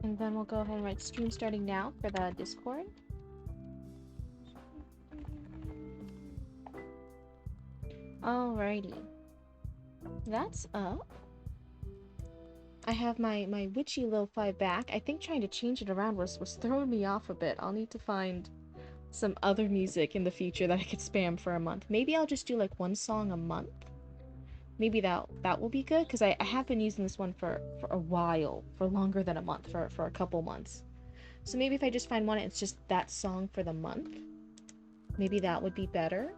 And then we'll go ahead and write stream starting now for the Discord. Alrighty. That's up. I have my witchy lo-fi back. I think trying to change it around was throwing me off a bit. I'll need to find some other music in the future that I could spam for a month. Maybe I'll just do like one song a month. Maybe that will be good, because I have been using this one for a while, for longer than a month, for a couple months. So maybe if I just find one, it's just that song for the month. Maybe that would be better.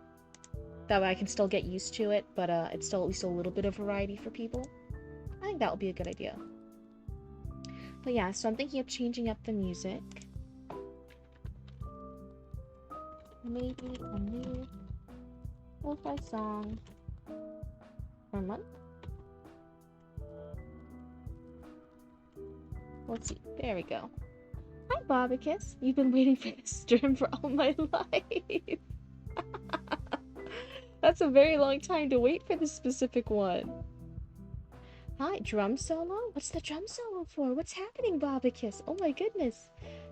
That way I can still get used to it, but it's still at least a little bit of variety for people. I think that would be a good idea. But yeah, so I'm thinking of changing up the music. Maybe a new lo-fi song for a month. Let's see. There we go. Hi, Bobicus. You've been waiting for this stream for all my life. That's a very long time to wait for this specific one. Hi, drum solo? What's the drum solo for? What's happening, Bobicus? Oh my goodness.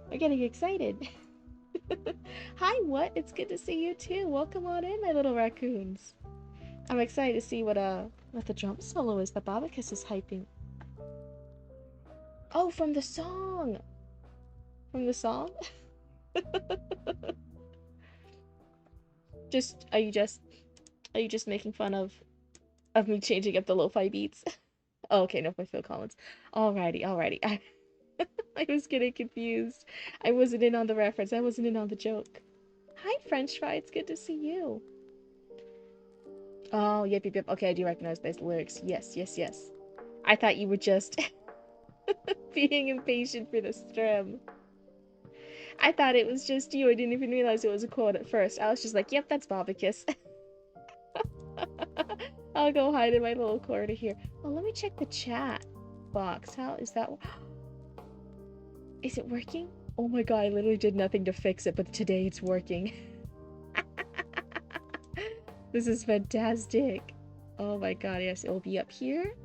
We're getting excited. Hi, what? It's good to see you too. Welcome on in, my little raccoons. I'm excited to see what the drum solo is that Bobicus is hyping. Oh, from the song! From the song? Are you just making fun of me changing up the lo-fi beats? Oh, okay, no, by Phil Collins. Alrighty. I was getting confused. I wasn't in on the reference. I wasn't in on the joke. Hi, French fry. It's good to see you. Oh, yep. Okay, I do recognize those lyrics. Yes. I thought you were just being impatient for the stream. I thought it was just you. I didn't even realize it was a quote at first. I was just like, yep, that's Bobicus. I'll go hide in my little corner here. Oh, let me check the chat box. How is that? Is it working? Oh my god, I literally did nothing to fix it, but today it's working. This is fantastic. Oh my god, yes, it'll be up here.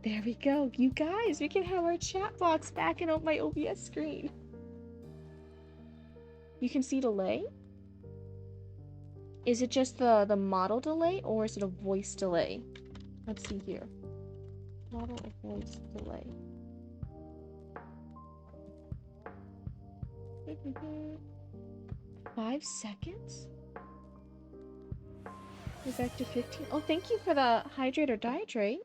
There we go. You guys, we can have our chat box back in my OBS screen. You can see delay? Is it just the model delay, or is it a voice delay? Let's see here. Model or voice delay. 5 seconds? We're back to 15. Oh, thank you for the hydrate or dihydrate.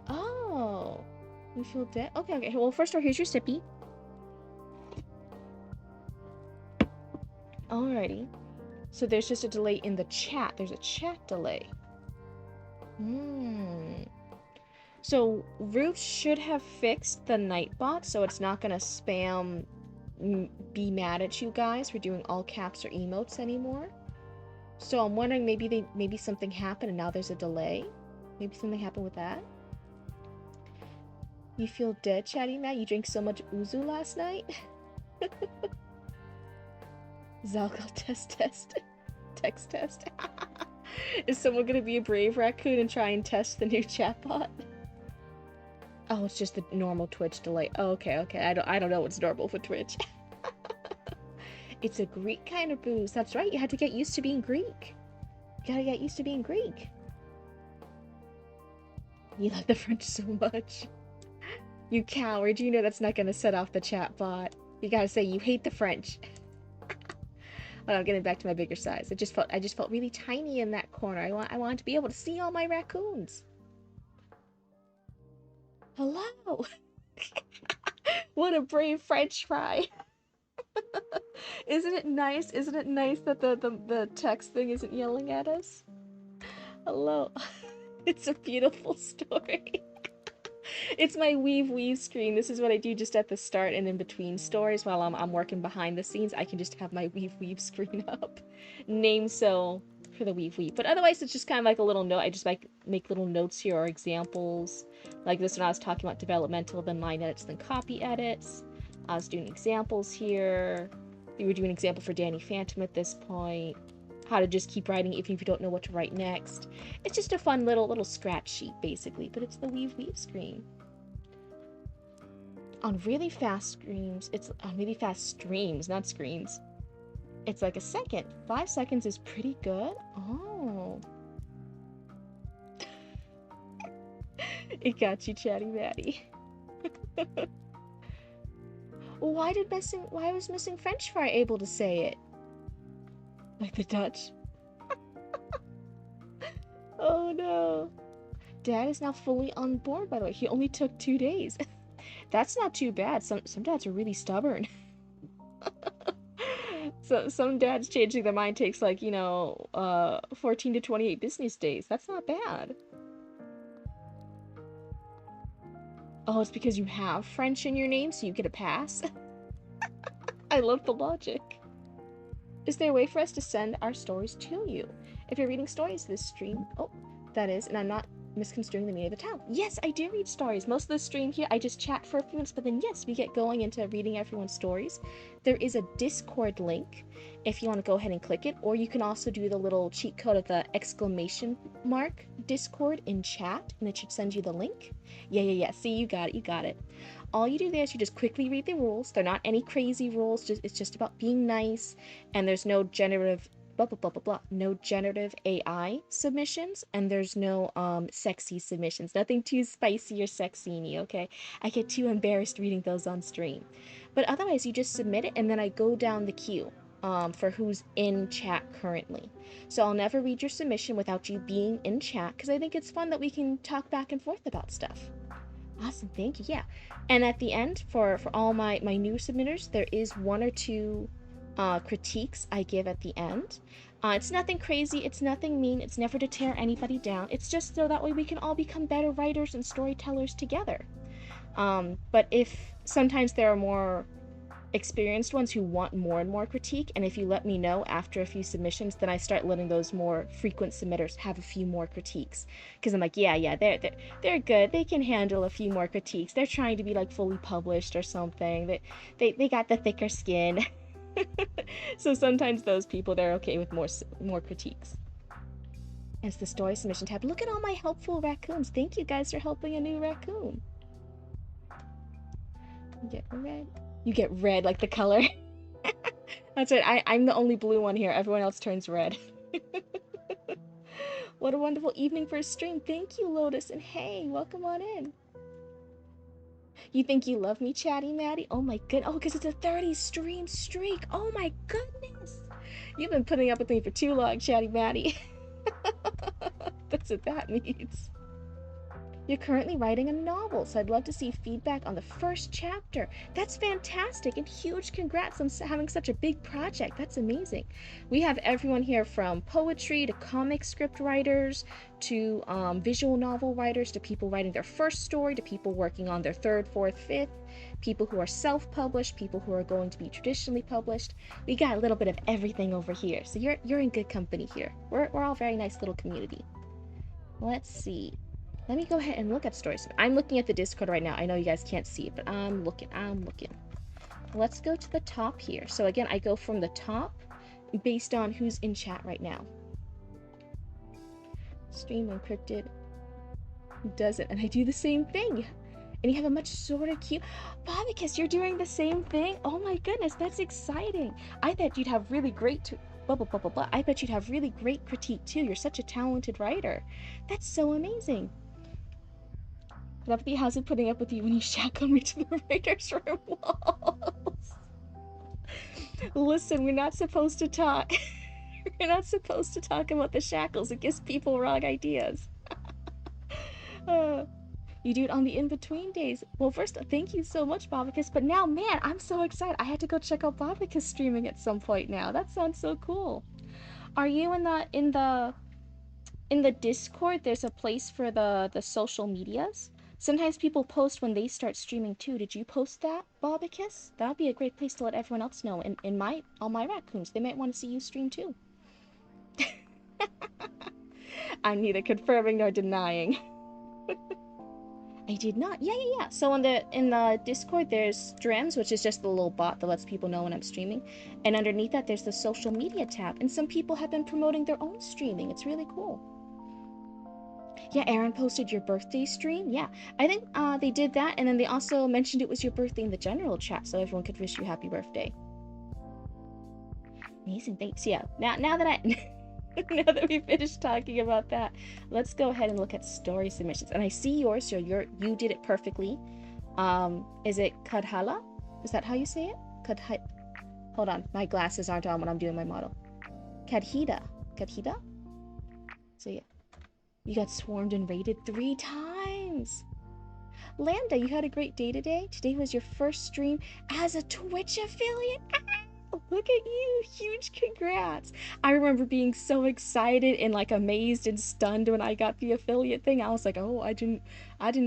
Oh, you feel dead? Okay. Well, first off, here's your sippy. Alrighty. So there's just a delay in the chat. There's a chat delay. So Root should have fixed the Nightbot, so it's not gonna spam be mad at you guys for doing all caps or emotes anymore. So I'm wondering, maybe something happened and now there's a delay. Maybe something happened with that. You feel dead, Chatty Matt? You drank so much Uzu last night? Zalgo test. Text test. Is someone gonna be a brave raccoon and try and test the new chatbot? Oh, it's just the normal Twitch delay. Oh, okay. I don't know what's normal for Twitch. It's a Greek kind of booze. That's right. You had to get used to being Greek. You gotta get used to being Greek. You love the French so much. You coward. You know that's not gonna set off the chatbot. You gotta say you hate the French. But I'm getting back to my bigger size. I just felt really tiny in that corner. I wanted to be able to see all my raccoons. Hello. What a brave French fry. Isn't it nice? Isn't it nice that the text thing isn't yelling at us? Hello. It's a beautiful story. It's my weave screen. This is what I do just at the start and in between stories while I'm working behind the scenes. I can just have my weave screen up. Name so for the weave. But otherwise it's just kind of like a little note. I just make little notes here or examples. Like this when I was talking about developmental, then line edits, then copy edits. I was doing examples here. We were doing an example for Danny Phantom at this point. How to just keep writing if you don't know what to write next. It's just a fun little scratch sheet, basically, but it's the weave screen. On really fast streams, it's on really fast streams, not screens. It's like a second. 5 seconds is pretty good. Oh. It got you, Chatty Matty. Why was missing French fry able to say it? Like the Dutch. Oh no. Dad is now fully on board, by the way. He only took 2 days. That's not too bad. Some dads are really stubborn. So some dads changing their mind takes like, 14 to 28 business days. That's not bad. Oh, it's because you have French in your name, so you get a pass? I love the logic. Is there a way for us to send our stories to you? If you're reading stories this stream, oh, that is, and I'm not misconstruing the meaning of the title. Yes, I do read stories. Most of the stream here, I just chat for a few minutes, but then yes, we get going into reading everyone's stories. There is a Discord link if you want to go ahead and click it, or you can also do the little cheat code of the exclamation mark Discord in chat, and it should send you the link. Yeah. See, you got it. All you do there is you just quickly read the rules. They're not any crazy rules. It's just about being nice, and there's no generative blah blah blah blah blah. No generative AI submissions, and there's no sexy submissions. Nothing too spicy or sexy-y, okay? I get too embarrassed reading those on stream. But otherwise, you just submit it, and then I go down the queue for who's in chat currently. So I'll never read your submission without you being in chat, because I think it's fun that we can talk back and forth about stuff. Awesome, thank you. Yeah, and at the end, for all my new submitters, there is one or two critiques I give at the end. It's nothing crazy, it's nothing mean, it's never to tear anybody down. It's just so that way we can all become better writers and storytellers together. But if sometimes there are more experienced ones who want more and more critique, and if you let me know after a few submissions, then I start letting those more frequent submitters have a few more critiques, because I'm like, yeah, they're good, they can handle a few more critiques, they're trying to be like fully published or something, they got the thicker skin. So sometimes those people, they're okay with more critiques. It's the story submission tab. Look at all my helpful raccoons. Thank you guys for helping a new raccoon. You get red. You get red, like the color. That's right. I'm the only blue one here. Everyone else turns red. What a wonderful evening for a stream. Thank you, Lotus. And hey, welcome on in. You think you love me, Chatty Matty? Oh my good. Oh, because it's a 30 stream streak. Oh my goodness. You've been putting up with me for too long, Chatty Matty. That's what that means. You're currently writing a novel, so I'd love to see feedback on the first chapter. That's fantastic, and huge congrats on having such a big project. That's amazing. We have everyone here from poetry to comic script writers to visual novel writers to people writing their first story to people working on their third, fourth, fifth, people who are self-published, people who are going to be traditionally published. We got a little bit of everything over here, so you're in good company here. We're all a very nice little community. Let's see. Let me go ahead and look at stories. I'm looking at the Discord right now. I know you guys can't see it, but I'm looking. Let's go to the top here. So again, I go from the top based on who's in chat right now. Stream Encrypted does it, and I do the same thing. And you have a much shorter queue. Bobicus, you're doing the same thing? Oh my goodness, that's exciting. I bet you'd have really great blah, blah, blah, blah, blah. I bet you'd have really great critique too. You're such a talented writer. That's so amazing. Lovely, how's it putting up with you when you shackle me to the writer's room walls? Listen, we're not supposed to talk. We're not supposed to talk about the shackles. It gives people wrong ideas. You do it on the in-between days. Well, first, thank you so much, Bobicus. But now, man, I'm so excited. I had to go check out Bobicus streaming at some point now. That sounds so cool. Are you in the Discord? There's a place for the social medias. Sometimes people post when they start streaming too. Did you post that, Bobicus? That would be a great place to let everyone else know. And all my raccoons, they might want to see you stream too. I'm neither confirming nor denying. I did not. Yeah. So in the Discord, there's Streams, which is just the little bot that lets people know when I'm streaming. And underneath that, there's the social media tab. And some people have been promoting their own streaming. It's really cool. Yeah, Aaron posted your birthday stream. Yeah, I think they did that, and then they also mentioned it was your birthday in the general chat, so everyone could wish you happy birthday. Amazing, thanks. Yeah, now that I now that we finished talking about that, let's go ahead and look at story submissions. And I see yours, so you did it perfectly. Is it Kadhala? Is that how you say it? Hold on, my glasses aren't on when I'm doing my model. Kadhida. So yeah, you got swarmed and raided 3 times. Lambda, you had a great day today. Today was your first stream as a Twitch affiliate. Look at you. Huge congrats. I remember being so excited and like amazed and stunned when I got the affiliate thing. I was like, oh, I didn't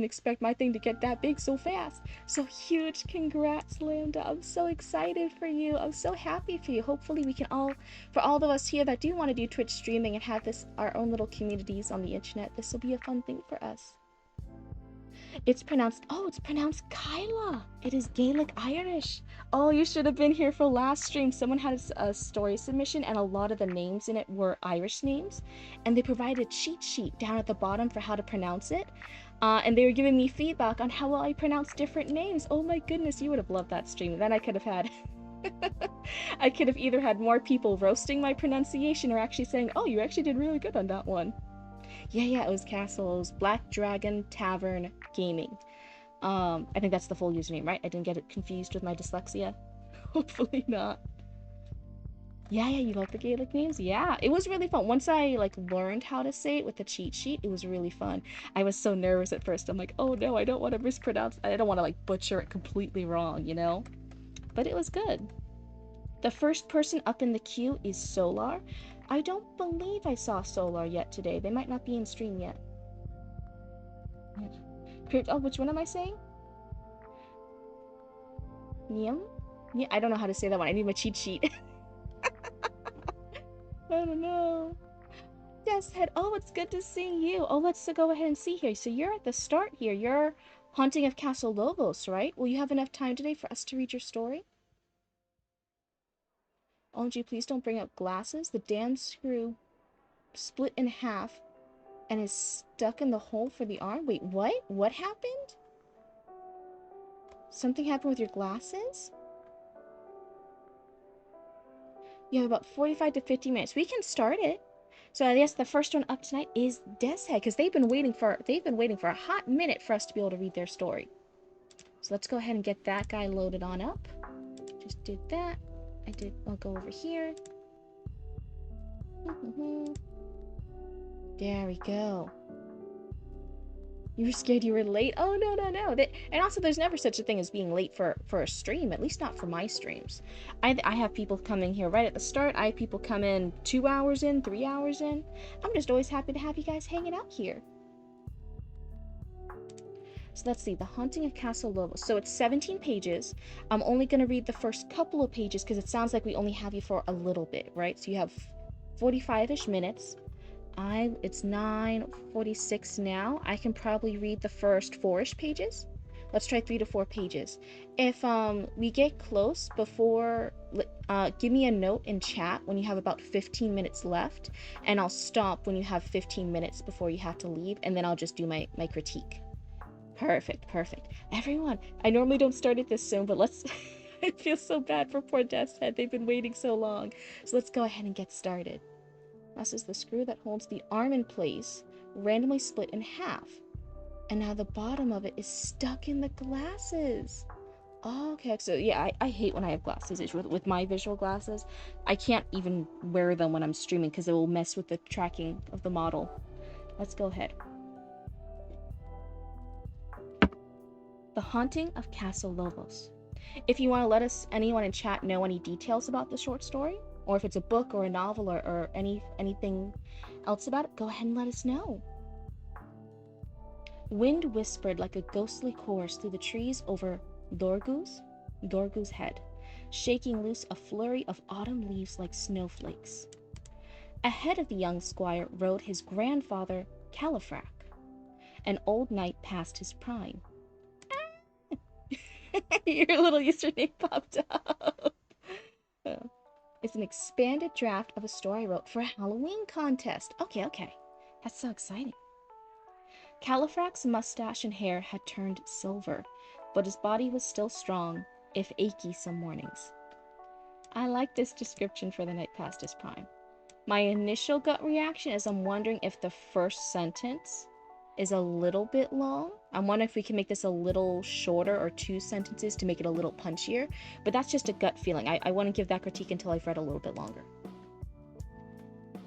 expect my thing to get that big so fast. So huge congrats, Lambda. I'm so excited for you. I'm so happy for you. Hopefully we can all, for all of us here that do want to do Twitch streaming and have this, our own little communities on the internet, this will be a fun thing for us. It's pronounced Kyla. It is Gaelic Irish. Oh, you should have been here for last stream. Someone had a story submission and a lot of the names in it were Irish names. And they provided a cheat sheet down at the bottom for how to pronounce it. And they were giving me feedback on how well I pronounce different names. Oh my goodness, you would have loved that stream. Then I could have had... I could have either had more people roasting my pronunciation or actually saying, oh, you actually did really good on that one. Yeah, it was Castles, Black Dragon Tavern Gaming. I think that's the full username, right? I didn't get it confused with my dyslexia. Hopefully not. Yeah, you like the Gaelic names? Yeah, it was really fun. Once I like learned how to say it with the cheat sheet, it was really fun. I was so nervous at first. I'm like, oh no, I don't want to mispronounce. I don't want to like butcher it completely wrong, you know? But it was good. The first person up in the queue is Solar. I don't believe I saw Solar yet today. They might not be in stream yet. Oh, which one am I saying? Niam? Yeah, I don't know how to say that one. I need my cheat sheet. I don't know. Yes, head. Oh, it's good to see you. Oh, let's go ahead and see here. So you're at the start here. You're Haunting of Castle Lobos, right? Will you have enough time today for us to read your story? OMG, please don't bring up glasses. The damn screw split in half and is stuck in the hole for the arm. Wait, what? What happened? Something happened with your glasses? You have about 45 to 50 minutes. We can start it. So I guess the first one up tonight is Deshead, because they've been waiting for a hot minute for us to be able to read their story. So let's go ahead and get that guy loaded on up. Just did that. I'll go over here. There we go. You were scared you were late? Oh, no. And also, there's never such a thing as being late for a stream, at least not for my streams. I have people coming here right at the start. I have people come in 2 hours in, 3 hours in. I'm just always happy to have you guys hanging out here. So let's see, The Haunting of Castle Lobos. So it's 17 pages. I'm only going to read the first couple of pages because it sounds like we only have you for a little bit, right? So you have 45-ish minutes. It's 9:46 now. I can probably read the first 4-ish pages. Let's try 3 to 4 pages. If we get close before, give me a note in chat when you have about 15 minutes left, and I'll stop when you have 15 minutes before you have to leave, and then I'll just do my critique. Perfect. Everyone, I normally don't start it this soon, but let's... I feel so bad for poor Death's Head. They've been waiting so long. So let's go ahead and get started. This is the screw that holds the arm in place, randomly split in half. And now the bottom of it is stuck in the glasses. Oh, okay, so yeah, I hate when I have glasses issues with my visual glasses. I can't even wear them when I'm streaming because it will mess with the tracking of the model. Let's go ahead. The Haunting of Castle Lobos. If you want to let anyone in chat know any details about the short story, or if it's a book or a novel or anything else about it, go ahead and let us know. Wind whispered like a ghostly chorus through the trees over Dorgu's head, shaking loose a flurry of autumn leaves like snowflakes. Ahead of the young squire rode his grandfather, Califrac, an old knight past his prime. Your little username popped up. It's an expanded draft of a story I wrote for a Halloween contest. Okay. That's so exciting. Califrac's mustache and hair had turned silver, but his body was still strong, if achy some mornings. I like this description for the night past his prime. My initial gut reaction is I'm wondering if the first sentence is a little bit long. I'm wondering if we can make this a little shorter or 2 sentences to make it a little punchier, but that's just a gut feeling. I want to give that critique until I've read a little bit longer.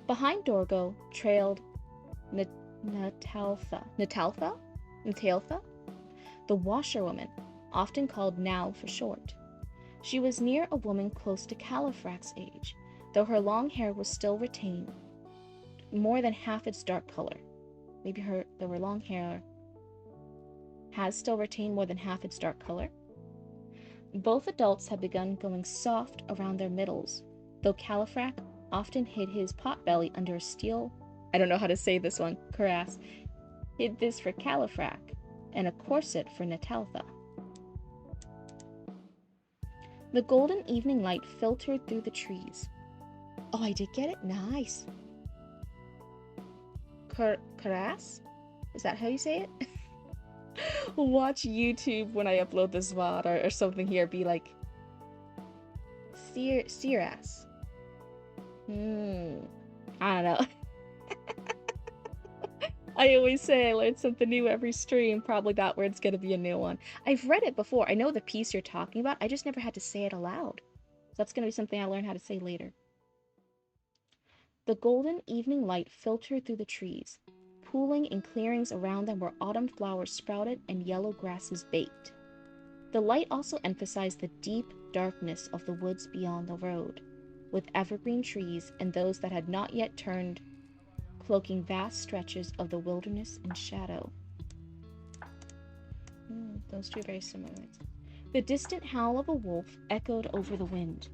Behind Dorgo trailed Nataltha, the washerwoman, often called Now for short. She was near a woman close to Califrac's age, though her long hair was still retained more than half its dark color. Maybe her long hair has still retained more than half its dark color. Both adults had begun going soft around their middles, though Califrac often hid his potbelly under a steel, I don't know how to say this one, cuirass, hid this for Califrac, and a corset for Nataltha. The golden evening light filtered through the trees. Oh, I did get it? Nice. Cuirass? Is that how you say it? Watch YouTube when I upload this VOD or something here. Be like, Searass. I don't know. I always say I learn something new every stream. Probably that word's gonna be a new one. I've read it before. I know the piece you're talking about. I just never had to say it aloud. So that's gonna be something I learn how to say later. The golden evening light filtered through the trees, pooling in clearings around them where autumn flowers sprouted and yellow grasses baked. The light also emphasized the deep darkness of the woods beyond the road, with evergreen trees and those that had not yet turned, cloaking vast stretches of the wilderness in shadow. Those two are very similar. The distant howl of a wolf echoed over the wind.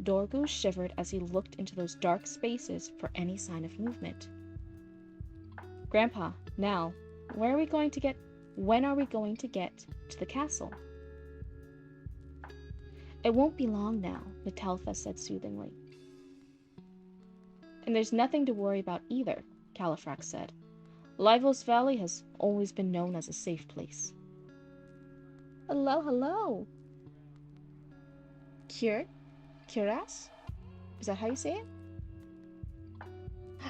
Dorgu shivered as he looked into those dark spaces for any sign of movement. Grandpa, now, when are we going to get to the castle? It won't be long now, Nataltha said soothingly. And there's nothing to worry about either, Califrac said. Livos Valley has always been known as a safe place. Hello. Cuirass? Is that how you say it?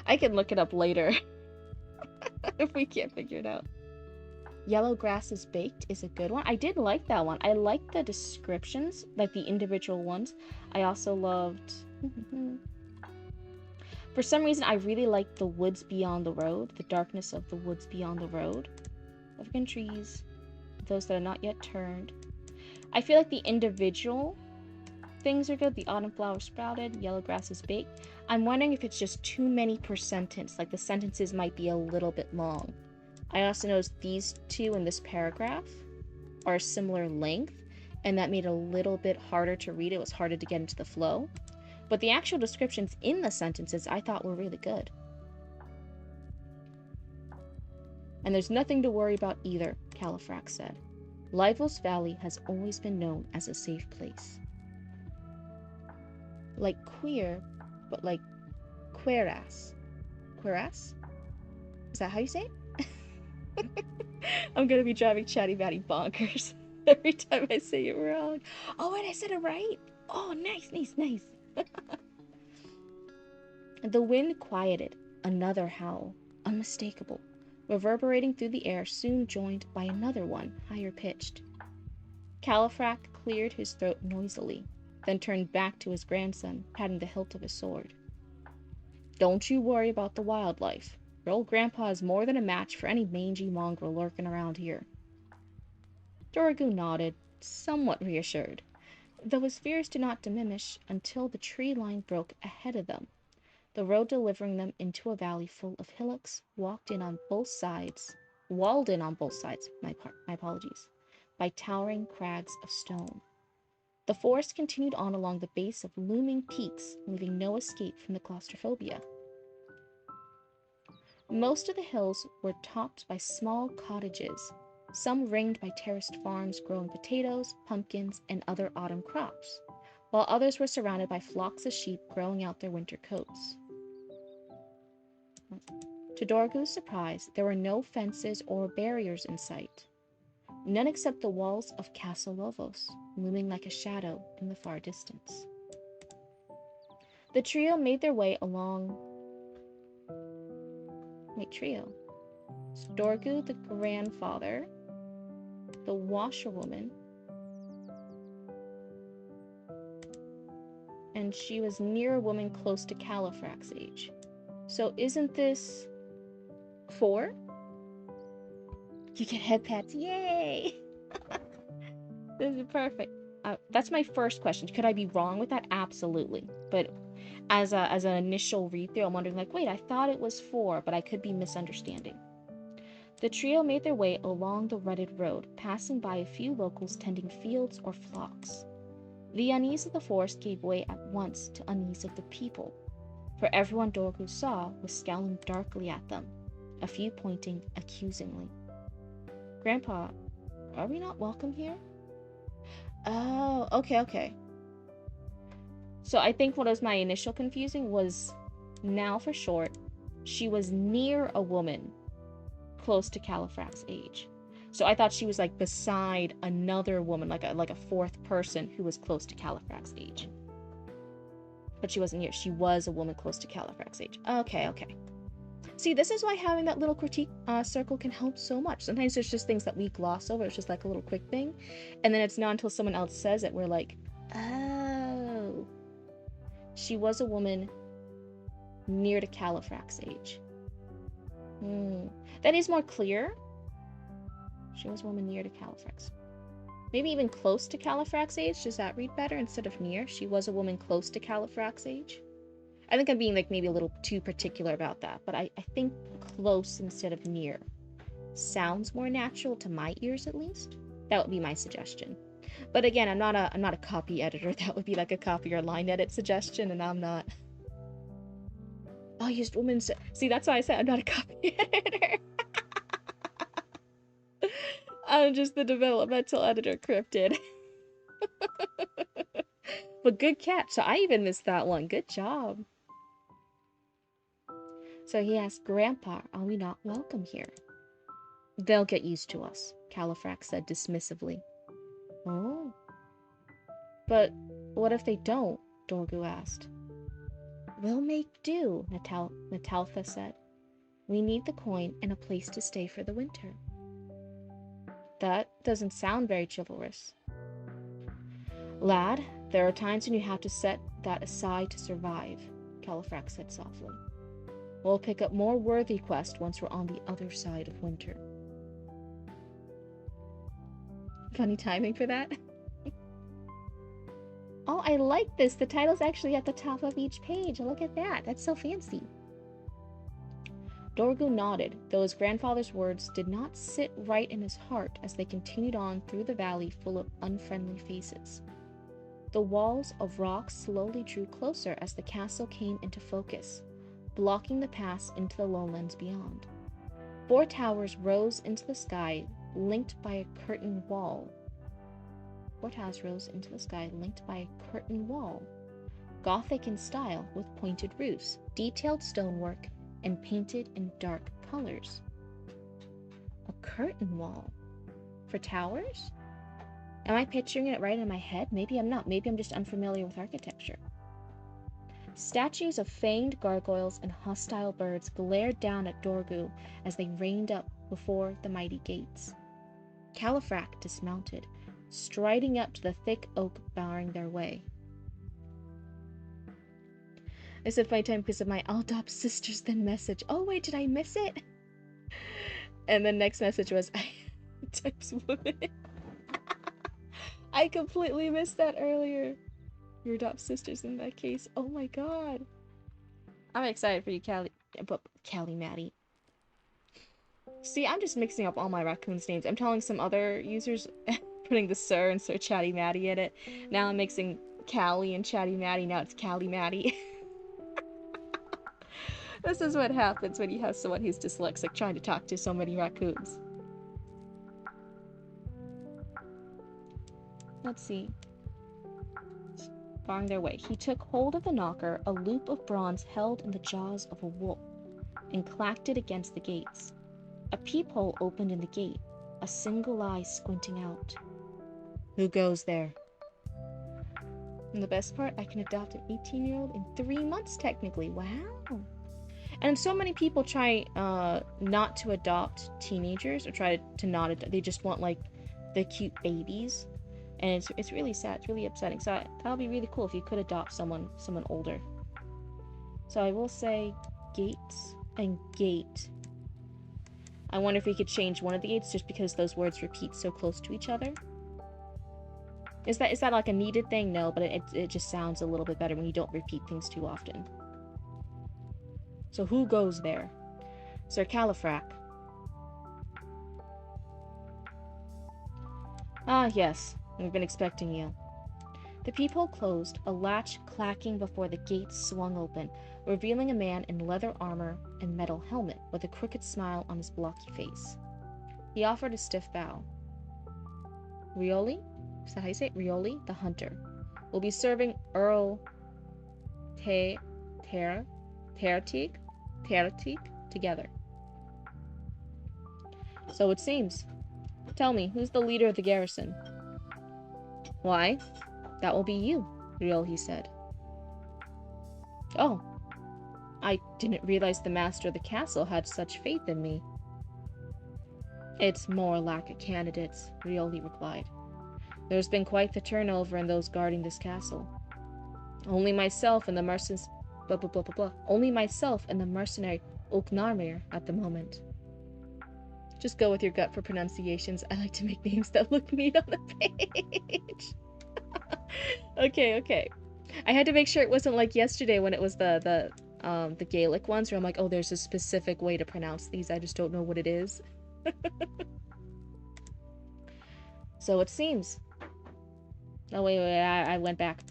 I can look it up later if we can't figure it out. Yellow grasses baked is a good one. I did like that one. I liked the descriptions, like the individual ones. I also loved... For some reason, I really liked the woods beyond the road, the darkness of the woods beyond the road. Evergreen trees, those that are not yet turned. I feel like the individual things are good. The autumn flowers sprouted, yellow grass is baked. I'm wondering if it's just too many per sentence, like the sentences might be a little bit long. I also noticed these two in this paragraph are a similar length, and that made it a little bit harder to read. It was harder to get into the flow. But the actual descriptions in the sentences I thought were really good. And there's nothing to worry about either, Califrac said. Livos Valley has always been known as a safe place. Like queer, but like cuirass. Cuirass? Is that how you say it? I'm gonna be driving Chatty Batty bonkers every time I say it wrong. Oh, and I said it right. Oh, nice. The wind quieted. Another howl, unmistakable, reverberating through the air, soon joined by another one, higher pitched. Califrac cleared his throat noisily, then turned back to his grandson, patting the hilt of his sword. Don't you worry about the wildlife. Your old grandpa is more than a match for any mangy mongrel lurking around here. Dorgu nodded, somewhat reassured, though his fears did not diminish until the tree line broke ahead of them, the road delivering them into a valley full of hillocks, walled in on both sides, my apologies, by towering crags of stone. The forest continued on along the base of looming peaks, leaving no escape from the claustrophobia. Most of the hills were topped by small cottages, some ringed by terraced farms growing potatoes, pumpkins, and other autumn crops, while others were surrounded by flocks of sheep growing out their winter coats. To Dorgu's surprise, there were no fences or barriers in sight. None except the walls of Castle Lovos, looming like a shadow in the far distance. The trio made their way along... Wait, trio? Dorgu, the grandfather, the washerwoman, and she was near a woman close to Califrac's age. So isn't this 4? You get head pats, yay! This is perfect. That's my first question. Could I be wrong with that? Absolutely. But as an initial read through, I'm wondering like, wait, I thought it was 4, but I could be misunderstanding. The trio made their way along the rutted road, passing by a few locals tending fields or flocks. The unease of the forest gave way at once to unease of the people, for everyone Dorgu saw was scowling darkly at them, a few pointing accusingly. Grandpa, are we not welcome here? Oh, okay. So I think what was my initial confusing was, now for short, she was near a woman close to Califrac's age. So I thought she was like beside another woman, like a fourth person who was close to Califrac's age. But she wasn't near. She was a woman close to Califrac's age. Okay. See, this is why having that little critique circle can help so much. Sometimes there's just things that we gloss over. It's just like a little quick thing. And then it's not until someone else says it, we're like, oh. She was a woman near to Califrac's age. That is more clear. She was a woman near to Califrac's. Maybe even close to Califrac's age. Does that read better instead of near? She was a woman close to Califrac's age. I think I'm being like maybe a little too particular about that, but I think close instead of near sounds more natural to my ears, at least. That would be my suggestion. But again, I'm not a copy editor. That would be like a copy or line edit suggestion, and I'm not. Oh, I used woman. See, that's why I said I'm not a copy editor. I'm just the developmental editor, Cryptid. But good catch. So I even missed that one. Good job. So he asked, Grandpa, are we not welcome here? They'll get used to us, Califrac said dismissively. Oh. But what if they don't? Dorgu asked. We'll make do, Nataltha said. We need the coin and a place to stay for the winter. That doesn't sound very chivalrous. Lad, there are times when you have to set that aside to survive, Califrac said softly. We'll pick up more worthy quests once we're on the other side of winter. Funny timing for that. Oh, I like this. The title's actually at the top of each page. Look at that. That's so fancy. Dorgu nodded, though his grandfather's words did not sit right in his heart as they continued on through the valley full of unfriendly faces. The walls of rock slowly drew closer as the castle came into focus, blocking the pass into the lowlands beyond. 4 towers rose into the sky, linked by a curtain wall. 4 towers rose into the sky, linked by a curtain wall. Gothic in style, with pointed roofs, detailed stonework, and painted in dark colors. A curtain wall? For towers? Am I picturing it right in my head? Maybe I'm not. Maybe I'm just unfamiliar with architecture. Statues of fanged gargoyles and hostile birds glared down at Dorgu as they reined up before the mighty gates. Califrac dismounted, striding up to the thick oak barring their way. I said my time because of my I'll adopt sisters then message. Oh wait, did I miss it? And the next message was I types woman. I completely missed that earlier. You adopt sisters in that case. Oh my god. I'm excited for you, Callie Maddie. See, I'm just mixing up all my raccoons' names. I'm telling some other users putting the Sir and Sir Chatty Maddie in it. Now I'm mixing Callie and Chatty Maddie. Now it's Callie Maddie. This is what happens when you have someone who's dyslexic trying to talk to so many raccoons. Let's see. Barring their way, he took hold of the knocker, a loop of bronze held in the jaws of a wolf, and clacked it against the gates. A peephole opened in the gate, a single eye squinting out. Who goes there? And the best part, I can adopt an 18-year-old in 3 months, technically. Wow. And so many people try not to adopt teenagers, or try to not adopt. They just want, like, the cute babies. And it's really sad. It's really upsetting. So that would be really cool if you could adopt someone older. So I will say gates and gate. I wonder if we could change one of the gates just because those words repeat so close to each other. Is that like a needed thing? No, but it just sounds a little bit better when you don't repeat things too often. So who goes there? Sir Califrac. Ah, yes. We've been expecting you. The peephole closed, a latch clacking before the gate swung open, revealing a man in leather armor and metal helmet, with a crooked smile on his blocky face. He offered a stiff bow. Rioli? Is that how you say it? Rioli, the hunter, will be serving Earl Teratig together. So it seems. Tell me, who's the leader of the garrison? Why, that will be you, Rioli said. Oh, I didn't realize the master of the castle had such faith in me. It's more lack of candidates, Rioli replied. There's been quite the turnover in those guarding this castle. Only myself and the mercenary Ulknarmir at the moment. Just go with your gut for pronunciations. I like to make names that look neat on the page. Okay. I had to make sure it wasn't like yesterday when it was the Gaelic ones where I'm like, oh, there's a specific way to pronounce these. I just don't know what it is. So it seems. Oh, wait, I went back.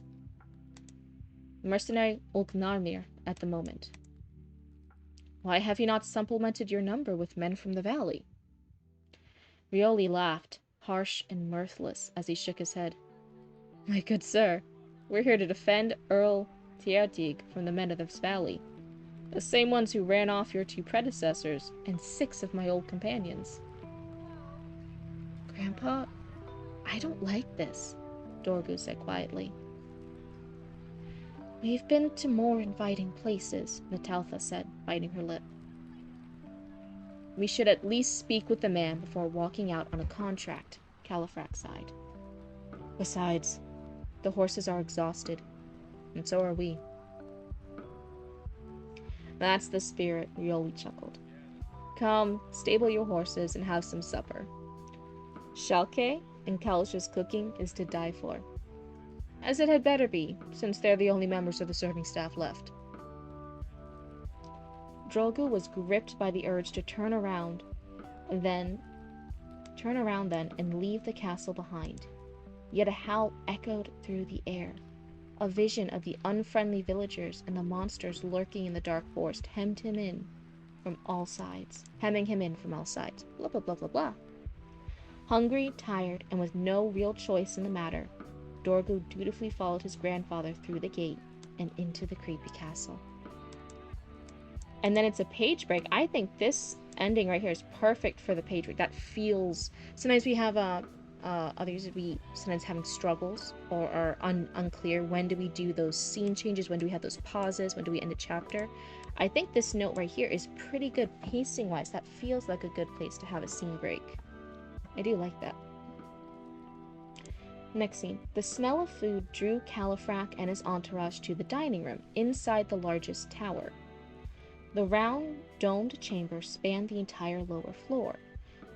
Mercenary Ulknarmir at the moment. Why have you not supplemented your number with men from the valley? Rioli laughed, harsh and mirthless, as he shook his head. My good sir, we're here to defend Earl Teratig from the men of this valley. The same ones who ran off your 2 predecessors and 6 of my old companions. Grandpa, I don't like this, Dorgu said quietly. We've been to more inviting places, Nataltha said, biting her lip. We should at least speak with the man before walking out on a contract, Califrac sighed. Besides, the horses are exhausted, and so are we. That's the spirit, Rioli chuckled. Come, stable your horses and have some supper. Shalke and Kalish's cooking is to die for. As it had better be, since they're the only members of the serving staff left. Drogo was gripped by the urge to turn around then and leave the castle behind. Yet a howl echoed through the air. A vision of the unfriendly villagers and the monsters lurking in the dark forest hemming him in from all sides. Blah, blah, blah, blah, blah. Hungry, tired, and with no real choice in the matter, Dorgo dutifully followed his grandfather through the gate and into the creepy castle. And then it's a page break. I think this ending right here is perfect for the page break. That feels... Sometimes we have others we sometimes having struggles or are unclear. When do we do those scene changes? When do we have those pauses? When do we end a chapter? I think this note right here is pretty good pacing-wise. That feels like a good place to have a scene break. I do like that. Next scene. The smell of food drew Califrac and his entourage to the dining room inside the largest tower. The round, domed chamber spanned the entire lower floor,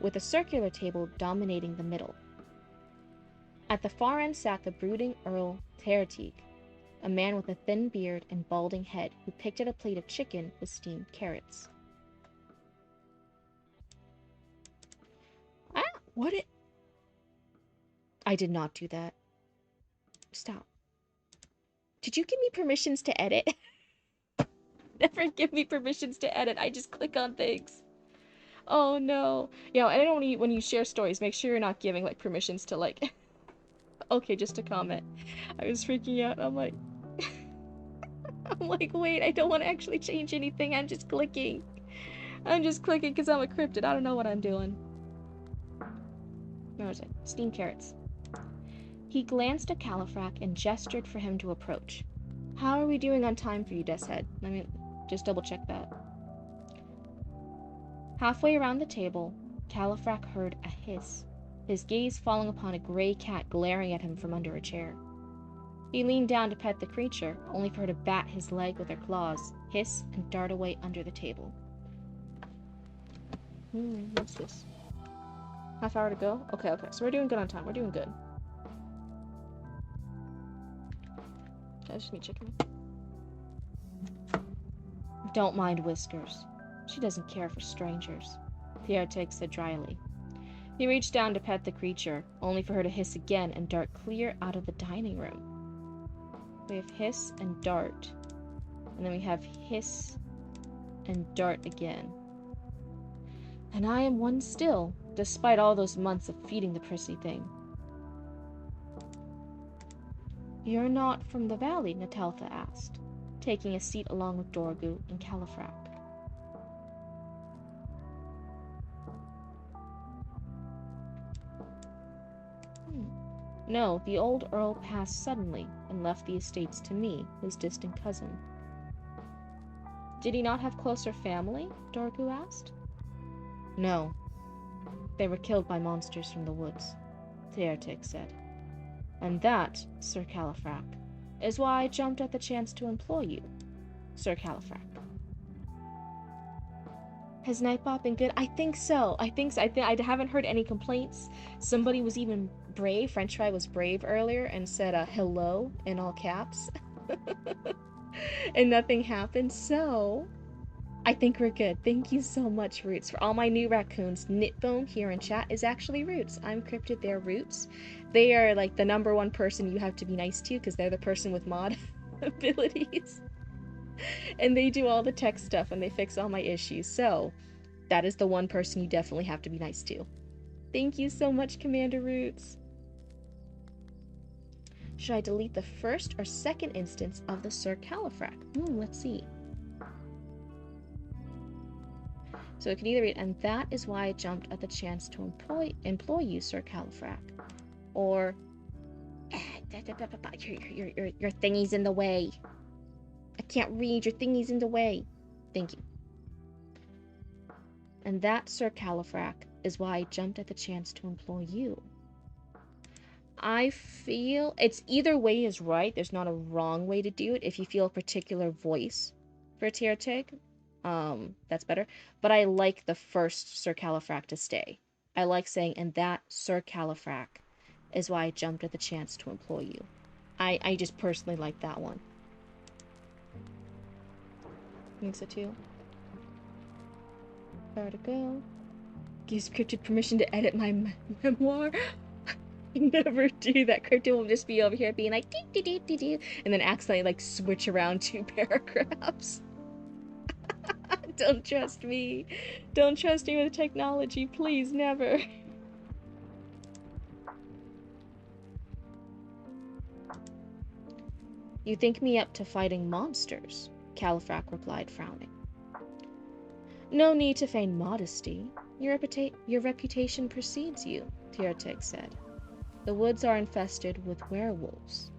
with a circular table dominating the middle. At the far end sat the brooding Earl Teratig, a man with a thin beard and balding head who picked at a plate of chicken with steamed carrots. Ah, what it... I did not do that. Stop. Did you give me permissions to edit? Never give me permissions to edit. I just click on things. Oh no. Yeah, I don't when you share stories, make sure you're not giving like permissions to like okay, just a comment. I was freaking out. I'm like wait, I don't want to actually change anything. I'm just clicking. I'm just clicking because I'm a cryptid. I don't know what I'm doing. Where was it? Steamed carrots. He glanced at Califrac and gestured for him to approach. How are we doing on time for you, Deathhead? Let me just double check that. Halfway around the table, Califrac heard a hiss, his gaze falling upon a gray cat glaring at him from under a chair. He leaned down to pet the creature, only for her to bat his leg with her claws, hiss, and dart away under the table. What's this? Half hour to go? Okay, so we're doing good on time. We're doing good. I just need chicken. Don't mind Whiskers. She doesn't care for strangers, Teotihuacan said dryly. He reached down to pet the creature, only for her to hiss again and dart clear out of the dining room. We have hiss and dart, and then we have hiss and dart again. And I am one still, despite all those months of feeding the prissy thing. You're not from the valley, Nataltha asked, taking a seat along with Dorgu and Califrac. No, the old Earl passed suddenly and left the estates to me, his distant cousin. Did he not have closer family? Dorgu asked. No. They were killed by monsters from the woods, Teotihuacan said. And that, Sir Califrac, is why I jumped at the chance to employ you, Sir Califrac. Has Nightbot been good? I think so. I haven't heard any complaints. Somebody was even brave. French Fry was brave earlier and said hello in all caps. And nothing happened. So I think we're good. Thank you so much, Roots. For all my new raccoons, Knitbone here in chat is actually Roots. I'm Cryptid, they're Roots. They are like the #1 person you have to be nice to because they're the person with mod abilities. And they do all the tech stuff and they fix all my issues. So that is the one person you definitely have to be nice to. Thank you so much, Commander Roots. Should I delete the first or second instance of the Sir Califrac? Let's see. So it can either read, and that is why I jumped at the chance to employ you, Sir Califrac. Or, your thingy's in the way. I can't read, your thingy's in the way. Thank you. And that, Sir Califrac, is why I jumped at the chance to employ you. I feel it's either way is right. There's not a wrong way to do it. If you feel a particular voice for Teotihuacan, that's better. But I like the first Sir Califrac to stay. I like saying, and that Sir Califrac is why I jumped at the chance to employ you. I just personally like that one. I think so too. Where to go? Gives Cryptid permission to edit my memoir. Never do that. Cryptid will just be over here being like dee dee dee dee, and then accidentally like switch around 2 paragraphs. Don't trust me. Don't trust me with technology, please, never. You think me up to fighting monsters? Califrac replied, frowning. No need to feign modesty. Your reputation precedes you, Teotihuacan said. The woods are infested with werewolves.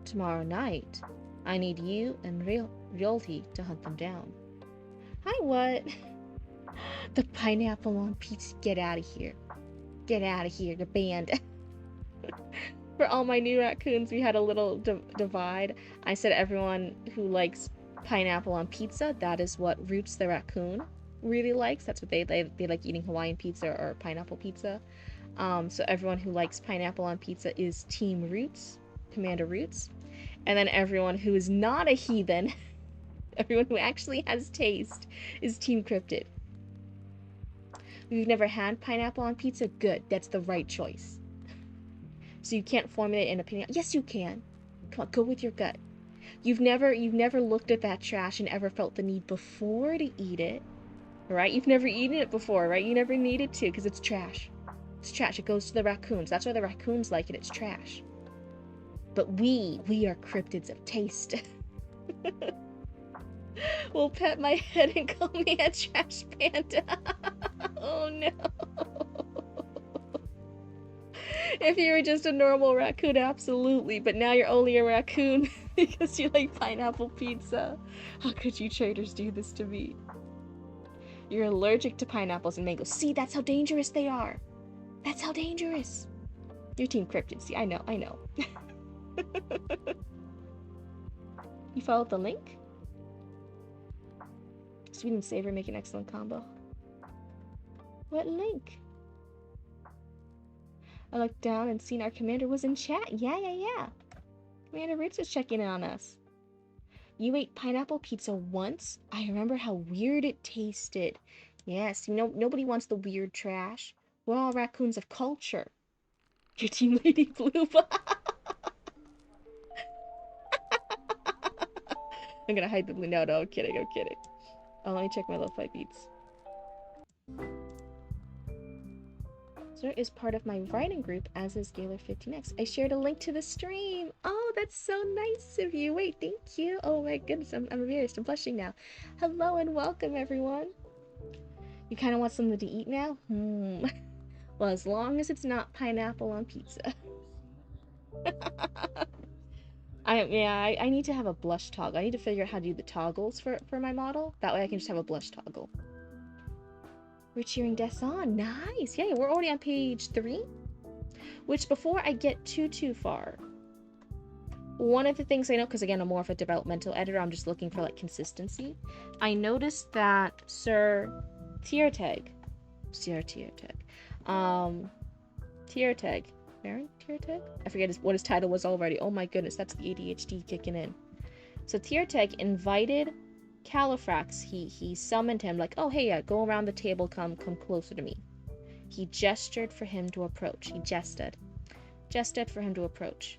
Tomorrow night, I need you and Riolti to hunt them down. Hi, what? The pineapple on pizza. Get out of here. Get out of here, you're banned. For all my new raccoons, we had a little divide. I said everyone who likes pineapple on pizza, that is what Roots the raccoon really likes. That's what they like eating Hawaiian pizza or pineapple pizza. So everyone who likes pineapple on pizza is Team Roots, Commander Roots. And then everyone who is not a heathen, everyone who actually has taste, is Team Cryptid. You've never had pineapple on pizza? Good, that's the right choice. So you can't formulate an opinion. Yes, you can. Come on, go with your gut. You've never looked at that trash and ever felt the need before to eat it, right? You've never eaten it before, right? You never needed to because it's trash. It's trash. It goes to the raccoons. That's why the raccoons like it. It's trash. But we are cryptids of taste. will pet my head and call me a trash panda. Oh no. If you were just a normal raccoon, absolutely. But now you're only a raccoon because you like pineapple pizza. How could you traitors do this to me? You're allergic to pineapples and mangoes. See, that's how dangerous they are. That's how dangerous. Your team cryptid. See, I know, I know. You followed the link? Sweet and savory make an excellent combo. What link? I looked down and seen our commander was in chat. Yeah. Commander Roots was checking in on us. You ate pineapple pizza once? I remember how weird it tasted. Yes, you know, nobody wants the weird trash. We're all raccoons of culture. Your team Lady Blue. I'm gonna hide the blue. No, I'm kidding. Oh, let me check my lo-fi beats. Sir is part of my writing group, as is Gaylor15X. I shared a link to the stream. Oh, that's so nice of you. Wait, thank you. Oh my goodness, I'm embarrassed. I'm blushing now. Hello and welcome, everyone. You kind of want something to eat now? Well, as long as it's not pineapple on pizza. I need to have a blush toggle. I need to figure out how to do the toggles for my model. That way I can just have a blush toggle. We're cheering Desan. Nice. Yeah, we're already on page 3. Which, before I get too far, one of the things I know, because again, I'm more of a developmental editor, I'm just looking for like consistency. I noticed that Sir Tierteg, Baron Tierteg? I forget what his title was already. Oh my goodness, that's the ADHD kicking in. So Tierteg invited Califrax. He summoned him like, oh hey, go around the table, come closer to me. He gestured for him to approach. He gestured for him to approach.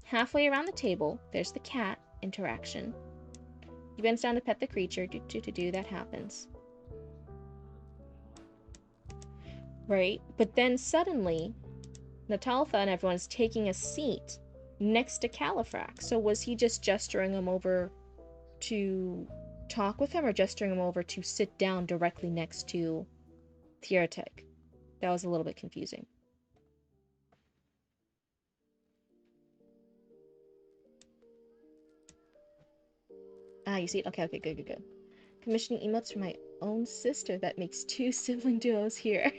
Halfway around the table, there's the cat interaction. He bends down to pet the creature. That happens. Right? But then suddenly, Natalfa and everyone's taking a seat next to Califrax. So was he just gesturing him over to talk with him, or gesturing him over to sit down directly next to Tierteg? That was a little bit confusing. Ah, you see it? Okay, good. Commissioning emotes for my own sister. That makes 2 sibling duos here.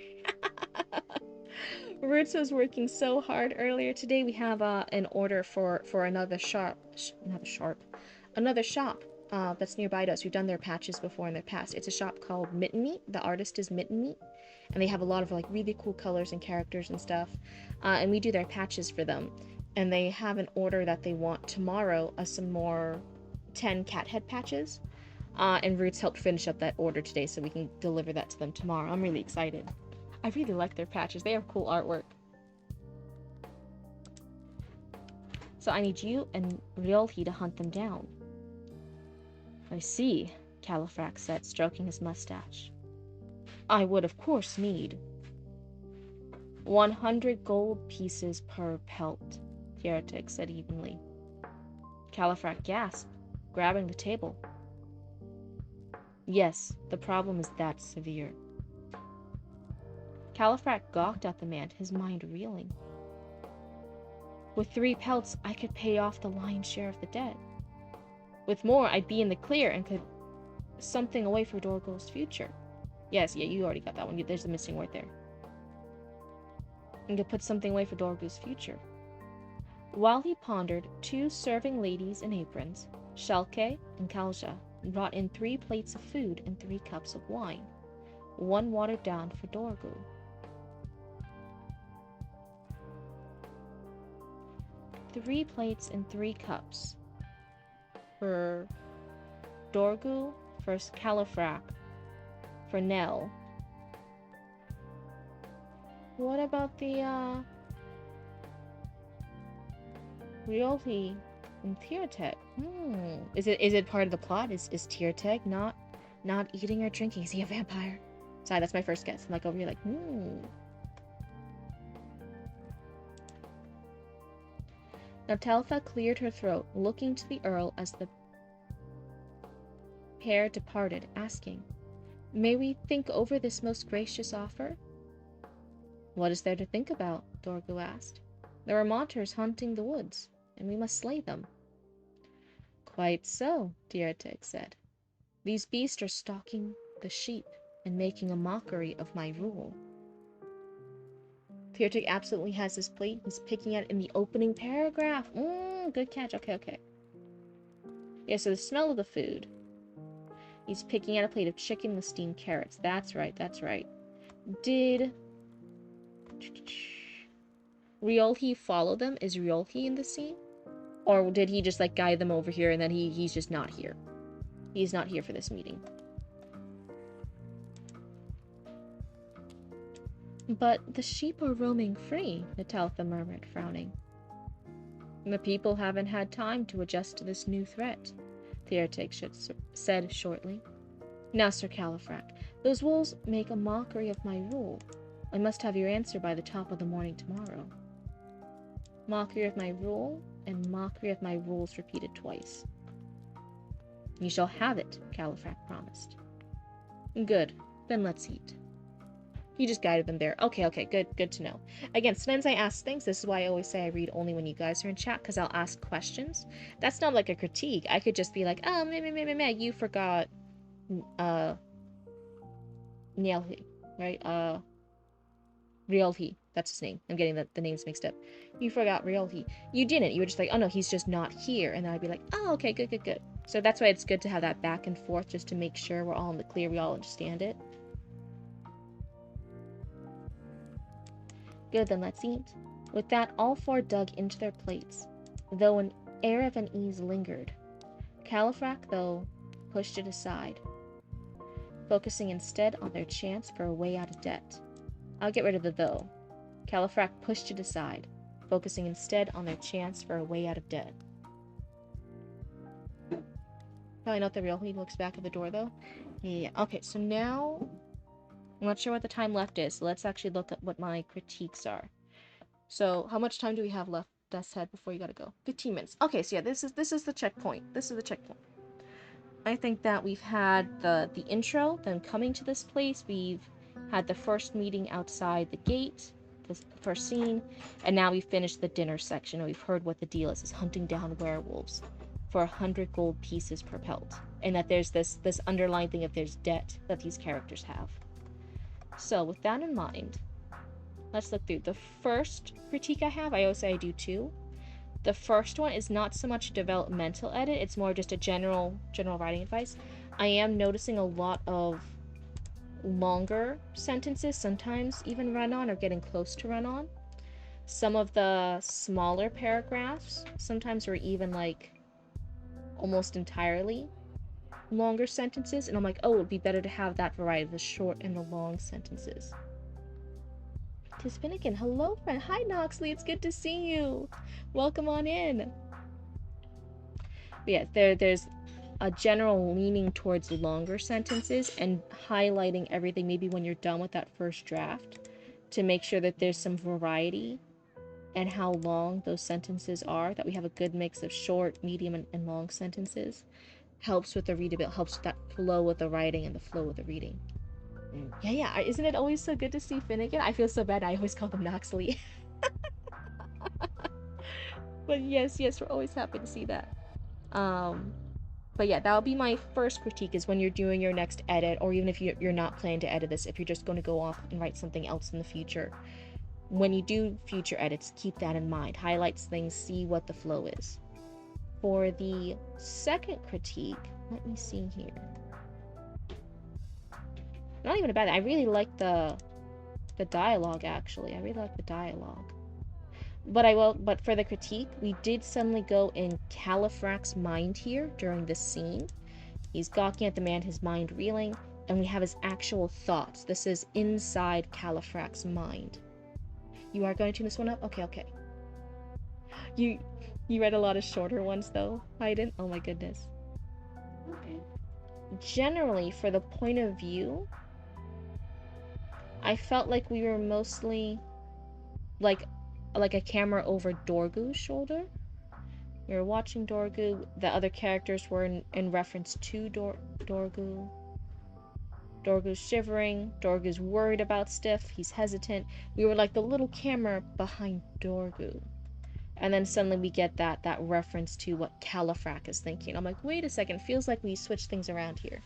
Roots was working so hard earlier today. We have an order for another shop that's nearby to us. We've done their patches before in the past. It's a shop called Mitten Meat. The artist is Mitten Meat, and they have a lot of like really cool colors and characters and stuff. And we do their patches for them. And they have an order that they want tomorrow, some more 10 cat head patches. And Roots helped finish up that order today, so we can deliver that to them tomorrow. I'm really excited. I really like their patches. They have cool artwork. So I need you and Ryolhi to hunt them down. I see, Califrax said, stroking his mustache. I would, of course, need 100 gold pieces per pelt, Tierteg said evenly. Califrax gasped, grabbing the table. Yes, the problem is that severe. Califrax gawked at the man, his mind reeling. With 3 pelts, I could pay off the lion's share of the debt. With more, I'd be in the clear and could something away for Dorgo's future. Yes, yeah, you already got that one. There's a missing word there. And could put something away for Dorgo's future. While he pondered, 2 serving ladies in aprons, Shalke and Kalja, brought in 3 plates of food and 3 cups of wine, 1 watered down for Dorgo. 3 plates and 3 cups for Dorgu, for Califrac, for Nell. What about the Ryolhi and Tierteg? Is it part of the plot? Is Tierteg not eating or drinking? Is he a vampire? Sorry, that's my first guess. I'm like over here like, Natalfa cleared her throat, looking to the Earl as the pair departed, asking, "May we think over this most gracious offer?" "What is there to think about?" Dorgu asked. "There are monsters haunting the woods, and we must slay them." "Quite so," Diartig said. "These beasts are stalking the sheep and making a mockery of my rule." Diartig absolutely has his plate. He's picking at it in the opening paragraph. Good catch. Okay. Yeah, so the smell of the food. He's picking at a plate of chicken with steamed carrots. That's right. Did Riolhi follow them? Is Riolhi in the scene? Or did he just, like, guide them over here and then he's just not here? He's not here for this meeting. "But the sheep are roaming free," Nataltha murmured, frowning. "The people haven't had time to adjust to this new threat," Diartig said shortly. "Now, Sir Califrac, those wolves make a mockery of my rule. I must have your answer by the top of the morning tomorrow." Mockery of my rule, and mockery of my rules repeated twice. "You shall have it," Califrac promised. "Good. Then let's eat." He just guided them there. Okay, good to know. Again, sometimes I ask things. This is why I always say I read only when you guys are in chat, because I'll ask questions. That's not like a critique. I could just be like, "Oh, you forgot, Nielhi, right? Riolhi. That's his name. I'm getting the names mixed up. You forgot Riolhi. You didn't. You were just like, oh no, he's just not here." And then I'd be like, "Oh, okay, good. So that's why it's good to have that back and forth, just to make sure we're all in the clear, we all understand it. Good, then let's eat. With that, all four dug into their plates, though an air of unease lingered. Califrac, though, pushed it aside, focusing instead on their chance for a way out of debt. I'll get rid of the though. Califrac pushed it aside, focusing instead on their chance for a way out of debt. Probably not the real. He looks back at the door, though. Yeah. Okay, so now I'm not sure what the time left is, so let's actually look at what my critiques are. So, how much time do we have left, Death's before you gotta go? 15 minutes. Okay, so yeah, this is the checkpoint. I think that we've had the intro, them coming to this place. We've had the first meeting outside the gate, the first scene, and now we've finished the dinner section, and we've heard what the deal is hunting down werewolves for 100 gold pieces per pelt, and that there's this underlying thing of there's debt that these characters have. So with that in mind, let's look through. The first critique I have, I always say I do two. The first one is not so much a developmental edit, it's more just a general writing advice. I am noticing a lot of longer sentences, sometimes even run-on or getting close to run-on. Some of the smaller paragraphs sometimes are even like almost entirely longer sentences, and I'm like, oh, it would be better to have that variety, the short and the long sentences. Tis Finnegan. Hello, friend. Hi, Noxley. It's good to see you. Welcome on in. But yeah, there's a general leaning towards longer sentences and highlighting everything maybe when you're done with that first draft to make sure that there's some variety and how long those sentences are, that we have a good mix of short, medium, and long sentences. Helps with the readability, helps with that flow with the writing and the flow with the reading. Yeah, isn't it always so good to see Finnegan? I feel so bad, I always call them Noxley. But yes, we're always happy to see that. But yeah, that'll be my first critique, is when you're doing your next edit, or even if you're not planning to edit this, if you're just going to go off and write something else in the future. When you do future edits, keep that in mind. Highlights things, see what the flow is. For the second critique, let me see here. Not even a bad thing. I really like the dialogue, actually. I really like the dialogue. But for the critique, we did suddenly go in Califrac's mind here during this scene. He's gawking at the man, his mind reeling, and we have his actual thoughts. This is inside Califrac's mind. You are going to tune this one up? Okay. You read a lot of shorter ones, though, Hayden? Oh my goodness. Okay. Generally, for the point of view, I felt like we were mostly like a camera over Dorgu's shoulder. We were watching Dorgu. The other characters were in reference to Dorgu. Dorgu's shivering. Dorgu's worried about Stiff. He's hesitant. We were like the little camera behind Dorgu. And then suddenly we get that reference to what Califrac is thinking. I'm like, wait a second, feels like we switched things around here.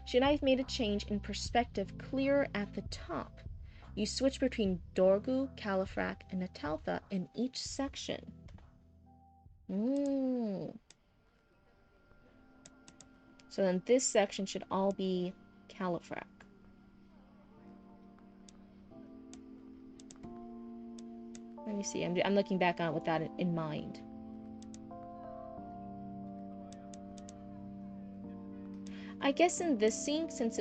Should I have made a change in perspective clearer at the top? You switch between Dorgu, Califrac, and Nataltha in each section. So then this section should all be Califrac. Let me see. I'm looking back on it with that in mind. I guess in this scene, since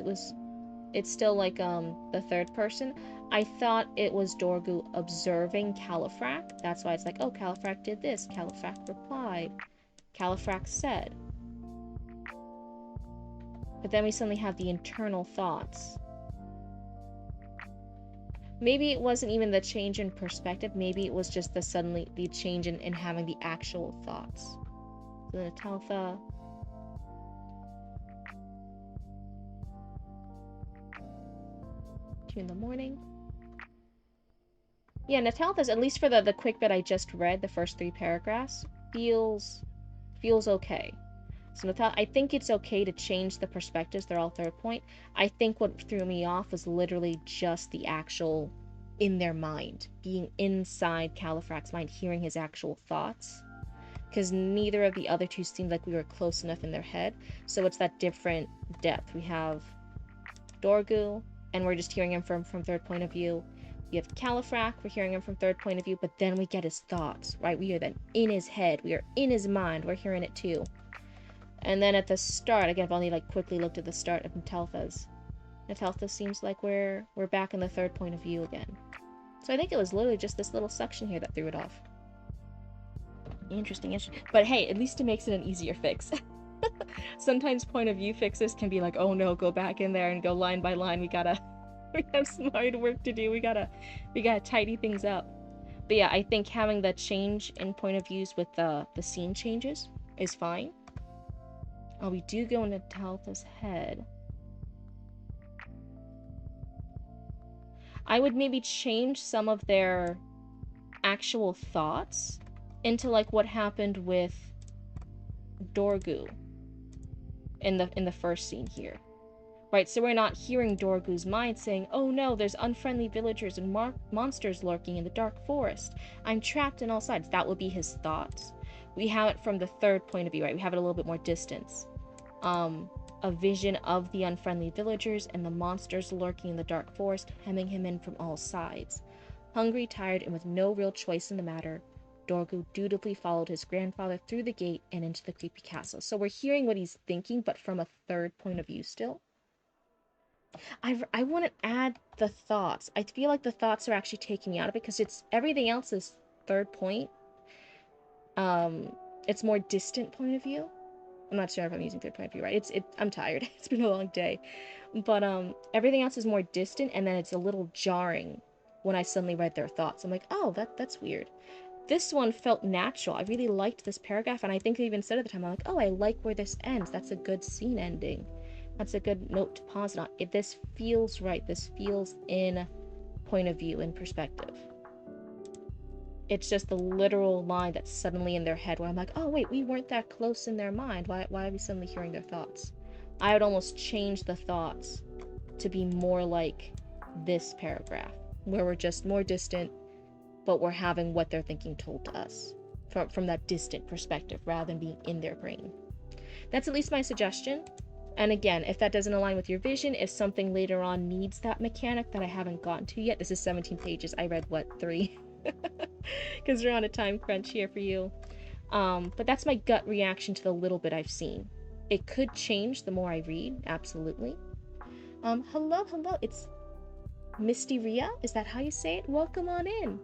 it's still like the third person, I thought it was Dorgu observing Califrac. That's why it's like, oh, Califrac did this. Califrac replied. Califrac said. But then we suddenly have the internal thoughts. Maybe it wasn't even the change in perspective. Maybe it was just the change in having the actual thoughts. So then Nataltha. 2 in the morning. Yeah, Nataltha's, at least for the quick bit I just read, the first 3 paragraphs, feels okay. So I think it's okay to change the perspectives. They're all third point. I think what threw me off was literally just the actual in their mind, being inside Califrac's mind, hearing his actual thoughts. Because neither of the other two seemed like we were close enough in their head. So it's that different depth. We have Dorgu, and we're just hearing him from third point of view. We have Califrac, we're hearing him from third point of view, but then we get his thoughts, right? We are then in his head, we are in his mind, we're hearing it too. And then at the start, again, I've only like quickly looked at the start of Nataltha's. Nataltha seems like we're back in the third point of view again. So I think it was literally just this little section here that threw it off. Interesting. But hey, at least it makes it an easier fix. Sometimes point of view fixes can be like, oh no, go back in there and go line by line. We have some hard work to do. We gotta tidy things up. But yeah, I think having the change in point of views with the scene changes is fine. Oh, we do go into Nataltha's head. I would maybe change some of their actual thoughts into like what happened with Dorgu in the first scene here. Right, so we're not hearing Dorgu's mind saying, oh no, there's unfriendly villagers and monsters lurking in the dark forest. I'm trapped on all sides. That would be his thoughts. We have it from the third point of view, right? We have it a little bit more distance. A vision of the unfriendly villagers and the monsters lurking in the dark forest, hemming him in from all sides. Hungry, tired, and with no real choice in the matter, Dorgu dutifully followed his grandfather through the gate and into the creepy castle. So we're hearing what he's thinking, but from a third point of view still. I want to add the thoughts. I feel like the thoughts are actually taking me out of it because it's everything else is third point. It's more distant point of view. I'm not sure if I'm using third point of view right. I'm tired. It's been a long day. But everything else is more distant, and then it's a little jarring when I suddenly read their thoughts. I'm like, oh, that's weird. This one felt natural. I really liked this paragraph, and I think I even said at the time, I'm like, oh, I like where this ends. That's a good scene ending. That's a good note to pause it on. This feels right. This feels in point of view, in perspective. It's just the literal line that's suddenly in their head where I'm like, oh wait, we weren't that close in their mind. Why are we suddenly hearing their thoughts? I would almost change the thoughts to be more like this paragraph, where we're just more distant, but we're having what they're thinking told to us from that distant perspective rather than being in their brain. That's at least my suggestion. And again, if that doesn't align with your vision, if something later on needs that mechanic that I haven't gotten to yet, this is 17 pages. I read, what, 3? Because we're on a time crunch here for you. But that's my gut reaction to the little bit I've seen. It could change the more I read, absolutely. Hello, it's Misty Ria? Is that how you say it? Welcome on in.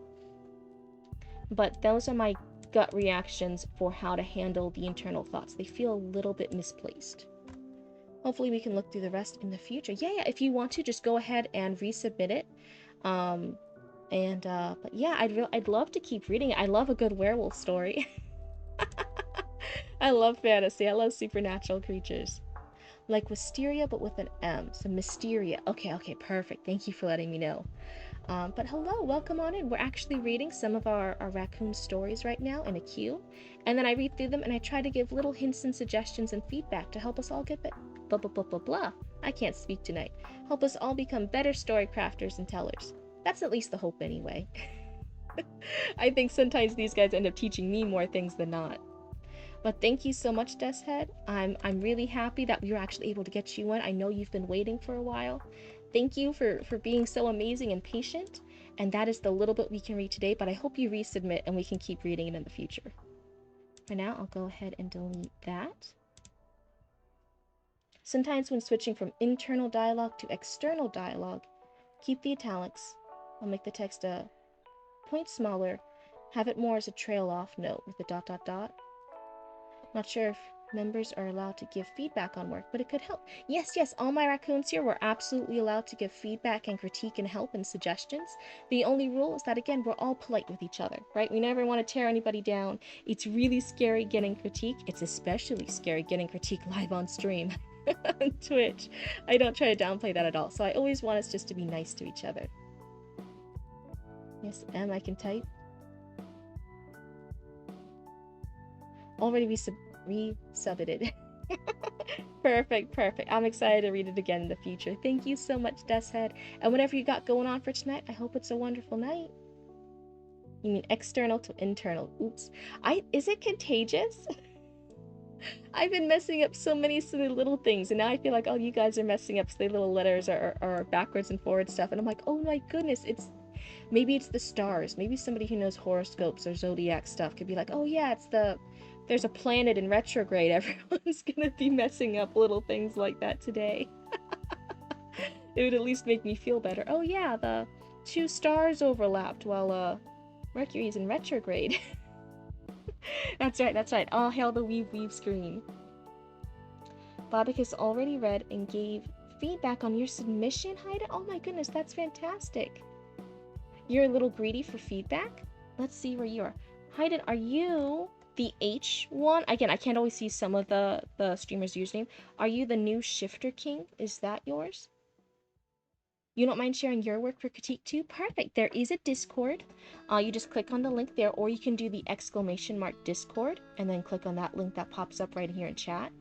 But those are my gut reactions for how to handle the internal thoughts. They feel a little bit misplaced. Hopefully we can look through the rest in the future. Yeah, if you want to, just go ahead and resubmit it. And but yeah, I'd love to keep reading it. I love a good werewolf story. I love fantasy. I love supernatural creatures. Like Wisteria, but with an M. So Mysteria. Okay, okay, perfect. Thank you for letting me know. But hello, welcome on in. We're actually reading some of our raccoon stories right now in a queue. And then I read through them and I try to give little hints and suggestions and feedback to help us all get blah blah blah blah blah. I can't speak tonight. Help us all become better story crafters and tellers. That's at least the hope anyway. I think sometimes these guys end up teaching me more things than not. But thank you so much, Deskhead. I'm really happy that we were actually able to get you in. I know you've been waiting for a while. Thank you for being so amazing and patient. And that is the little bit we can read today, but I hope you resubmit and we can keep reading it in the future. For now, I'll go ahead and delete that. Sometimes when switching from internal dialogue to external dialogue, keep the italics. I'll make the text a point smaller, have it more as a trail off note with the dot dot dot. Not sure if members are allowed to give feedback on work, but it could help. Yes, yes, all my raccoons here were absolutely allowed to give feedback and critique and help and suggestions. The only rule is that, again, we're all polite with each other, right? We never want to tear anybody down. It's really scary getting critique. It's especially scary getting critique live on stream on Twitch. I don't try to downplay that at all. So I always want us just to be nice to each other. Yes, I can type. Already resubmitted. Perfect, perfect. I'm excited to read it again in the future. Thank you so much, Deskhead. And whatever you got going on for tonight, I hope it's a wonderful night. You mean external to internal. Oops. Is it contagious? I've been messing up so many silly little things, and now I feel like, oh, you guys are messing up silly little letters or backwards and forward stuff. And I'm like, oh my goodness, maybe it's the stars. Maybe somebody who knows horoscopes or zodiac stuff could be like, oh yeah, there's a planet in retrograde. Everyone's gonna be messing up little things like that today. It would at least make me feel better. Oh yeah, the two stars overlapped while Mercury's in retrograde. That's right, that's right. All hail the weave screen. Bobicus already read and gave feedback on your submission, Haida. Oh my goodness, that's fantastic. You're a little greedy for feedback? Let's see where you are. Haida, are you the H one? Again, I can't always see some of the streamer's username. Are you the new Shifter King? Is that yours? You don't mind sharing your work for critique too? Perfect. There is a Discord. You just click on the link there, or you can do the exclamation mark Discord and then click on that link that pops up right here in chat.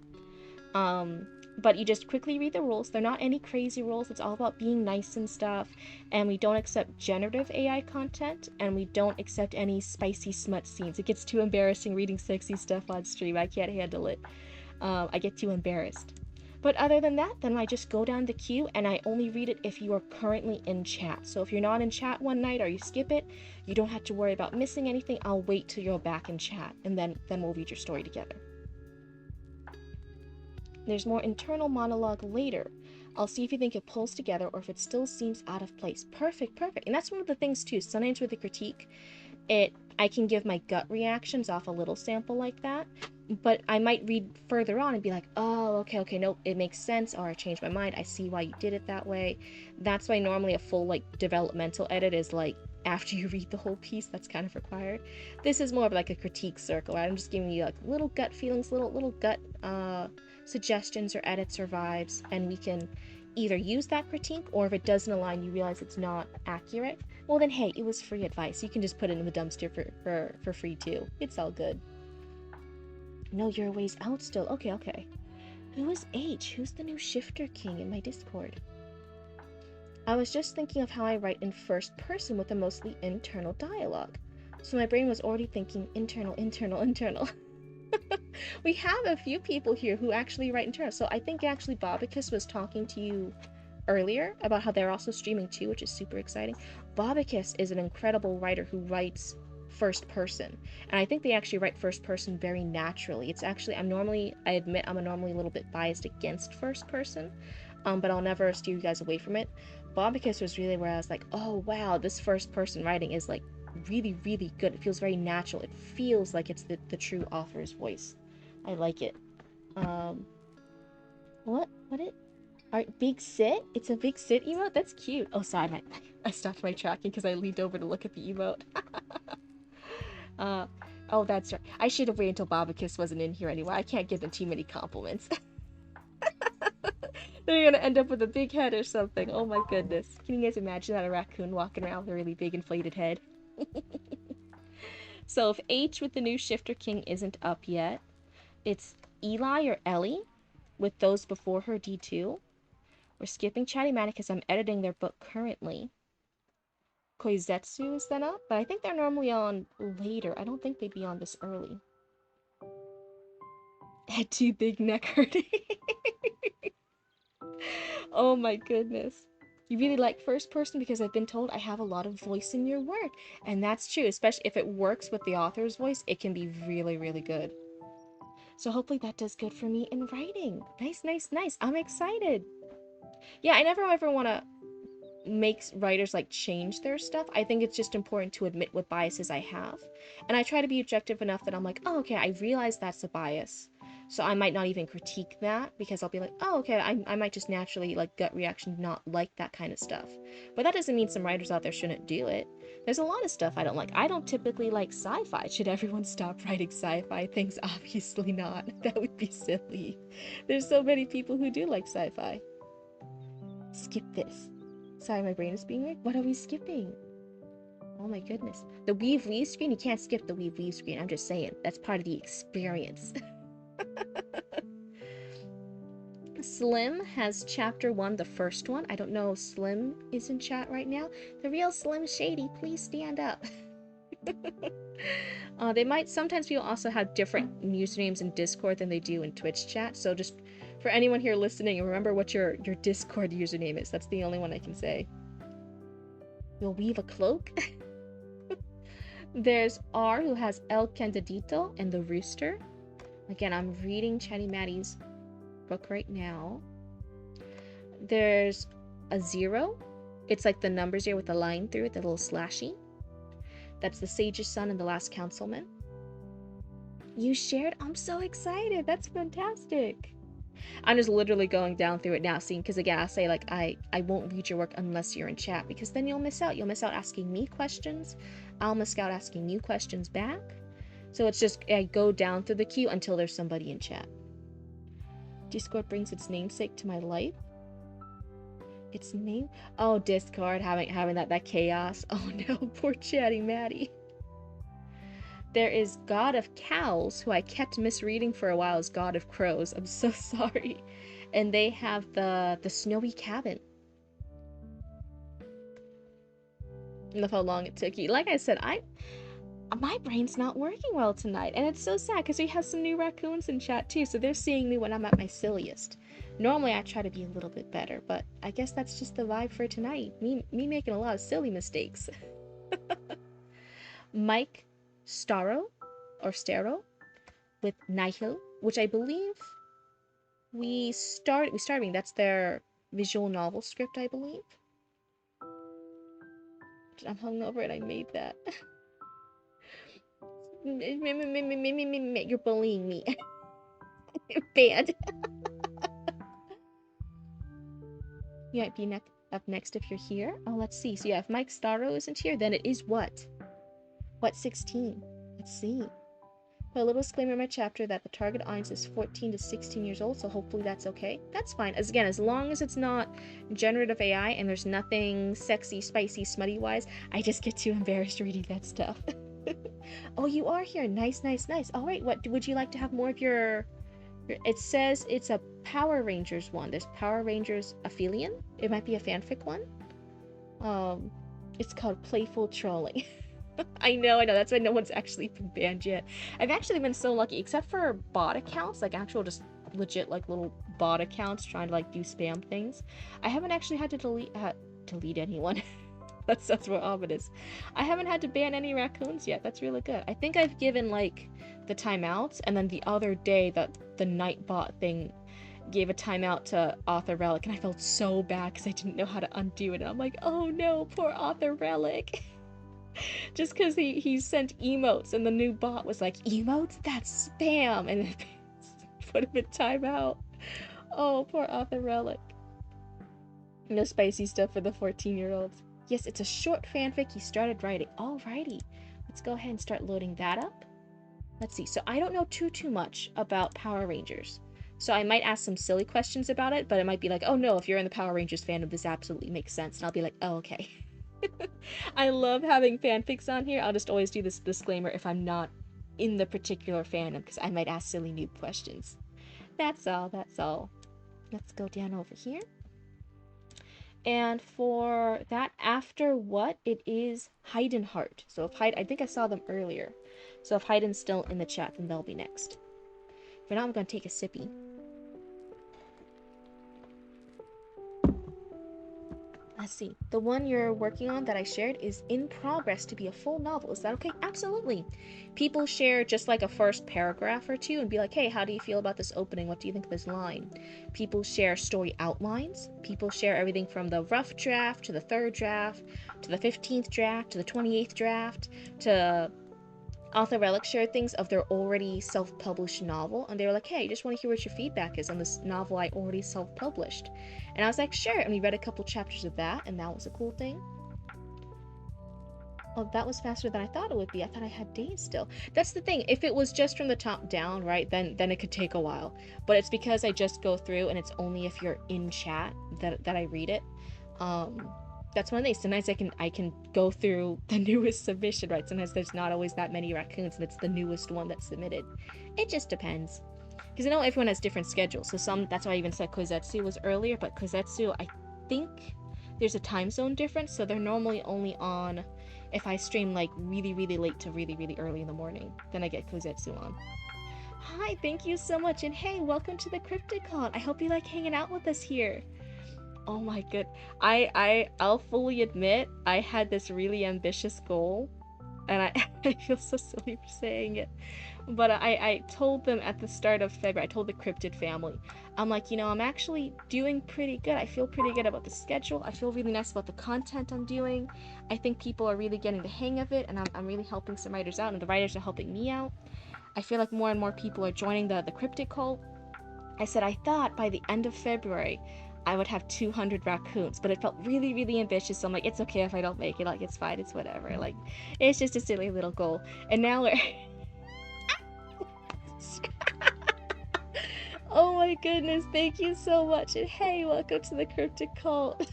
But you just quickly read the rules. They're not any crazy rules. It's all about being nice and stuff. And we don't accept generative AI content, and we don't accept any spicy smut scenes. It gets too embarrassing reading sexy stuff on stream. I can't handle it. I get too embarrassed. But other than that, then I just go down the queue and I only read it if you are currently in chat. So if you're not in chat one night or you skip it, you don't have to worry about missing anything. I'll wait till you're back in chat and then we'll read your story together. There's more internal monologue later. I'll see if you think it pulls together or if it still seems out of place. Perfect, perfect. And that's one of the things too. Sometimes with the critique, I can give my gut reactions off a little sample like that, but I might read further on and be like, oh, okay, nope, it makes sense, or I changed my mind, I see why you did it that way. That's why normally a full like developmental edit is like after you read the whole piece. That's kind of required. This is more of like a critique circle. I'm just giving you like little gut feelings, little gut suggestions or edits or vibes, and we can either use that critique, or if it doesn't align, you realize it's not accurate, well then hey, it was free advice. You can just put it in the dumpster for free too. It's all good. No, you're a ways out still. Okay. Who is H? Who's the new Shifter King in my Discord? I was just thinking of how I write in first person with a mostly internal dialogue. So my brain was already thinking internal. We have a few people here who actually write internal. So I think actually Bobicus was talking to you earlier about how they're also streaming too, which is super exciting. Bobicus is an incredible writer who writes first person, and I think they actually write first person very naturally. It's actually, I admit I'm normally a little bit biased against first person, but I'll never steer you guys away from it. Bobicus was really where I was like, oh wow, this first person writing is like really good. It feels very natural. It feels like it's the true author's voice. I like it. What it Alright, big sit? It's a big sit emote? That's cute. Oh, sorry, I stopped my tracking because I leaned over to look at the emote. uh, oh, that's right. I should have waited until Babakis wasn't in here anyway. I can't give them too many compliments. They're gonna end up with a big head or something. Oh my goodness. Can you guys imagine that a raccoon walking around with a really big inflated head? So if H with the new Shifter King isn't up yet, it's Eli or Ellie with those before her D2. We're skipping Chatty Matty because I'm editing their book currently. Koizetsu is then up, but I think they're normally on later. I don't think they'd be on this early. Head too big, neck hurting. Oh my goodness. You really like first person because I've been told I have a lot of voice in your work. And that's true, especially if it works with the author's voice, it can be really, really good. So hopefully that does good for me in writing. Nice, nice, nice. I'm excited. Yeah, I never ever want to makes writers like change their stuff. I think it's just important to admit what biases I have. And I try to be objective enough that I'm like, oh, okay, I realize that's a bias. So I might not even critique that because I'll be like, oh, okay, I might just naturally, like, gut reaction, not like that kind of stuff. But that doesn't mean some writers out there shouldn't do it. There's a lot of stuff I don't like. I don't typically like sci-fi. Should everyone stop writing sci-fi things? Obviously not. That would be silly. There's so many people who do like sci-fi. Skip this. Sorry, my brain is being weird. What are we skipping? Oh my goodness. The weave leave screen? You can't skip the weave leave screen. I'm just saying. That's part of the experience. Slim has chapter 1, the first one. I don't know if Slim is in chat right now. The real Slim Shady, please stand up. They might, sometimes people also have different usernames in Discord than they do in Twitch chat. So just for anyone here listening, remember what your Discord username is. That's the only one I can say. You'll weave a cloak? There's R, who has El Candidito and the Rooster. Again, I'm reading Chatty Matty's book right now. There's a 0. It's like the number 0 with a line through it, the little slashy. That's the Sage's son and the last councilman. You shared? I'm so excited. That's fantastic. I'm just literally going down through it now, seeing, because again, I say, like, I won't read your work unless you're in chat, because then you'll miss out. You'll miss out asking me questions. I'll miss out asking you questions back. So it's just, I go down through the queue until there's somebody in chat. Discord brings its namesake to my life. Its name? Oh, Discord, having that chaos. Oh no, poor Chatty Matty. There is God of Cows, who I kept misreading for a while as God of Crows. I'm so sorry. And they have the snowy cabin. I love how long it took you. Like I said, my brain's not working well tonight. And it's so sad because we have some new raccoons in chat too. So they're seeing me when I'm at my silliest. Normally I try to be a little bit better, but I guess that's just the vibe for tonight. Me making a lot of silly mistakes. Mike Starro, or Staro, with Nihil, which I believe we started reading. That's their visual novel script, I believe. I'm hungover and I made that. You're bullying me. Bad. You might be up next if you're here. Oh, let's see. So yeah, if Mike Starro isn't here, then it is what? What 16? Let's see. Put a little disclaimer in my chapter that the target audience is 14 to 16 years old, so hopefully that's okay. That's fine. As long as it's not generative AI and there's nothing sexy, spicy, smutty-wise, I just get too embarrassed reading that stuff. Oh, you are here. Nice, nice, nice. All right, what would you like to have more of your... It says it's a Power Rangers one. There's Power Rangers Aphelion. It might be a fanfic one. It's called Playful Trolling. I know, that's why no one's actually been banned yet. I've actually been so lucky, except for bot accounts, like actual just legit like little bot accounts trying to like do spam things. I haven't actually had to delete anyone. That sounds more ominous. I haven't had to ban any raccoons yet. That's really good. I think I've given like the timeouts, and then the other day that the Nightbot thing gave a timeout to Author Relic, and I felt so bad because I didn't know how to undo it. And I'm like, oh no, poor Author Relic. Just because he sent emotes and the new bot was like, emotes? That's spam! And then put him in timeout. Oh, poor Author Relic. No spicy stuff for the 14-year-olds. Yes, it's a short fanfic he started writing. Alrighty. Let's go ahead and start loading that up. Let's see. So I don't know too much about Power Rangers. So I might ask some silly questions about it, but it might be like, oh no, if you're in the Power Rangers fandom, this absolutely makes sense. And I'll be like, oh, okay. I love having fanfics on here. I'll just always do this disclaimer if I'm not in the particular fandom, because I might ask silly noob questions. That's all, that's all. Let's go down over here. And for that after what, it is Heidenheart. So if I think I saw them earlier. So if Heiden's still in the chat, then they'll be next. For now, I'm going to take a sippy. Let's see. The one you're working on that I shared is in progress to be a full novel. Is that okay? Absolutely. People share just like a first paragraph or two and be like, hey, how do you feel about this opening? What do you think of this line? People share story outlines. People share everything from the rough draft to the third draft to the 15th draft to the 28th draft to Author Relic shared things of their already self-published novel, and they were like, hey, I just want to hear what your feedback is on this novel I already self-published. And I was like, sure, and we read a couple chapters of that, and that was a cool thing. Oh, that was faster than I thought it would be. I thought I had days still. That's the thing, if it was just from the top down, right, then it could take a while. But it's because I just go through, and it's only if you're in chat that I read it. That's one of the things. Sometimes I can go through the newest submission, right? Sometimes there's not always that many raccoons, and it's the newest one that's submitted. It just depends. Because I know everyone has different schedules. So that's why I even said Kozetsu was earlier, but Kozetsu, I think there's a time zone difference, so they're normally only on if I stream like really, really late to really, really early in the morning. Then I get Kozetsu on. Hi, thank you so much, and hey, welcome to the Cryptid Con. I hope you like hanging out with us here. Oh my good. I'll fully admit I had this really ambitious goal, and I feel so silly for saying it, but I told them at the start of February, I told the Cryptid family, I'm like, I'm actually doing pretty good. I feel pretty good about the schedule. I feel really nice about the content I'm doing. I think people are really getting the hang of it, and I'm really helping some writers out, and the writers are helping me out. I feel like more and more people are joining the Cryptid cult. I said I thought by the end of February I would have 200 raccoons, but it felt really, really ambitious. So I'm like, it's okay if I don't make it. Like, it's fine. It's whatever. Like, it's just a silly little goal. And now we're... Oh my goodness. Thank you so much. And hey, welcome to the Cryptid Cult.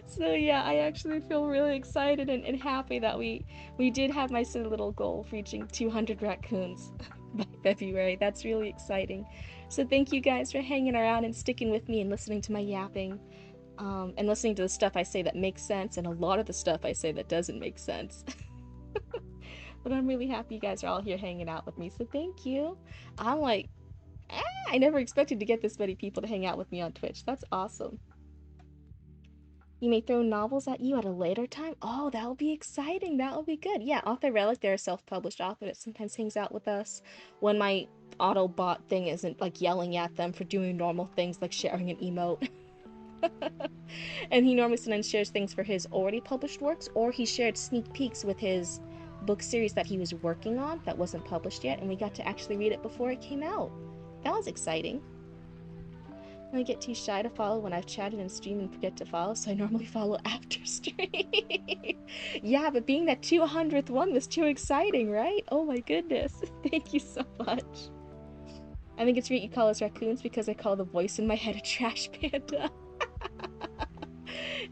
So yeah, I actually feel really excited and happy that we did have my silly little goal of reaching 200 raccoons by February. That's really exciting. So thank you guys for hanging around and sticking with me and listening to my yapping, and listening to the stuff I say that makes sense and a lot of the stuff I say that doesn't make sense. But I'm really happy you guys are all here hanging out with me, so thank you. I'm like, I never expected to get this many people to hang out with me on Twitch. That's awesome. You may throw novels at you at a later time? Oh, that would be exciting. That would be good. Yeah, Author Relic, they're a self-published author that sometimes hangs out with us when my Autobot thing isn't like yelling at them for doing normal things like sharing an emote. And he normally sometimes shares things for his already published works, or he shared sneak peeks with his book series that he was working on that wasn't published yet, and we got to actually read it before it came out. That was exciting. I get too shy to follow when I've chatted and streamed and forget to follow, so I normally follow after stream. Yeah, but being that 200th one was too exciting, right? Oh my goodness. Thank you so much. I think it's great you call us raccoons because I call the voice in my head a trash panda.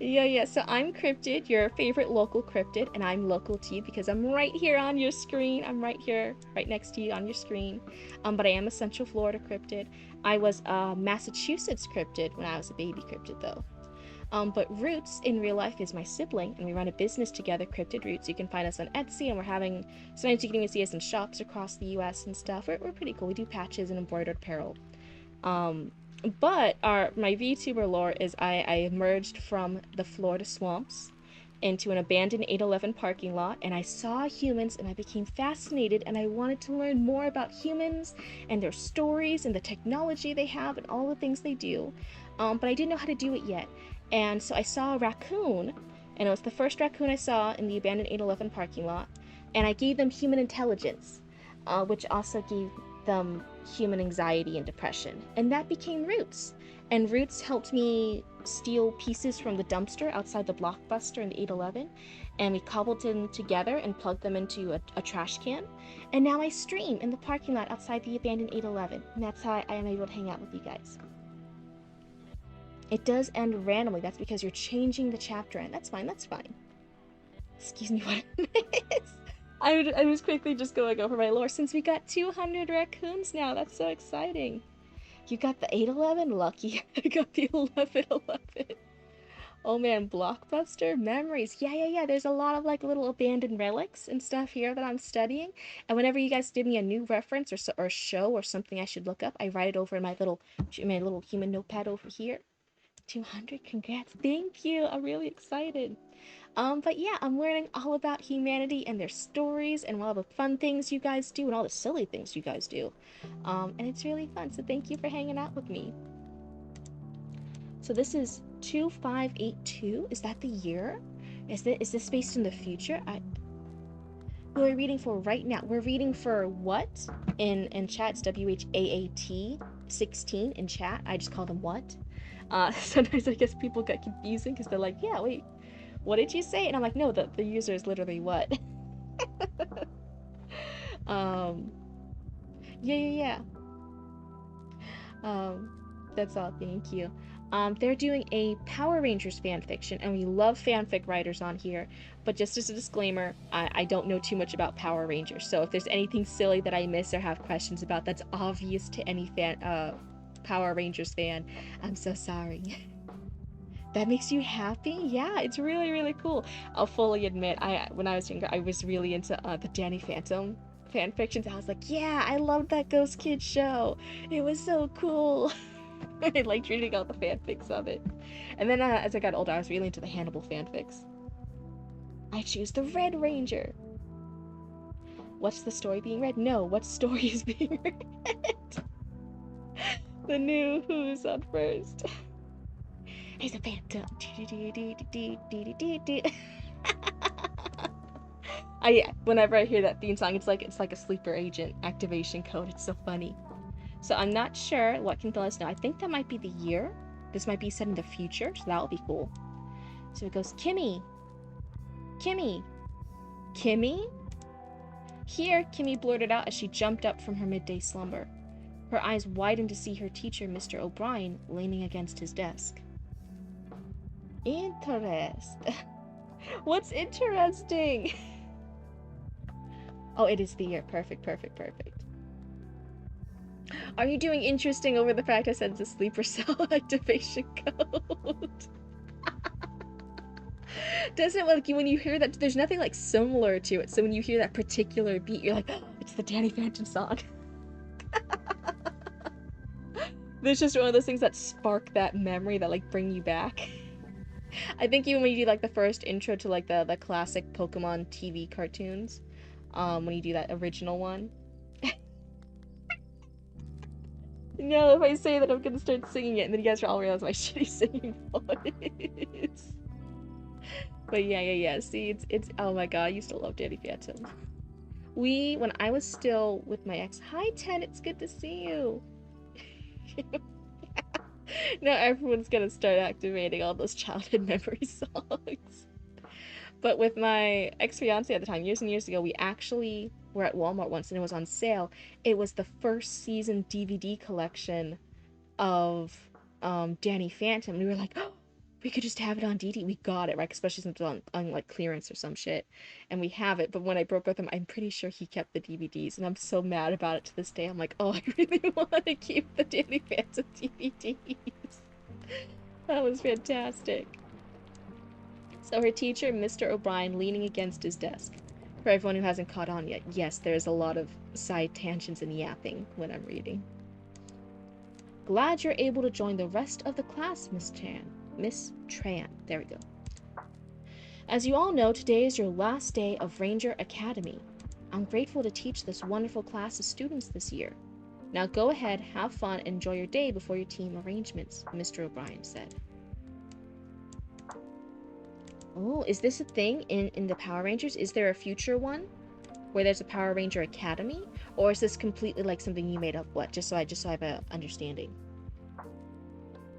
Yeah, so I'm Cryptid, your favorite local cryptid, and I'm local to you because I'm right here on your screen. I'm right here, right next to you on your screen. But I am a Central Florida cryptid. I was a Massachusetts cryptid when I was a baby cryptid, though. But Roots in real life is my sibling, and we run a business together, Cryptid Roots. You can find us on Etsy, and sometimes you can even see us in shops across the US and stuff. We're pretty cool. We do patches and embroidered apparel. But my VTuber lore is I emerged from the Florida swamps into an abandoned 811 parking lot, and I saw humans, and I became fascinated, and I wanted to learn more about humans and their stories and the technology they have and all the things they do. But I didn't know how to do it yet. And so I saw a raccoon, and it was the first raccoon I saw in the abandoned 811 parking lot, and I gave them human intelligence, which also gave them human anxiety and depression, and that became Roots. And Roots helped me steal pieces from the dumpster outside the Blockbuster in the 811, and we cobbled them together and plugged them into a trash can. And now I stream in the parking lot outside the abandoned 811, and that's how I am able to hang out with you guys. It does end randomly. That's because you're changing the chapter end. That's fine. That's fine. Excuse me, what is? I was quickly just going over my lore since we got 200 raccoons now. That's so exciting. You got the 811? Lucky. I got the 1111. Oh man, Blockbuster memories. Yeah. There's a lot of like little abandoned relics and stuff here that I'm studying. And whenever you guys give me a new reference or show or something I should look up, I write it over in my little human notepad over here. 200, congrats. Thank you. I'm really excited. But yeah, I'm learning all about humanity and their stories and all the fun things you guys do and all the silly things you guys do. And it's really fun. So thank you for hanging out with me. So this is 2582. Is that the year? Is this based in the future? Who are we reading for right now? We're reading for what in chat? It's WHAAT 16 in chat. I just call them what. Sometimes I guess people get confusing because they're like, yeah, wait, what did you say? And I'm like, no, the user is literally what. Yeah. That's all. Thank you. They're doing a Power Rangers fan fiction, and we love fanfic writers on here. But just as a disclaimer, I don't know too much about Power Rangers, so if there's anything silly that I miss or have questions about that's obvious to any Power Rangers fan, I'm so sorry. That makes you happy? Yeah, it's really, really cool. I'll fully admit, when I was younger, I was really into the Danny Phantom fan fictions. I was like, yeah, I loved that Ghost Kid show. It was so cool. I liked reading all the fanfics of it. And then as I got older, I was really into the Hannibal fanfics. I choose the Red Ranger. What's the story being read? No, what story is being read? The new Who's on first. He's a phantom. Whenever I hear that theme song, it's like a sleeper agent activation code. It's so funny. So I'm not sure what can tell us now. I think that might be the year. This might be set in the future, so that would be cool. So it goes, Kimmy. Here, Kimmy blurted out as she jumped up from her midday slumber. Her eyes widened to see her teacher, Mr. O'Brien, leaning against his desk. What's interesting? Oh, it is the year. Perfect. Are you doing interesting over the fact I said it's a sleeper cell activation code? Doesn't, like, when you hear that, there's nothing like similar to it, so when you hear that particular beat, you're like, oh, it's the Danny Phantom song. There's just one of those things that spark that memory that like bring you back. I think even when you do like the first intro to like the classic Pokemon TV cartoons, when you do that original one. No, if I say that, I'm gonna start singing it, and then you guys will all realize my shitty singing voice. But yeah. See, it's oh my god, I used to love Danny Phantom. When I was still with my ex, hi Ten, it's good to see you. Now everyone's gonna start activating all those childhood memory songs. But with my ex-fiance at the time, years and years ago, we actually were at Walmart once and it was on sale. It was the first season DVD collection of Danny Phantom. And we were like, oh, we could just have it on DVD. We got it, right? Especially since it's on like clearance or some shit. And we have it. But when I broke with him, I'm pretty sure he kept the DVDs. And I'm so mad about it to this day. I'm like, oh, I really want to keep the Danny Phantom DVDs. That was fantastic. So her teacher, Mr. O'Brien, leaning against his desk. For everyone who hasn't caught on yet, yes, there's a lot of side tangents and yapping when I'm reading. Glad you're able to join the rest of the class, Miss Tran. There we go. As you all know, today is your last day of Ranger Academy. I'm grateful to teach this wonderful class of students this year. Now go ahead, have fun, and enjoy your day before your team arrangements, Mr. O'Brien said. Oh, is this a thing in the Power Rangers? Is there a future one where there's a Power Ranger Academy? Or is this completely like something you made up? What? Just so I have an understanding.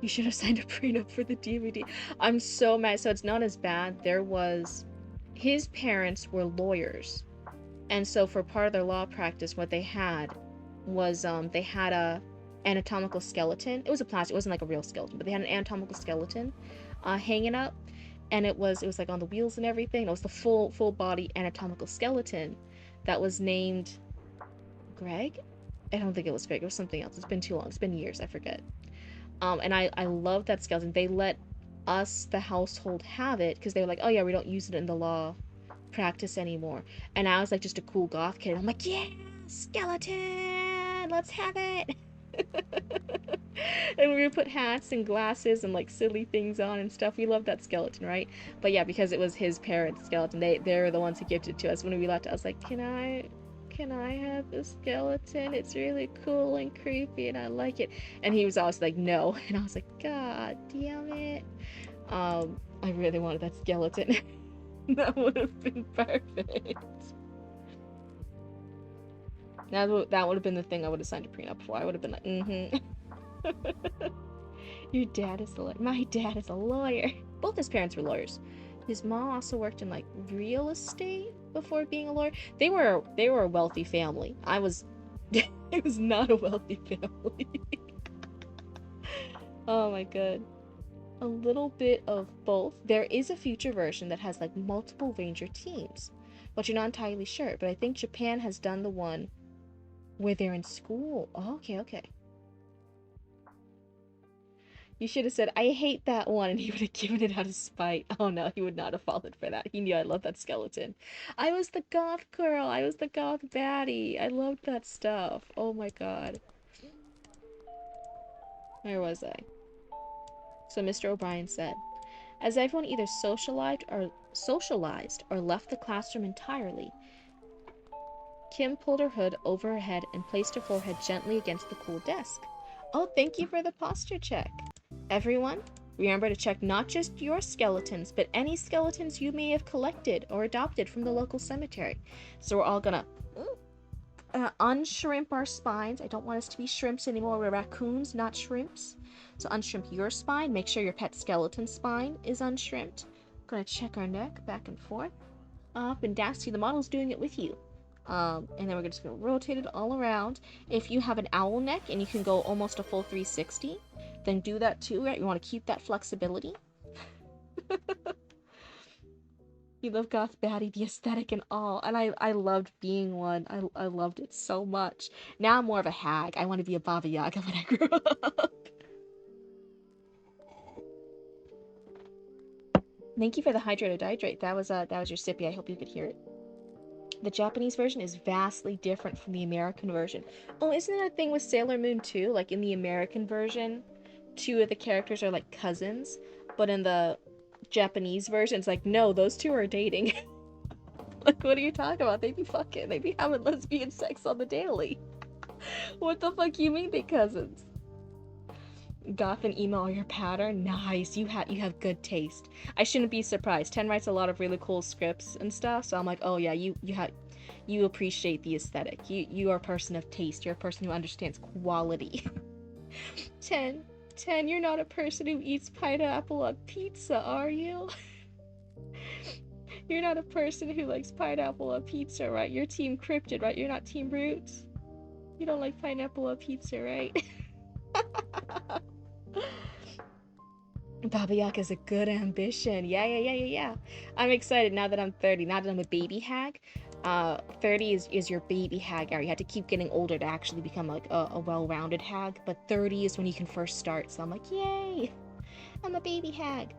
You should have signed a prenup for the DVD. I'm so mad. So it's not as bad. His parents were lawyers. And so for part of their law practice, what they had was they had a anatomical skeleton. It was a plastic, it wasn't like a real skeleton, but they had an anatomical skeleton hanging up, and it was like on the wheels and everything. It was the full body anatomical skeleton that was named Greg. I don't think it was Greg. It was something else. It's been too long. It's been years. I forget. And I love that skeleton. They let us, the household, have it because they were like, oh yeah, we don't use it in the law practice anymore. And I was like just a cool goth kid. I'm like, yeah, skeleton, let's have it. And we would put hats and glasses and like silly things on and stuff. We loved that skeleton, right? But yeah, because it was his parents' skeleton, they're the ones who gifted it to us. When we left, I was like, can I have the skeleton? It's really cool and creepy and I like it. And he was always like, no. And I was like, God damn it. I really wanted that skeleton. That would have been perfect. That would have been the thing I would have signed a prenup for. I would have been like, mm-hmm. Your dad is a lawyer. My dad is a lawyer. Both his parents were lawyers. His mom also worked in like real estate before being a lawyer. They were a wealthy family. I was not a wealthy family. Oh my god. A little bit of both. There is a future version that has like multiple ranger teams, but you're not entirely sure. But I think Japan has done the one where they're in school. Oh, okay. You should have said, I hate that one, and he would have given it out of spite. Oh no, he would not have fallen for that. He knew I loved that skeleton. I was the goth girl. I was the goth baddie. I loved that stuff. Oh my god. Where was I? So Mr. O'Brien said, as everyone either socialized or left the classroom entirely, Kim pulled her hood over her head and placed her forehead gently against the cool desk. Oh, thank you for the posture check. Everyone, remember to check not just your skeletons, but any skeletons you may have collected or adopted from the local cemetery. So we're all gonna unshrimp our spines. I don't want us to be shrimps anymore. We're raccoons, not shrimps. So unshrimp your spine. Make sure your pet skeleton spine is unshrimped. Gonna check our neck back and forth, up and down. See, the model's doing it with you. And then we're just gonna rotate it all around. If you have an owl neck and you can go almost a full 360, then do that too, right? You want to keep that flexibility. You love goth baddie, the aesthetic and all, and I loved being one. I loved it so much. Now I'm more of a hag. I want to be a Baba Yaga when I grow up. Thank you for the hydrate. That was your sippy. I hope you could hear it. The Japanese version is vastly different from the American version. Oh, isn't that a thing with Sailor Moon too? Like in the American version, two of the characters are like cousins, but in the Japanese version, it's like, no, those two are dating. Like, what are you talking about? They be fucking. They be having lesbian sex on the daily. What the fuck you mean they cousins? Goth and emo are your pattern? Nice. You have good taste. I shouldn't be surprised. Ten writes a lot of really cool scripts and stuff, so I'm like, oh yeah, you appreciate the aesthetic. You are a person of taste. You're a person who understands quality. 10, you're not a person who eats pineapple on pizza, are you? You're not a person who likes pineapple on pizza, right? You're Team Cryptid, right? You're not Team Roots. You don't like pineapple on pizza, right? Baba Yaga is a good ambition. Yeah. I'm excited now that I'm 30. Now that I'm a baby hag. 30 is your baby hag era. You have to keep getting older to actually become like a well-rounded hag. But 30 is when you can first start. So I'm like, yay! I'm a baby hag.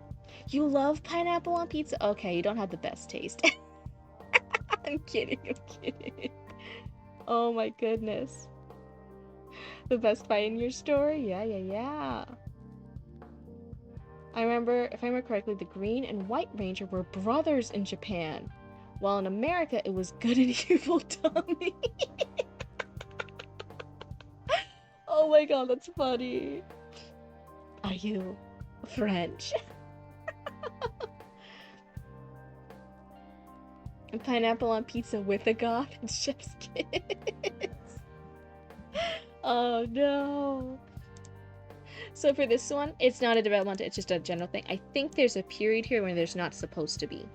You love pineapple on pizza? Okay, you don't have the best taste. I'm kidding. Oh my goodness. The best fight in your story? Yeah. I remember, if I remember correctly, the Green and White Ranger were brothers in Japan, while in America it was Good and Evil Tommy. Oh my god, that's funny. Are you French? And pineapple on pizza with a goth and chef's kiss. Oh no. So for this one, it's not a developmental, it's just a general thing. I think there's a period here when there's not supposed to be.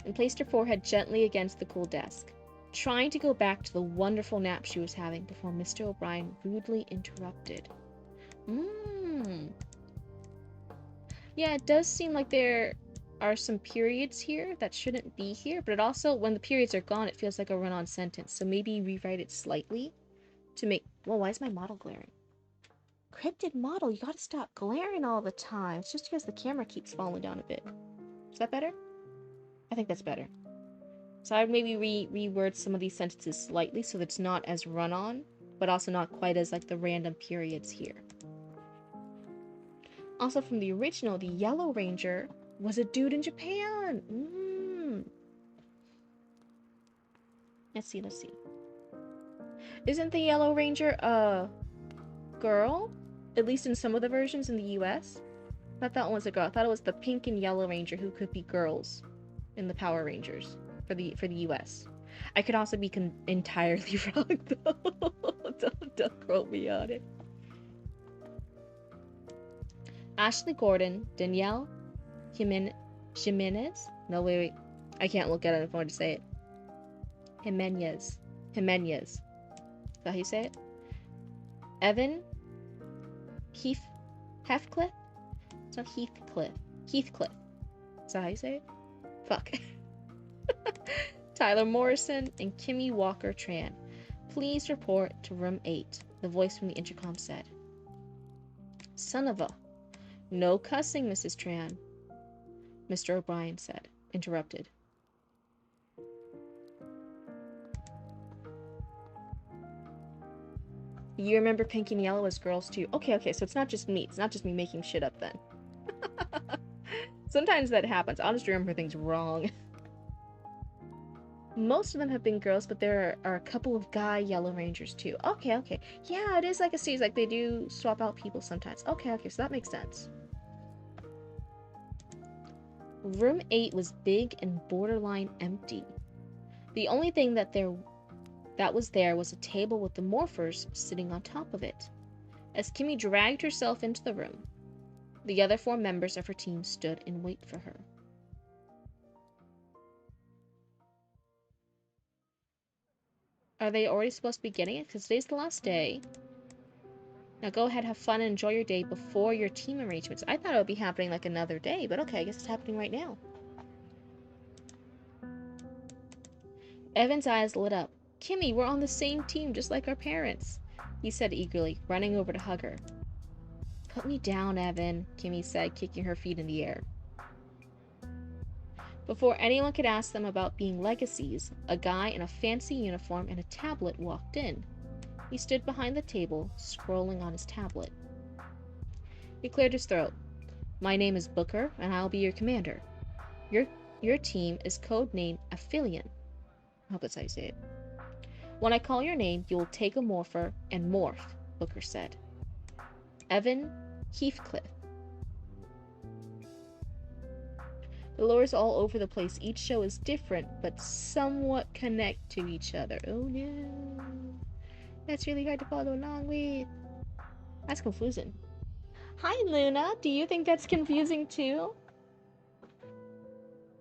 And placed her forehead gently against the cool desk, trying to go back to the wonderful nap she was having before Mr. O'Brien rudely interrupted. Yeah, it does seem like there are some periods here that shouldn't be here, but it also, when the periods are gone, it feels like a run-on sentence. So maybe rewrite it slightly to make... Well, why is my model glaring? Cryptid model, you gotta stop glaring all the time. It's just because the camera keeps falling down a bit. Is that better? I think that's better. So I'd maybe reword some of these sentences slightly so that it's not as run-on, but also not quite as like the random periods here. Also from the original, the Yellow Ranger was a dude in Japan. Let's see. Isn't the Yellow Ranger a girl? At least in some of the versions in the US? I thought that one was a girl. I thought it was the Pink and Yellow Ranger who could be girls in the Power Rangers for the US. I could also be entirely wrong though. Don't quote me on it. Ashley Gordon, Danielle Jimenez? No, wait. I can't look at it if I want to say it. Jimenez. Is that how you say it? Evan Heathcliff? It's not Heathcliff. Heathcliff. Is that how you say it? Fuck. Tyler Morrison and Kimmy Walker Tran. Please report to room 8, the voice from the intercom said. Son of a... No cussing, Mrs. Tran, Mr. O'Brien said, interrupted. You remember Pink and Yellow as girls too? Okay, so it's not just me. It's not just me making shit up then. Sometimes that happens. I'll just remember things wrong. Most of them have been girls, but there are a couple of guy Yellow Rangers too. Okay. Yeah, it is like a series. Like they do swap out people sometimes. Okay, so that makes sense. Room 8 was big and borderline empty. The only thing that was there was a table with the morphers sitting on top of it. As Kimmy dragged herself into the room, the other 4 members of her team stood in wait for her. Are they already supposed to be getting it? Because today's the last day. Now go ahead, have fun, and enjoy your day before your team arrangements. I thought it would be happening like another day, but okay, I guess it's happening right now. Evan's eyes lit up. Kimmy, we're on the same team, just like our parents, he said eagerly, running over to hug her. Put me down, Evan, Kimmy said, kicking her feet in the air. Before anyone could ask them about being legacies, a guy in a fancy uniform and a tablet walked in. He stood behind the table, scrolling on his tablet. He cleared his throat. My name is Booker, and I'll be your commander. Your team is codenamed Aphelion. I hope that's how you say it. When I call your name, you will take a morpher and morph, Booker said. Evan Heathcliff. The lore's all over the place. Each show is different, but somewhat connect to each other. Oh no. That's really hard to follow along with. That's confusing. Hi, Luna. Do you think that's confusing too?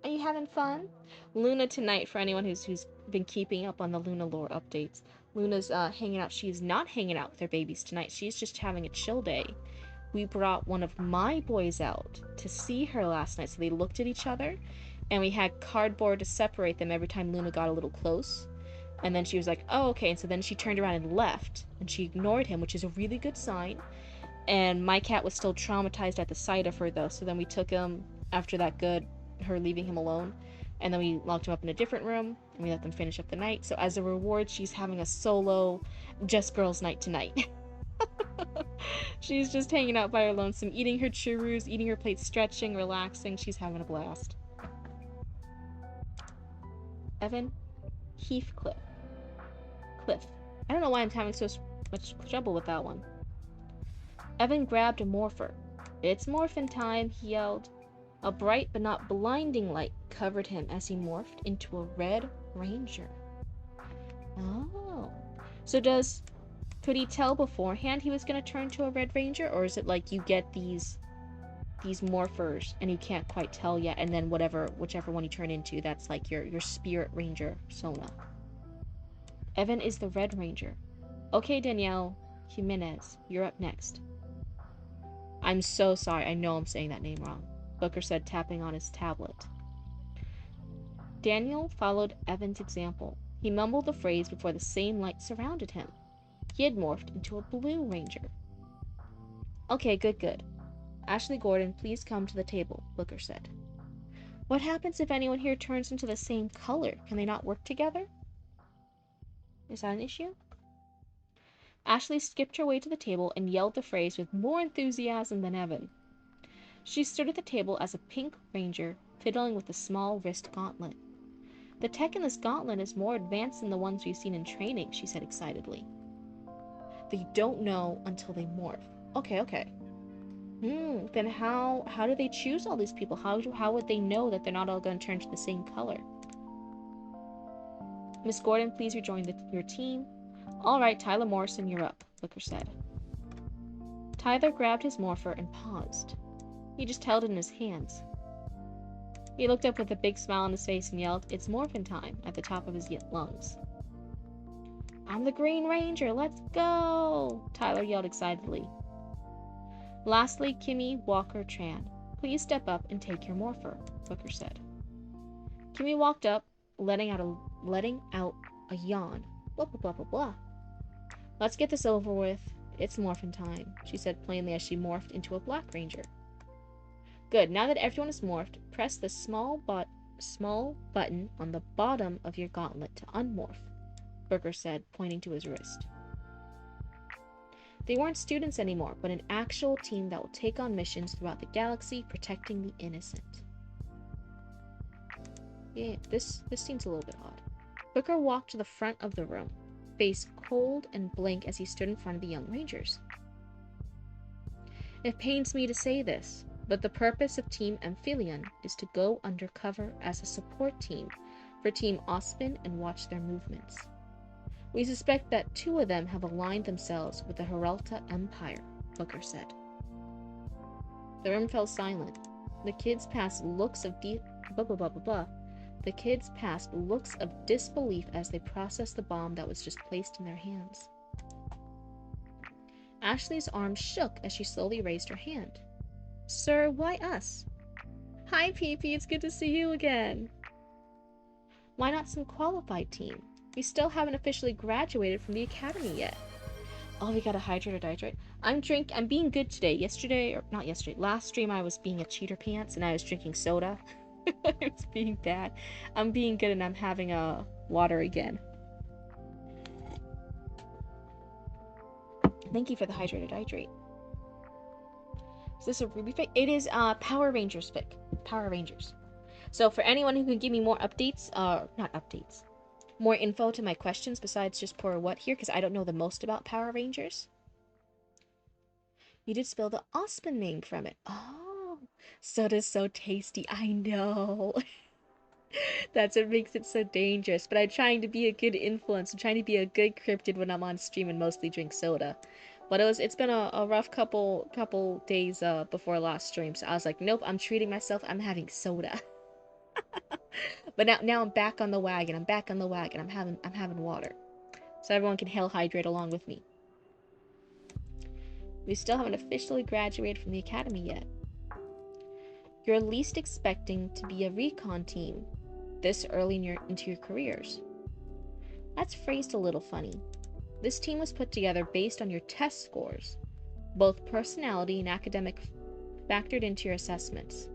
Are you having fun? Luna tonight, for anyone who's been keeping up on the Luna lore updates, Luna's hanging out. She's not hanging out with her babies tonight. She's just having a chill day. We brought one of my boys out to see her last night, so they looked at each other, and we had cardboard to separate them every time Luna got a little close. And then she was like, oh, okay, and so then she turned around and left, and she ignored him, which is a really good sign. And my cat was still traumatized at the sight of her, though, so then we took him, after that her leaving him alone, and then we locked him up in a different room, and we let them finish up the night. So as a reward, she's having a solo, just girls' night tonight. She's just hanging out by her lonesome, eating her churros, eating her plate, stretching, relaxing. She's having a blast. Evan Heathcliff. I don't know why I'm having so much trouble with that one. Evan grabbed a morpher. It's morphin' time, he yelled. A bright but not blinding light covered him as he morphed into a red ranger. Oh. So does Could he tell beforehand he was going to turn to a Red Ranger, or is it like you get these morphers and you can't quite tell yet, and then whichever one you turn into, that's like your Spirit Ranger persona? Evan is the Red Ranger. Okay, Danielle Jimenez, you're up next. I'm so sorry, I know I'm saying that name wrong, Booker said, tapping on his tablet. Daniel followed Evan's example. He mumbled the phrase before the same light surrounded him. He had morphed into a Blue Ranger. Okay, good. Ashley Gordon, please come to the table, Booker said. What happens if anyone here turns into the same color? Can they not work together? Is that an issue? Ashley skipped her way to the table and yelled the phrase with more enthusiasm than Evan. She stood at the table as a pink ranger, fiddling with a small wrist gauntlet. The tech in this gauntlet is more advanced than the ones we've seen in training, she said excitedly. They don't know until they morph. Okay. Then how do they choose all these people? How would they know that they're not all going to turn to the same color? Miss Gordon, please rejoin your team. All right, Tyler Morrison, you're up, Booker said. Tyler grabbed his morpher and paused. He just held it in his hands. He looked up with a big smile on his face and yelled, "It's morphin' time," at the top of his lungs. I'm the Green Ranger, let's go! Tyler yelled excitedly. Lastly, Kimmy Walker Tran, please step up and take your morpher, Booker said. Kimmy walked up, letting out a yawn. Blah, blah, blah, blah, blah. Let's get this over with. It's morphin' time, she said plainly as she morphed into a Black Ranger. Good, now that everyone is morphed, press the small button on the bottom of your gauntlet to unmorph, Booker said, pointing to his wrist. They weren't students anymore, but an actual team that will take on missions throughout the galaxy, protecting the innocent. Yeah, this seems a little bit odd. Booker walked to the front of the room, face cold and blank as he stood in front of the young Rangers. It pains me to say this, but the purpose of Team Amphibian is to go undercover as a support team for Team Ospin and watch their movements. We suspect that 2 of them have aligned themselves with the Heralta Empire, Booker said. The room fell silent. The kids passed looks of disbelief as they processed the bomb that was just placed in their hands. Ashley's arm shook as she slowly raised her hand. Sir, why us? Hi, Pee-Pee, it's good to see you again. Why not some qualified team? We still haven't officially graduated from the academy yet. Oh, we gotta hydrate or dihydrate. I'm being good today. Last stream I was being a cheater pants and I was drinking soda. I was being bad. I'm being good and I'm having water again. Thank you for the hydrate or dihydrate. Is this a Ruby fic? It is Power Rangers fic. Power Rangers. So for anyone who can give me more updates, more info to my questions besides just pour what here, because I don't know the most about Power Rangers. You did spill the Ospin name from it. Oh, soda's so tasty. I know. That's what makes it so dangerous. But I'm trying to be a good influence. I'm trying to be a good cryptid when I'm on stream and mostly drink soda. But it's been a rough couple days before last stream. So I was like, nope, I'm treating myself. I'm having soda. But now I'm back on the wagon. I'm having water. So everyone can hell hydrate along with me. We still haven't officially graduated from the academy yet. You're least expecting to be a recon team this early into your careers. That's phrased a little funny. This team was put together based on your test scores. Both personality and academic factored into your assessments.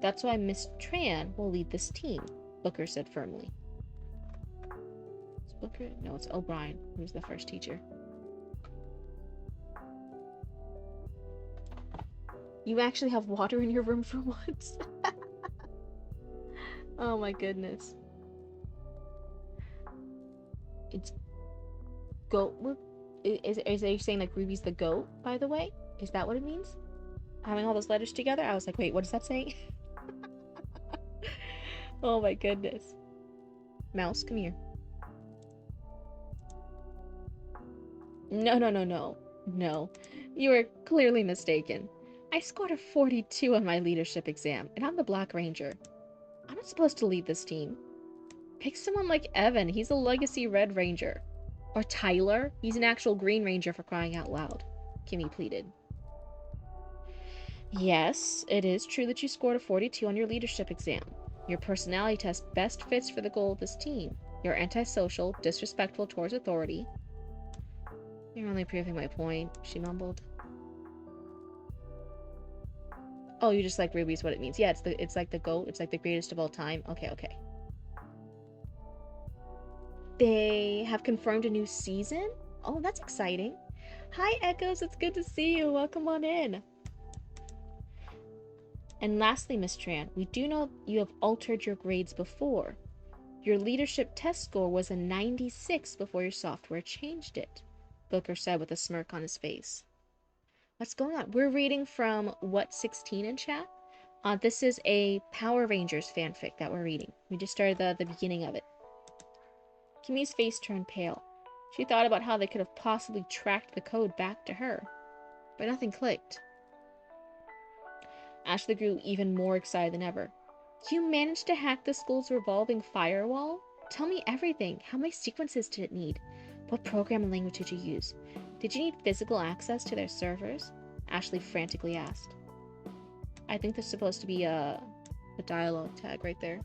That's why Miss Tran will lead this team, Booker said firmly. It's Booker? No, it's O'Brien, who's the first teacher. You actually have water in your room for once? Oh my goodness. It's goat. Is you saying like Ruby's the goat, by the way? Is that what it means? Having all those letters together? I was like, wait, what does that say? Oh my goodness. Mouse, come here. No, no, no, no. No. You are clearly mistaken. I scored a 42 on my leadership exam, and I'm the Black Ranger. I'm not supposed to lead this team. Pick someone like Evan. He's a legacy Red Ranger. Or Tyler. He's an actual Green Ranger, for crying out loud. Kimmy pleaded. Yes, it is true that you scored a 42 on your leadership exam. Your personality test best fits for the goal of this team. You're antisocial, disrespectful towards authority. You're only proving my point, she mumbled. Oh, you just like Ruby's what it means. Yeah, it's like the GOAT. It's like the greatest of all time. Okay, okay. They have confirmed a new season? Oh, that's exciting. Hi, Echoes. It's good to see you. Welcome on in. And lastly, Miss Tran, we do know you have altered your grades before. Your leadership test score was a 96 before your software changed it, Booker said with a smirk on his face. What's going on? We're reading from What 16 in chat? This is a Power Rangers fanfic that we're reading. We just started the beginning of it. Kimmy's face turned pale. She thought about how they could have possibly tracked the code back to her, but nothing clicked. Ashley grew even more excited than ever. You managed to hack the school's revolving firewall? Tell me everything. How many sequences did it need? What programming language did you use? Did you need physical access to their servers? Ashley frantically asked. I think there's supposed to be a dialogue tag right there.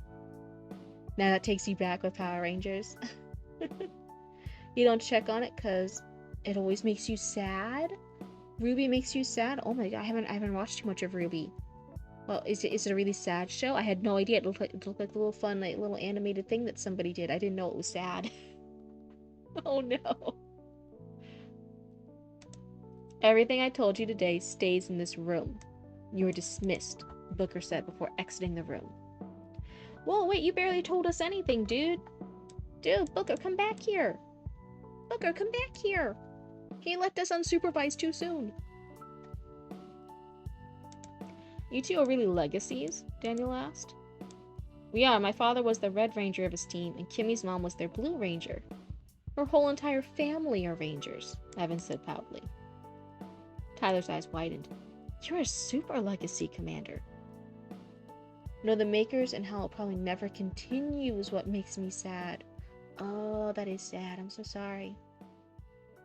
Now that takes you back with Power Rangers. You don't check on it because it always makes you sad? Ruby makes you sad? Oh my god, I haven't watched too much of Ruby. Well, is it a really sad show? I had no idea. It looked like a little fun, like little animated thing that somebody did. I didn't know it was sad. Oh no. Everything I told you today stays in this room. You are dismissed, Booker said before exiting the room. Whoa, wait, you barely told us anything, dude. Dude, Booker, come back here. Booker, come back here. He left us unsupervised too soon. You two are really legacies? Daniel asked. We are. My father was the Red Ranger of his team, and Kimmy's mom was their Blue Ranger. Her whole entire family are Rangers, Evan said proudly. Tyler's eyes widened. You're a super legacy, Commander. No, the Makers and how it probably never continues what makes me sad. Oh, that is sad. I'm so sorry.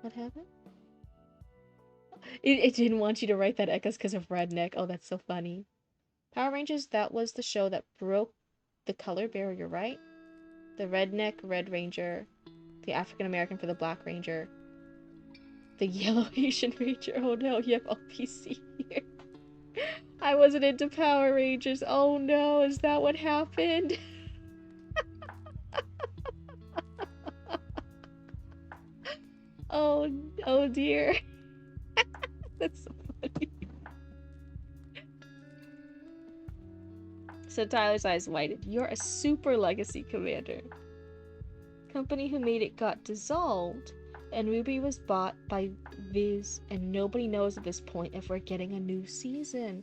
What happened? It didn't want you to write that, Echoes, because of redneck. Oh, that's so funny. Power Rangers, that was the show that broke the color barrier, right? The redneck Red Ranger, the African American for the Black Ranger, the yellow Asian Ranger. Oh no, you have OPC here. I wasn't into Power Rangers. Oh no, is that what happened? Oh dear. That's so funny. So Tyler's eyes widened. You're a super legacy, Commander. Company who made it got dissolved, and Ruby was bought by Viz, and nobody knows at this point if we're getting a new season.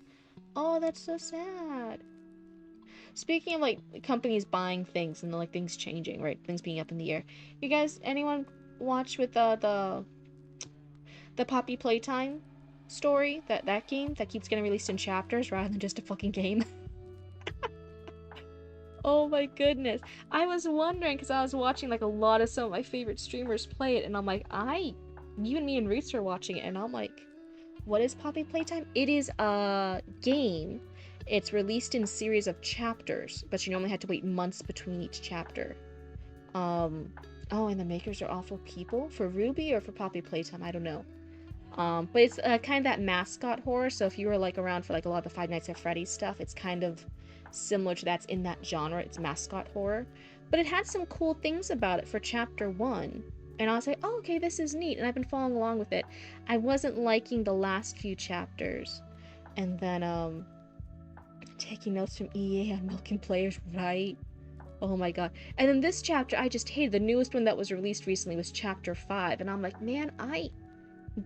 Oh, that's so sad. Speaking of like companies buying things and like things changing, right? Things being up in the air. You guys, anyone watch with the Poppy Playtime story, that game that keeps getting released in chapters rather than just a fucking game? Oh my goodness. I was wondering because I was watching like a lot of some of my favorite streamers play it, and I'm like, even me and Roots are watching it, and I'm like, what is Poppy Playtime? It is a game. It's released in series of chapters, but you normally have to wait months between each chapter. Oh, and the makers are awful people? For Ruby or for Poppy Playtime? I don't know. But it's kind of that mascot horror, so if you were like around for like a lot of the Five Nights at Freddy's stuff, it's kind of similar to that's in that genre. It's mascot horror. But it had some cool things about it for chapter 1. And I was like, oh, okay, this is neat. And I've been following along with it. I wasn't liking the last few chapters. And then, taking notes from EA on milking players, right? Oh my god. And then this chapter, I just hated. The newest one that was released recently was chapter 5. And I'm like, man, I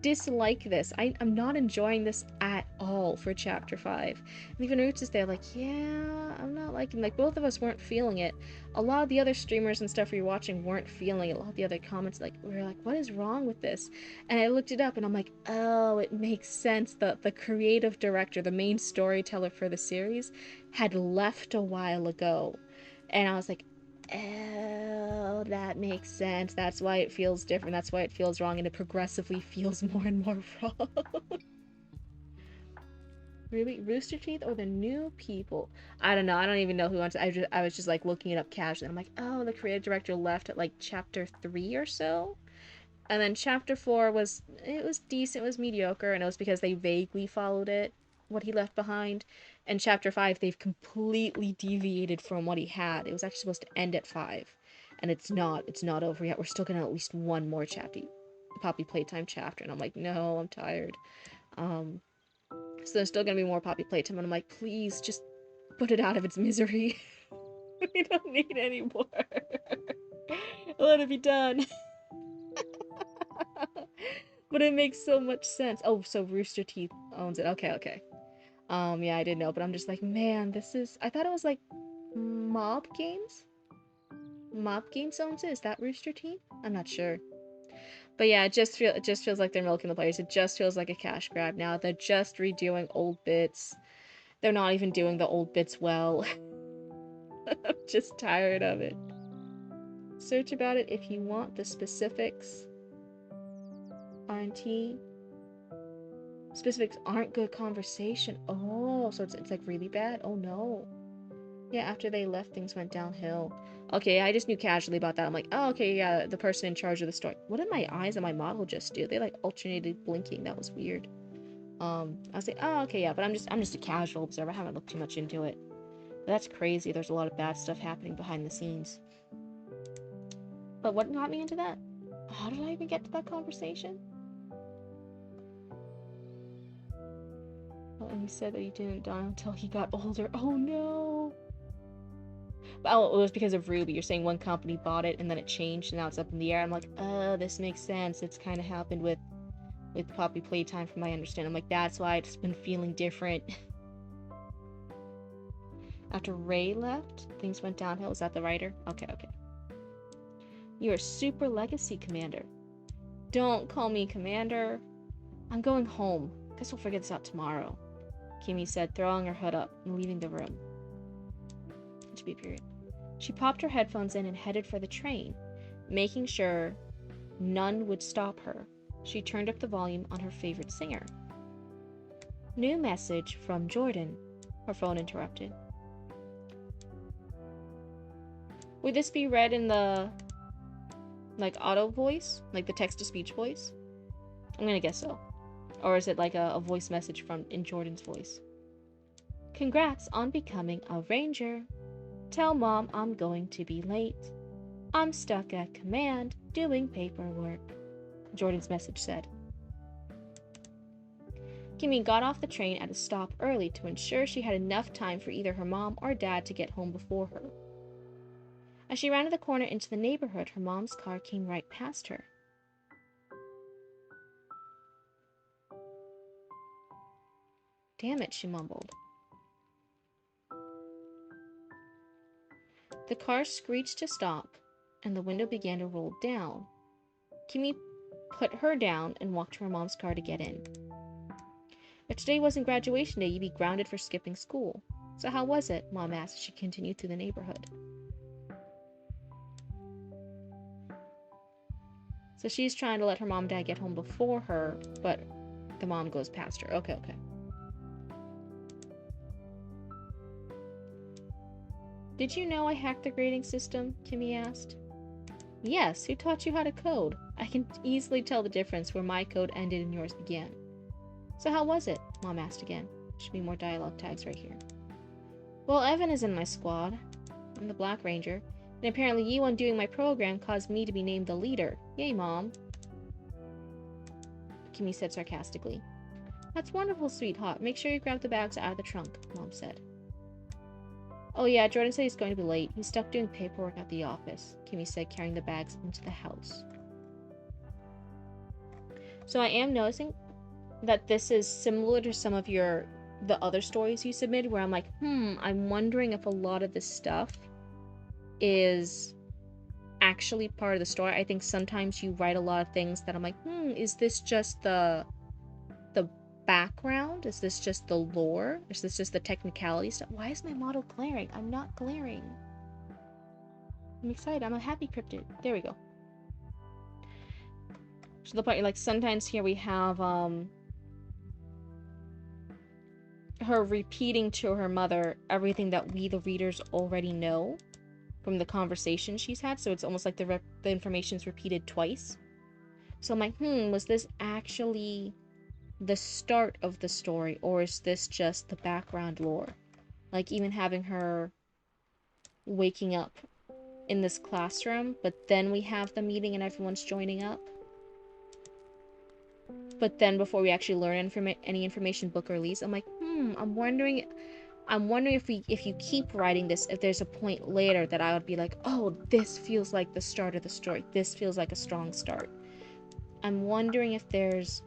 dislike this. I'm not enjoying this at all for chapter 5. And even Roots is there like, yeah, I'm not liking, like, both of us weren't feeling it. A lot of the other streamers and stuff we were watching weren't feeling it. A lot of the other comments, like, we were like, what is wrong with this? And I looked it up and I'm like, oh, it makes sense. The creative director, the main storyteller for the series, had left a while ago. And I was like, oh, that makes sense. That's why it feels different. That's why it feels wrong, and it progressively feels more and more wrong. Really? Rooster Teeth or the new people? I don't know. I don't even know who wants. I was just like looking it up casually. I'm like, oh, the creative director left at like chapter 3 or so. And then chapter 4 was, it was decent, it was mediocre, and it was because they vaguely followed it, what he left behind. And chapter 5, they've completely deviated from what he had. It was actually supposed to end at 5. And it's not over yet. We're still gonna at least one more chapter, Poppy Playtime chapter. And I'm like, no, I'm tired. So there's still gonna be more Poppy Playtime, and I'm like, please just put it out of its misery. We don't need any more. Let it be done. But it makes so much sense. Oh, so Rooster Teeth owns it. Okay, okay. Yeah, I didn't know, but I'm just like, man, this is. I thought it was like Mob Games. Mob Games owns it. Is that Rooster Teeth? I'm not sure. But yeah, it just feels like they're milking the players. It just feels like a cash grab now. They're just redoing old bits. They're not even doing the old bits well. I'm just tired of it. Search about it if you want the specifics. R&T. Specifics aren't good conversation. Oh, so it's like really bad? Oh no. Yeah, after they left, things went downhill. Okay, I just knew casually about that. I'm like, oh, okay, yeah, the person in charge of the story. What did my eyes and my model just do? They like alternated blinking. That was weird. I was like, oh, okay, yeah, but I'm just a casual observer. I haven't looked too much into it. But that's crazy. There's a lot of bad stuff happening behind the scenes. But what got me into that? How did I even get to that conversation? Oh, and he said that he didn't die until he got older. Oh no! Oh, it was because of Ruby. You're saying one company bought it and then it changed and now it's up in the air. I'm like, oh, this makes sense. It's kind of happened with Poppy Playtime from my understanding. I'm like, that's why it's been feeling different. After Ray left, things went downhill. Is that the writer? Okay, okay. You're a super legacy commander. Don't call me commander. I'm going home. Guess we'll figure this out tomorrow, Kimmy said, throwing her hood up and leaving the room. HB period. She popped her headphones in and headed for the train, making sure none would stop her. She turned up the volume on her favorite singer. New message from Jordan. Her phone interrupted. Would this be read in the like auto voice? Like the text-to-speech voice? I'm gonna guess so. Or is it like a voice message from in Jordan's voice? Congrats on becoming a ranger. Tell Mom I'm going to be late. I'm stuck at command doing paperwork, Jordan's message said. Kimmy got off the train at a stop early to ensure she had enough time for either her mom or dad to get home before her. As she rounded the corner into the neighborhood, her mom's car came right past her. Damn it, she mumbled. The car screeched to stop, and the window began to roll down. Kimmy put her down and walked to her mom's car to get in. If today wasn't graduation day, you'd be grounded for skipping school. So how was it? Mom asked as she continued through the neighborhood. So she's trying to let her mom and dad get home before her, but the mom goes past her. Okay, okay. Did you know I hacked the grading system? Kimmy asked. Yes, who taught you how to code? I can easily tell the difference where my code ended and yours began. So how was it? Mom asked again. Should be more dialogue tags right here. Well, Evan is in my squad. I'm the Black Ranger. And apparently you undoing my program caused me to be named the leader. Yay, Mom. Kimmy said sarcastically. That's wonderful, sweetheart. Make sure you grab the bags out of the trunk, Mom said. Oh yeah, Jordan said he's going to be late. He's stuck doing paperwork at the office, Kimmy said, carrying the bags into the house. So I am noticing that this is similar to some of the other stories you submitted, where I'm like, I'm wondering if a lot of this stuff is actually part of the story. I think sometimes you write a lot of things that I'm like, is this just the background? Is this just the lore? Is this just the technicality stuff? Why is my model glaring? I'm not glaring. I'm excited. I'm a happy cryptid. There we go. To the point, like, sometimes here we have her repeating to her mother everything that we, the readers, already know from the conversation she's had. So it's almost like the information's repeated twice. So I'm like, was this actually the start of the story, or is this just the background lore? Like, even having her waking up in this classroom, but then we have the meeting and everyone's joining up. But then before we actually learn any information, book or release, I'm like, I'm wondering if you keep writing this, if there's a point later that I would be like, oh, this feels like the start of the story. This feels like a strong start. I'm wondering if there's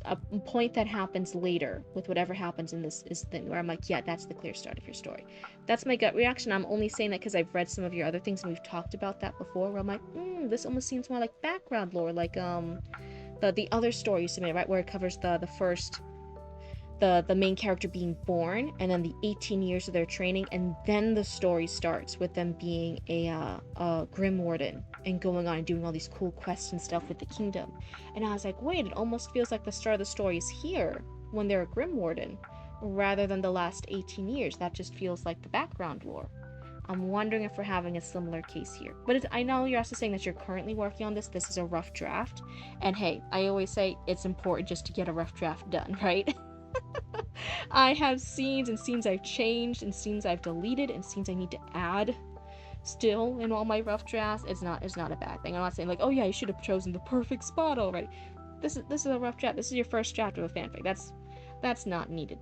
a point that happens later with whatever happens in this thing where I'm like, yeah, that's the clear start of your story. That's my gut reaction. I'm only saying that because I've read some of your other things and we've talked about that before, where I'm like, this almost seems more like background lore, like the other story you submitted, right, where it covers the first, the main character being born, and then the 18 years of their training, and then the story starts with them being a Grim Warden and going on and doing all these cool quests and stuff with the kingdom. And I was like, wait, it almost feels like the start of the story is here when they're a Grim Warden, rather than the last 18 years. That just feels like the background lore. I'm wondering if we're having a similar case here. But I know you're also saying that you're currently working on this. This is a rough draft. And hey, I always say it's important just to get a rough draft done, right? I have scenes and scenes I've changed and scenes I've deleted and scenes I need to add still in all my rough drafts. It's not a bad thing. I'm not saying like, oh yeah, you should have chosen the perfect spot already. This is a rough draft. This is your first draft of a fanfic. That's not needed.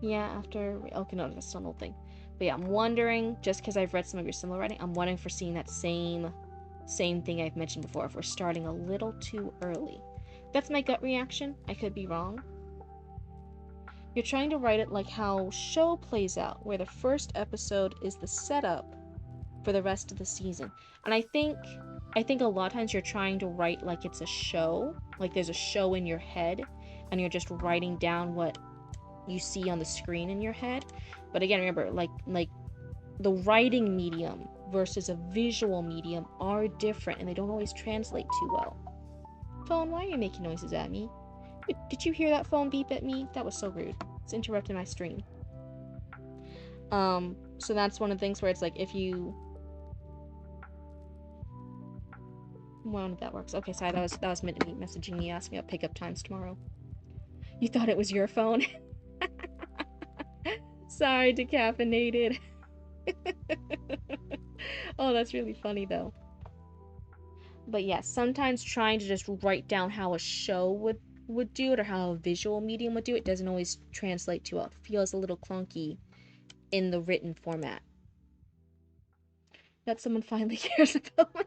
Yeah, after okay, no, that's not an old thing. But yeah, I'm wondering, just because I've read some of your similar writing, I'm wondering for seeing that same thing I've mentioned before, if we're starting a little too early. That's my gut reaction. I could be wrong. You're trying to write it like how show plays out, where the first episode is the setup for the rest of the season. And I think a lot of times you're trying to write like it's a show, like there's a show in your head, and you're just writing down what you see on the screen in your head. But again, remember, like the writing medium versus a visual medium are different, and they don't always translate too well. Phone, why are you making noises at me? Did you hear that phone beep at me? That was so rude. It's interrupting my stream. So that's one of the things where it's like, if you... Well, that works. Okay, sorry, that was meant to be messaging me, asking me about pickup times tomorrow. You thought it was your phone? Sorry, decaffeinated. Oh, that's really funny, though. But yeah, sometimes trying to just write down how a show would do it, or how a visual medium would do it, doesn't always translate too well. It feels a little clunky in the written format. That someone finally cares about me.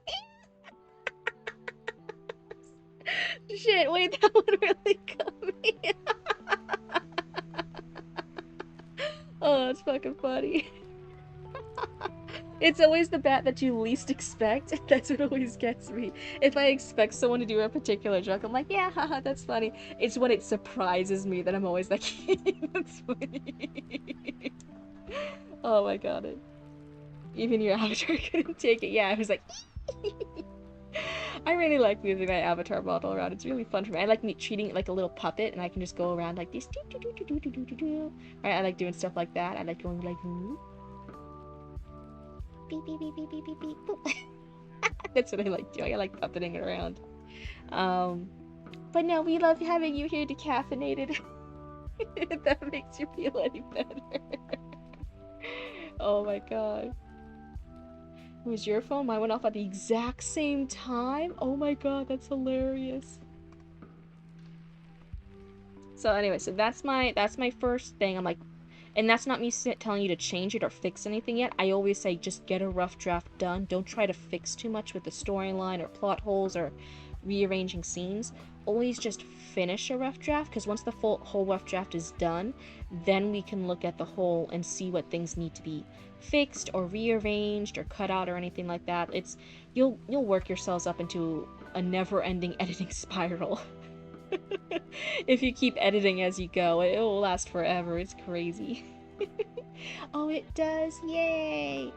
Shit, wait, that one really got me. Oh, that's fucking funny. It's always the bat that you least expect. That's what always gets me. If I expect someone to do a particular joke, I'm like, yeah, haha, that's funny. It's when it surprises me that I'm always like, that's funny. Oh my god. Even your avatar couldn't take it. Yeah, I was like, I really like moving my avatar model around. It's really fun for me. I like treating it like a little puppet, and I can just go around like this. Right, I like doing stuff like that. I like going like, beep beep beep beep beep beep beep boop. That's what I like doing. I like puppeting it around. But no, we love having you here decaffeinated. If that makes you feel any better. Oh my god. It was your phone? Mine went off at the exact same time? Oh my god, that's hilarious. So anyway, so that's my first thing. I'm like, and that's not me telling you to change it or fix anything yet. I always say just get a rough draft done. Don't try to fix too much with the storyline or plot holes or rearranging scenes, always just finish a rough draft, because once the whole rough draft is done, then we can look at the whole and see what things need to be fixed or rearranged or cut out or anything like that. It's you'll work yourselves up into a never-ending editing spiral. If you keep editing as you go, it will last forever. It's crazy. Oh, it does! Yay!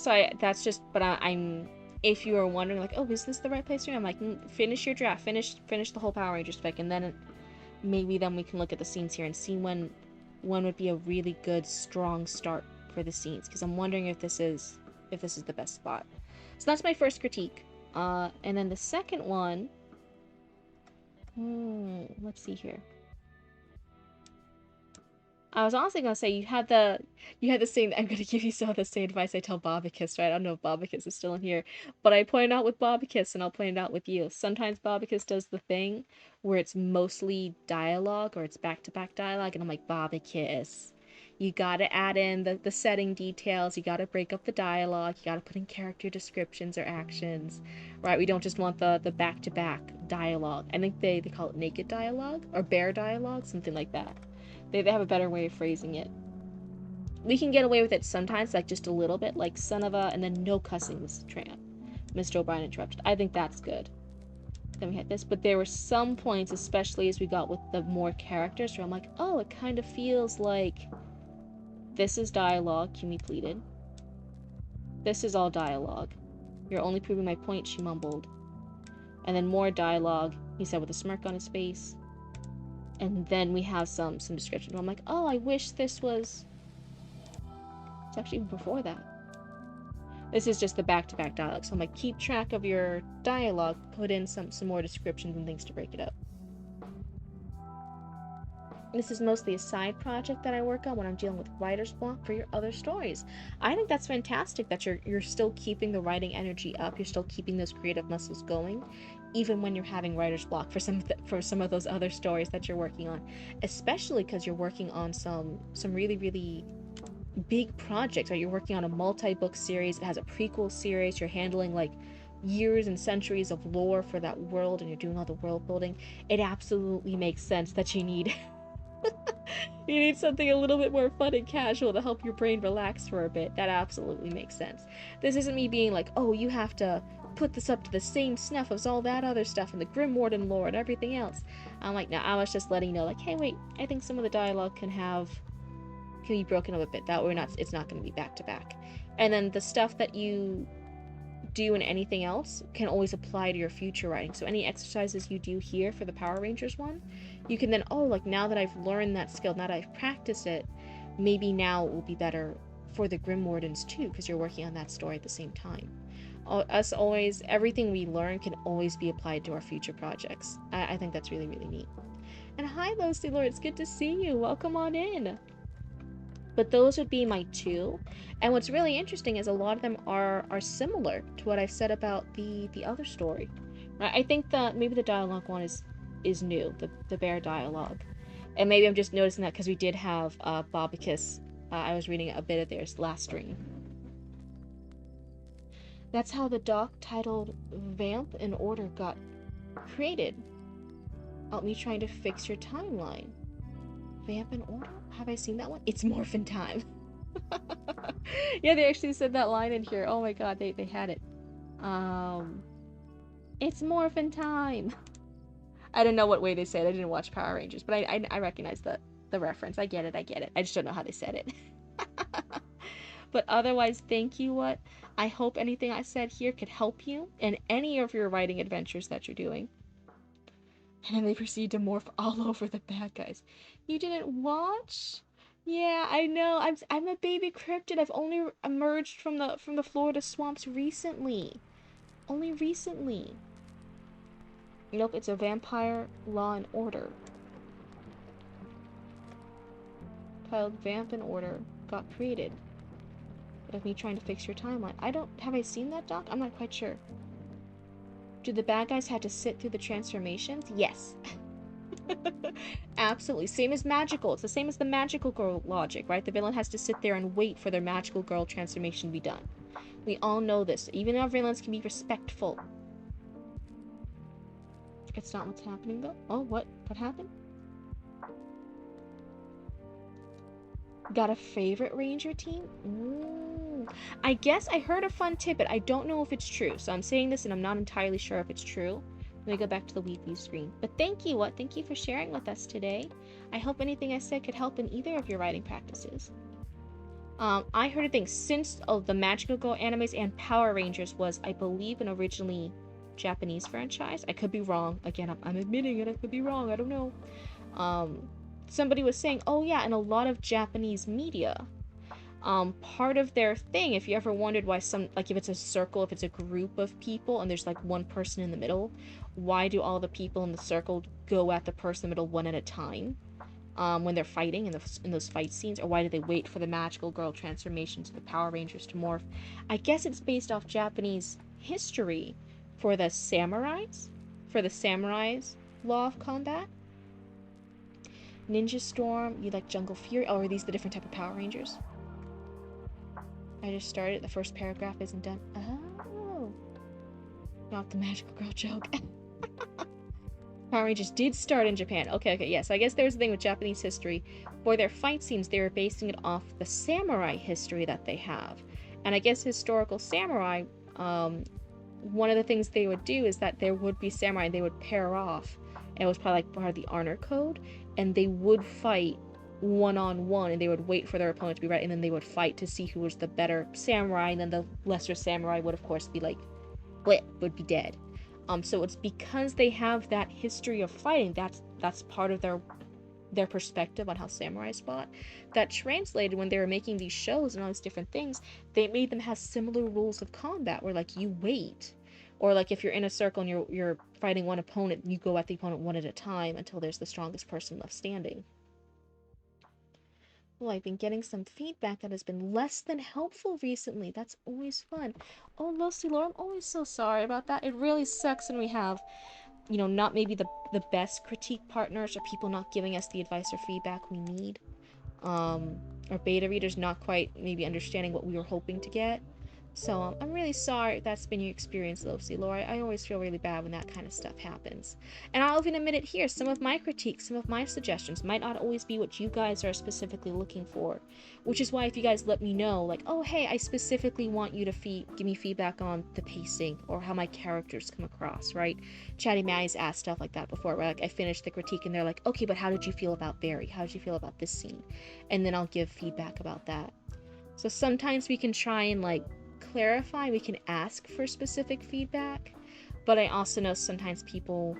That's just, but I'm, if you are wondering, like, oh, is this the right place to? I'm like, finish your draft, finish the whole Power Rangers spec, and then maybe then we can look at the scenes here and see when would be a really good, strong start for the scenes, because I'm wondering if this is the best spot. So that's my first critique. And then the second one, let's see here. I was honestly gonna say you had the same. I'm gonna give you some of the same advice I tell Bobicus, right? I don't know if Bobicus is still in here, but I point out with Bobicus, and I'll point it out with you. Sometimes Bobicus does the thing where it's mostly dialogue or it's back-to-back dialogue, and I'm like, Bobicus, you gotta add in the setting details. You gotta break up the dialogue. You gotta put in character descriptions or actions, right? We don't just want the back-to-back dialogue. I think they call it naked dialogue or bare dialogue, something like that. They have a better way of phrasing it. We can get away with it sometimes, like just a little bit, like son of a, and then no cussing, Mr. O'Brien interrupted. I think that's good. Then we had this, but there were some points, especially as we got with the more characters, where I'm like, oh, it kind of feels like this is dialogue, Kimi pleaded. This is all dialogue. You're only proving my point, she mumbled. And then more dialogue, he said with a smirk on his face. And then we have some description. I'm like, oh, I wish this was... It's actually even before that. This is just the back-to-back dialogue. So I'm like, keep track of your dialogue, put in some more descriptions and things to break it up. This is mostly a side project that I work on when I'm dealing with writer's block for your other stories. I think that's fantastic that you're still keeping the writing energy up. You're still keeping those creative muscles going, even when you're having writer's block for some of those other stories that you're working on, especially because you're working on some really, really big projects. Right? You're working on a multi-book series. It has a prequel series. You're handling like years and centuries of lore for that world, and you're doing all the world building. It absolutely makes sense that you need you need something a little bit more fun and casual to help your brain relax for a bit. That absolutely makes sense. This isn't me being like, oh, you have to put this up to the same snuff as all that other stuff and the Grim Warden lore and everything else. I'm like, no, I was just letting you know, like, hey, wait, I think some of the dialogue can be broken up a bit. That way it's not going to be back to back. And then the stuff that you do and anything else can always apply to your future writing. So any exercises you do here for the Power Rangers one, you can then, oh, like now that I've learned that skill, now that I've practiced it, maybe now it will be better for the Grim Wardens too, because you're working on that story at the same time. Us always, everything we learn can always be applied to our future projects. I think that's really, really neat. And hi, Lucy Lord, it's good to see you. Welcome on in. But those would be my two. And what's really interesting is a lot of them are similar to what I've said about the other story. Right? I think that maybe the dialogue one is new, the bear dialogue. And maybe I'm just noticing that because we did have Bobicus. I was reading a bit of theirs last stream. That's how the doc titled Vamp in Order got created. Me trying to fix your timeline. Vamp in Order? Have I seen that one? It's Morphin Time. Yeah, they actually said that line in here. Oh my god, they had it. It's Morphin Time. I don't know what way they said it. I didn't watch Power Rangers, but I recognize the reference. I get it. I just don't know how they said it. But otherwise, thank you, What? I hope anything I said here could help you in any of your writing adventures that you're doing. And then they proceed to morph all over the bad guys. You didn't watch? Yeah, I know. I'm a baby cryptid. I've only emerged from the Florida swamps recently. Only recently. Nope, it's a vampire Law and Order. Titled Vamp in Order got created. Of me trying to fix your timeline. Have I seen that, Doc? I'm not quite sure. Do the bad guys have to sit through the transformations? Yes. Absolutely. Same as magical. It's the same as the magical girl logic, right? The villain has to sit there and wait for their magical girl transformation to be done. We all know this. Even our villains can be respectful. It's not what's happening though. Oh, what? What happened? Got a favorite ranger team? Ooh. I guess I heard a fun tidbit. I don't know if it's true. So I'm saying this and I'm not entirely sure if it's true. Let me go back to the weekly screen. But thank you, what? Thank you for sharing with us today. I hope anything I said could help in either of your writing practices. I heard a thing since the Magical Girl animes and Power Rangers was, I believe, an originally Japanese franchise. I could be wrong. Again, I'm admitting it. I could be wrong. I don't know. Somebody was saying, oh yeah, in a lot of Japanese media, part of their thing, if you ever wondered why some, like if it's a circle, if it's a group of people and there's like one person in the middle, why do all the people in the circle go at the person in the middle one at a time? When they're fighting in those fight scenes, or why do they wait for the magical girl transformation to the Power Rangers to morph? I guess it's based off Japanese history for the samurais, law of combat. Ninja Storm, you like Jungle Fury? Oh, are these the different type of Power Rangers? I just started. The first paragraph isn't done. Oh, not the magical girl joke. Power Rangers did start in Japan. Okay, yes. I guess there's a thing with Japanese history. For their fight scenes, they were basing it off the samurai history that they have. And I guess historical samurai, one of the things they would do is that there would be samurai and they would pair off. And it was probably like part of the honor code. And they would fight one-on-one and they would wait for their opponent to be ready. And then they would fight to see who was the better samurai. And then the lesser samurai would, of course, be like, bleh, would be dead. So it's because they have that history of fighting, that's part of their perspective on how samurais fought, that translated when they were making these shows and all these different things, they made them have similar rules of combat where like you wait, or like if you're in a circle and you're fighting one opponent, you go at the opponent one at a time until there's the strongest person left standing. Well, I've been getting some feedback that has been less than helpful recently. That's always fun. Oh, Lucy Laura, I'm always so sorry about that. It really sucks when we have, not maybe the best critique partners or people not giving us the advice or feedback we need. Or beta readers not quite maybe understanding what we were hoping to get. So I'm really sorry if that's been your experience, Lucy Laura. I always feel really bad when that kind of stuff happens. And I'll even admit it here, some of my critiques, some of my suggestions might not always be what you guys are specifically looking for. Which is why if you guys let me know, like, oh hey, I specifically want you to give me feedback on the pacing or how my characters come across, right? Chatty Maddie's asked stuff like that before, where like I finished the critique and they're like, okay, but how did you feel about Barry? How did you feel about this scene? And then I'll give feedback about that. So sometimes we can try and like clarify, we can ask for specific feedback, but I also know sometimes people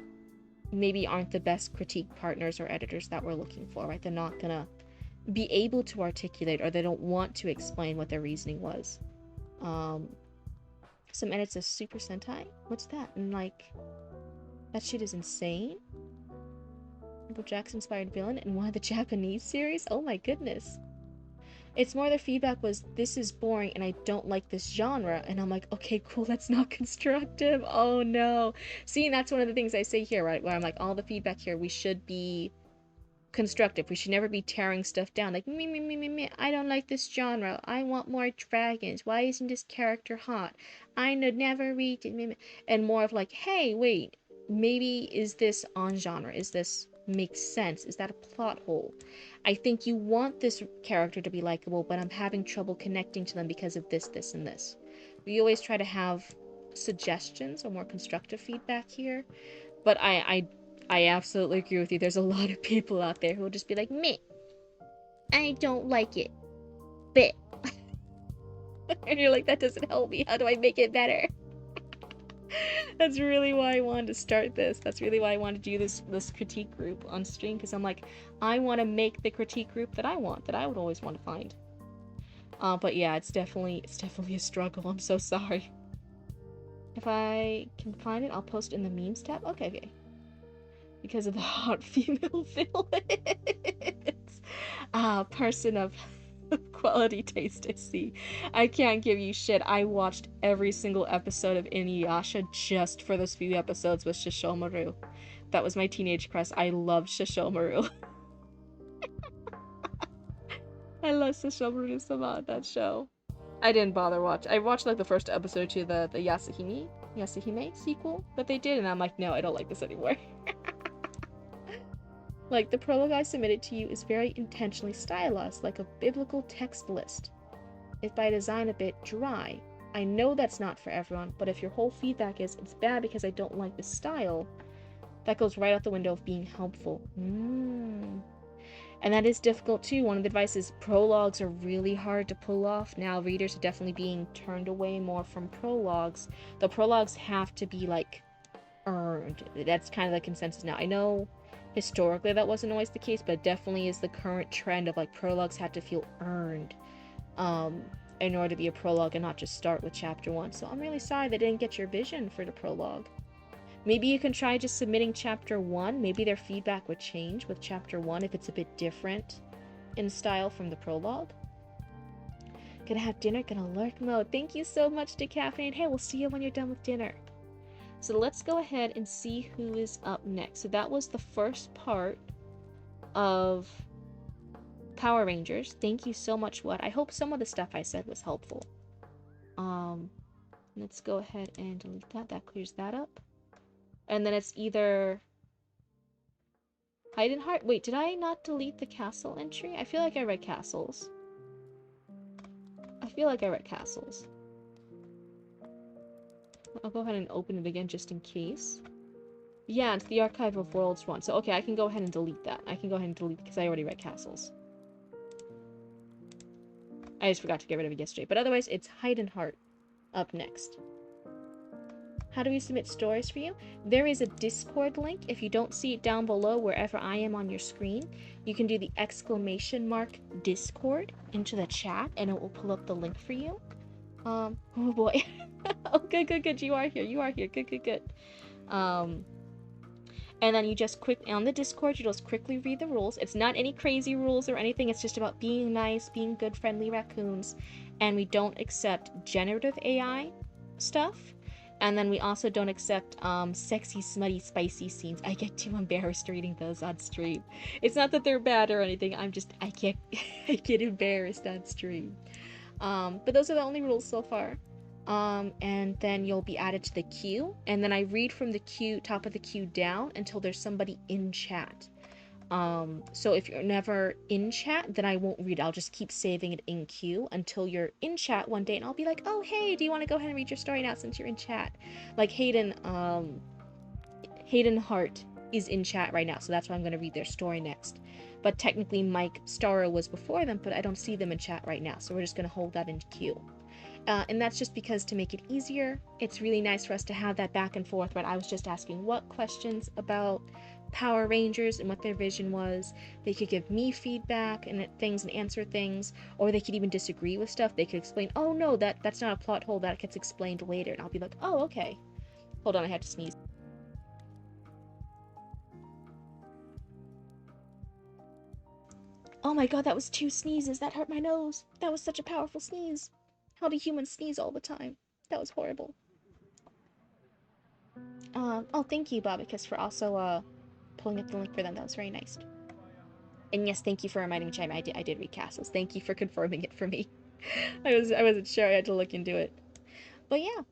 maybe aren't the best critique partners or editors that we're looking for, right? They're not gonna be able to articulate, or they don't want to explain what their reasoning was. Some edits of Super Sentai? What's that? And like, that shit is insane. Michael Jackson inspired villain in one of the Japanese series? Oh my goodness. It's more their feedback was, this is boring and I don't like this genre. And I'm like, okay, cool, that's not constructive. Oh no. See, and that's one of the things I say here, right? Where I'm like, all the feedback here, we should be constructive. We should never be tearing stuff down. Like, me, I don't like this genre. I want more dragons. Why isn't this character hot? I would never read it. And more of like, hey, wait, maybe is this on genre? Is this makes sense? Is that a plot hole? I think you want this character to be likable, but I'm having trouble connecting to them because of this, this, and this. We always try to have suggestions or more constructive feedback here, but I absolutely agree with you. There's a lot of people out there who will just be like, meh, I don't like it, but and you're like, that doesn't help me. How do I make it better? That's really why I wanted to start this. That's really why I wanted to do this critique group on stream, because I'm like, I want to make the critique group that I want, that I would always want to find. But yeah, it's definitely a struggle. I'm so sorry. If I can find it, I'll post in the memes tab. Okay. Because of the hot female villains. Person of quality taste, I see. I can't give you shit. I watched every single episode of Inuyasha just for those few episodes with Shishomaru. That was my teenage crush. I loved Shishomaru. I love Shishomaru so much, that show. I didn't bother watch. I watched like the first episode to the Yasuhime sequel that they did, and I'm like, no, I don't like this anymore. Like, the prologue I submitted to you is very intentionally stylized, like a biblical text list. It's by design a bit dry. I know that's not for everyone, but if your whole feedback is it's bad because I don't like the style, that goes right out the window of being helpful. And that is difficult too. One of the advice is prologues are really hard to pull off. Now readers are definitely being turned away more from prologues. The prologues have to be like earned. That's kind of the consensus now. I know historically that wasn't always the case, but it definitely is the current trend of like prologues have to feel earned in order to be a prologue and not just start with chapter 1. So I'm really sorry they didn't get your vision for the prologue. Maybe you can try just submitting chapter 1. Maybe their feedback would change with chapter 1 if it's a bit different in style from the prologue. Gonna have dinner, gonna lurk mode. Thank you so much, Decaffeinated. Hey, we'll see you when you're done with dinner. So let's go ahead and see who is up next. So that was the first part of Power Rangers. Thank you so much, What. I hope some of the stuff I said was helpful. Let's go ahead and delete that. That clears that up. And then it's either Hide and Heart. Wait, did I not delete the castle entry? I feel like I read castles. I'll go ahead and open it again just in case. Yeah, it's the Archive of Worlds one. So, okay, I can go ahead and delete that. I can go ahead and delete it because I already read castles. I just forgot to get rid of it yesterday. But otherwise, it's Hide and Heart up next. How do we submit stories for you? There is a Discord link. If you don't see it down below, wherever I am on your screen, you can do the ! Discord into the chat, and it will pull up the link for you. Oh boy. Oh, good. You are here. Good. And then you just on the Discord, you just quickly read the rules. It's not any crazy rules or anything. It's just about being nice, being good, friendly raccoons. And we don't accept generative AI stuff. And then we also don't accept sexy, smutty, spicy scenes. I get too embarrassed reading those on stream. It's not that they're bad or anything. I get embarrassed on stream. But those are the only rules so far. And then you'll be added to the queue, and then I read from the queue, top of the queue down until there's somebody in chat. So if you're never in chat, then I won't read. I'll just keep saving it in queue until you're in chat one day, and I'll be like, oh hey, do you want to go ahead and read your story now since you're in chat? Like Hayden Hart is in chat right now, so that's why I'm going to read their story next. But technically Mike Starro was before them, but I don't see them in chat right now, so we're just going to hold that in queue. And that's just because to make it easier, it's really nice for us to have that back and forth, right? I was just asking what questions about Power Rangers and what their vision was. They could give me feedback and things and answer things, or they could even disagree with stuff. They could explain, oh no, that's not a plot hole, that gets explained later. And I'll be like, oh, okay. Hold on, I had to sneeze. Oh my god, that was 2 sneezes. That hurt my nose. That was such a powerful sneeze. How do humans sneeze all the time? That was horrible. Oh, thank you, Bobicus, for also, pulling up the link for them. That was very nice. And yes, thank you for reminding me, Chime. I did read castles. Thank you for confirming it for me. I wasn't sure. I had to look into it. But yeah,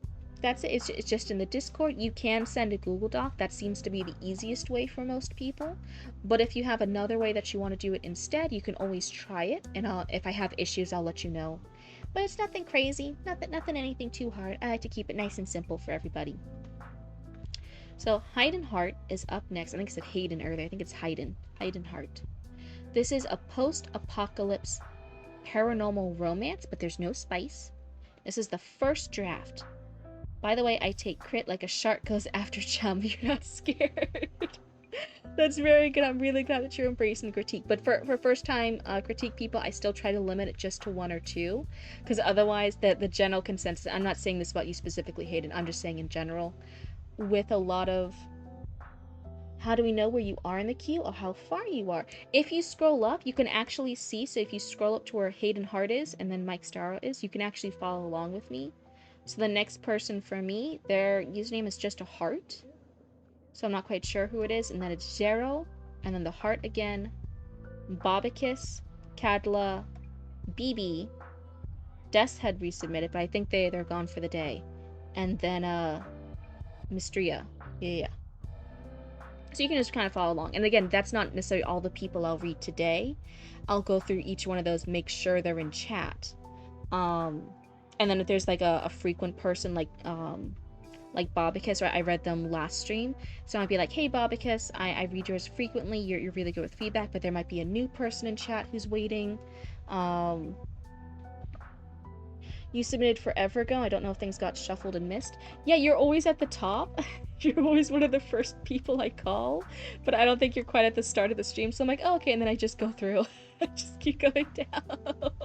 that's it. It's just in the Discord. You can send a Google Doc. That seems to be the easiest way for most people. But if you have another way that you want to do it instead, you can always try it. And if I have issues, I'll let you know. But it's nothing crazy, nothing anything too hard. I like to keep it nice and simple for everybody. So Hide and Heart is up next. I think I said Hayden earlier. I think it's Hide and Heart. This is a post-apocalypse paranormal romance, but there's no spice. This is the first draft. By the way, I take crit like a shark goes after chum. You're not scared. That's very good. I'm really glad that you're embracing critique. But for first-time critique people, I still try to limit it just to 1 or 2. Because otherwise, the general consensus... I'm not saying this about you specifically, Hayden. I'm just saying in general. With a lot of... How do we know where you are in the queue or how far you are? If you scroll up, you can actually see. So if you scroll up to where Hayden Hart is and then Mike Starro is, you can actually follow along with me. So the next person for me, their username is just a heart. So I'm not quite sure who it is, and then it's Zero, and then the heart again, Bobicus, Cadla, BB, Des had resubmitted, but I think they're gone for the day. And then Mistria. Yeah. So you can just kind of follow along. And again, that's not necessarily all the people I'll read today. I'll go through each one of those, make sure they're in chat. And then if there's like a frequent person like Bobicus, right? I read them last stream. So I'd be like, hey Bobicus, I read yours frequently. You're really good with feedback, but there might be a new person in chat who's waiting. You submitted forever ago. I don't know if things got shuffled and missed. Yeah, you're always at the top. You're always one of the first people I call, but I don't think you're quite at the start of the stream. So I'm like, oh, okay, and then I just go through. I just keep going down.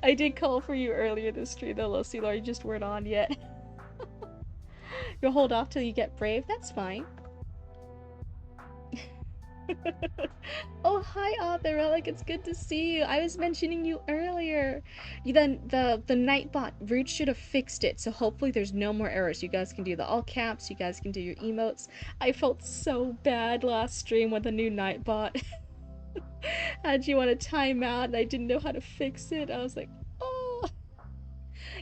I did call for you earlier this stream, though, Lucy Laura. You just weren't on yet. You'll hold off till you get brave. That's fine. Oh, hi, Author Relic. It's good to see you. I was mentioning you earlier. Then the Nightbot root should have fixed it, so hopefully there's no more errors. You guys can do the all caps. You guys can do your emotes. I felt so bad last stream when the new Nightbot had you on a timeout, and I didn't know how to fix it. I was like, oh.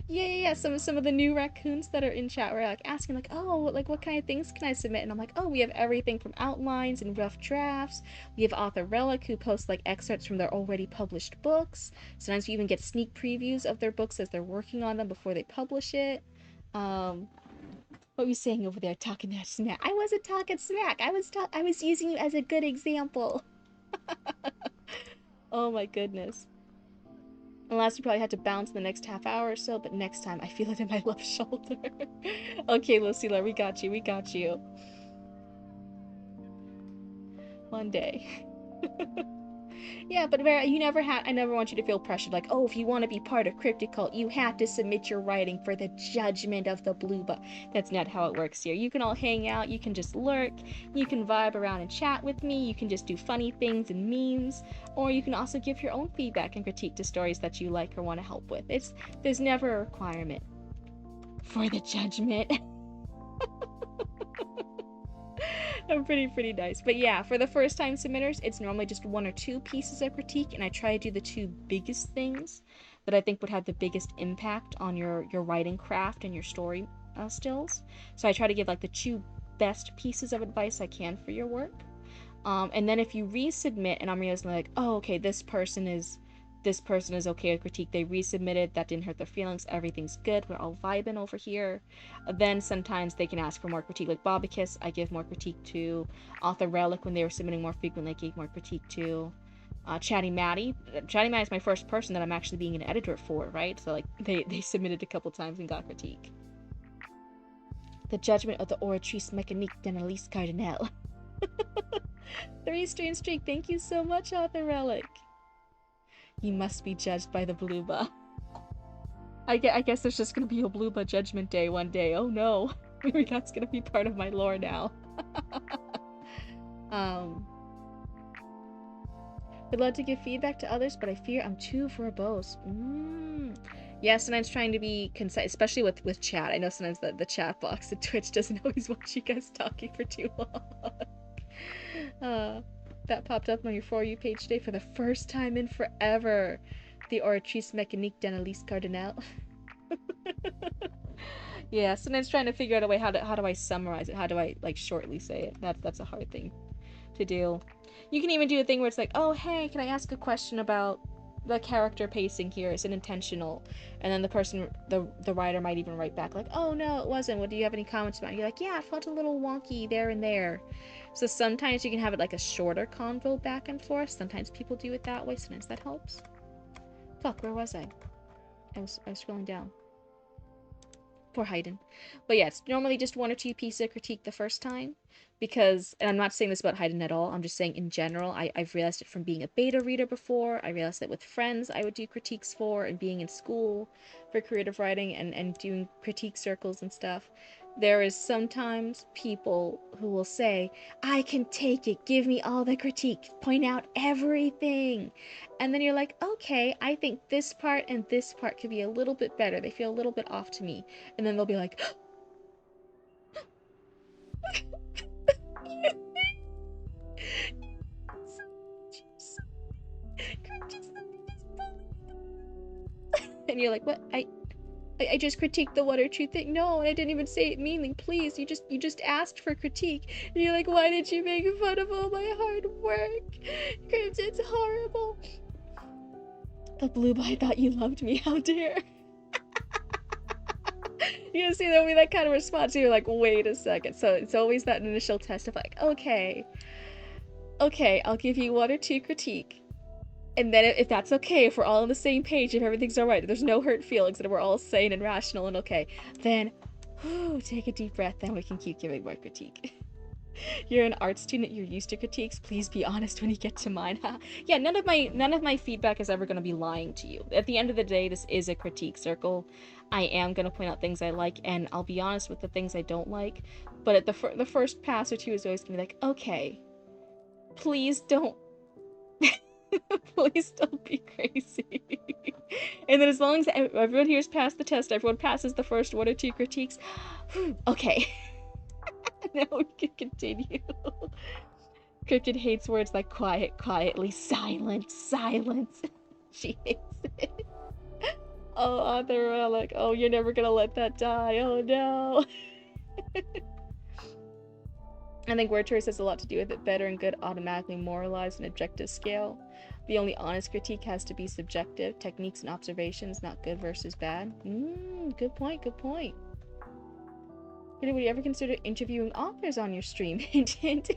Yeah. Some of the new raccoons that are in chat were like asking like, oh, like what kind of things can I submit? And I'm like, oh, we have everything from outlines and rough drafts. We have Author Relic who posts like excerpts from their already published books. Sometimes we even get sneak previews of their books as they're working on them before they publish it. What were you saying over there talking that smack? I wasn't talking smack. I was using you as a good example. Oh my goodness. Unless you probably had to bounce in the next half hour or so, but next time I feel it in my left shoulder. Okay, Lucilla, we got you. One day. Yeah, but Vera, I never want you to feel pressured, like, oh, if you want to be part of Cryptid Cult, you have to submit your writing for the judgment of the blue book. That's not how it works here. You can all hang out, you can just lurk, you can vibe around and chat with me, you can just do funny things and memes, or you can also give your own feedback and critique to stories that you like or want to help with. There's never a requirement for the judgment. I'm pretty nice. But yeah, for the first time submitters, it's normally just one or two pieces of critique, and I try to do the two biggest things that I think would have the biggest impact on your writing craft and your story skills. So I try to give like the two best pieces of advice I can for your work. And then if you resubmit and I'm realizing like, oh, okay, this person is okay with critique, they resubmitted, that didn't hurt their feelings, everything's good, we're all vibing over here, then sometimes they can ask for more critique. Like Bobicus, I give more critique to. Author Relic, when they were submitting more frequently, I gave more critique to. Chatty Maddie is my first person that I'm actually being an editor for, right? So like they submitted a couple times and got critique. The judgment of the oratrice mécanique d'Annalise Cardinal. 3 strain streak, thank you so much, Author Relic. You must be judged by the Bluba. I guess there's just gonna be a Bluba Judgment Day one day. Oh no. Maybe that's gonna be part of my lore now. Would love to give feedback to others, but I fear I'm too verbose. Yeah, sometimes trying to be concise, especially with chat. I know sometimes the chat box at Twitch doesn't always want you guys talking for too long. That popped up on your For You page today for the first time in forever. The Oratrice Mécanique d'Annalise Cardinal. Yeah, sometimes trying to figure out a way how do I summarize it? How do I like shortly say it? That's a hard thing to do. You can even do a thing where it's like, oh hey, can I ask a question about the character pacing here? Is it intentional? And then the writer might even write back like, oh no, it wasn't. What do you have any comments about it? You're like, yeah, it felt a little wonky there and there. So sometimes you can have it like a shorter convo back and forth. Sometimes people do it that way. Sometimes that helps. Fuck, where was I? I was scrolling down. Poor Haydn. But yeah, it's normally just one or two pieces of critique the first time. Because, and I'm not saying this about Haydn at all, I'm just saying in general, I've realized it from being a beta reader before. I realized that with friends I would do critiques for, and being in school for creative writing and doing critique circles and stuff. There is sometimes people who will say, I can take it, give me all the critique, point out everything. And then you're like, okay, I think this part and this part could be a little bit better. They feel a little bit off to me. And then they'll be like, And you're like, what? I just critiqued the one or two thing. No, and I didn't even say it meanly. Please, you just asked for critique. And you're like, why did you make fun of all my hard work? Cause it's horrible. The blue boy thought you loved me. How dare? You see, there'll be that kind of response. You're like, wait a second. So it's always that initial test of like, okay, I'll give you one or two critique. And then if that's okay, if we're all on the same page, if everything's all right, if there's no hurt feelings, and we're all sane and rational and okay, then take a deep breath, then we can keep giving more critique. You're an art student, you're used to critiques, please be honest when you get to mine. Yeah, none of my feedback is ever going to be lying to you. At the end of the day, this is a critique circle. I am going to point out things I like, and I'll be honest with the things I don't like, but at the first pass or two is always going to be like, okay, please don't please don't be crazy. And then as long as everyone here's passed the test, everyone passes the first one or two critiques, okay. Now we can continue. Cryptid hates words like quiet, quietly, silence, silence. She hates it. Oh, author relic. Oh, you're never gonna let that die. Oh no. I think word choice has a lot to do with it. Better and good automatically moralize an objective scale. The only honest critique has to be subjective. Techniques and observations, not good versus bad. Good point, good point. Would you ever consider interviewing authors on your stream? Hint, hint.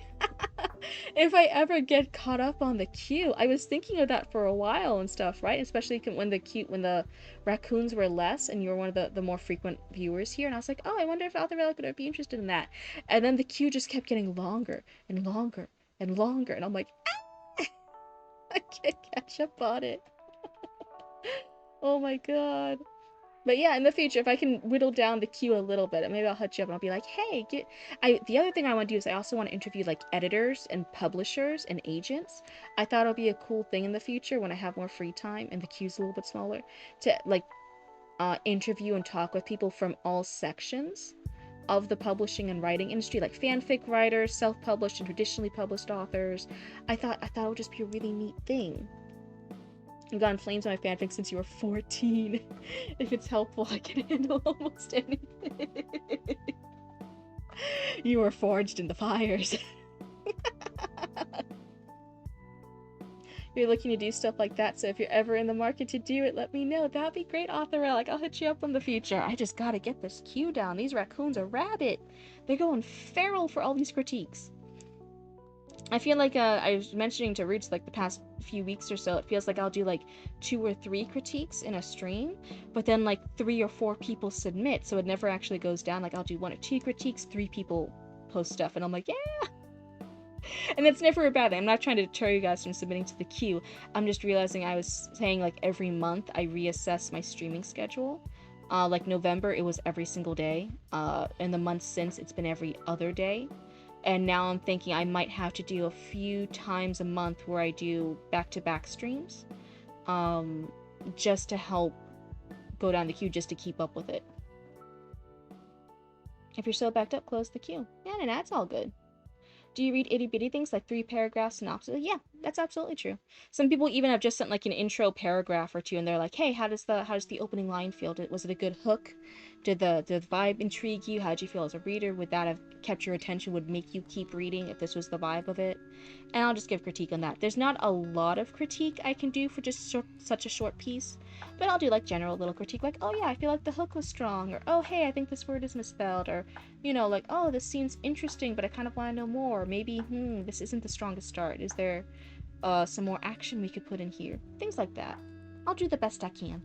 If I ever get caught up on the queue, I was thinking of that for a while and stuff, right? Especially when the raccoons were less and you were one of the more frequent viewers here, and I was like, oh, I wonder if Author Relic would be interested in that. And then the queue just kept getting longer and longer and longer, and I'm like, I can't catch up on it. Oh my god. But yeah, in the future, if I can whittle down the queue a little bit, maybe I'll hit you up and I'll be like, hey, the other thing I want to do is I also want to interview like editors and publishers and agents. I thought it'll be a cool thing in the future when I have more free time and the queue's a little bit smaller to like interview and talk with people from all sections of the publishing and writing industry, like fanfic writers, self-published and traditionally published authors. I thought it would just be a really neat thing. I've gotten flames on my fanfic since you were 14. If it's helpful, I can handle almost anything. You were forged in the fires. You're looking to do stuff like that, so if you're ever in the market to do it, let me know. That'd be great, Author Relic. I'll hit you up in the future. I just gotta get this queue down. These raccoons are rabid. They're going feral for all these critiques. I feel like I was mentioning to Roots like the past few weeks or so, it feels like I'll do like 2 or 3 critiques in a stream, but then like 3 or 4 people submit, so it never actually goes down. Like I'll do 1 or 2 critiques, 3 people post stuff, and I'm like, yeah! And it's never a bad thing. I'm not trying to deter you guys from submitting to the queue. I'm just realizing I was saying like every month I reassess my streaming schedule. Like November, it was every single day. In the months since, it's been every other day. And now I'm thinking I might have to do a few times a month where I do back-to-back streams, just to help go down the queue, just to keep up with it. If you're so backed up, close the queue. Yeah, and that's all good. Do you read itty-bitty things like 3-paragraph synopsis? Yeah, that's absolutely true. Some people even have just sent like an intro paragraph or two, and they're like, hey, how does the opening line feel? Was it a good hook? Did the vibe intrigue you? How did you feel as a reader? Would that have kept your attention? Would make you keep reading if this was the vibe of it? And I'll just give critique on that. There's not a lot of critique I can do for just such a short piece, but I'll do like general little critique, like, oh yeah, I feel like the hook was strong, or oh hey, I think this word is misspelled, or you know, like, oh, this seems interesting, but I kind of want to know more. Maybe, this isn't the strongest start. Is there some more action we could put in here? Things like that. I'll do the best I can.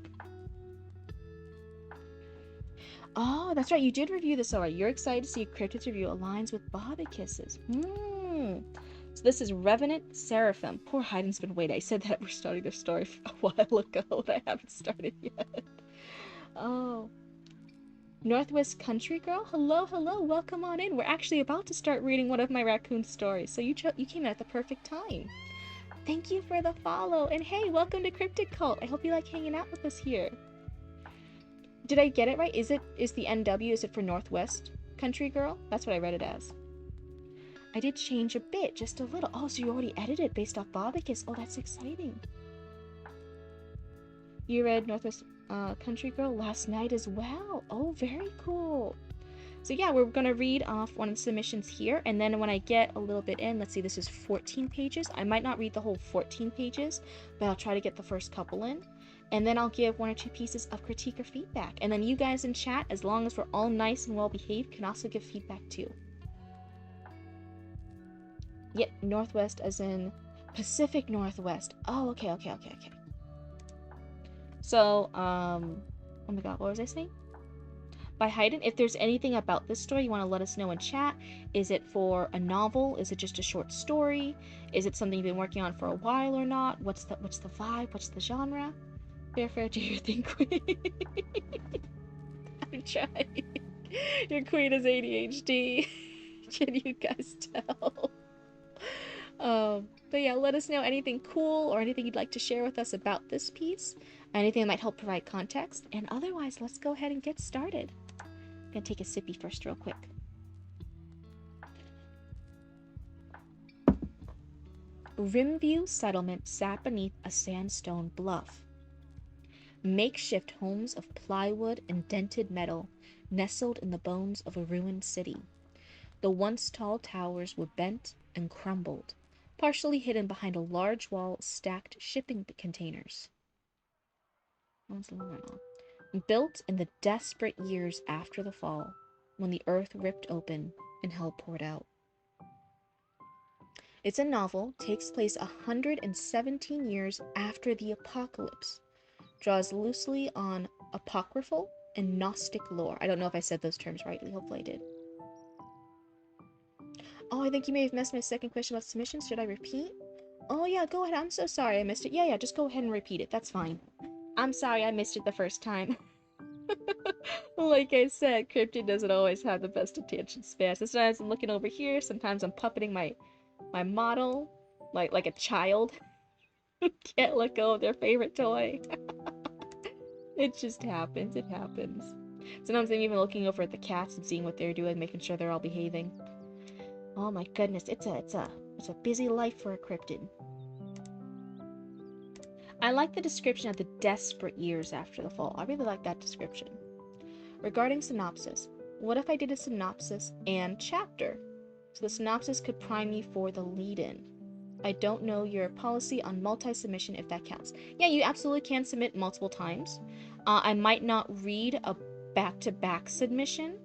Oh, that's right. You did review this already. You're excited to see Cryptid's review aligns with Bobby Kisses. So this is Revenant Seraphim. Poor Hayden's been waiting. I said that we're starting their story a while ago, but I haven't started yet. Oh. Northwest Country Girl? Hello, hello. Welcome on in. We're actually about to start reading one of my raccoon stories, so you came in at the perfect time. Thank you for the follow. And hey, welcome to Cryptid Cult. I hope you like hanging out with us here. Did I get it right? Is the NW, is it for Northwest Country Girl? That's what I read it as. I did change a bit, just a little. Oh, so you already edited based off Bobicus. Oh, that's exciting. You read Northwest Country Girl last night as well. Oh, very cool. So yeah, we're going to read off one of the submissions here, and then when I get a little bit in, let's see, this is 14 pages. I might not read the whole 14 pages, but I'll try to get the first couple in, and then I'll give 1 or 2 pieces of critique or feedback. And then you guys in chat, as long as we're all nice and well behaved, can also give feedback too. Yep, Northwest as in Pacific Northwest. Oh, okay. So, oh my god, what was I saying? By Hayden, if there's anything about this story you want to let us know in chat. Is it for a novel? Is it just a short story? Is it something you've been working on for a while or not? What's the vibe? What's the genre? Fair, do your thing, Queen. I'm trying. Your queen is ADHD. Can you guys tell? But yeah, let us know anything cool or anything you'd like to share with us about this piece. Anything that might help provide context. And otherwise, let's go ahead and get started. I'm gonna take a sippy first real quick. Rimview Settlement sat beneath a sandstone bluff. Makeshift homes of plywood and dented metal nestled in the bones of a ruined city. The once tall towers were bent and crumbled, partially hidden behind a large wall of stacked shipping containers. Built in the desperate years after the fall, when the earth ripped open and hell poured out. It's a novel, takes place 117 years after the apocalypse, draws loosely on apocryphal and Gnostic lore. I don't know if I said those terms rightly, hopefully I did. Oh, I think you may have missed my second question about submissions. Should I repeat? Oh yeah, go ahead. I'm so sorry I missed it. Yeah, just go ahead and repeat it. That's fine. I'm sorry I missed it the first time. Like I said, Cryptid doesn't always have the best attention span. Sometimes I'm looking over here, sometimes I'm puppeting my model like a child who can't let go of their favorite toy. It just happens, it happens. Sometimes I'm even looking over at the cats and seeing what they're doing, making sure they're all behaving. Oh my goodness, it's a busy life for a cryptid. I like the description of the desperate years after the fall. I really like that description. Regarding synopsis, what if I did a synopsis and chapter? So the synopsis could prime you for the lead-in. I don't know your policy on multi-submission if that counts. Yeah, you absolutely can submit multiple times. I might not read a back-to-back submission.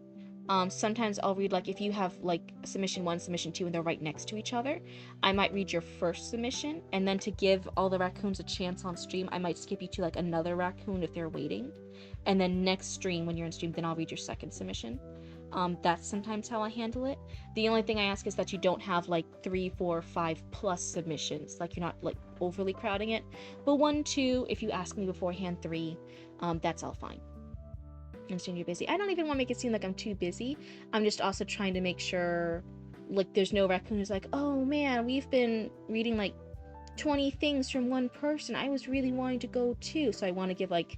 Sometimes I'll read, like, if you have, like, submission 1, submission 2, and they're right next to each other, I might read your first submission, and then to give all the raccoons a chance on stream, I might skip you to, like, another raccoon if they're waiting. And then next stream, when you're in stream, then I'll read your second submission. That's sometimes how I handle it. The only thing I ask is that you don't have, like, 3, 4, 5 plus submissions. Like, you're not, like, overly crowding it. But 1, 2, if you ask me beforehand, 3, that's all fine. I understand you're busy. I don't even want to make it seem like I'm too busy. I'm just also trying to make sure, like, there's no raccoon who's like, oh man, we've been reading like 20 things from one person. I was really wanting to go too. So I want to give like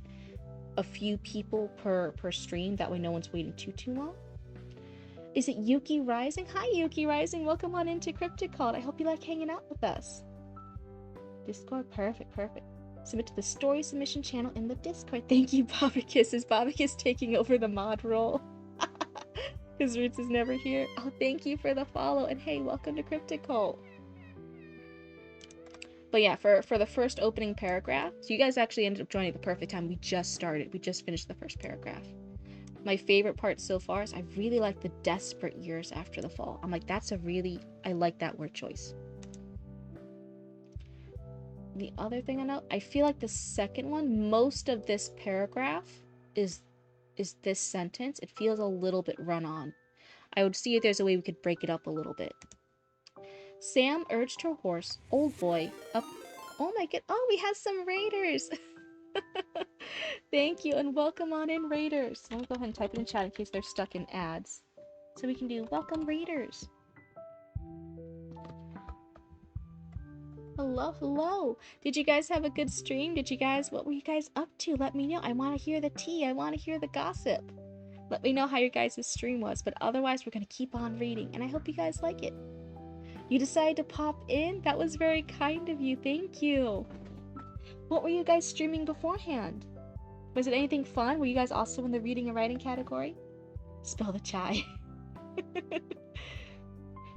a few people per stream. That way no one's waiting too long. Is it Yuki Rising? Hi Yuki Rising. Welcome on into Cryptid Cult. I hope you like hanging out with us. Discord, perfect. Submit to the story submission channel in the Discord. Thank you, Bobicus. Is Bobicus taking over the mod role? Because Roots is never here. Oh, thank you for the follow. And hey, welcome to Cryptid Cult. But yeah, for the first opening paragraph, so you guys actually ended up joining at the perfect time. We just started. We just finished the first paragraph. My favorite part so far is I really like the desperate years after the fall. I'm like, I like that word choice. The other thing I know, I feel like the second one, most of this paragraph is this sentence. It feels a little bit run on. I would see if there's a way we could break it up a little bit. Sam urged her horse, Old Boy, up. Oh my god. Oh, we have some raiders. Thank you, and welcome on in, raiders. Let me go ahead and type it in chat in case they're stuck in ads. So we can do welcome, raiders. Hello. Did you guys have a good stream? What were you guys up to? Let me know. I want to hear the tea. I want to hear the gossip. Let me know how your guys' stream was. But otherwise, we're going to keep on reading. And I hope you guys like it. You decided to pop in? That was very kind of you. Thank you. What were you guys streaming beforehand? Was it anything fun? Were you guys also in the reading and writing category? Spill the chai.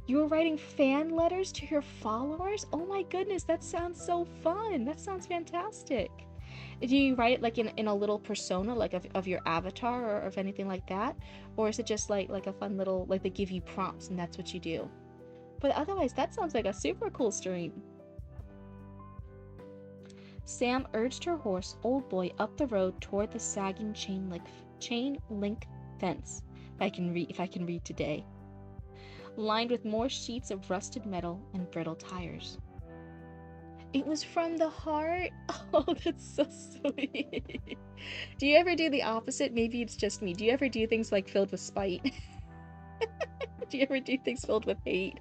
You were writing fan letters to your followers? Oh my goodness, that sounds so fun. That sounds fantastic. Do you write it like in a little persona, like of your avatar or of anything like that? Or is it just like a fun little, like they give you prompts and that's what you do? But otherwise, that sounds like a super cool stream. Sam urged her horse, Old Boy, up the road toward the sagging chain link fence. If I can read today. Lined with more sheets of rusted metal and brittle tires. It was from the heart? Oh, that's so sweet. Do you ever do the opposite? Maybe it's just me. Do you ever do things like filled with spite? Do you ever do things filled with hate?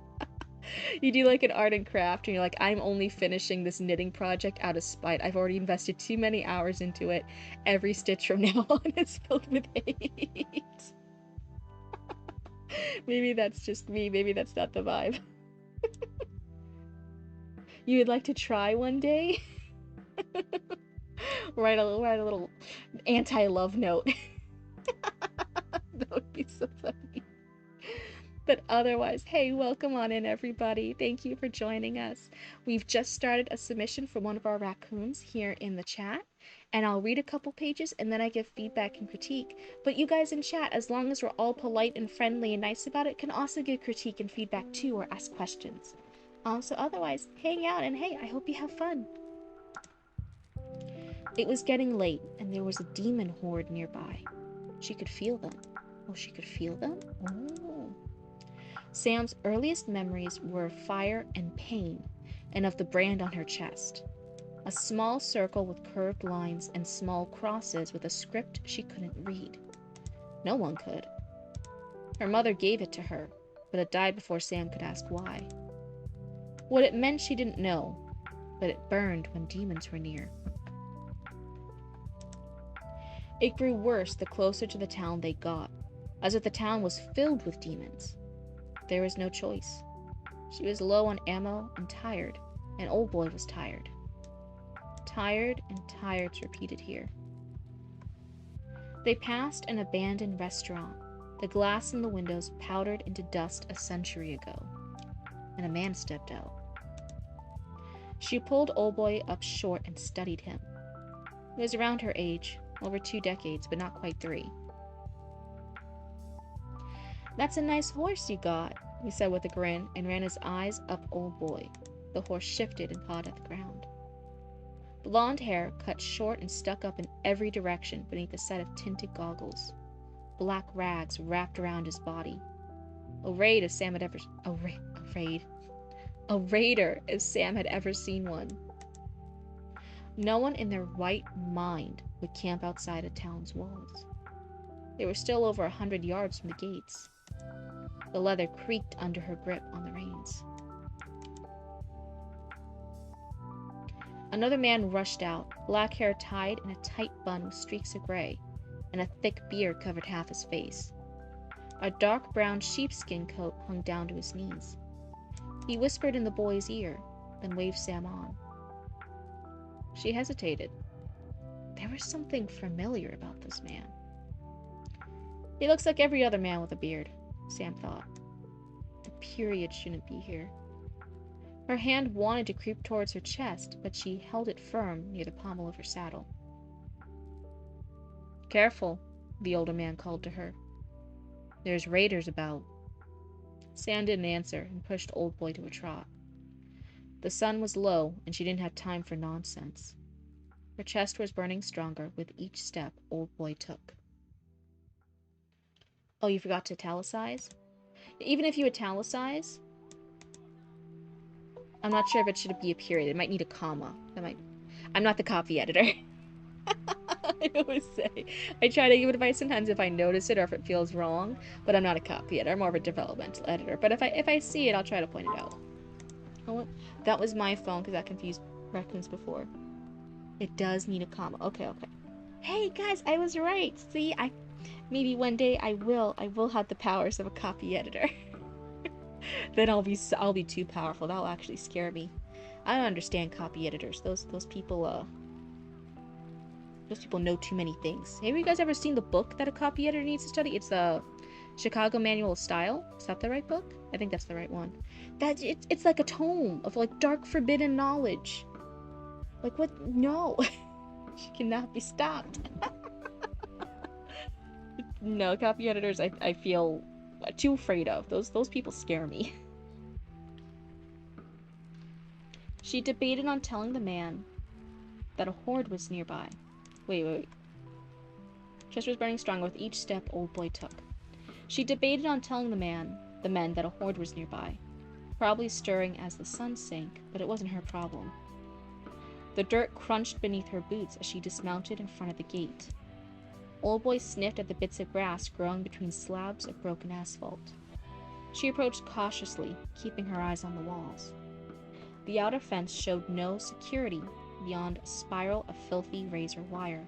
You do like an art and craft and you're like, I'm only finishing this knitting project out of spite. I've already invested too many hours into it. Every stitch from now on is filled with hate. Maybe that's just me. Maybe that's not the vibe. You would like to try one day? write a little anti-love note. That would be so funny. But otherwise, hey, welcome on in, everybody. Thank you for joining us. We've just started a submission for one of our raccoons here in the chat, and I'll read a couple pages and then I give feedback and critique. But you guys in chat, as long as we're all polite and friendly and nice about it, can also give critique and feedback too, or ask questions. So otherwise, hang out and hey, I hope you have fun. It was getting late, and there was a demon horde nearby. She could feel them. Oh, she could feel them? Oh. Sam's earliest memories were of fire and pain, and of the brand on her chest. A small circle with curved lines and small crosses with a script she couldn't read. No one could. Her mother gave it to her, but it died before Sam could ask why. What it meant she didn't know, but it burned when demons were near. It grew worse the closer to the town they got, as if the town was filled with demons. There was no choice. She was low on ammo and tired, and Old Boy was tired. Tired and tired's repeated here. They passed an abandoned restaurant, the glass in the windows powdered into dust a century ago, and a man stepped out. She pulled Old Boy up short and studied him. He was around her age, over 2 decades, but not quite 3. That's a nice horse you got, he said with a grin, and ran his eyes up Old Boy. The horse shifted and pawed at the ground. Blonde hair cut short and stuck up in every direction beneath a set of tinted goggles. Black rags wrapped around his body. A raider if Sam had ever seen one. No one in their right mind would camp outside a town's walls. They were still over 100 yards from the gates. The leather creaked under her grip on the reins. Another man rushed out, black hair tied in a tight bun with streaks of gray, and a thick beard covered half his face. A dark brown sheepskin coat hung down to his knees. He whispered in the boy's ear, then waved Sam on. She hesitated. There was something familiar about this man. He looks like every other man with a beard, Sam thought. The period shouldn't be here. Her hand wanted to creep towards her chest, but she held it firm near the pommel of her saddle. Careful, the older man called to her. There's raiders about. Sam didn't answer and pushed Old Boy to a trot. The sun was low, and she didn't have time for nonsense. Her chest was burning stronger with each step Old Boy took. Oh, you forgot to italicize? Even if you italicize, I'm not sure if it should be a period. It might need a comma. I'm not the copy editor. I always say. I try to give advice sometimes if I notice it or if it feels wrong, but I'm not a copy editor. I'm more of a developmental editor. But if I see it, I'll try to point it out. Oh, that was my phone because that confused raccoons before. It does need a comma. Okay. Hey guys, I was right. See, maybe one day I will have the powers of a copy editor. Then I'll be too powerful. That'll actually scare me. I don't understand copy editors. Those people Those people know too many things. Have you guys ever seen the book that a copy editor needs to study? It's the Chicago Manual of Style. Is that the right book? I think that's the right one. It's like a tome of like dark forbidden knowledge. Like what? No. She cannot be stopped. No, copy editors I feel too afraid of. Those people scare me. She debated on telling the man that a horde was nearby. Wait. Chest was burning stronger with each step Old Boy took. She debated on telling the men that a horde was nearby, probably stirring as the sun sank, but it wasn't her problem. The dirt crunched beneath her boots as she dismounted in front of the gate. Old Boy sniffed at the bits of grass growing between slabs of broken asphalt. She approached cautiously, keeping her eyes on the walls. The outer fence showed no security beyond a spiral of filthy razor wire.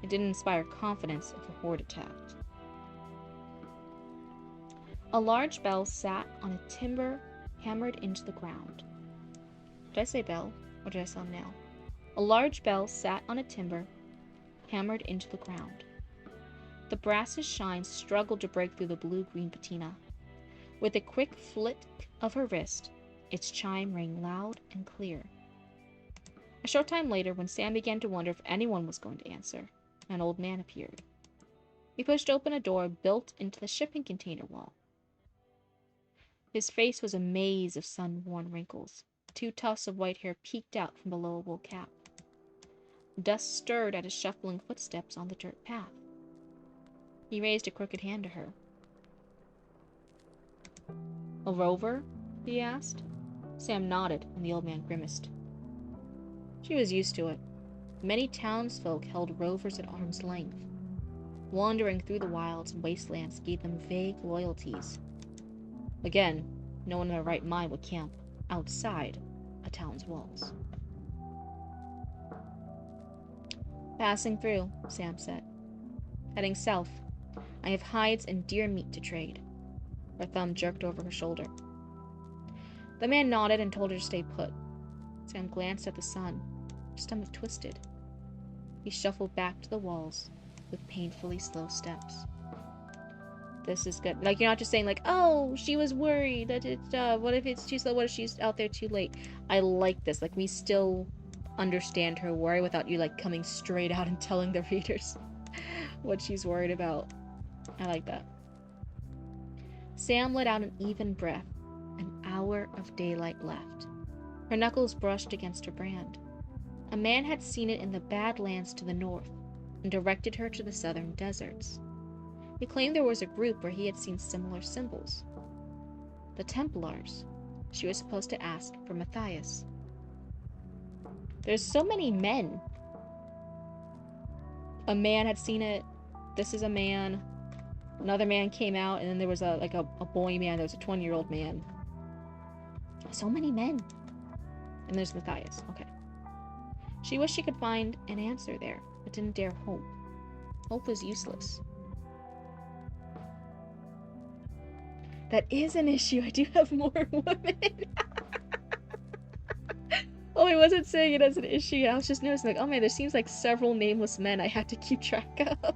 It didn't inspire confidence if a horde attacked. A large bell sat on a timber hammered into the ground. Did I say bell, or did I say nail? A large bell sat on a timber hammered into the ground. The brass's shine struggled to break through the blue-green patina. With a quick flick of her wrist, its chime rang loud and clear. A short time later, when Sam began to wonder if anyone was going to answer, an old man appeared. He pushed open a door built into the shipping container wall. His face was a maze of sun-worn wrinkles. 2 tufts of white hair peeked out from below a wool cap. Dust stirred at his shuffling footsteps on the dirt path. He raised a crooked hand to her. "A rover?" he asked. Sam nodded, and the old man grimaced. She was used to it. Many townsfolk held rovers at arm's length. Wandering through the wilds and wastelands gave them vague loyalties. Again, no one in their right mind would camp outside a town's walls. "Passing through," Sam said. "Heading south. I have hides and deer meat to trade." Her thumb jerked over her shoulder. The man nodded and told her to stay put. Sam glanced at the sun. Her stomach twisted. He shuffled back to the walls with painfully slow steps. This is good. Like, you're not just saying, like, oh, she was worried that it, what if it's too slow? What if she's out there too late? I like this. Like, we still understand her worry without you, like, coming straight out and telling the readers what she's worried about. I like that. Sam let out an even breath. An hour of daylight left. Her knuckles brushed against her brand. A man had seen it in the Badlands to the north and directed her to the southern deserts. He claimed there was a group where he had seen similar symbols. The Templars. She was supposed to ask for Matthias. There's so many men. A man had seen it. This is a man. Another man came out, and then there was a boy man. There was a 20-year-old man. So many men. And there's Matthias. Okay. She wished she could find an answer there, but didn't dare hope. Hope was useless. That is an issue. I do have more women. Oh, I wasn't saying it as an issue. I was just noticing, like, oh man, there seems like several nameless men I had to keep track of.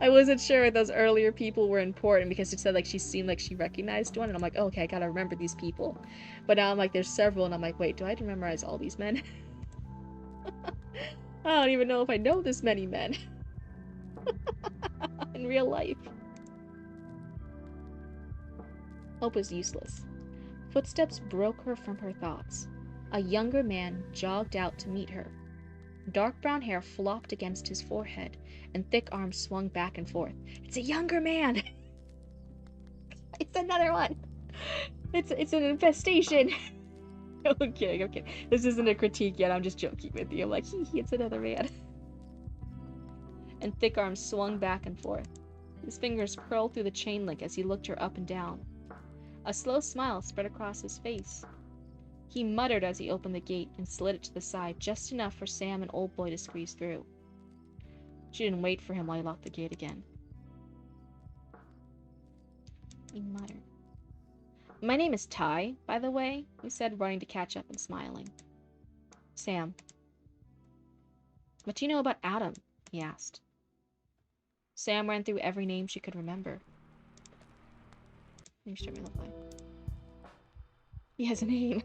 I wasn't sure if those earlier people were important because it said like she seemed like she recognized one, and I'm like, oh, okay, I gotta remember these people. But now I'm like, there's several, and I'm like, wait, do I have to memorize all these men? I don't even know if I know this many men in real life. Hope was useless. Footsteps broke her from her thoughts. A younger man jogged out to meet her. Dark brown hair flopped against his forehead, and thick arms swung back and forth. It's a younger man! It's another one! It's an infestation! Okay. This isn't a critique yet, I'm just joking with you. I'm like, it's another man. And thick arms swung back and forth. His fingers curled through the chain link as he looked her up and down. A slow smile spread across his face. He muttered as he opened the gate and slid it to the side, just enough for Sam and Old Boy to squeeze through. She didn't wait for him while he locked the gate again. He muttered. "My name is Ty, by the way," he said, running to catch up and smiling. "Sam." What do you know about Adam? He asked. Sam ran through every name she could remember. Let me start my reply. He has a name.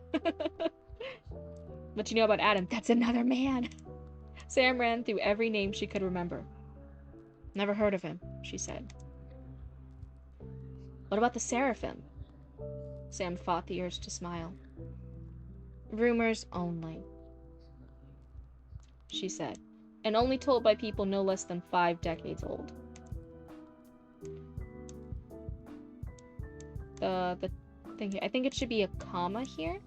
What do you know about Adam? That's another man. Sam ran through every name she could remember. Never heard of him, she said. What about the Seraphim? Sam fought the urge to smile. Rumors only, she said, and only told by people no less than 5 decades old. The thing here, I think it should be a comma here.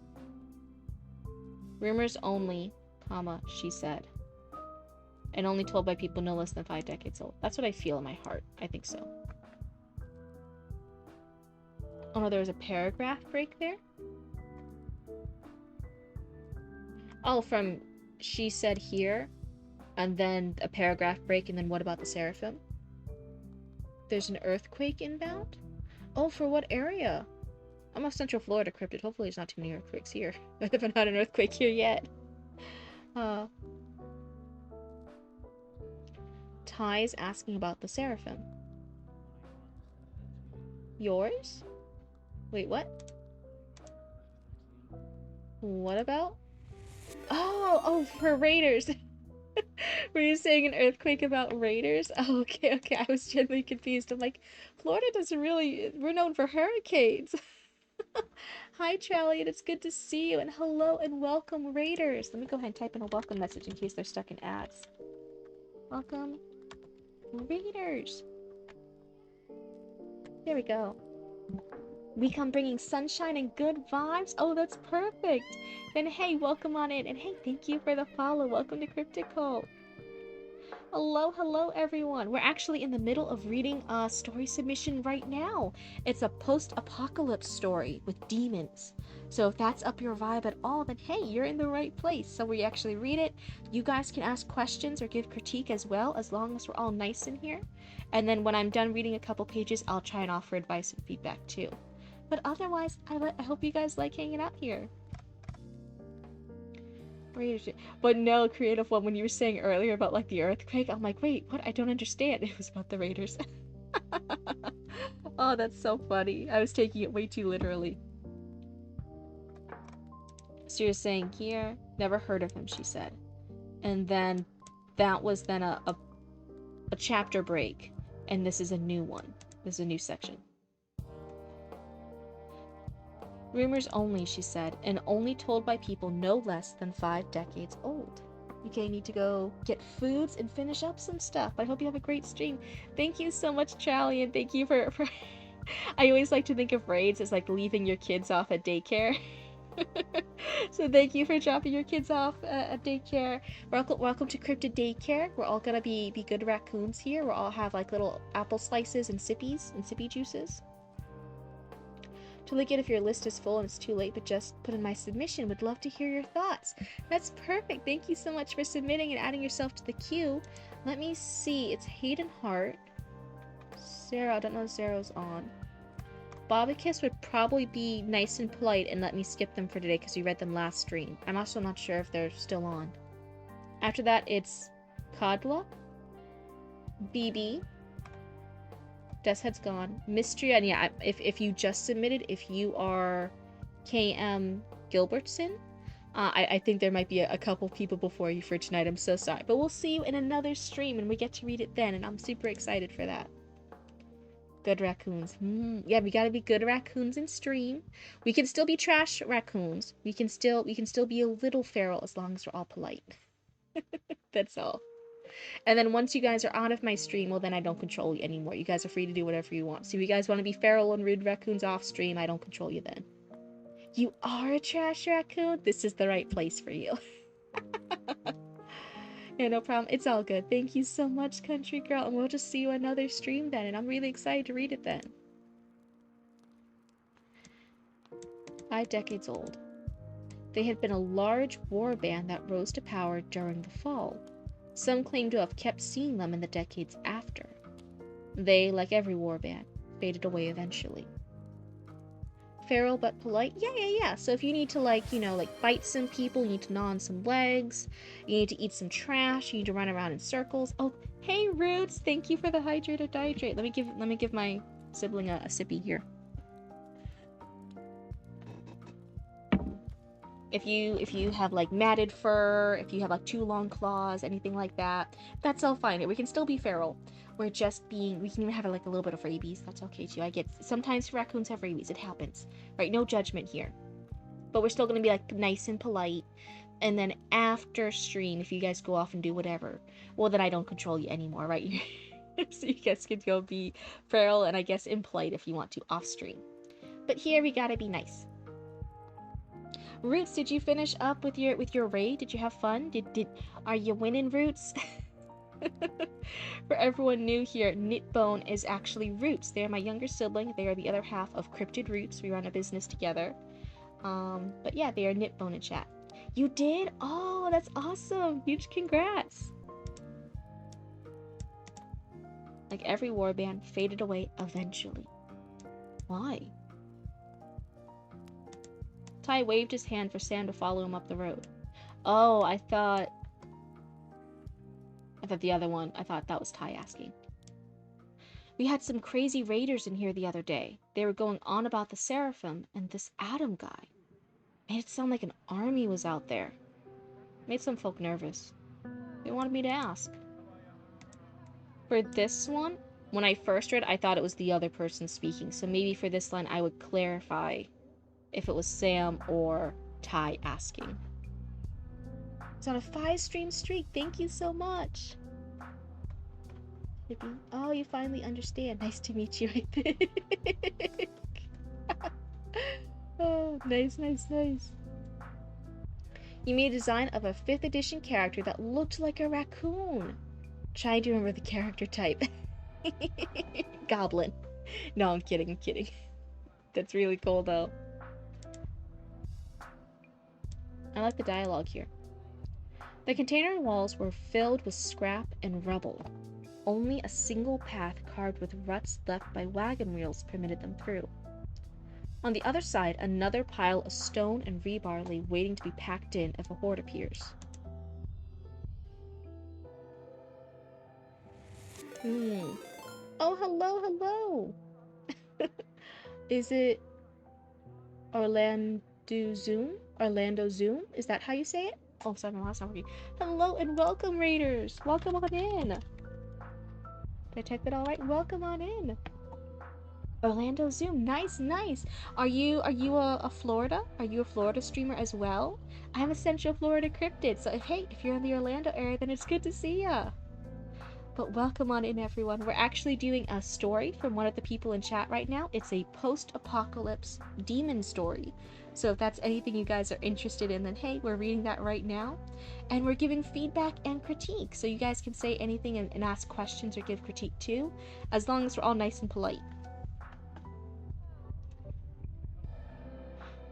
Rumors only, comma, she said, and only told by people no less than 5 decades old. That's what I feel in my heart. I think so. Oh no, there was a paragraph break there? Oh, from she said here, and then a paragraph break, and then what about the Seraphim? There's an earthquake inbound? Oh, for what area? I'm off Central Florida, Cryptid. Hopefully there's not too many earthquakes here. I haven't had an earthquake here yet. Ty's asking about the Seraphim. Yours? Wait, what? What about? Oh, for raiders. Were you saying an earthquake about raiders? Oh, okay. I was genuinely confused. I'm like, Florida doesn't really... We're known for hurricanes. Hi, Charlie, and it's good to see you. And hello and welcome, raiders. Let me go ahead and type in a welcome message in case they're stuck in ads. Welcome, raiders. There we go. We come bringing sunshine and good vibes. Oh, that's perfect. Then hey, welcome on in. And hey, thank you for the follow. Welcome to Cryptid Cult. Hello everyone. We're actually in the middle of reading a story submission right now. It's a post-apocalypse story with demons. So if that's up your vibe at all, then hey, you're in the right place. So we actually read it. You guys can ask questions or give critique as well, as long as we're all nice in here. And then when I'm done reading a couple pages, I'll try and offer advice and feedback too. But otherwise, I hope you guys like hanging out here. But no, Creative One, when you were saying earlier about like the earthquake, I'm like, wait, what? I don't understand. It was about the raiders. Oh, that's so funny. I was taking it way too literally. So you're saying here, never heard of him, she said. And then that was then a chapter break. And this is a new one. This is a new section. Rumors only, she said, and only told by people no less than 5 decades old. Okay, need to go get foods and finish up some stuff. I hope you have a great stream. Thank you so much, Charlie, and thank you for... I always like to think of raids as like leaving your kids off at daycare. So thank you for dropping your kids off at daycare. Welcome to Cryptid Daycare. We're all gonna be good raccoons here. We'll all have like little apple slices and sippies and sippy juices. Totally get if your list is full and it's too late, but just put in my submission. Would love to hear your thoughts. That's perfect. Thank you so much for submitting and adding yourself to the queue. Let me see. It's Hayden Hart. Sarah, I don't know if Sarah's on. Bobicus would probably be nice and polite and let me skip them for today because we read them last stream. I'm also not sure if they're still on. After that, it's Kodla, BB, Deathhead's gone. Mystery, and yeah, if you just submitted, if you are KM Gilbertson, I think there might be a couple people before you for tonight. I'm so sorry. But we'll see you in another stream, and we get to read it then, and I'm super excited for that. Good raccoons. Yeah, we gotta be good raccoons in stream. We can still be trash raccoons. We can still be a little feral as long as we're all polite. That's all. And then once you guys are out of my stream, well, then I don't control you anymore. You guys are free to do whatever you want. So if you guys want to be feral and rude raccoons off stream, I don't control you then. You are a trash raccoon? This is the right place for you. Yeah, no problem. It's all good. Thank you so much, country girl. And we'll just see you another stream then. And I'm really excited to read it then. 5 decades old. They had been a large war band that rose to power during the fall. Some claim to have kept seeing them in the decades after. They, like every war band, faded away eventually. Feral but polite? Yeah. So if you need to, like, you know, like bite some people, you need to gnaw on some legs, you need to eat some trash, you need to run around in circles. Oh, hey Roots, thank you for the hydrate. Let me give my sibling a sippy here. If you have like matted fur, if you have like too long claws, anything like that, that's all fine. We can still be feral. We can even have like a little bit of rabies. That's okay too. Sometimes raccoons have rabies. It happens, right? No judgment here. But we're still gonna be like nice and polite. And then after stream, if you guys go off and do whatever, well then I don't control you anymore, right? So you guys can go be feral and I guess impolite if you want to off stream. But here we gotta be nice. Roots, did you finish up with your raid? Did you have fun? Are you winning, Roots? For everyone new here, Knitbone is actually Roots. They're my younger sibling. They are the other half of Cryptid Roots. We run a business together. But yeah, they are Knitbone in chat. You did? Oh, that's awesome! Huge congrats! Like every warband faded away eventually. Why? Ty waved his hand for Sam to follow him up the road. Oh, I thought the other one. I thought that was Ty asking. We had some crazy raiders in here the other day. They were going on about the Seraphim and this Adam guy. Made it sound like an army was out there. Made some folk nervous. They wanted me to ask. For this one, when I first read, I thought it was the other person speaking. So maybe for this line, I would clarify if it was Sam or Ty asking. It's on a 5-stream streak. Thank you so much. Oh, you finally understand. Nice to meet you, I think. Oh, nice. You made a design of a 5th edition character that looked like a raccoon. Trying to remember the character type. Goblin. No, I'm kidding. That's really cool, though. I like the dialogue here. The container walls were filled with scrap and rubble. Only a single path carved with ruts left by wagon wheels permitted them through. On the other side, another pile of stone and rebar lay waiting to be packed in if a horde appears. Oh, hello! Is it Orlando Zoom? Is that how you say it? Oh, sorry, my last not working. Hello and welcome, Raiders! Welcome on in! Did I type it all right? Welcome on in! Orlando Zoom, nice! Are you a Florida? Are you a Florida streamer as well? I'm a Central Florida cryptid, so hey, if you're in the Orlando area, then it's good to see ya! But welcome on in, everyone. We're actually doing a story from one of the people in chat right now. It's a post-apocalypse demon story. So if that's anything you guys are interested in, then hey, we're reading that right now. And we're giving feedback and critique. So you guys can say anything and ask questions or give critique too, as long as we're all nice and polite.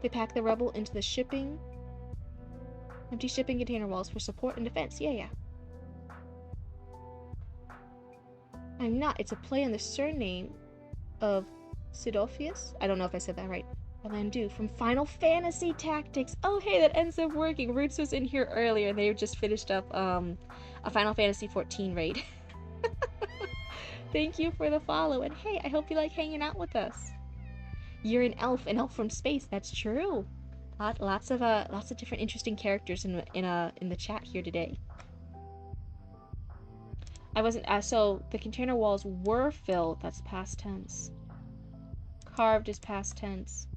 They pack the rubble into the empty shipping container walls for support and defense. Yeah. I'm not. It's a play on the surname of Sidophius. I don't know if I said that right. Orlando from Final Fantasy Tactics. Oh, hey, that ends up working. Roots was in here earlier. They just finished up a Final Fantasy 14 raid. Thank you for the follow, and hey, I hope you like hanging out with us. You're an elf from space. That's true. Lots of different interesting characters in the chat here today. I wasn't, so the container walls were filled, that's past tense. Carved is past tense.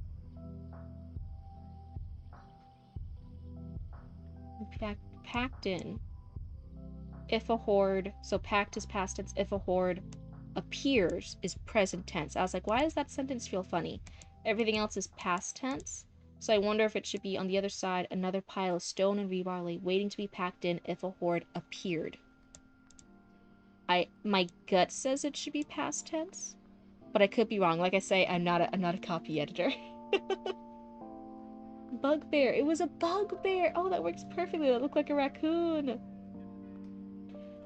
Packed in. If a horde, so packed is past tense, if a horde appears is present tense. I was like, why does that sentence feel funny? Everything else is past tense. So I wonder if it should be on the other side, another pile of stone and rebar lay waiting to be packed in if a horde appeared. My gut says it should be past tense, but I could be wrong. Like I say, I'm not a copy editor. Bugbear. It was a bugbear. Oh, that works perfectly. That looked like a raccoon.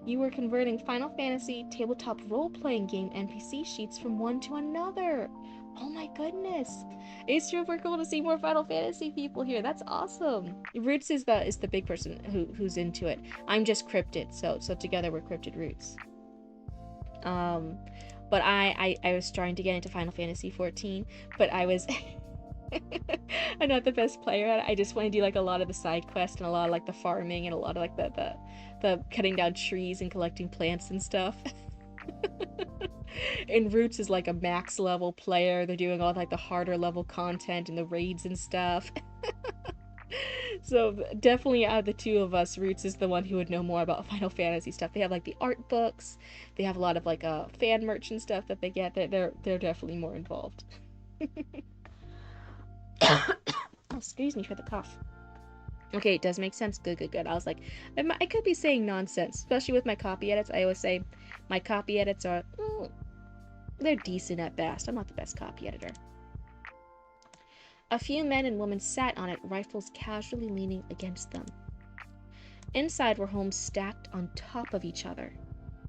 You were converting Final Fantasy tabletop role-playing game NPC sheets from one to another. Oh my goodness. It's super cool to see more Final Fantasy people here. That's awesome. Roots is the big person who's into it. I'm just Cryptid, so together we're Cryptid Roots. Um but I was trying to get into Final Fantasy 14, but I was I'm not the best player at it. I just want to do like a lot of the side quests and a lot of like the farming and a lot of like the cutting down trees and collecting plants and stuff. And Roots is like a max level player. They're doing all like the harder level content and the raids and stuff. So definitely out of the two of us, Roots is the one who would know more about Final Fantasy stuff. They have like the art books, they have a lot of like fan merch and stuff that they get. They're definitely more involved. Oh, excuse me for the cough. Okay, it does make sense. Good, good, good. I was like, I could be saying nonsense, especially with my copy edits. I always say my copy edits are, they're decent at best. I'm not the best copy editor. A few men and women sat on it, rifles casually leaning against them. Inside were homes stacked on top of each other.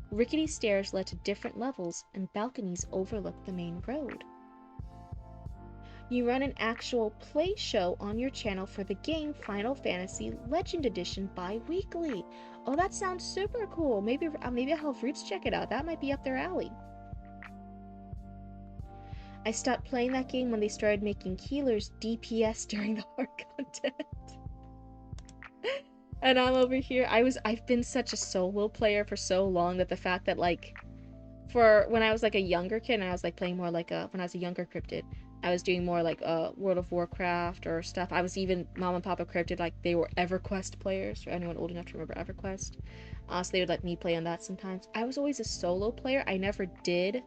Rickety stairs led to different levels, and balconies overlooked the main road. You run an actual play show on your channel for the game Final Fantasy Legend Edition bi-weekly. Oh, that sounds super cool. Maybe I'll have Roots check it out. That might be up their alley. I stopped playing that game when they started making healers DPS during the hard content. And I'm over here. I've been such a solo player for so long that the fact that like for when I was like a younger kid and I was like playing more like when I was a younger cryptid, I was doing more like World of Warcraft or stuff. I was even Mom and Papa Cryptid, like they were EverQuest players, for anyone old enough to remember EverQuest. So they would let me play on that sometimes. I was always a solo player. I never did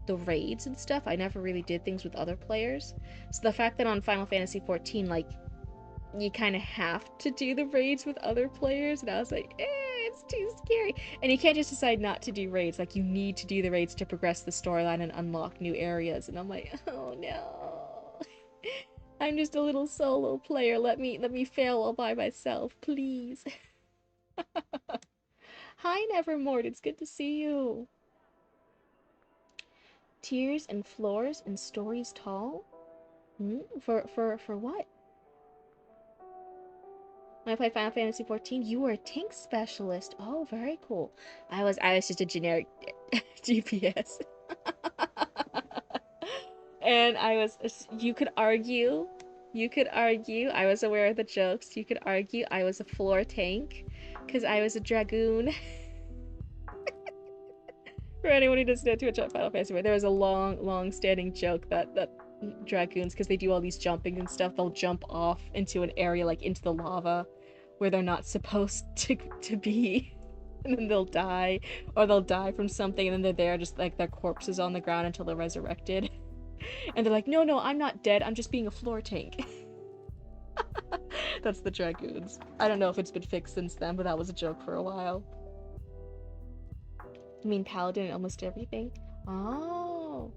the raids and stuff. I never really did things with other players. So the fact that on Final Fantasy 14, like you kind of have to do the raids with other players, and I was like, it's too scary. And you can't just decide not to do raids. Like you need to do the raids to progress the storyline and unlock new areas. And I'm like, oh no, I'm just a little solo player. Let me fail all by myself, please. Hi, Nevermore. It's good to see you. Tears and floors and stories tall. For what? When I played Final Fantasy 14, you were a tank specialist. Oh, very cool. I was just a generic GPS. And you could argue, I was aware of the jokes. You could argue I was a floor tank because I was a dragoon. For anyone who doesn't know too much about Final Fantasy, but there was a long standing joke that dragoons, because they do all these jumping and stuff, they'll jump off into an area like into the lava where they're not supposed to be, and then they'll die, or they'll die from something, and then they're there just like their corpses on the ground until they're resurrected, and they're like, no, I'm not dead. I'm just being a floor tank. That's the dragoons. I don't know if it's been fixed since then, but that was a joke for a while. I mean paladin and almost everything. Oh.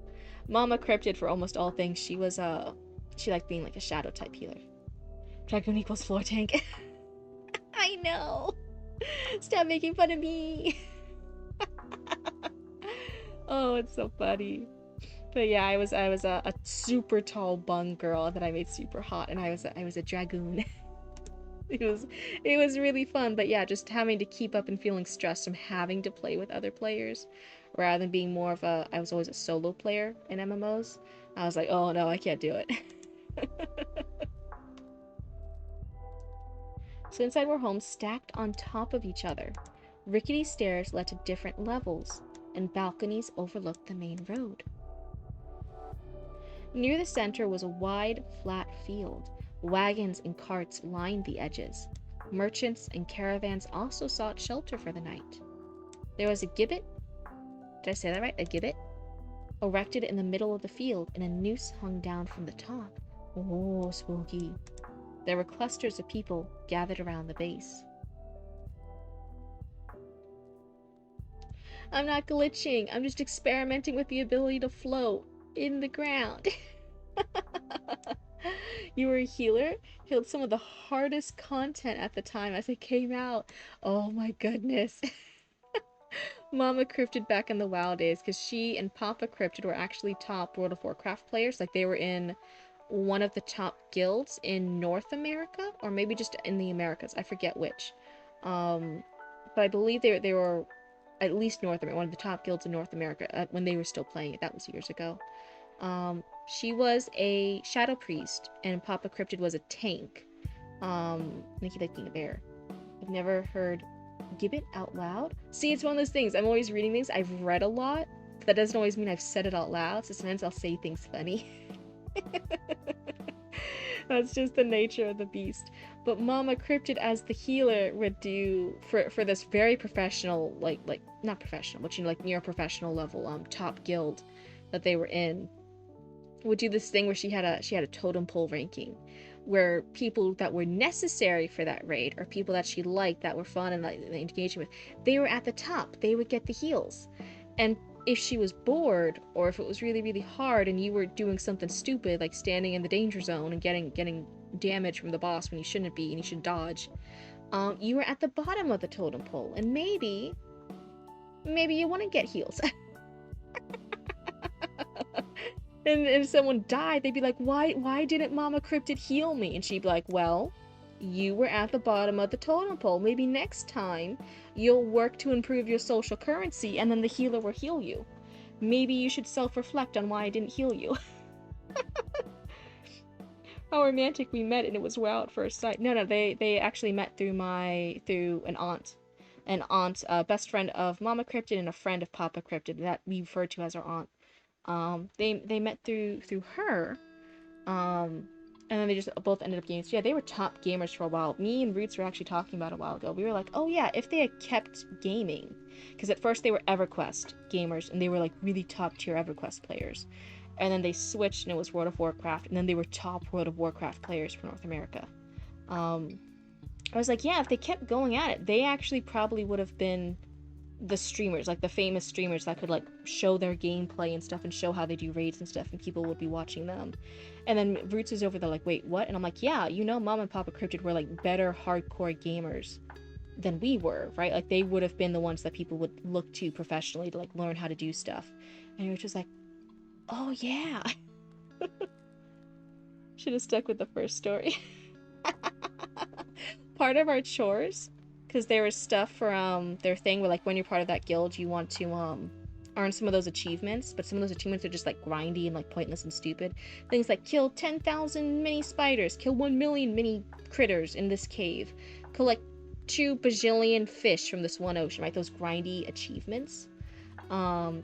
Mama Cryptid for almost all things. She liked being like a shadow type healer. Dragoon equals floor tank. I know. Stop making fun of me. Oh, it's so funny. But yeah, I was a super tall bung girl that I made super hot, and I was a dragoon. it was it was really fun, but yeah, just having to keep up and feeling stressed from having to play with other players rather than being more of a I was always a solo player in MMOs. I was like, oh no, I can't do it. So inside were homes stacked on top of each other. Rickety stairs led to different levels, and balconies overlooked the main road. Near the center was a wide, flat field. Wagons and carts lined the edges. Merchants and caravans also sought shelter for the night. There was a gibbet, did I say that right? A gibbet? Erected in the middle of the field, and a noose hung down from the top. Oh, spooky. There were clusters of people gathered around the base. I'm not glitching. I'm just experimenting with the ability to float in the ground. You were a healer? Healed some of the hardest content at the time as it came out. Oh my goodness. Mama Cryptid back in the WoW days, because she and Papa Cryptid were actually top World of Warcraft players. Like, they were in one of the top guilds in North America, or maybe just in the Americas. I forget which. But I believe they were at least North America, one of the top guilds in North America when they were still playing it. That was years ago. She was a Shadow Priest, and Papa Cryptid was a tank. I think he liked being a bear. I've never heard Gibbet out loud. See, it's one of those things. I'm always reading things. I've read a lot, but that doesn't always mean I've said it out loud. So sometimes I'll say things funny. That's just the nature of the beast. But Mama Cryptid as the healer would do for this very professional, like not professional, but like near professional level, top guild that they were in, would do this thing where she had a totem pole ranking, where people that were necessary for that raid, or people that she liked that were fun and like engaging with, they were at the top. They would get the heals. And if she was bored, or if it was really, really hard and you were doing something stupid, like standing in the danger zone and getting damage from the boss when you shouldn't be and you should dodge, you were at the bottom of the totem pole. And maybe you want to get heals. And if someone died, they'd be like, why didn't Mama Cryptid heal me? And she'd be like, well, you were at the bottom of the totem pole. Maybe next time you'll work to improve your social currency, and then the healer will heal you. Maybe you should self-reflect on why I didn't heal you. How romantic we met, and it was wow at first sight. No, they actually met through an aunt. An aunt, best friend of Mama Cryptid and a friend of Papa Cryptid that we refer to as our aunt. They met through her, and then they just both ended up gaming. So yeah, they were top gamers for a while. Me and Roots were actually talking about it a while ago. We were like, oh yeah, if they had kept gaming, because at first they were EverQuest gamers, and they were like really top tier EverQuest players, and then they switched and it was World of Warcraft, and then they were top World of Warcraft players for North America. I was like, yeah, if they kept going at it, they actually probably would have been the streamers, like the famous streamers that could like show their gameplay and stuff and show how they do raids and stuff, and people would be watching them. And then Roots is over there like, wait, what? And I'm like, yeah, Mom and Papa Cryptid were like better hardcore gamers than we were, right? Like they would have been the ones that people would look to professionally to like learn how to do stuff. And Roots was like, oh yeah. Should have stuck with the first story. Part of our chores, because there was stuff for their thing where like when you're part of that guild you want to earn some of those achievements, but some of those achievements are just like grindy and like pointless and stupid. Things like kill 10,000 mini spiders, kill 1 million mini critters in this cave, collect 2 bajillion fish from this one ocean, right? Those grindy achievements.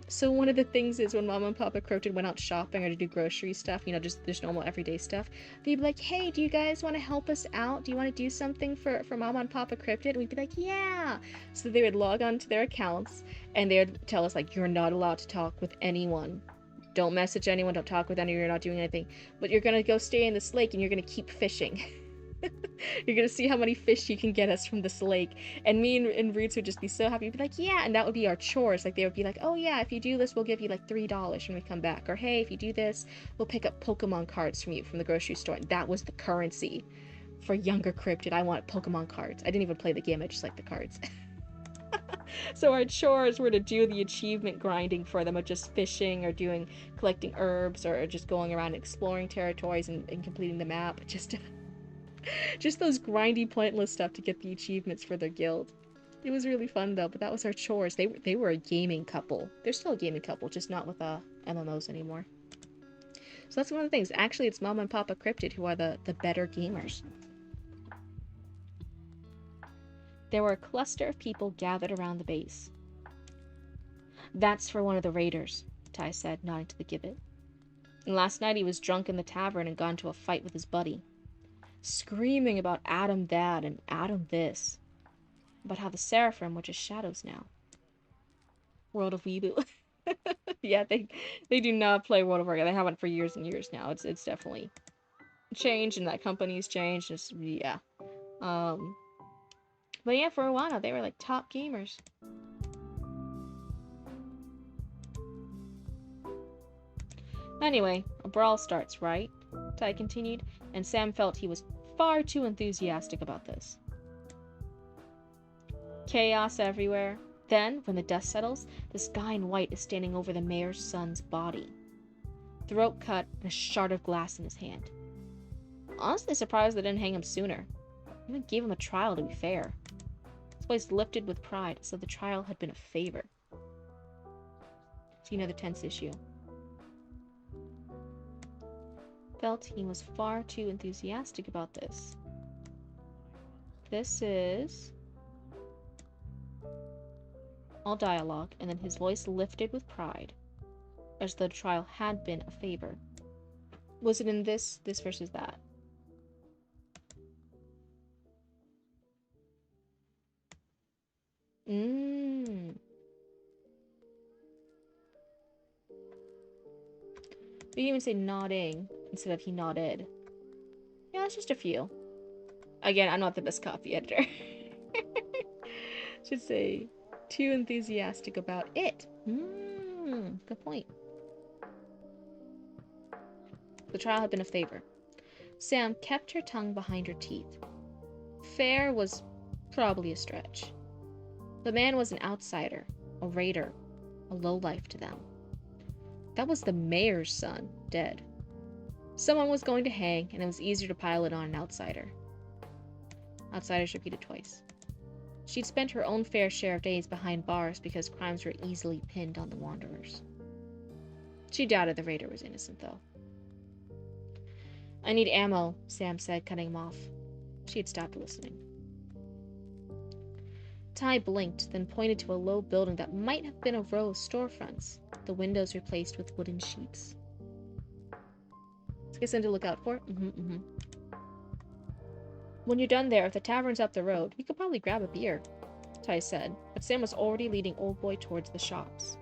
So one of the things is when Mama and Papa Cryptid went out shopping or to do grocery stuff, just normal everyday stuff, they'd be like, hey, do you guys want to help us out? Do you want to do something for Mama and Papa Cryptid? And we'd be like, yeah. So they would log on to their accounts and they would tell us like, you're not allowed to talk with anyone. Don't message anyone, don't talk with anyone, you're not doing anything. But you're gonna go stay in this lake and you're gonna keep fishing. You're gonna see how many fish you can get us from this lake. And me and Roots would just be so happy. We'd be like, yeah, and that would be our chores. Like they would be like, oh yeah, if you do this, we'll give you like $3 when we come back. Or hey, if you do this, we'll pick up Pokemon cards from you from the grocery store. And that was the currency for younger Cryptid. I wanted Pokemon cards. I didn't even play the game, I just liked the cards. So our chores were to do the achievement grinding for them of just fishing or collecting herbs or just going around exploring territories and completing the map. Just those grindy, pointless stuff to get the achievements for their guild. It was really fun though, but that was our chores. They were a gaming couple. They're still a gaming couple, just not with MMOs anymore. So that's one of the things. Actually, it's Mama and Papa Cryptid who are the better gamers. There were a cluster of people gathered around the base. That's for one of the raiders, Ty said, nodding to the gibbet. And last night he was drunk in the tavern and gone to a fight with his buddy. Screaming about Adam that and Adam this. About how the Seraphim were just shadows now. World of Weeboo. Yeah, they do not play World of Warcraft. They haven't for years and years now. It's definitely changed, and that company's changed. Yeah. But yeah, for a while they were like top gamers. Anyway, a brawl starts, right? Ty continued, and Sam felt he was far too enthusiastic about this. Chaos everywhere, Then, when the dust settles, this guy in white is standing over the mayor's son's body. Throat cut and a shard of glass in his hand. Honestly surprised they didn't hang him sooner. Even gave him a trial, to be fair. His voice lifted with pride, so the trial had been a favor. See another tense issue. Felt he was far too enthusiastic about this. This is all dialogue, and then his voice lifted with pride, as though the trial had been a favor. Was it in this versus that? You can even say nodding instead of he nodded. Yeah, it's just a few. Again, I'm not the best copy editor. Should say too enthusiastic about it. Good point. The trial had been a favor. Sam kept her tongue behind her teeth. Fair was probably a stretch. The man was an outsider, a raider, a lowlife to them. That was the mayor's son, dead. Someone was going to hang, and it was easier to pile it on an outsider. Outsiders repeated twice. She'd spent her own fair share of days behind bars because crimes were easily pinned on the wanderers. She doubted the raider was innocent, though. I need ammo, Sam said, cutting him off. She had stopped listening. Ty blinked, then pointed to a low building that might have been a row of storefronts, the windows replaced with wooden sheets. I guess something to look out for? When you're done there, if the tavern's up the road, you could probably grab a beer, Ty said, but Sam was already leading Old Boy towards the shops.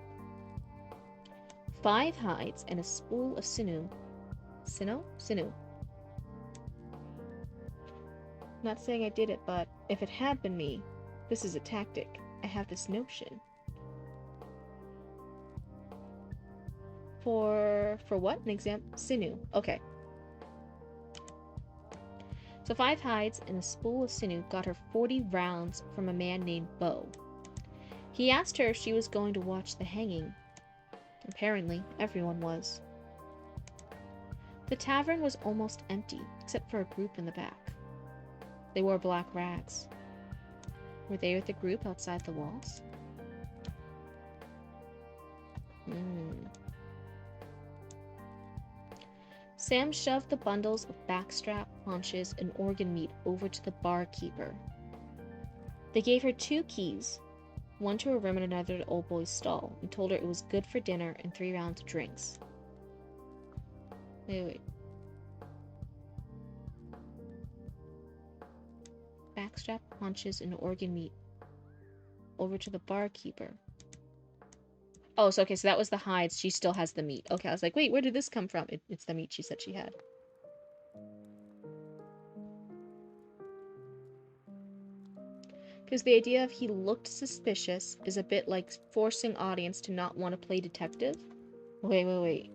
5 hides and a spool of sinew. Sinew. Not saying I did it, but if it had been me, this is a tactic. I have this notion. For what? An example? Sinew. Okay. So 5 hides and a spool of sinew got her 40 rounds from a man named Bo. He asked her if she was going to watch the hanging. Apparently, everyone was. The tavern was almost empty, except for a group in the back. They wore black rags. Were they with the group outside the walls? Sam shoved the bundles of backstrap, haunches, and organ meat over to the barkeeper. They gave her 2 keys, one to her room and another to Old Boy's stall, and told her it was good for dinner and 3 rounds of drinks. Wait. Backstrap, haunches, and organ meat over to the barkeeper. Oh, so that was the hides. She still has the meat. Okay, I was like, wait, where did this come from? It's the meat she said she had. Because the idea of he looked suspicious is a bit like forcing audience to not want to play detective. Wait.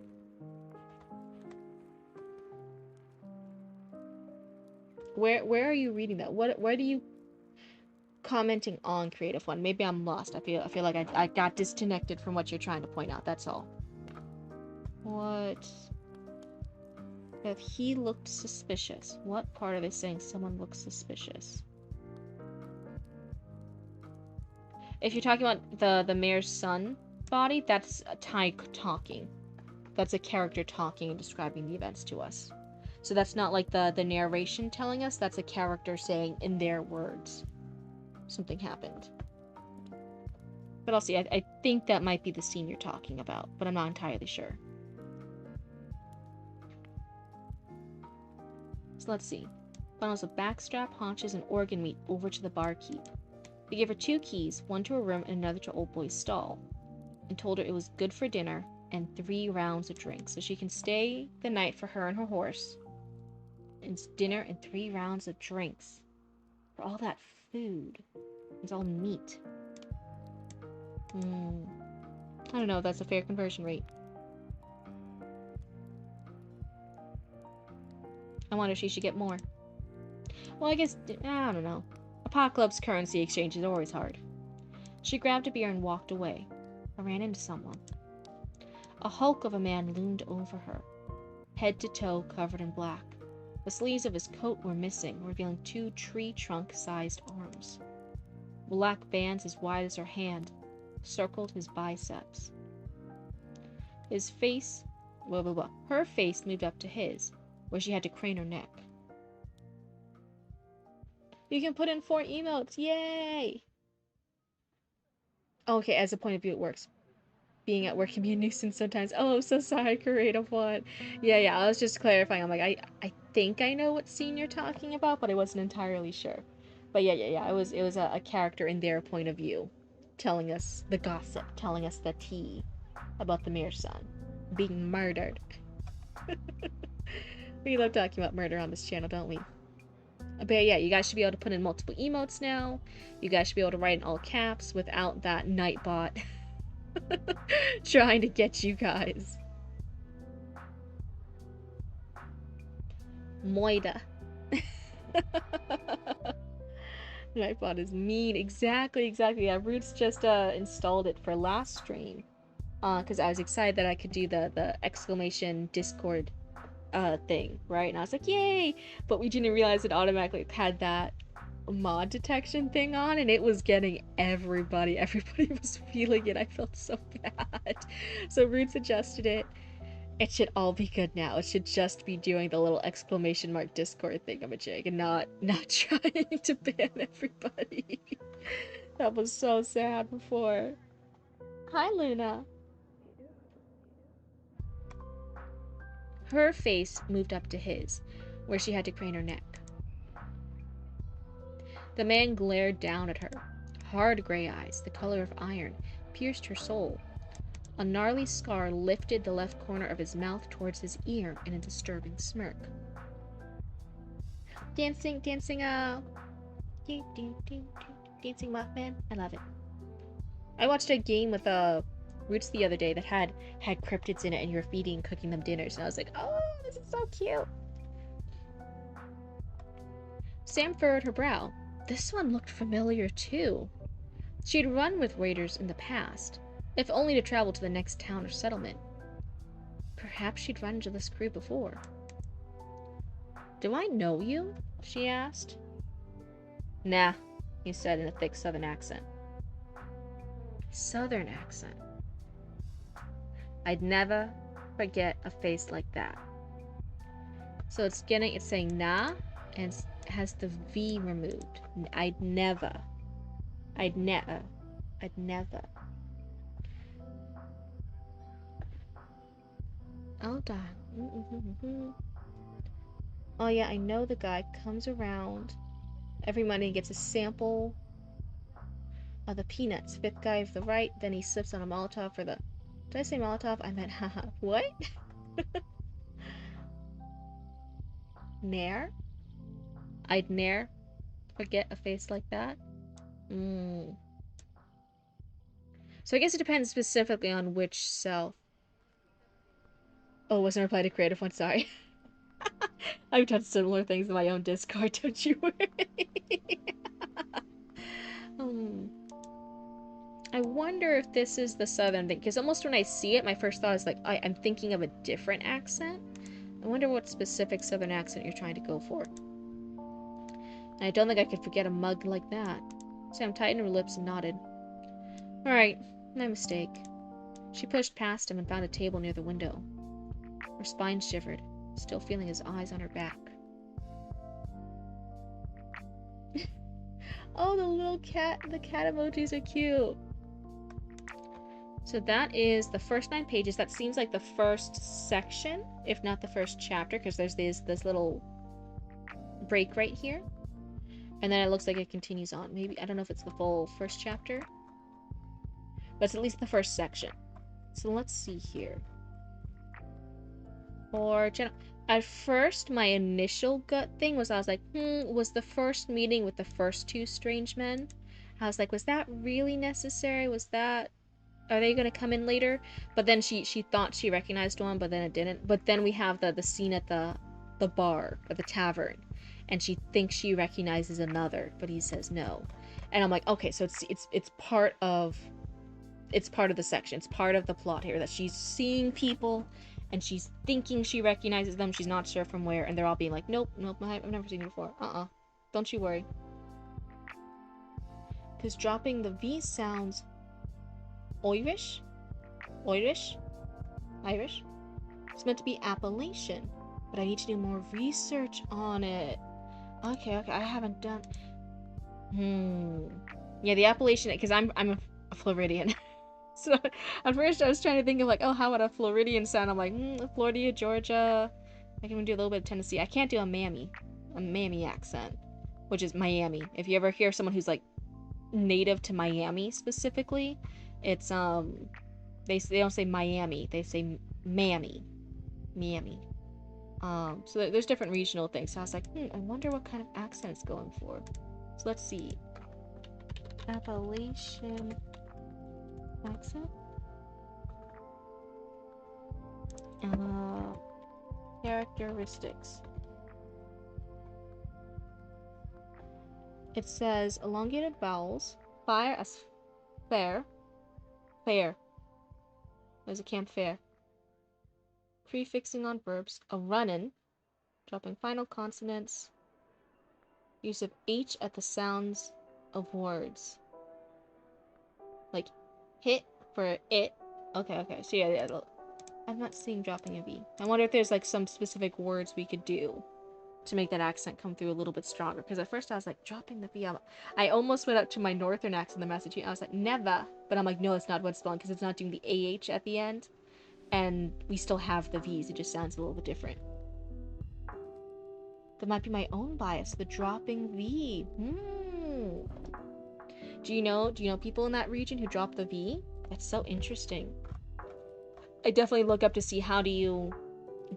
Where are you reading that? Where do you commenting on Creative One? Maybe I'm lost. I feel like I got disconnected from what you're trying to point out. That's all. What? If he looked suspicious, what part are they saying someone looks suspicious? If you're talking about the mayor's son body, that's a Ty talking. That's a character talking and describing the events to us. So that's not like the narration telling us. That's a character saying in their words something happened. But I'll see. I think that might be the scene you're talking about, but I'm not entirely sure. So let's see. Bundles of backstrap, haunches, and organ meat over to the barkeep. They gave her 2 keys, one to her room and another to Old Boy's stall, and told her it was good for dinner and 3 rounds of drinks, so she can stay the night for her and her horse. And it's dinner and 3 rounds of drinks. For all that food. It's all meat. I don't know if that's a fair conversion rate. I wonder if she should get more. Well, I guess, I don't know. Apocalypse currency exchange is always hard. She grabbed a beer and walked away. I ran into someone. A hulk of a man loomed over her, head to toe covered in black. The sleeves of his coat were missing, revealing 2 tree trunk-sized arms. Black bands as wide as her hand circled his biceps. His face, her face moved up to his, where she had to crane her neck. You can put in 4 emotes, yay! Okay, as a point of view, it works. Being at work can be a nuisance sometimes. Oh, I'm so sorry, creative one. Yeah, I was just clarifying. I'm like, I think I know what scene you're talking about, but I wasn't entirely sure. But yeah. It was a character in their point of view, telling us the gossip, telling us the tea about the mayor's son being murdered. We love talking about murder on this channel, don't we? But yeah, you guys should be able to put in multiple emotes now. You guys should be able to write in all caps without that Nightbot trying to get you guys. Moida. Nightbot is mean. Exactly. Yeah, Roots just installed it for last stream. Because I was excited that I could do the exclamation Discord thing, right? And I was like, yay! But we didn't realize it automatically had that mod detection thing on, and it was getting everybody. Everybody was feeling it. I felt so bad. So Roots adjusted it. It should all be good now. It should just be doing the little exclamation mark Discord thingamajig and not trying to ban everybody. That was so sad before. Hi, Luna. Her face moved up to his, where she had to crane her neck. The man glared down at her. Hard gray eyes, the color of iron, pierced her soul. A gnarly scar lifted the left corner of his mouth towards his ear in a disturbing smirk. Dancing, dancing Mothman. I love it. I watched a game with Roots the other day that had cryptids in it, and you were feeding and cooking them dinners, and I was like, oh, this is so cute. Sam furrowed her brow. This one looked familiar too. She'd run with raiders in the past, if only to travel to the next town or settlement. Perhaps she'd run into this crew before. Do I know you? She asked. Nah, he said in a thick southern accent. Southern accent. I'd never forget a face like that. So it's saying nah, and it has the V removed. I'd never. Hold on. Oh yeah, I know the guy comes around every Monday and gets a sample of the peanuts. 5th guy of the right, then he slips on a Molotov for the... Did I say Molotov? I meant haha. What? Nair? I'd ne'er forget a face like that. So I guess it depends specifically on which self. Oh, wasn't reply to creative one, sorry. I've done similar things in my own Discord, don't you worry. I wonder if this is the southern thing, because almost when I see it, my first thought is like, I'm thinking of a different accent. I wonder what specific southern accent you're trying to go for. And I don't think I could forget a mug like that. Sam tightened her lips and nodded. Alright, my mistake. She pushed past him and found a table near the window. Her spine shivered, still feeling his eyes on her back. Oh, the little cat, the cat emojis are cute. So that is the first 9 pages. That seems like the first section, if not the first chapter, because there's this little break right here. And then it looks like it continues on. Maybe, I don't know if it's the full first chapter, but it's at least the first section. So let's see here. At first, my initial gut thing was, I was like, was the first meeting with the first 2 strange men? I was like, was that really necessary? Are they gonna come in later? But then she thought she recognized one, but then it didn't. But then we have the scene at the bar, or the tavern, and she thinks she recognizes another, but he says no. And I'm like, okay, so it's part of the section. It's part of the plot here that she's seeing people and she's thinking she recognizes them. She's not sure from where, and they're all being like, nope, I've never seen you before. Don't you worry. Because dropping the V sounds Irish? Irish? Irish? It's meant to be Appalachian, but I need to do more research on it. Okay, I haven't done... Yeah, the Appalachian, because I'm a Floridian. So at first I was trying to think of like, oh, how would a Floridian sound? I'm like, Florida, Georgia. I can even do a little bit of Tennessee. I can't do a Miami accent, which is Miami. If you ever hear someone who's like native to Miami specifically, it's they don't say Miami, they say Miami. So there's different regional things. So I was like, I wonder what kind of accent it's going for. So let's see. Appalachian accent. Characteristics. It says elongated vowels, fire as fair. There's a camp fair. Prefixing on verbs, a run-in, dropping final consonants, use of H at the sounds of words. Like hit for it. Okay. So yeah, I'm not seeing dropping a V. I wonder if there's like some specific words we could do to make that accent come through a little bit stronger. Because at first I was like, dropping the V. I almost went up to my northern accent, the Massachusetts. I was like, never. But I'm like, no, it's not what it's spelling because it's not doing the AH at the end. And we still have the V's. It just sounds a little bit different. That might be my own bias. The dropping V. Do you know people in that region who drop the V? That's so interesting. I definitely look up to see how do you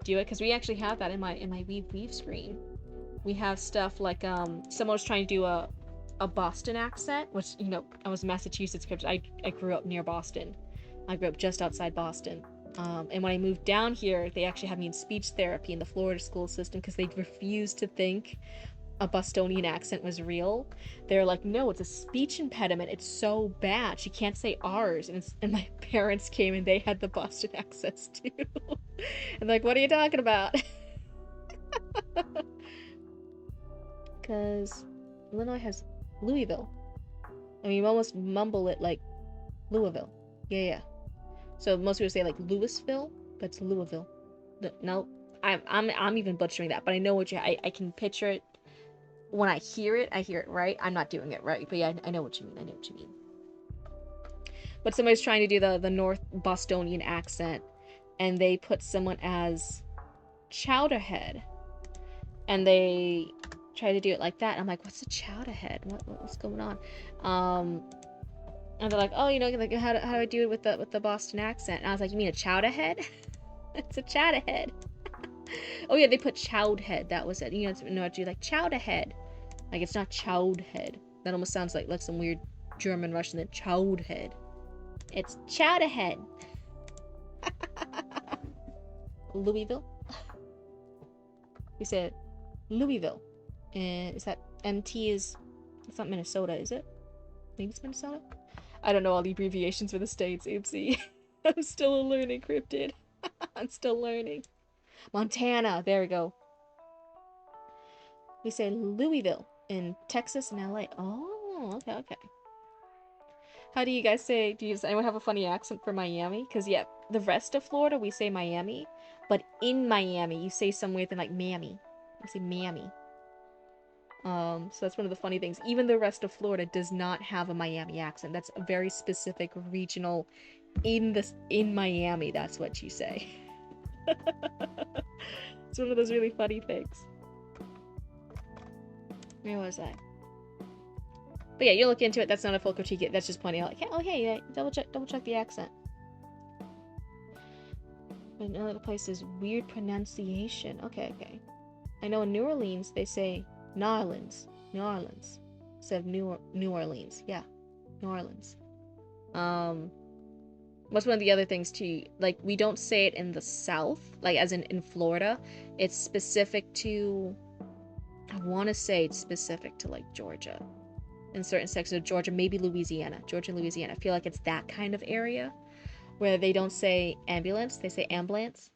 do it, because we actually have that in my weave screen. We have stuff like someone was trying to do a Boston accent, which, you know, I was Massachusetts. I grew up near Boston. I grew up just outside Boston. And when I moved down here, they actually had me in speech therapy in the Florida school system because they refused to think a Bostonian accent was real. They're like, no, it's a speech impediment. It's so bad. She can't say R's. And my parents came and they had the Boston accents too. And like, what are you talking about? Because Illinois has Louisville. I mean, you almost mumble it like Louisville. Yeah. So most people say like Louisville, but it's Louisville. No, I'm even butchering that, but I know what I can picture it. When I hear it right. I'm not doing it right, but yeah, I know what you mean. But somebody's trying to do the North Bostonian accent, and they put someone as Chowderhead, and they try to do it like that. And I'm like, what's a Chowderhead? What's going on? And they're like, oh, you know, like how do I do it with the Boston accent? And I was like, you mean a Chowderhead? It's a Chowderhead. Oh yeah, they put Chowdhead. That was it. You know what to do, like Chowderhead. Like it's not Chowdhead. That almost sounds like some weird German Russian than Chowdhead. It's Chowderhead. Louisville. We said Louisville. And is that MT is? It's not Minnesota, is it? Maybe it's Minnesota. I don't know all the abbreviations for the states. Oopsie. I'm still learning Cryptid. I'm still learning. Montana. There we go. We say Louisville in Texas and LA. Oh, okay. How do you guys say? Does anyone have a funny accent for Miami? Because yeah, the rest of Florida we say Miami, but in Miami you say some weird thing like Mammy. You say Mammy. So that's one of the funny things. Even the rest of Florida does not have a Miami accent. That's a very specific regional. In Miami, that's what you say. It's one of those really funny things. Where was I? But yeah, you look into it. That's not a full critique. That's just pointing out, like, oh hey, yeah, double check the accent. But another place is weird pronunciation. Okay. I know in New Orleans they say New Orleans instead of New Orleans. Yeah, New Orleans. What's one of the other things too? Like, we don't say it in the South, like as in Florida. It's specific to. I want to say it's specific to like Georgia in certain sections of Georgia, maybe Louisiana. Georgia and Louisiana. I feel like it's that kind of area where they don't say ambulance, they say ambulance.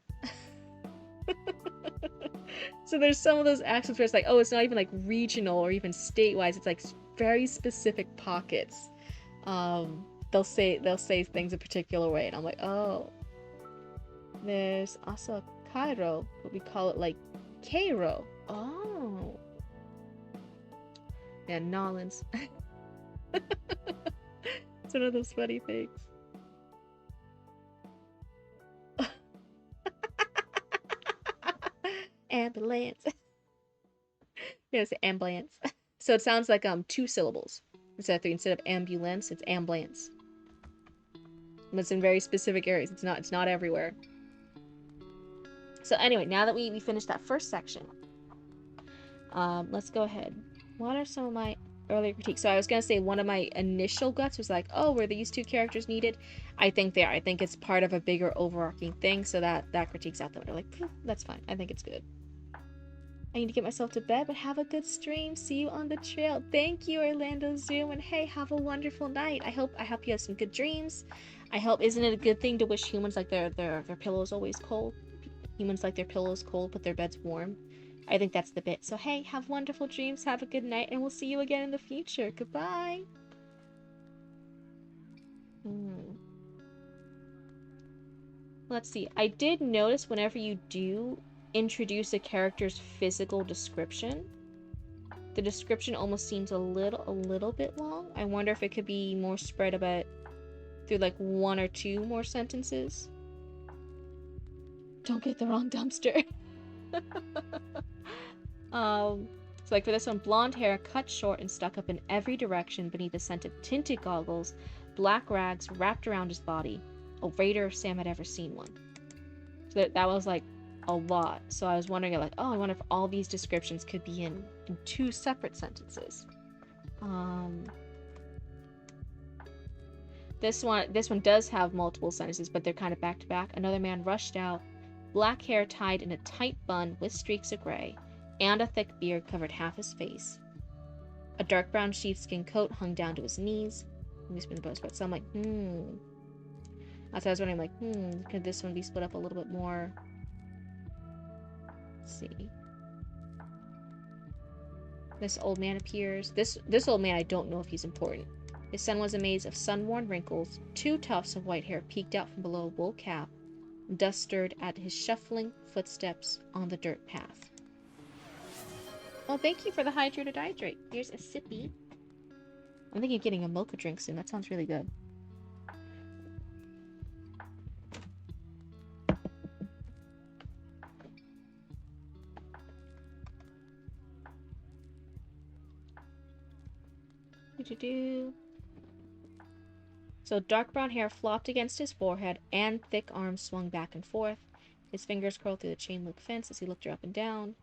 So there's some of those accents where it's like, oh, it's not even like regional or even state-wise. It's like very specific pockets. They'll say things a particular way, and I'm like, oh. There's also Cairo, but we call it like Cairo. Oh. Yeah, Nolans. It's one of those funny things. Ambulance. Yeah, it's ambulance. So it sounds like 2 syllables instead of 3. Instead of ambulance, it's ambulance. And it's in very specific areas. It's not everywhere. So anyway, now that we finished that first section, let's go ahead. What are some of my earlier critiques? So I was gonna say one of my initial guts was like, oh, were these 2 characters needed? I think they are. I think it's part of a bigger overarching thing, so that critique's out the window. Like, that's fine. I think it's good. I need to get myself to bed, but have a good stream. See you on the trail. Thank you, Orlando Zoom, and hey, have a wonderful night. I hope you have some good dreams. I hope, isn't it a good thing to wish humans like their pillows always cold? Humans like their pillows cold, but their beds warm. I think that's the bit. So hey, have wonderful dreams, have a good night, and we'll see you again in the future. Goodbye. Let's see. I did notice whenever you do introduce a character's physical description, the description almost seems a little bit long. I wonder if it could be more spread about through like 1 or 2 more sentences. Don't get the wrong dumpster. So like for this one, blonde hair cut short and stuck up in every direction beneath a set of tinted goggles, black rags wrapped around his body. A raider if Sam had ever seen one. So that was like a lot. So I was wondering like, oh, I wonder if all these descriptions could be in 2 separate sentences. This one does have multiple sentences, but they're kind of back to back. Another man rushed out, black hair tied in a tight bun with streaks of gray, and a thick beard covered half his face. A dark brown sheepskin coat hung down to his knees. He's been the most, but so I'm like, That's why I was wondering, like, could this one be split up a little bit more? Let's see. This old man appears. This old man, I don't know if he's important. His son was a maze of sun-worn wrinkles. 2 tufts of white hair peeked out from below a wool cap. Dust stirred at his shuffling footsteps on the dirt path. Well, thank you for the hydrated hydrate. Here's a sippy. I'm thinking of getting a mocha drink soon. That sounds really good. So dark brown hair flopped against his forehead, and thick arms swung back and forth. His fingers curled through the chain link fence as he looked her up and down.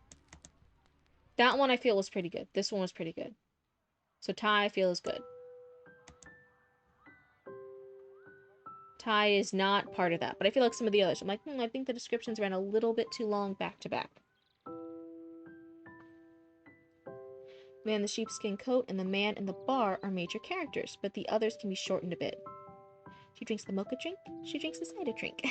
That one I feel was pretty good. This one was pretty good. So Ty I feel is good. Ty is not part of that, but I feel like some of the others. I'm like, I think the descriptions ran a little bit too long back to back. Man in the sheepskin coat and the man in the bar are major characters, but the others can be shortened a bit. She drinks the mocha drink, she drinks the cider drink.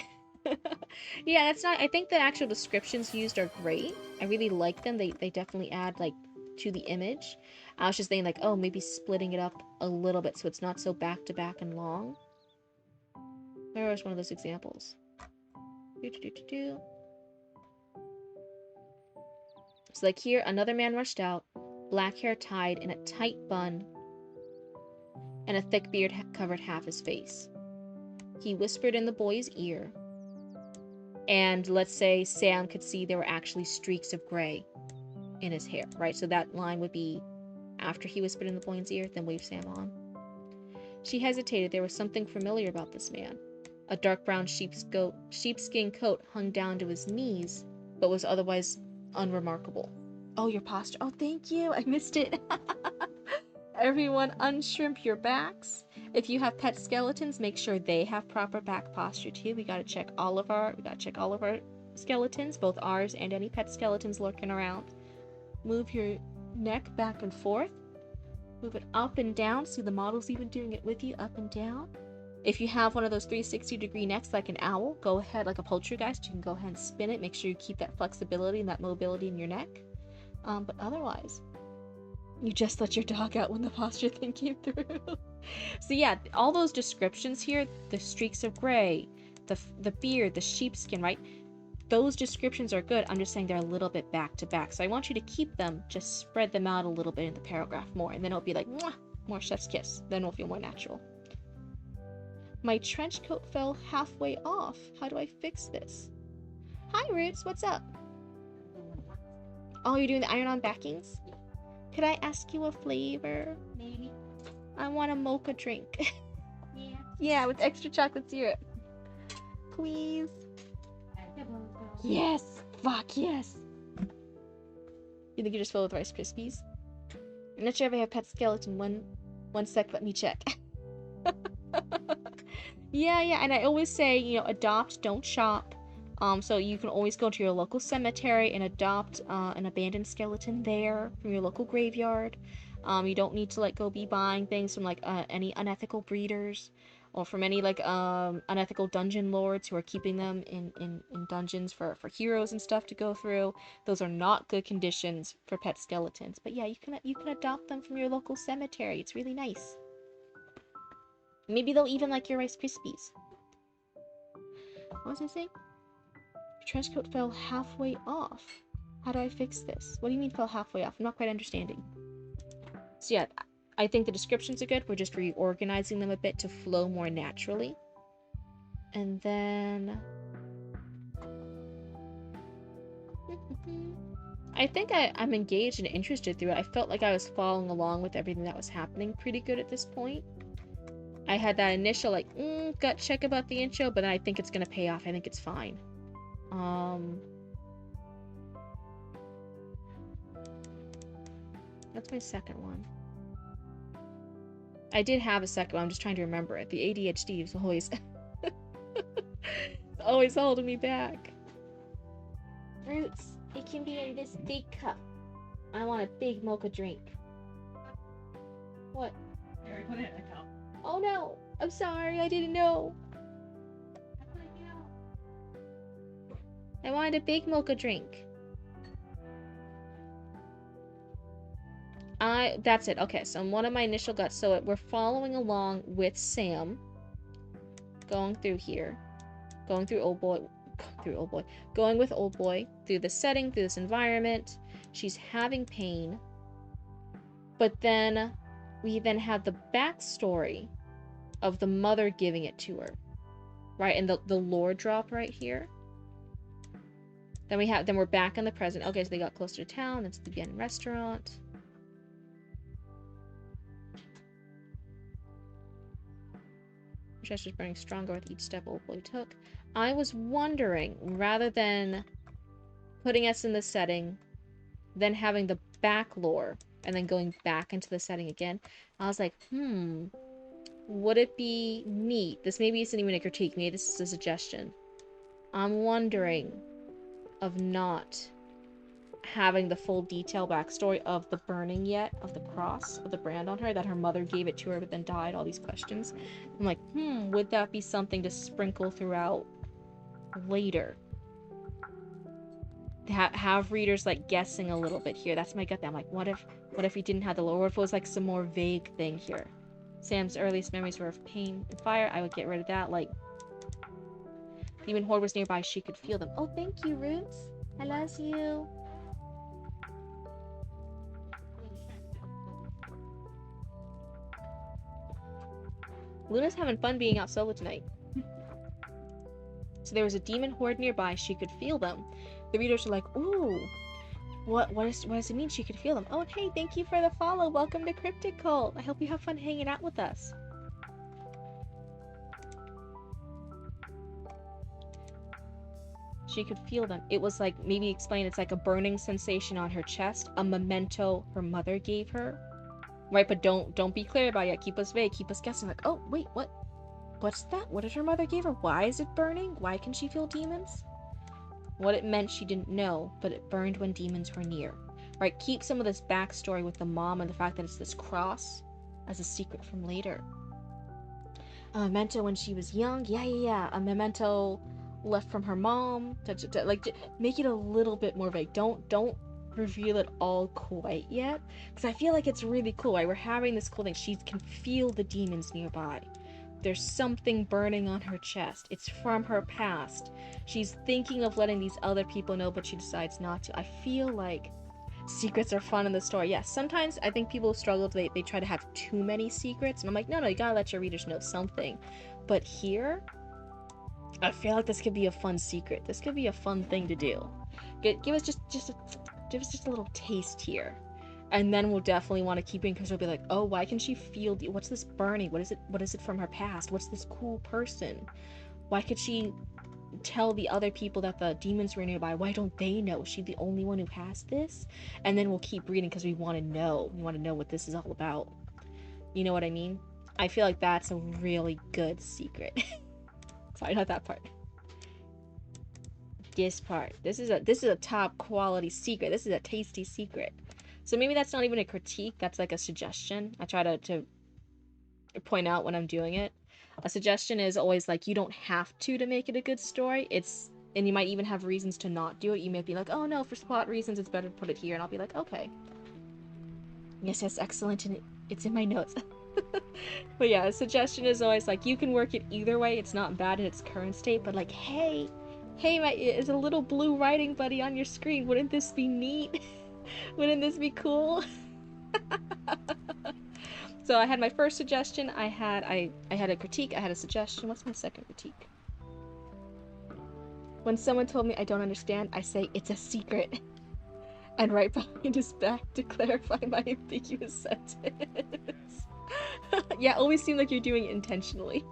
Yeah, that's not... I think the actual descriptions used are great. I really like them. They definitely add, like, to the image. I was just thinking, like, oh, maybe splitting it up a little bit so it's not so back-to-back and long. Where was one of those examples? So, like, here, another man rushed out, black hair tied in a tight bun, and a thick beard covered half his face. He whispered in the boy's ear, and let's say Sam could see there were actually streaks of gray in his hair, right? So that line would be after he whispered in the boy's ear, then waved Sam on. She hesitated. There was something familiar about this man. A dark brown sheepskin coat hung down to his knees, but was otherwise unremarkable. Oh, your posture. Oh, thank you. I missed it. Everyone, unshrimp your backs. If you have pet skeletons, make sure they have proper back posture too. We gotta check all of our skeletons, both ours and any pet skeletons lurking around. Move your neck back and forth. Move it up and down. See, the model's even doing it with you, up and down. If you have one of those 360-degree necks like an owl, go ahead, like a poltergeist, you can go ahead and spin it. Make sure you keep that flexibility and that mobility in your neck. But otherwise, you just let your dog out when the posture thing came through. So yeah, all those descriptions here, the streaks of gray, the beard, the sheepskin, right? Those descriptions are good. I'm just saying they're a little bit back to back. So I want you to keep them, just spread them out a little bit in the paragraph more, and then it'll be like, mwah, more chef's kiss. Then it'll feel more natural. My trench coat fell halfway off. How do I fix this? Hi, Roots. What's up? Oh, you're doing the iron-on backings? Could I ask you a flavor? Maybe. I want a mocha drink. Yeah. Yeah, with extra chocolate syrup. Please. Yes. Fuck yes. You think you're just filled with Rice Krispies? I'm not sure if I have pet skeleton. One sec, let me check. Yeah, and I always say, you know, adopt, don't shop. So you can always go to your local cemetery and adopt an abandoned skeleton there from your local graveyard. You don't need to, like, go be buying things from, like, any unethical breeders or from any, like, unethical dungeon lords who are keeping them in dungeons for heroes and stuff to go through. Those are not good conditions for pet skeletons. But yeah, you can adopt them from your local cemetery. It's really nice. Maybe they'll even like your Rice Krispies. What was I saying? Your trench coat fell halfway off. How do I fix this? What do you mean fell halfway off? I'm not quite understanding. So yeah, I think the descriptions are good. We're just reorganizing them a bit to flow more naturally. And then... I think I'm engaged and interested through it. I felt like I was following along with everything that was happening pretty good at this point. I had that initial, like, gut check about the intro, but then I think it's gonna pay off. I think it's fine. That's my second one. I did have a second one. I'm just trying to remember it. The ADHD is always... always holding me back. Roots, it can be in this big cup. I want a big mocha drink. What? There, put it in a cup. Oh no! I'm sorry, I didn't know. I wanted a big mocha drink. That's it. Okay, so one of my initial guts. So we're following along with Sam. Going through here. Going through old boy. Going with old boy. Through the setting, through this environment. She's having pain. But then we then have the backstory of the mother giving it to her. Right? And the lore drop right here. Then we're back in the present. Okay, so they got closer to town. It's the Bien restaurant. Chester's burning stronger with each step old boy took. I was wondering, rather than putting us in the setting, then having the back lore, and then going back into the setting again, I was like, would it be neat? This maybe isn't even a critique, maybe this is a suggestion. I'm wondering of not having the full detail backstory of the burning yet, of the cross, of the brand on her, that her mother gave it to her but then died, all these questions. I'm like, would that be something to sprinkle throughout later? Have readers, like, guessing a little bit here. That's my gut. I'm like, what if we didn't have the lore? What if it was, like, some more vague thing here? Sam's earliest memories were of pain and fire. I would get rid of that. Like, Demon Horde was nearby. She could feel them. Oh, thank you, Roots. I love you. Luna's having fun being out solo tonight. So there was a demon horde nearby. She could feel them. The readers were like, ooh, what does it mean she could feel them? Oh, hey, thank you for the follow. Welcome to Cryptid Cult. I hope you have fun hanging out with us. She could feel them. It was like, maybe explain, it's like a burning sensation on her chest, a memento her mother gave her. Right, but don't be clear about it. Keep us vague, keep us guessing. Like, oh, wait, what's that? What did her mother give her? Why is it burning? Why can she feel demons? What it meant she didn't know, but it burned when demons were near. right? Keep some of this backstory with the mom and the fact that it's this cross as a secret from later. A memento when she was young, yeah. A memento left from her mom. Like, make it a little bit more vague. Don't reveal it all quite yet, because I feel like it's really cool. Right, we're having this cool thing. She can feel the demons nearby. There's something burning on her chest. It's from her past. She's thinking of letting these other people know, but she decides not to. I feel like secrets are fun in the story. Yes, sometimes I think people struggle. They try to have too many secrets, and I'm like, no, you gotta let your readers know something. But here, I feel like this could be a fun secret. This could be a fun thing to do. Give us just a little taste here, and then we'll definitely want to keep it, because we'll be like, oh, why can she feel what's this burning? What is it from her past? What's this cool person? Why could she tell the other people that the demons were nearby? Why don't they know? Is she the only one who has this? And then we'll keep reading, because we want to know what this is all about. You know what I mean? I feel like that's a really good secret. Sorry, not that part. This part. This is a top quality secret. This is a tasty secret. So maybe that's not even a critique, that's like a suggestion. I try to point out when I'm doing it. A suggestion is always like, you don't have to make it a good story. And you might even have reasons to not do it. You may be like, oh no, for plot reasons it's better to put it here, and I'll be like, okay. Yes, excellent, and it's in my notes. But yeah, a suggestion is always like, you can work it either way. It's not bad in its current state, but like, hey, is a little blue writing buddy on your screen. Wouldn't this be neat? Wouldn't this be cool? So I had my first suggestion, I had a critique, I had a suggestion. What's my second critique? When someone told me I don't understand, I say it's a secret. And right behind his back to clarify my ambiguous sentence. Yeah, always seem like you're doing it intentionally.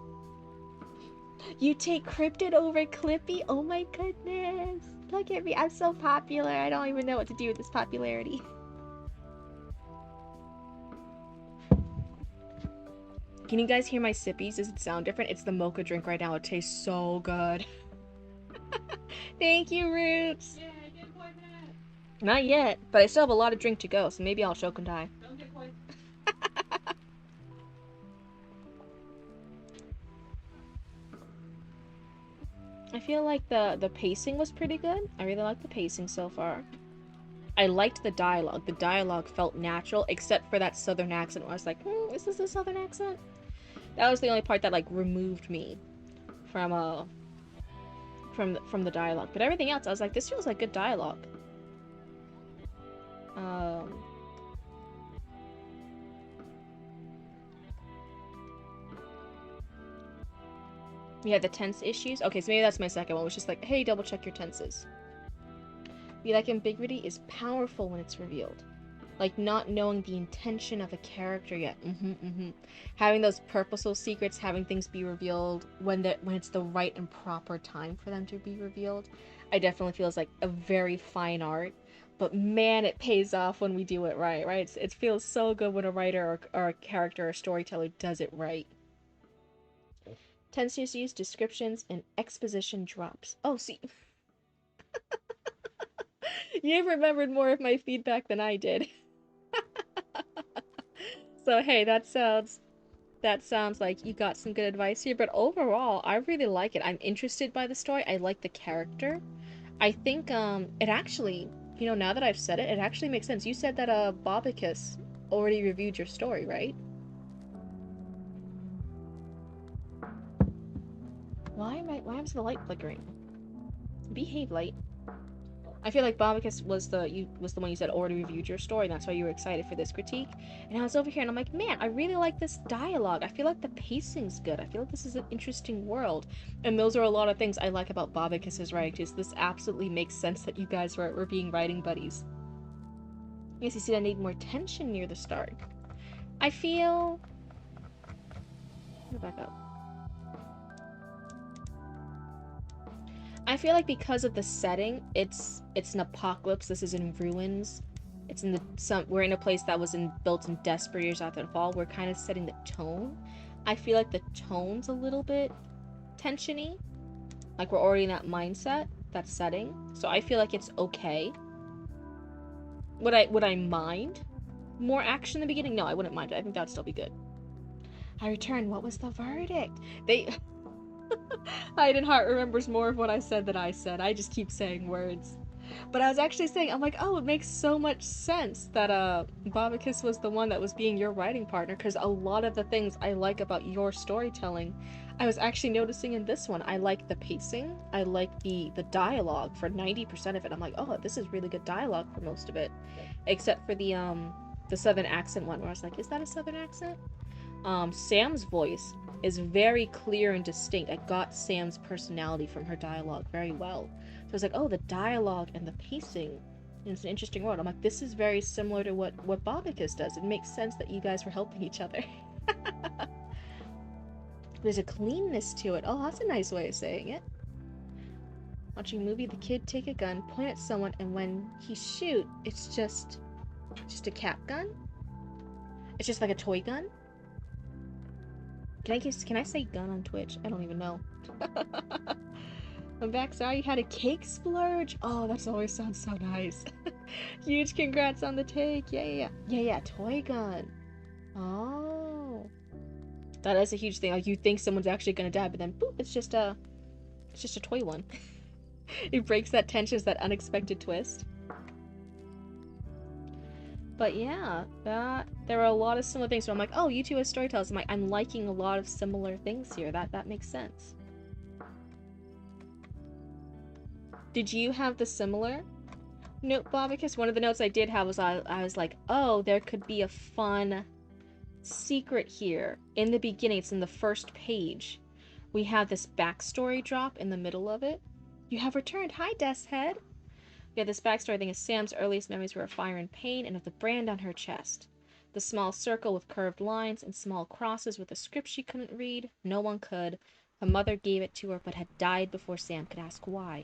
You take Cryptid over Clippy? Oh my goodness. Look at me, I'm so popular. I don't even know what to do with this popularity. Can you guys hear my sippies? Does it sound different? It's the mocha drink right now. It tastes so good. Thank you, Roots. Yeah, I get poison. Not yet, but I still have a lot of drink to go, so maybe I'll choke and die. Don't get poison. I feel like the pacing was pretty good. I really like the pacing so far. I liked the dialogue. The dialogue felt natural, except for that southern accent where I was like, is this a southern accent? That was the only part that like removed me from the dialogue. But everything else, I was like, this feels like good dialogue. We had the tense issues. Okay, so maybe that's my second one. Was just like, hey, double check your tenses. Be like, ambiguity is powerful when it's revealed. Like not knowing the intention of a character yet. Having those purposeful secrets, having things be revealed when it's the right and proper time for them to be revealed. I definitely feels like a very fine art. But man, it pays off when we do it right? It feels so good when a writer or a character or storyteller does it right. Tenses, descriptions, and exposition drops. Oh, see. You remembered more of my feedback than I did. So hey, that sounds like you got some good advice here, but overall, I really like it. I'm interested by the story. I like the character. I think it actually, now that I've said it, it actually makes sense. You said that Bobicus already reviewed your story, right? Why is the light flickering? Behave, light. I feel like Bobicus was the one you said already reviewed your story, and that's why you were excited for this critique. And I was over here, and I'm like, man, I really like this dialogue. I feel like the pacing's good. I feel like this is an interesting world. And those are a lot of things I like about Bobicus's writing. Just this absolutely makes sense that you guys were being writing buddies. Yes, you see, I need more tension near the start. I feel. Go back up. I feel like because of the setting, it's an apocalypse. This is in ruins. We're in a place that was built in desperate years after the fall. We're kind of setting the tone. I feel like the tone's a little bit tensiony. Like we're already in that mindset, that setting. So I feel like it's okay. Would I mind more action in the beginning? No, I wouldn't mind it. I think that'd still be good. I return. What was the verdict? They Heidenheart remembers more of what I said than I said. I just keep saying words. But I was actually saying, I'm like, oh, it makes so much sense that Babakis was the one that was being your writing partner, because a lot of the things I like about your storytelling, I was actually noticing in this one. I like the pacing. I like the dialogue for 90% of it. I'm like, oh, this is really good dialogue for most of it, except for the southern accent one, where I was like, is that a southern accent? Sam's voice is very clear and distinct. I got Sam's personality from her dialogue very well. So I was like, oh, the dialogue and the pacing. And it's an interesting world. I'm like, this is very similar to what Bobicus does. It makes sense that you guys were helping each other. There's a cleanness to it. Oh, that's a nice way of saying it. Watching a movie, the kid take a gun, point at someone, and when he shoot, it's just a cap gun. It's just like a toy gun. Can I say gun on Twitch? I don't even know. I'm back. Sorry you had a cake splurge. Oh, that's always sounds so nice. Huge congrats on the take. Yeah. Toy gun. Oh, that is a huge thing. Like you think someone's actually gonna die, but then boop, it's just a toy one. It breaks that tension, that unexpected twist. But yeah, there are a lot of similar things. So I'm like, oh, you two as storytellers. I'm liking a lot of similar things here. That makes sense. Did you have the similar note, Bob? Because one of the notes I did have was I was like, oh, there could be a fun secret here. In the beginning, it's in the first page. We have this backstory drop in the middle of it. You have returned. Hi, Death's Head. We have this backstory thing is Sam's earliest memories were of fire and pain and of the brand on her chest. The small circle with curved lines and small crosses with a script she couldn't read. No one could. Her mother gave it to her but had died before Sam could ask why.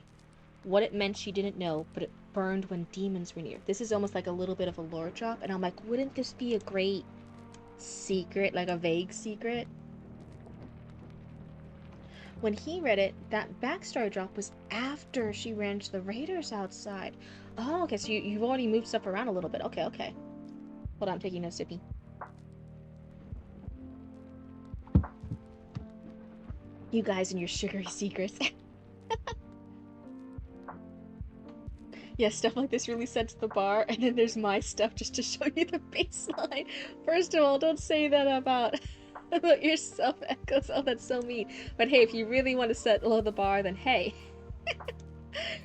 What it meant she didn't know, but it burned when demons were near. This is almost like a little bit of a lore drop, and I'm like, wouldn't this be a great secret, like a vague secret? When he read it, that backstory drop was after she ran to the raiders outside. Oh, okay, so you've already moved stuff around a little bit. Okay. Hold on, I'm taking a sippy. You guys and your sugary secrets. Yeah, stuff like this really sets the bar, and then there's my stuff just to show you the baseline. First of all, don't say that about yourself, Echoes. Oh, that's so mean. But hey, if you really want to set low the bar, then hey.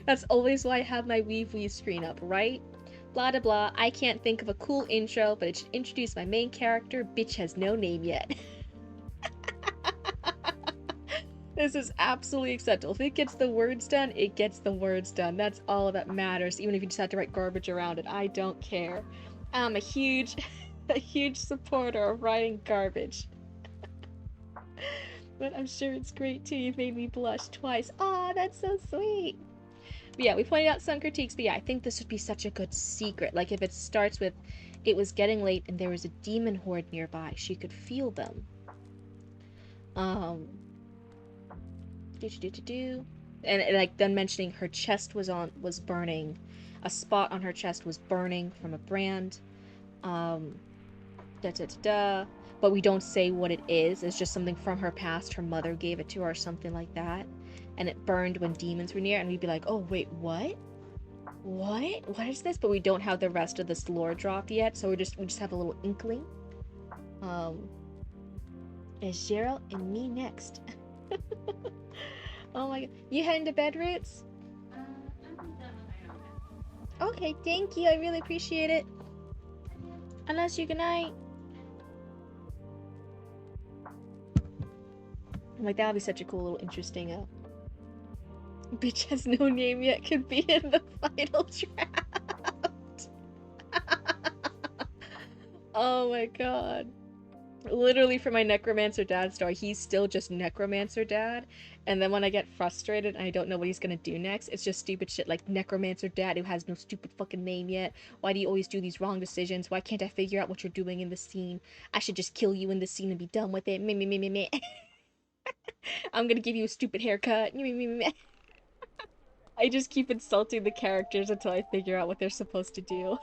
That's always why I have my Weave screen up, right? Blah blah blah, I can't think of a cool intro, but it should introduce my main character. Bitch has no name yet. This is absolutely acceptable. If it gets the words done, it gets the words done. That's all that matters, even if you just have to write garbage around it. I don't care. I'm a huge, a huge supporter of writing garbage. But I'm sure it's great too. You've made me blush twice. Aw, that's so sweet. But yeah, we pointed out some critiques, but yeah, I think this would be such a good secret. Like if it starts with, it was getting late and there was a demon horde nearby. She could feel them. Um, and like then mentioning her chest was burning, a spot on her chest was burning from a brand. Um, da da da da. But we don't say what it is. It's just something from her past. Her mother gave it to her, or something like that. And it burned when demons were near. And we'd be like, oh wait, what? What is this? But we don't have the rest of this lore drop yet, so we just have a little inkling. It's Gerald and me next. Oh my god. You heading to bed, Roots? Okay, thank you. I really appreciate it. Unless you good night. I'm like, that would be such a cool little interesting bitch has no name yet could be in the final draft. Oh my god. Literally for my Necromancer Dad story, he's still just Necromancer Dad. And then when I get frustrated and I don't know what he's gonna do next, it's just stupid shit like Necromancer Dad who has no stupid fucking name yet. Why do you always do these wrong decisions? Why can't I figure out what you're doing in the scene? I should just kill you in the scene and be done with it. Me. I'm gonna give you a stupid haircut. Me. I just keep insulting the characters until I figure out what they're supposed to do.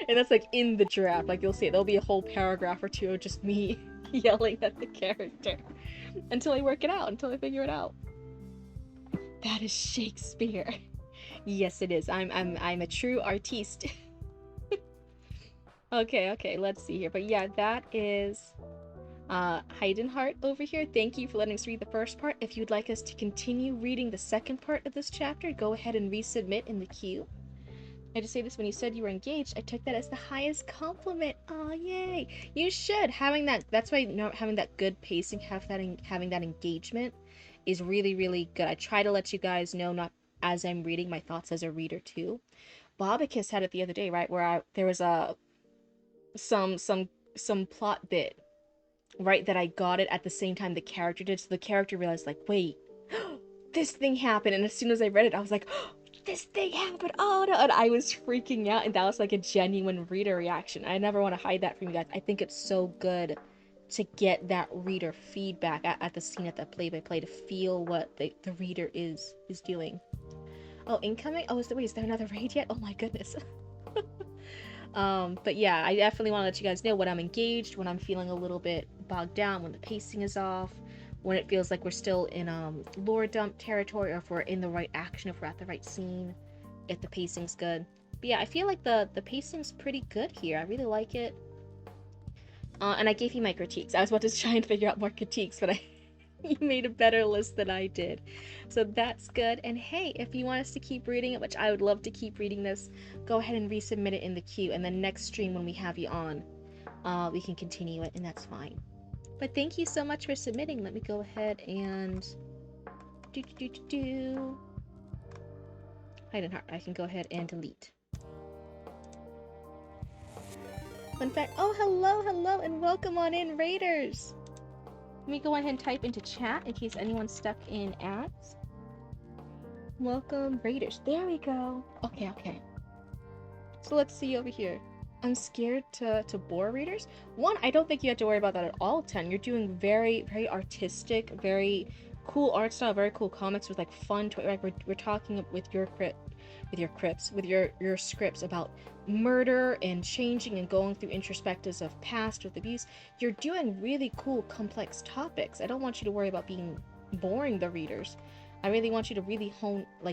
And that's like in the draft. Like you'll see it. There'll be a whole paragraph or two of just me yelling at the character until I work it out, until I figure it out. That is Shakespeare. Yes, it is. I'm a true artiste. Okay, let's see here. But yeah, that is Heidenheart over here. Thank you for letting us read the first part. If you'd like us to continue reading the second part of this chapter, go ahead and resubmit in the queue. I just say this, when you said you were engaged, I took that as the highest compliment. Oh, yay. You should. That's why having that good pacing, having that engagement is really, really good. I try to let you guys know, not as I'm reading, my thoughts as a reader too. Bobicus had it the other day, right, where there was some plot bit, right, that I got it at the same time the character did. So the character realized, like, wait, this thing happened. And as soon as I read it, I was like, oh, this thing happened. Oh no. And I was freaking out. And that was like a genuine reader reaction. I never want to hide that from you guys. I think it's so good to get that reader feedback at the scene, at the play-by-play, to feel what the reader is doing. Oh, incoming? Oh, is there another raid yet? Oh my goodness. But yeah, I definitely want to let you guys know when I'm engaged, when I'm feeling a little bit bogged down, when the pacing is off, when it feels like we're still in lore dump territory, or if we're in the right action, if we're at the right scene, if the pacing's good. But yeah, I feel like the pacing's pretty good here. I really like it. And I gave you my critiques. I was about to try and figure out more critiques, but you made a better list than I did. So that's good. And hey, if you want us to keep reading it, which I would love to keep reading this, go ahead and resubmit it in the queue. And then next stream when we have you on, we can continue it, and that's fine. But thank you so much for submitting. Let me go ahead and Heidenheart. I can go ahead and delete. Fun fact. Oh, hello, and welcome on in, Raiders. Let me go ahead and type into chat in case anyone's stuck in ads. Welcome, Raiders. There we go. Okay. So let's see over here. I'm scared to bore readers. One, I don't think you have to worry about that at all, Ten. You're doing very, very artistic, very cool art style, very cool comics with like fun like we're talking with your scripts about murder and changing and going through introspectives of past with abuse. You're doing really cool, complex topics. I don't want you to worry about being boring the readers. I really want you to really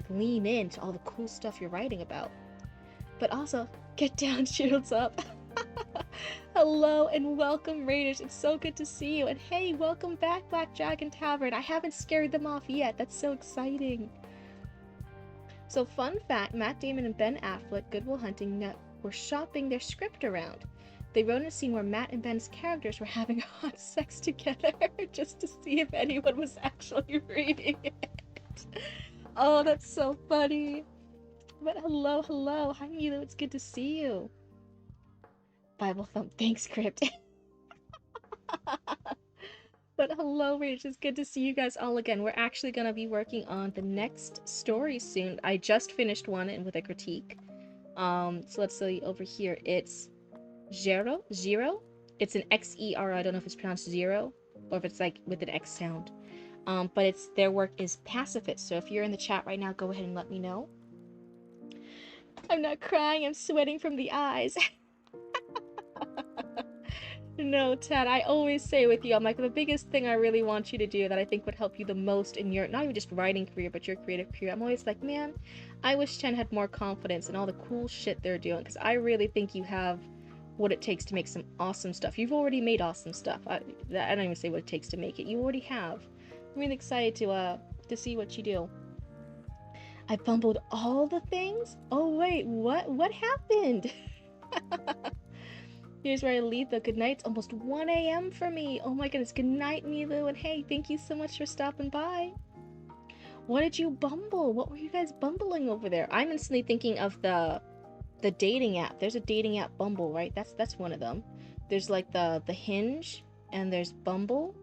lean into all the cool stuff you're writing about. But also, get down, shields up. Hello and welcome, Raiders. It's so good to see you. And hey, welcome back, Black Dragon Tavern. I haven't scared them off yet. That's so exciting. So fun fact, Matt Damon and Ben Affleck, Good Will Hunting, were shopping their script around. They wrote a scene where Matt and Ben's characters were having hot sex together just to see if anyone was actually reading it. Oh, that's so funny. But hello. Hi, Milo. It's good to see you. Bible thump. Thanks, Crypt. But hello, Rach. It's good to see you guys all again. We're actually going to be working on the next story soon. I just finished one and with a critique. So let's see over here. It's Zero. It's an X-E-R. I don't know if it's pronounced zero or if it's like with an X sound. But their work is pacifist. So if you're in the chat right now, go ahead and let me know. I'm not crying, I'm sweating from the eyes. No, Ted, I always say with you, I'm like, the biggest thing I really want you to do that I think would help you the most in your, not even just writing career, but your creative career, I'm always like, man, I wish Chen had more confidence in all the cool shit they're doing, because I really think you have what it takes to make some awesome stuff. You've already made awesome stuff. I don't even say what it takes to make it. You already have. I'm really excited to see what you do. I fumbled all the things? Oh wait, what happened? Here's where I leave the good night. It's almost 1 a.m. for me. Oh my goodness, good night, Milu, and hey, thank you so much for stopping by. What did you bumble? What were you guys bumbling over there? I'm instantly thinking of the dating app. There's a dating app, Bumble, right? That's one of them. There's like the Hinge, and there's Bumble,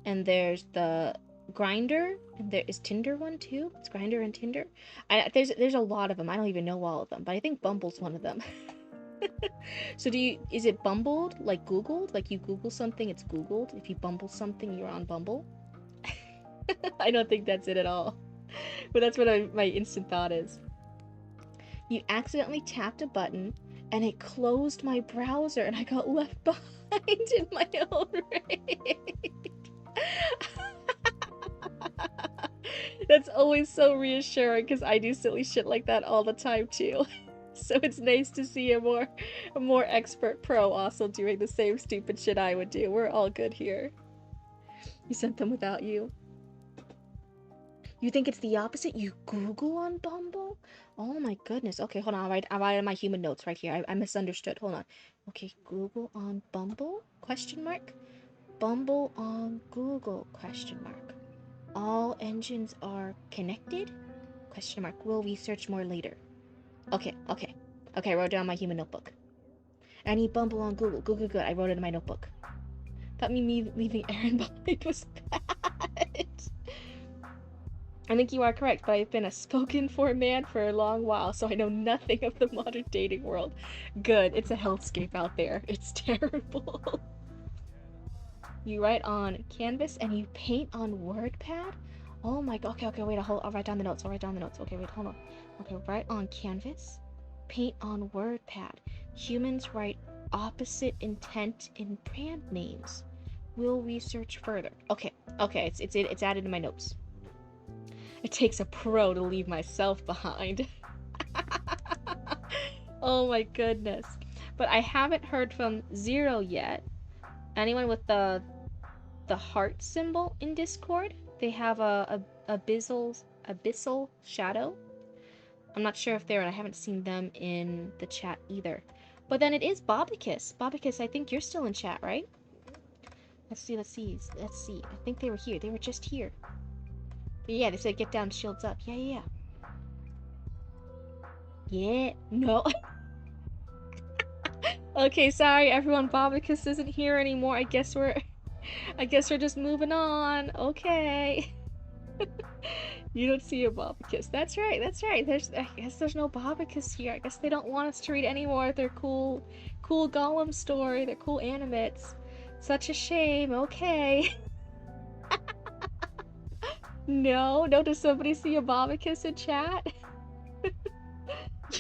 and there's the Grinder, and there is Tinder one too. It's Grinder and Tinder. There's a lot of them. I don't even know all of them, but I think Bumble's one of them. So is it bumbled, like Googled? Like you Google something, it's Googled. If you bumble something, you're on Bumble. I don't think that's it at all. But that's what my instant thought is. You accidentally tapped a button and it closed my browser and I got left behind in my own raid. That's always so reassuring because I do silly shit like that all the time too. So it's nice to see a more expert pro also doing the same stupid shit I would do. We're all good here. You sent them without you. You think it's the opposite? You Google on Bumble? Oh my goodness. Okay, hold on. I'm writing my human notes right here. I misunderstood. Hold on. Okay, Google on Bumble? Question mark. Bumble on Google? Question mark. All engines are connected? Question mark. We'll research more later. Okay, okay. Okay, I wrote down my human notebook. I need Bumble on Google. Good. I wrote it in my notebook. Thought me leaving Aaron behind was bad. I think you are correct, but I've been a spoken for man for a long while, so I know nothing of the modern dating world. Good, it's a hellscape out there. It's terrible. You write on canvas and you paint on WordPad? Oh my god. Okay, wait, I'll write down the notes. Okay, wait, hold on. Okay, write on canvas, paint on WordPad. Humans write opposite intent in brand names. We'll research further. Okay, it's added in my notes. It takes a pro to leave myself behind. Oh my goodness. But I haven't heard from Zero yet. Anyone with the heart symbol in Discord? They have a abyssal shadow. I'm not sure if they're, and I haven't seen them in the chat either. But then it is Bobicus. Bobicus, I think you're still in chat, right? Let's see. I think they were here. They were just here. Yeah, they said get down, shields up. Yeah. Yeah, no. Okay, sorry everyone, Bobicus isn't here anymore. I guess we're just moving on. Okay. You don't see a Bobicus. That's right. I guess there's no Bobicus here. I guess they don't want us to read any more of their cool Golem story, their cool animates. Such a shame. Okay. No, does somebody see a Bobicus in chat?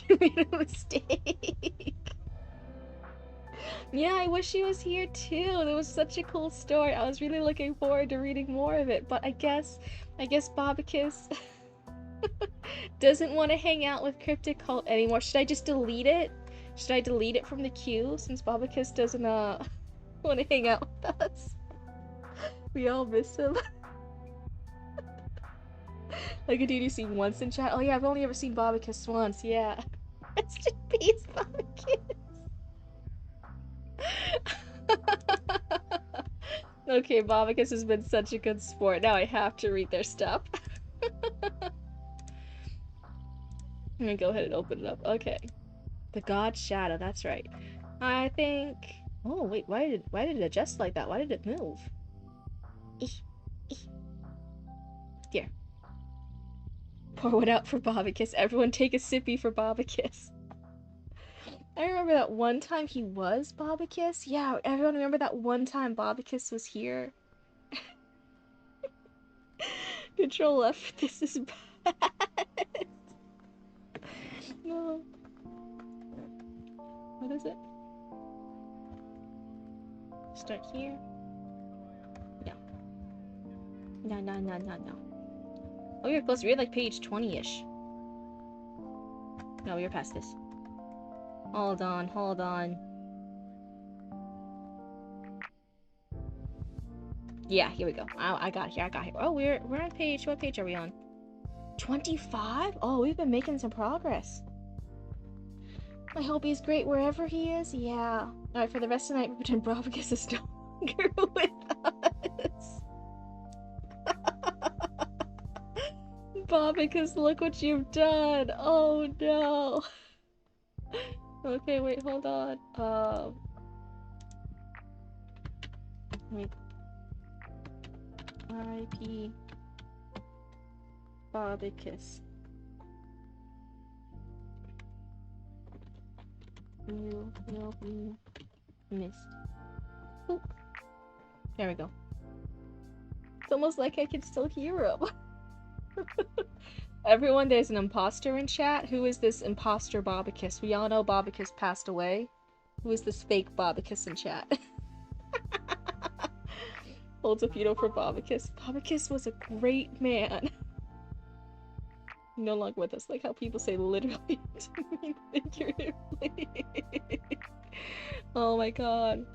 You made a mistake. Yeah, I wish he was here too. It was such a cool story. I was really looking forward to reading more of it, but I guess Bobicus doesn't want to hang out with Cryptic Cult anymore. Should I just delete it? Should I delete it from the queue since Bobicus doesn't want to hang out with us? We all miss him. Like a dude you see once in chat. Oh yeah, I've only ever seen Bobicus once. Yeah. Rest in peace, Bobicus. Okay, Bobicus has been such a good sport. Now I have to read their stuff. I'm gonna go ahead and open it up. Okay. The God Shadow, that's right. I think... Oh, wait, why did it adjust like that? Why did it move? Here. Pour one out for Bobicus. Everyone take a sippy for Bobicus. I remember that one time he was Bobicus. Yeah, everyone remember that one time Bobicus was here? Control F, this is bad. No. What is it? Start here? No. Oh, you're close. You're like page 20-ish. No, you're past this. Hold on. Yeah, here we go. I got here. Oh, we're on page... What page are we on? 25? Oh, we've been making some progress. I hope he's great wherever he is. Yeah. Alright, for the rest of the night, pretend Brovicus is no longer with us. Bobicus, look what you've done. Oh no. Okay, wait, hold on. Wait. R.I.P. Bobicus. You will be missed. Oop. There we go. It's almost like I can still hear him. Everyone, there's an imposter in chat. Who is this imposter Bobicus? We all know Bobicus passed away. Who is this fake Bobicus in chat? Holds a veto for Bobicus. Bobicus was a great man. No longer with us. Like how people say literally to mean figuratively. Oh my god.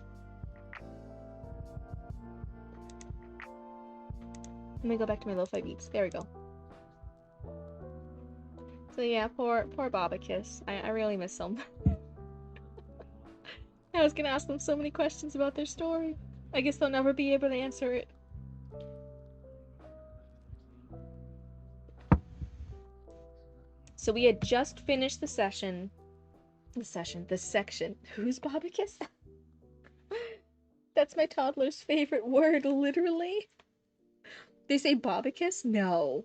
Let me go back to my lo-fi beats. There we go. So yeah, poor Bobicus. I really miss him. I was gonna ask them so many questions about their story. I guess they'll never be able to answer it. So we had just finished the section. The section. Who's Bobicus? That's my toddler's favorite word, literally. They say Bobicus? No.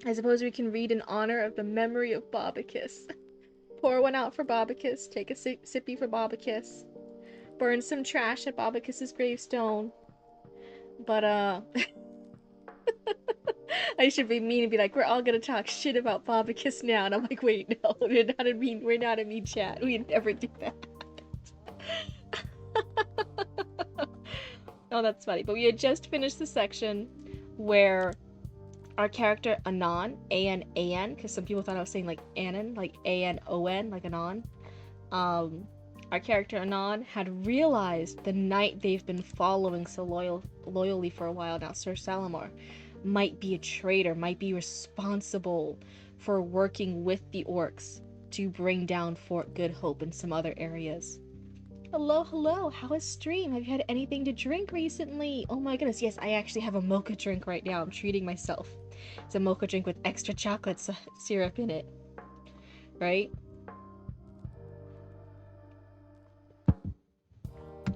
I suppose we can read in honor of the memory of Bobicus. Pour one out for Bobicus. Take a sippy for Bobicus. Burn some trash at Bobicus's gravestone. But, I should be mean and be like, we're all gonna talk shit about Bobicus now. And I'm like, wait, no, we're not a mean chat. We'd never do that. Oh, that's funny. But we had just finished the section where our character Anon, A-N-A-N, because some people thought I was saying like Anon, like A-N-O-N, like Anon. Our character Anon had realized the knight they've been following so loyally for a while now, Sir Salamar, might be a traitor, might be responsible for working with the orcs to bring down Fort Good Hope and some other areas. Hello, how is stream? Have you had anything to drink recently? Oh my goodness, yes, I actually have a mocha drink right now. I'm treating myself. It's a mocha drink with extra chocolate syrup in it. Right?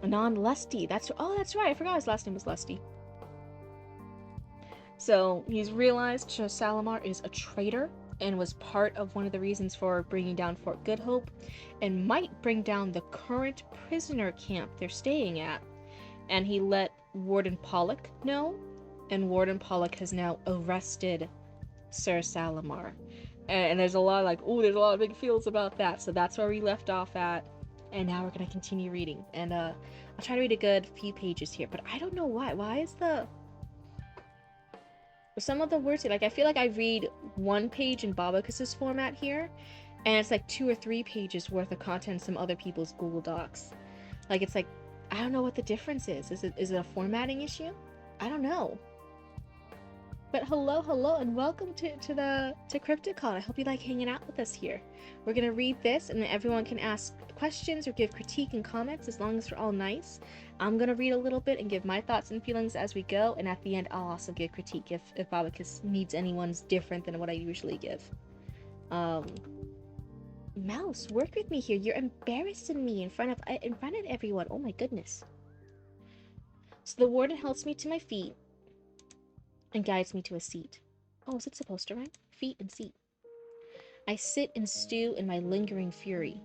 Non-Lusty. That's right. I forgot his last name was Lusty. So he's realized Salamar is a traitor and was part of one of the reasons for bringing down Fort Good Hope, and might bring down the current prisoner camp they're staying at. And he let Warden Pollock know, and Warden Pollock has now arrested Sir Salamar. And there's a lot of big feels about that. So that's where we left off at. And now we're gonna continue reading. And I'll try to read a good few pages here, but I don't know why. Why is some of the words, like I feel like I read one page in Bobicus's format here, and it's like 2 or 3 pages worth of content in some other people's Google Docs. Like it's like, I don't know what the difference is. Is it a formatting issue? I don't know. But hello, and welcome to Cryptid. I hope you like hanging out with us here. We're gonna read this, and everyone can ask questions or give critique and comments as long as we're all nice. I'm gonna read a little bit and give my thoughts and feelings as we go, and at the end I'll also give critique if Bobicus needs anyone's different than what I usually give. Mouse, work with me here. You're embarrassing me in front of everyone. Oh my goodness. So the warden helps me to my feet and guides me to a seat. Oh, is it supposed to rhyme? Feet and seat. I sit and stew in my lingering fury.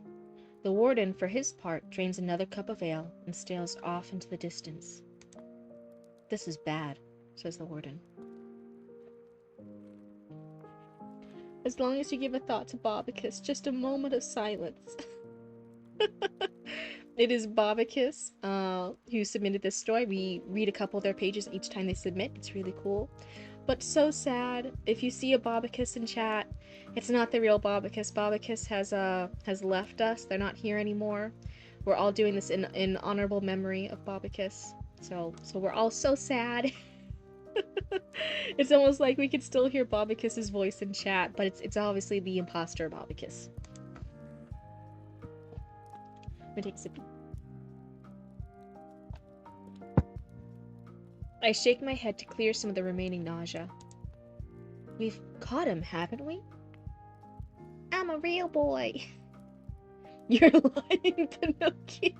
The warden, for his part, drains another cup of ale and stares off into the distance. This is bad, says the warden. As long as you give a thought to Bobicus, just a moment of silence. It is Bobicus who submitted this story. We read a couple of their pages each time they submit. It's really cool. But so sad. If you see a Bobicus in chat, it's not the real Bobicus. Bobicus has left us. They're not here anymore. We're all doing this in honorable memory of Bobicus. So we're all so sad. It's almost like we could still hear Bobicus's voice in chat, but it's obviously the imposter Bobicus. I'm gonna take a sippy. I shake my head to clear some of the remaining nausea. We've caught him, haven't we? I'm a real boy. You're lying, Pinocchio.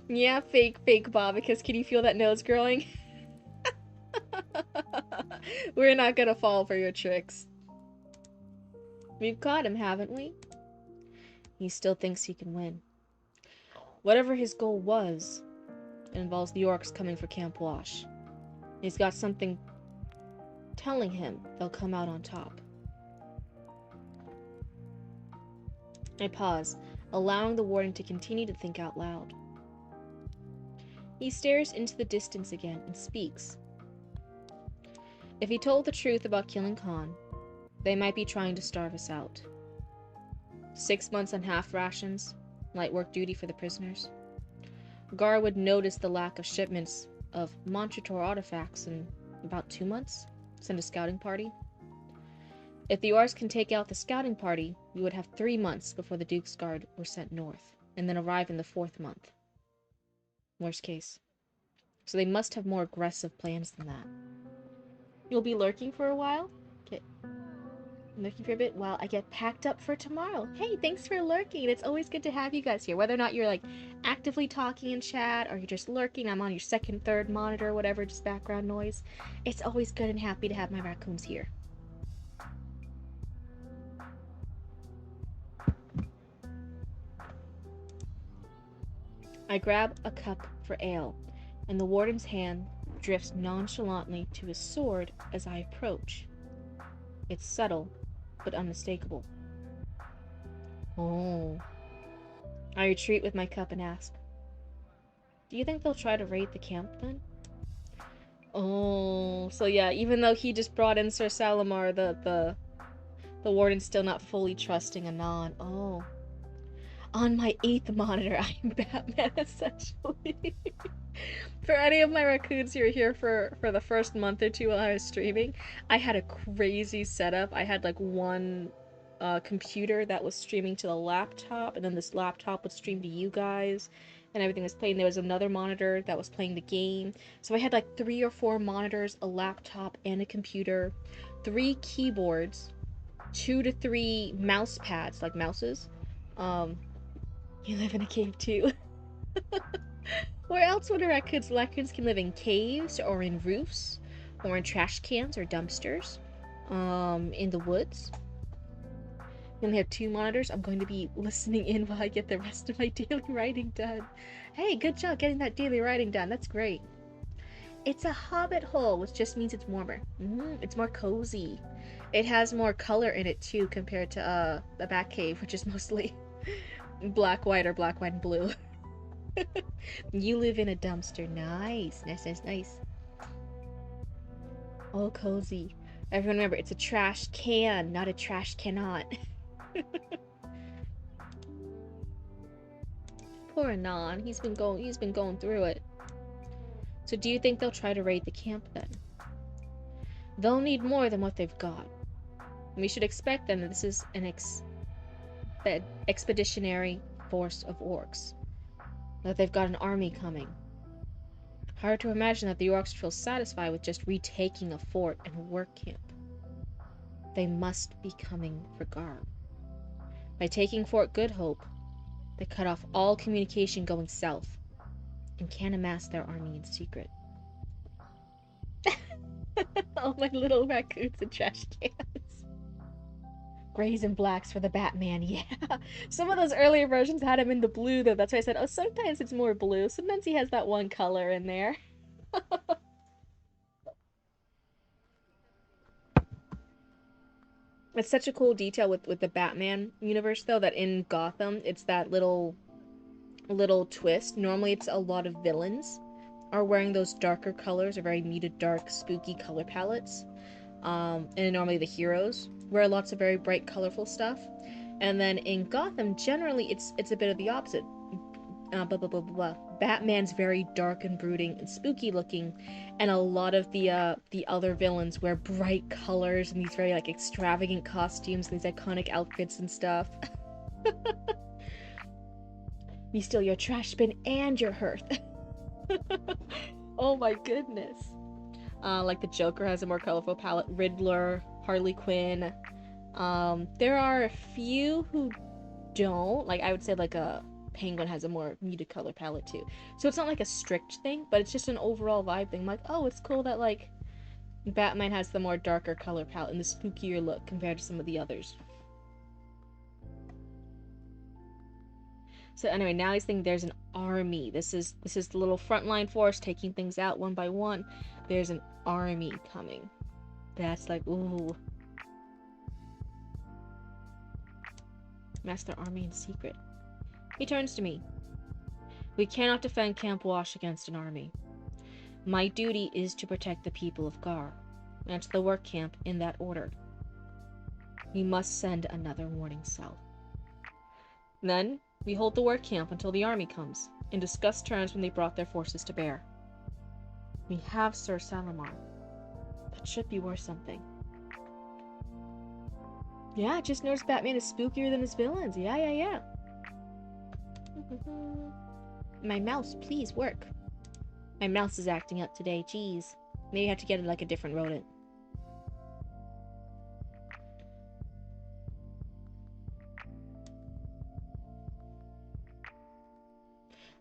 Yeah, fake Bobicus. Can you feel that nose growing? We're not gonna fall for your tricks. We've caught him, haven't we? He still thinks he can win. Whatever his goal was, it involves the orcs coming for Camp Wash. He's got something telling him they'll come out on top. I pause, allowing the warden to continue to think out loud. He stares into the distance again and speaks. If he told the truth about killing Khan, they might be trying to starve us out. 6 months on half rations, light work duty for the prisoners. Gar would notice the lack of shipments of Montretor artifacts in about 2 months, send a scouting party. If the Orcs can take out the scouting party, we would have 3 months before the Duke's Guard were sent north, and then arrive in the 4th month. Worst case. So they must have more aggressive plans than that. You'll be lurking for a while? Okay. Lurking for a bit while I get packed up for tomorrow. Hey, thanks for lurking. It's always good to have you guys here. Whether or not you're like actively talking in chat or you're just lurking, I'm on your second, third monitor, whatever, just background noise. It's always good and happy to have my raccoons here. I grab a cup for ale, and the warden's hand drifts nonchalantly to his sword as I approach. It's subtle, but unmistakable. Oh. I retreat with my cup and ask, do you think they'll try to raid the camp then? Oh, so yeah, even though he just brought in Sir Salamar, the warden's still not fully trusting Anon. Oh. On my 8th monitor, I'm Batman, essentially. For any of my raccoons who were here for the first month or two while I was streaming, I had a crazy setup. I had like one computer that was streaming to the laptop, and then this laptop would stream to you guys, and everything was playing. There was another monitor that was playing the game. So I had like 3 or 4 monitors, a laptop, and a computer, 3 keyboards, 2 to 3 mouse pads, like mouses. You live in a cave too. Where else would raccoons? Raccoons can live in caves or in roofs or in trash cans or dumpsters. In the woods. We only have 2 monitors. I'm going to be listening in while I get the rest of my daily writing done. Hey, good job getting that daily writing done. That's great. It's a hobbit hole, which just means it's warmer. It's more cozy. It has more color in it too compared to the Bat Cave, which is mostly black, white, or black, white, and blue. You live in a dumpster. Nice. Nice. All cozy. Everyone remember, it's a trash can, not a trash cannot. Poor Anon. He's been going through it. So do you think they'll try to raid the camp then? They'll need more than what they've got. We should expect then that this is an expeditionary force of orcs. That they've got an army coming. Hard to imagine that the orcs feel satisfied with just retaking a fort and a work camp. They must be coming for Gar. By taking Fort Good Hope, they cut off all communication going south and can amass their army in secret. All my little raccoons and trash cans. Grays and blacks for the Batman, yeah. Some of those earlier versions had him in the blue, though. That's why I said, oh, sometimes it's more blue. Sometimes he has that one color in there. It's such a cool detail with the Batman universe, though, that in Gotham, it's that little twist. Normally, it's a lot of villains are wearing those darker colors, or very muted, dark, spooky color palettes. And normally the heroes wear lots of very bright, colorful stuff. And then in Gotham, generally, it's a bit of the opposite. Batman's very dark and brooding and spooky looking, and a lot of the other villains wear bright colors and these very like extravagant costumes and these iconic outfits and stuff. Me steal your trash bin and your hearth. Oh my goodness. Like the Joker has a more colorful palette, Riddler, Harley Quinn. There are a few who don't. Like I would say like a Penguin has a more muted color palette too. So it's not like a strict thing, but it's just an overall vibe thing. Like, oh, it's cool that like Batman has the more darker color palette and the spookier look compared to some of the others. So anyway, now he's thinking there's an army. This is the little frontline force taking things out one by one. There's an army coming. That's like, ooh. Master army in secret. He turns to me. We cannot defend Camp Wash against an army. My duty is to protect the people of Gar. And to the work camp in that order. We must send another warning south. Then, we hold the work camp until the army comes, and discuss terms when they brought their forces to bear. We have Sir Salamar. That should be worth something. Yeah, just noticed Batman is spookier than his villains. Yeah. My mouse, please work. My mouse is acting up today, jeez. Maybe I have to get like a different rodent.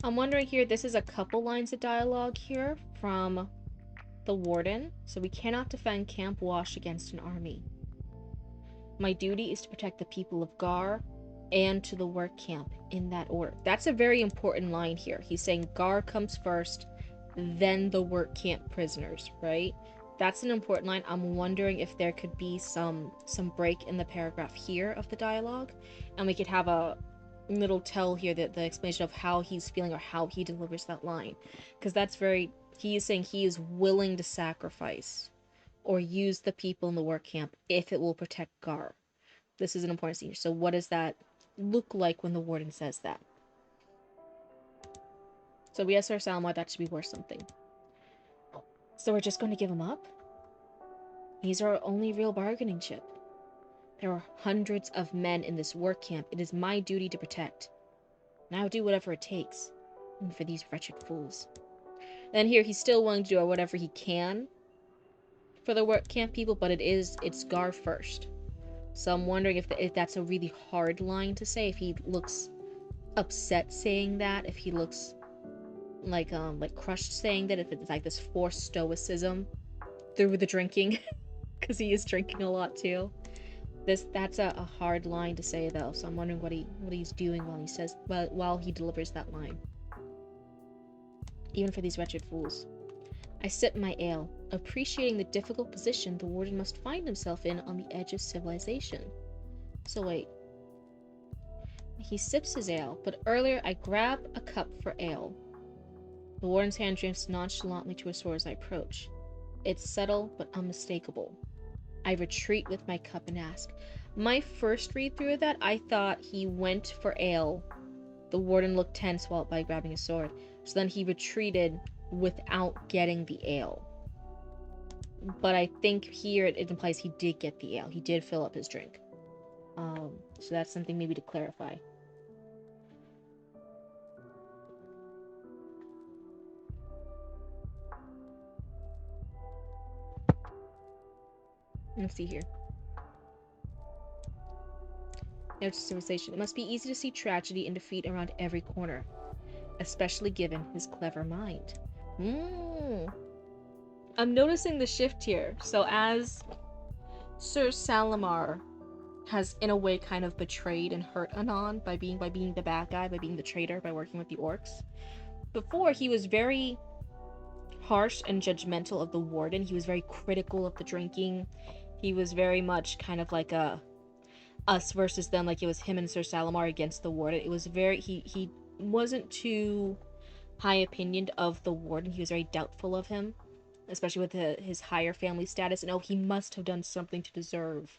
I'm wondering here, this is a couple lines of dialogue here from the warden. So we cannot defend Camp Wash against an army. My duty is to protect the people of Gar and to the work camp in that order. That's a very important line here. He's saying Gar comes first, then the work camp prisoners, right? That's an important line. I'm wondering if there could be some break in the paragraph here of the dialogue, and we could have a little tell here that the explanation of how he's feeling or how he delivers that line, because that's very, he is saying he is willing to sacrifice or use the people in the work camp if it will protect Gar. This is an important scene. So what does that look like when the warden says that? So we asked Sir Salma that should be worth something. So we're just going to give him up? He's our only real bargaining chip. There are hundreds of men in this work camp. It is my duty to protect. And I'll do whatever it takes. And for these wretched fools. And here, he's still willing to do whatever he can for the work camp people, but it's Gar first. So I'm wondering if that's a really hard line to say, if he looks upset saying that, if he looks like crushed saying that, if it's like this forced stoicism through the drinking, because he is drinking a lot too. That's a hard line to say though, so I'm wondering what he's doing while he delivers that line. Even for these wretched fools. I sip my ale, appreciating the difficult position the warden must find himself in on the edge of civilization. So wait. He sips his ale, but earlier I grab a cup for ale. The warden's hand drifts nonchalantly to his sword as I approach. It's subtle but unmistakable. I retreat with my cup and ask. My first read through of that, I thought he went for ale. The warden looked tense by grabbing his sword. So then he retreated without getting the ale. But I think here it implies he did get the ale. He did fill up his drink. So that's something maybe to clarify. Let's see here. Note to civilization. It must be easy to see tragedy and defeat around every corner, especially given his clever mind. I'm noticing the shift here. So as Sir Salamar has in a way kind of betrayed and hurt Anon by being the bad guy, by being the traitor, by working with the orcs. Before, he was very harsh and judgmental of the warden. He was very critical of the drinking. He was very much kind of like a us versus them, like it was him and Sir Salamar against the warden. It was very, he wasn't too high opinioned of the warden. He was very doubtful of him, especially with his higher family status, and he must have done something to deserve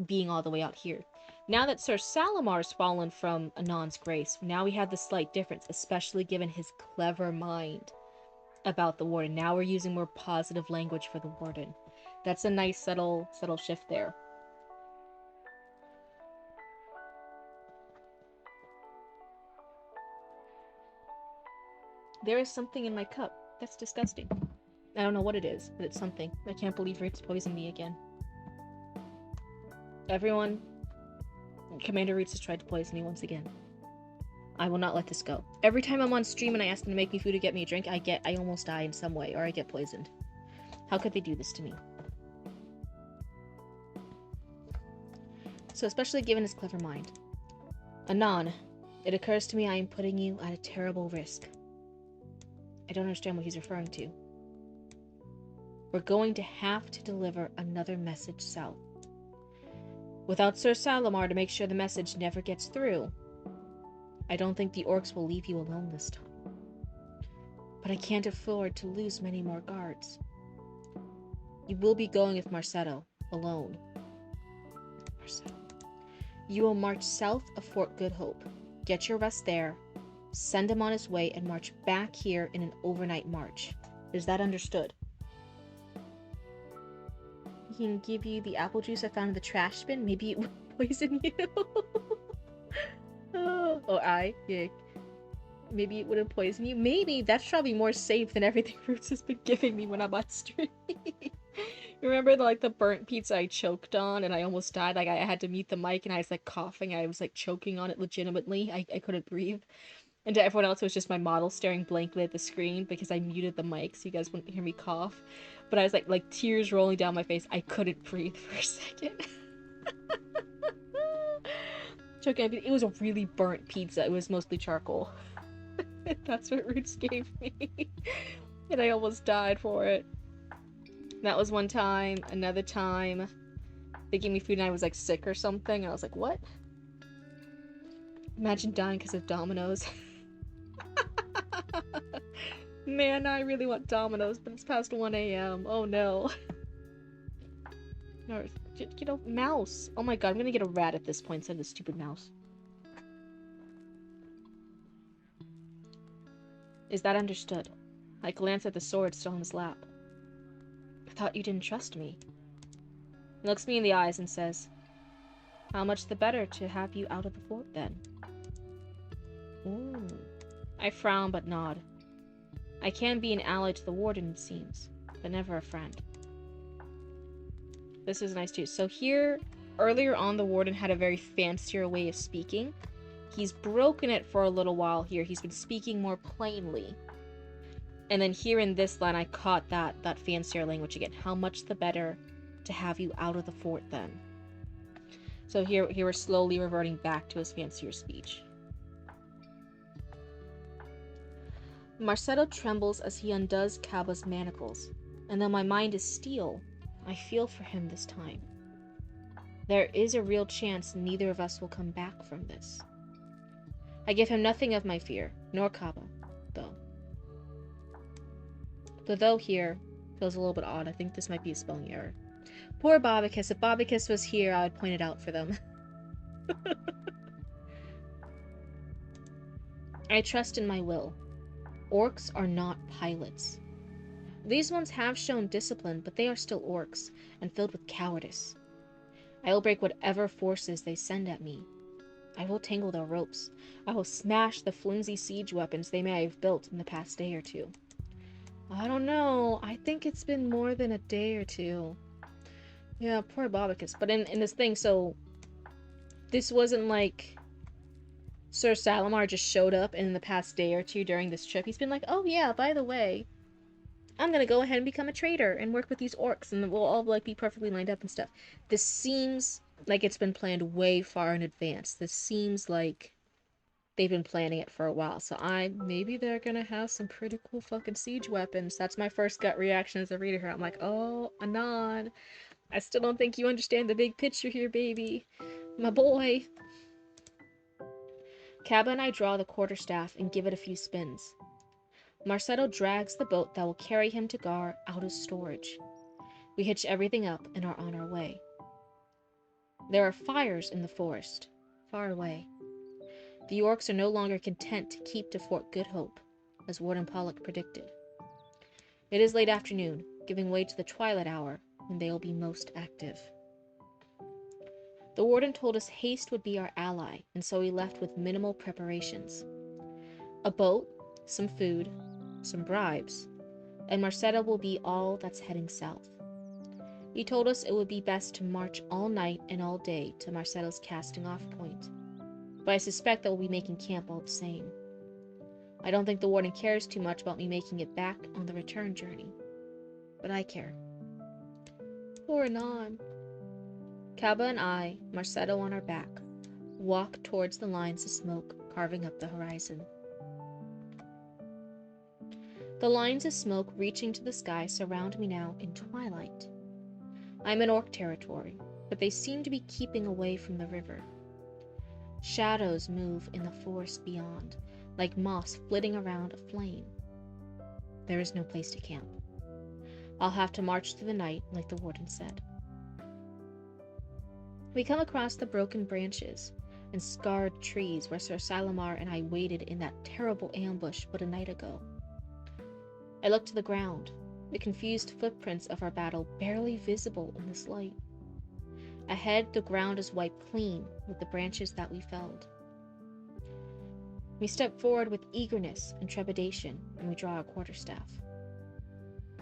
being all the way out here. Now that Sir Salamar's fallen from Anon's grace, now we have the slight difference, especially given his clever mind about the warden. Now we're using more positive language for the warden. That's a nice subtle shift there. There is something in my cup. That's disgusting. I don't know what it is, but it's something. I can't believe Reed's poisoned me again. Everyone, Commander Reeds has tried to poison me once again. I will not let this go. Every time I'm on stream and I ask them to make me food or get me a drink, I almost die in some way, or I get poisoned. How could they do this to me? So especially given his clever mind. Anon, it occurs to me I am putting you at a terrible risk. I don't understand what he's referring to. We're going to have to deliver another message south. Without Sir Salamar to make sure the message never gets through, I don't think the orcs will leave you alone this time. But I can't afford to lose many more guards. You will be going with Marsetto, alone. Marsetto. You will march south of Fort Good Hope, get your rest there, send him on his way, and march back here in an overnight march. Is that understood? He can give you the apple juice I found in the trash bin. Maybe it will poison you. Yeah. Maybe it wouldn't poison you. Maybe that's probably more safe than everything Roots has been giving me when I'm on stream. Remember the burnt pizza I choked on and I almost died? Like I had to mute the mic and I was like coughing. I was like choking on it legitimately. I couldn't breathe. And to everyone else, it was just my model staring blankly at the screen because I muted the mic so you guys wouldn't hear me cough. But I was like tears rolling down my face. I couldn't breathe for a second. Choking on it. It was a really burnt pizza. It was mostly charcoal. That's what Roots gave me. And I almost died for it. That was one time. Another time, they gave me food and I was like sick or something. And I was like, what? Imagine dying because of Domino's. Man, I really want Domino's, but it's past 1 a.m. Oh no. No, mouse. Oh my god, I'm gonna get a rat at this point instead of the stupid mouse. Is that understood? I glance at the sword still in his lap. I thought you didn't trust me. He looks me in the eyes and says, how much the better to have you out of the fort, then? Ooh. I frown but nod. I can be an ally to the warden, it seems, but never a friend. This is nice too. So here, earlier on, the warden had a very fancier way of speaking. He's broken it for a little while here. He's been speaking more plainly. And then here in this line, I caught that fancier language again. How much the better to have you out of the fort, then? So here we're slowly reverting back to his fancier speech. Marsetto trembles as he undoes Kaba's manacles, and though my mind is steel, I feel for him this time. There is a real chance neither of us will come back from this. I give him nothing of my fear, nor Kaba, though. The though here feels a little bit odd. I think this might be a spelling error. Poor Bobicus. If Bobicus was here, I would point it out for them. I trust in my will. Orcs are not pilots. These ones have shown discipline, but they are still orcs, and filled with cowardice. I will break whatever forces they send at me. I will tangle their ropes. I will smash the flimsy siege weapons they may have built in the past day or two. I don't know. I think it's been more than a day or two. Yeah, poor Bobicus. But in this thing, so this wasn't like Sir Salamar just showed up in the past day or two during this trip. He's been like, oh yeah, by the way, I'm gonna go ahead and become a trader and work with these orcs, and we'll all like be perfectly lined up and stuff. This seems like it's been planned way far in advance. This seems like they've been planning it for a while. So maybe they're gonna have some pretty cool fucking siege weapons. That's my first gut reaction as a reader here. I'm like, oh, Anon, I still don't think you understand the big picture here, baby. My boy. Kaba and I draw the quarterstaff and give it a few spins. Marsetto drags the boat that will carry him to Gar out of storage. We hitch everything up and are on our way. There are fires in the forest, far away. The orcs are no longer content to keep to Fort Good Hope, as Warden Pollock predicted. It is late afternoon, giving way to the twilight hour, when they will be most active. The warden told us haste would be our ally, and so we left with minimal preparations. A boat, some food, some bribes, and Marsetto will be all that's heading south. He told us it would be best to march all night and all day to Marsetto's casting off point, but I suspect that we'll be making camp all the same. I don't think the warden cares too much about me making it back on the return journey, but I care. Poor Anon. Kaba and I, Marsetto on our back, walk towards the lines of smoke carving up the horizon. The lines of smoke reaching to the sky surround me now in twilight. I'm in orc territory, but they seem to be keeping away from the river. Shadows move in the forest beyond, like moths flitting around a flame. There is no place to camp. I'll have to march through the night, like the warden said. We come across the broken branches and scarred trees where Sir Salamar and I waited in that terrible ambush but a night ago. I look to the ground, the confused footprints of our battle barely visible in this light. Ahead, the ground is wiped clean with the branches that we felled. We step forward with eagerness and trepidation, and we draw our quarterstaff.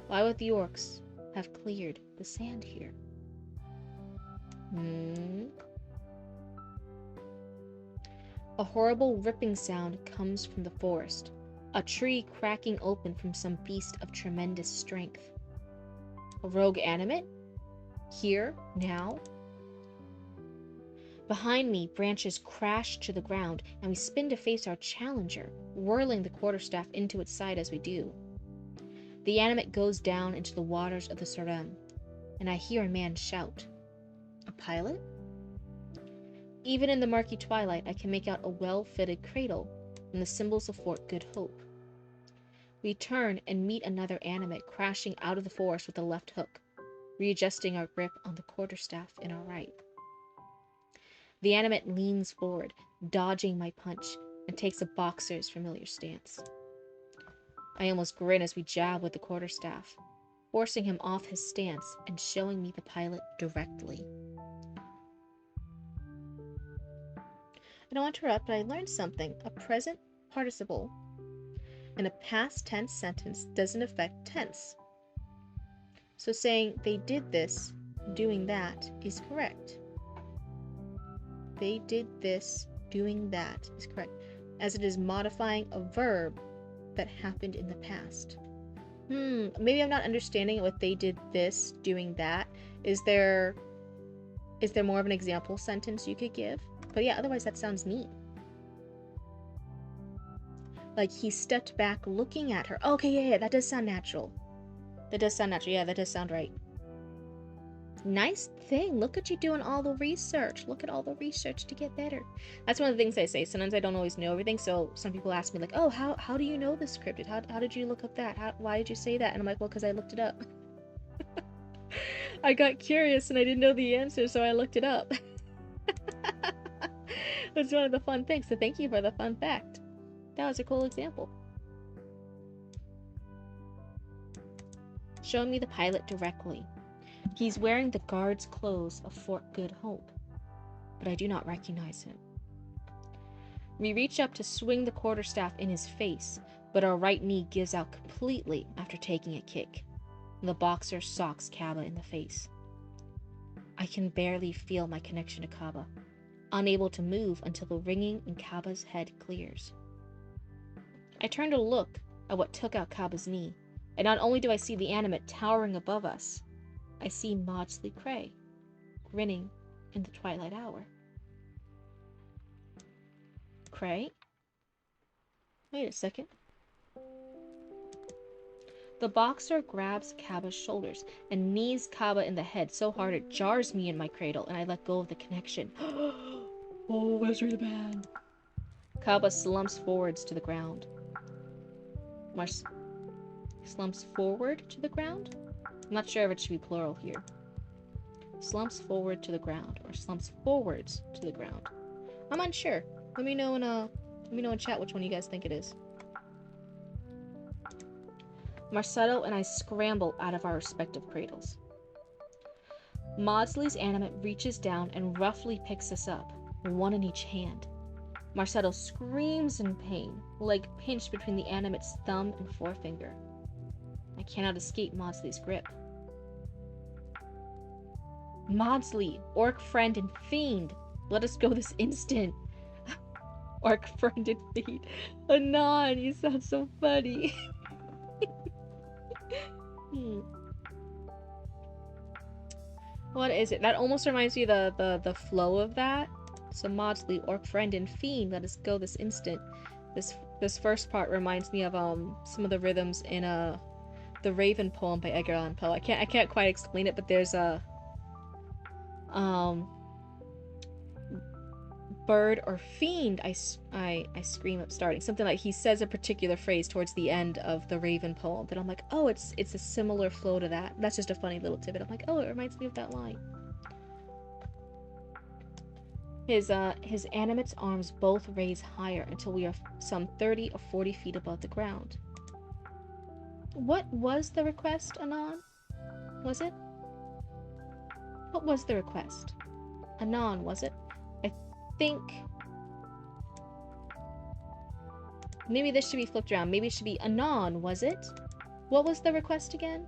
Why would the orcs have cleared the sand here? A horrible ripping sound comes from the forest, a tree cracking open from some beast of tremendous strength. A rogue animate? Here, now? Behind me, branches crash to the ground, and we spin to face our challenger, whirling the quarterstaff into its side as we do. The animate goes down into the waters of the Sarem, and I hear a man shout. A pilot? Even in the murky twilight, I can make out a well-fitted cradle and the symbols of Fort Good Hope. We turn and meet another animate crashing out of the forest with a left hook, readjusting our grip on the quarterstaff in our right. The animate leans forward, dodging my punch, and takes a boxer's familiar stance. I almost grin as we jab with the quarterstaff, forcing him off his stance and showing me the pilot directly. I don't want to interrupt, but I learned something. A present participle in a past tense sentence doesn't affect tense. So saying they did this, doing that is correct. They did this, doing that is correct, as it is modifying a verb that happened in the past. Maybe I'm not understanding what they did this, doing that. Is there more of an example sentence you could give? But yeah, otherwise that sounds neat. Like he stepped back looking at her. Okay, yeah, that does sound natural. That does sound natural. Yeah, that does sound right. Nice thing. Look at you doing all the research. Look at all the research to get better. That's one of the things I say. Sometimes I don't always know everything. So some people ask me like, oh, how do you know this cryptid? How did you look up that? Why did you say that? And I'm like, well, because I looked it up. I got curious and I didn't know the answer, so I looked it up. It's one of the fun things. So thank you for the fun fact. That was a cool example. Showing me the pilot directly. He's wearing the guard's clothes of Fort Good Hope, but I do not recognize him. We reach up to swing the quarterstaff in his face, but our right knee gives out completely after taking a kick. The boxer socks Kaba in the face. I can barely feel my connection to Kaba, unable to move until the ringing in Kaba's head clears. I turn to look at what took out Kaba's knee, and not only do I see the animate towering above us, I see Maudsley Cray, grinning in the twilight hour. Cray? Wait a second. The boxer grabs Kaba's shoulders and knees Kaba in the head so hard it jars me in my cradle, and I let go of the connection. Oh, that's really bad. Kaba slumps forwards to the ground. Slumps forward to the ground? I'm not sure if it should be plural here. Slumps forward to the ground, or slumps forwards to the ground. I'm unsure. Let me know in chat which one you guys think it is. Marcelo and I scramble out of our respective cradles. Maudsley's animate reaches down and roughly picks us up, one in each hand. Marcelo screams in pain, leg pinched between the animate's thumb and forefinger. I cannot escape Maudsley's grip. Maudsley, orc friend and fiend, let us go this instant. Orc friend and fiend. Anon, you sound so funny. What is it? That almost reminds me of the flow of that. So Maudsley, orc friend and fiend, let us go this instant. This This first part reminds me of some of the rhythms in the Raven poem by Edgar Allan Poe. I can't quite explain it, but there's a um bird or fiend, I scream up starting. Something like he says a particular phrase towards the end of the Raven poem that I'm like, oh, it's a similar flow to that. That's just a funny little tidbit. I'm like, oh, it reminds me of that line. His animate's arms both raise higher until we are some 30 or 40 feet above the ground. What was the request, Anon? Was it? What was the request? Anon, was it? I think... Maybe this should be flipped around. Maybe it should be Anon, was it? What was the request again?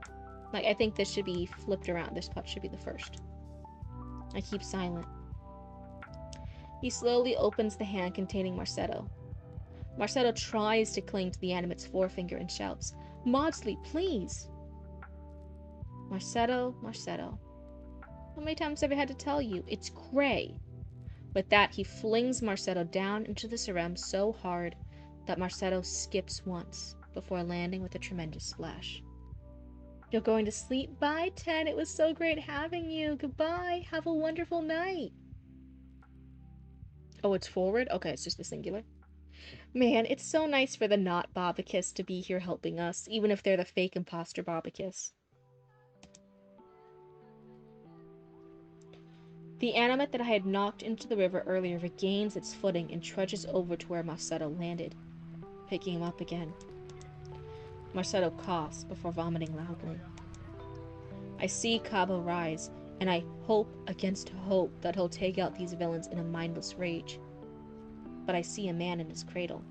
Like, I think this should be flipped around. This part should be the first. I keep silent. He slowly opens the hand containing Marsetto. Marsetto tries to cling to the animate's forefinger and shouts, Maudsley, please! Marsetto, Marsetto. How many times have I had to tell you? It's Cray. With that, he flings Marsetto down into the Sarem so hard that Marsetto skips once before landing with a tremendous splash. You're going to sleep? Bye, Ted. It was so great having you. Goodbye. Have a wonderful night. Oh, it's forward? Okay, it's just the singular. Man, it's so nice for the not Bobicus to be here helping us, even if they're the fake imposter Bobicus. The animate that I had knocked into the river earlier regains its footing and trudges over to where Marsetto landed, picking him up again. Marsetto coughs before vomiting loudly. I see Cabo rise, and I hope against hope that he'll take out these villains in a mindless rage. But I see a man in his cradle.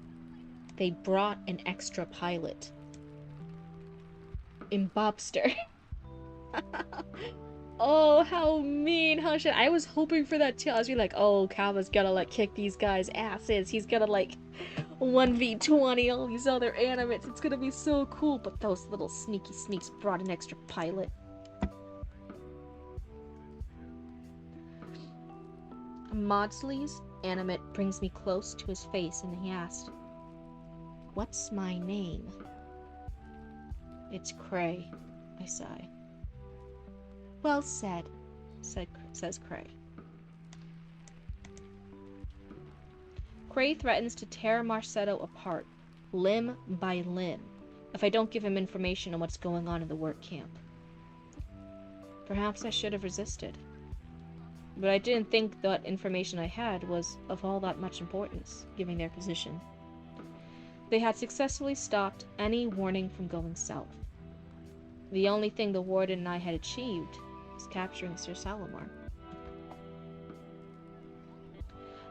They brought an extra pilot. In Bobster. Oh, how mean. How should I was hoping for that too. I was like, oh, Cabo's gonna like kick these guys' asses. He's gonna like 1v20 all these other animates. It's gonna be so cool. But those little sneaky sneaks brought an extra pilot. Maudsley's animate brings me close to his face and he asked, What's my name? It's Cray, I sigh. Well said, says Cray. Cray threatens to tear Marsetto apart, limb by limb, if I don't give him information on what's going on in the work camp. Perhaps I should have resisted. But I didn't think that information I had was of all that much importance, given their position. They had successfully stopped any warning from going south. The only thing the warden and I had achieved was capturing Sir Salamar.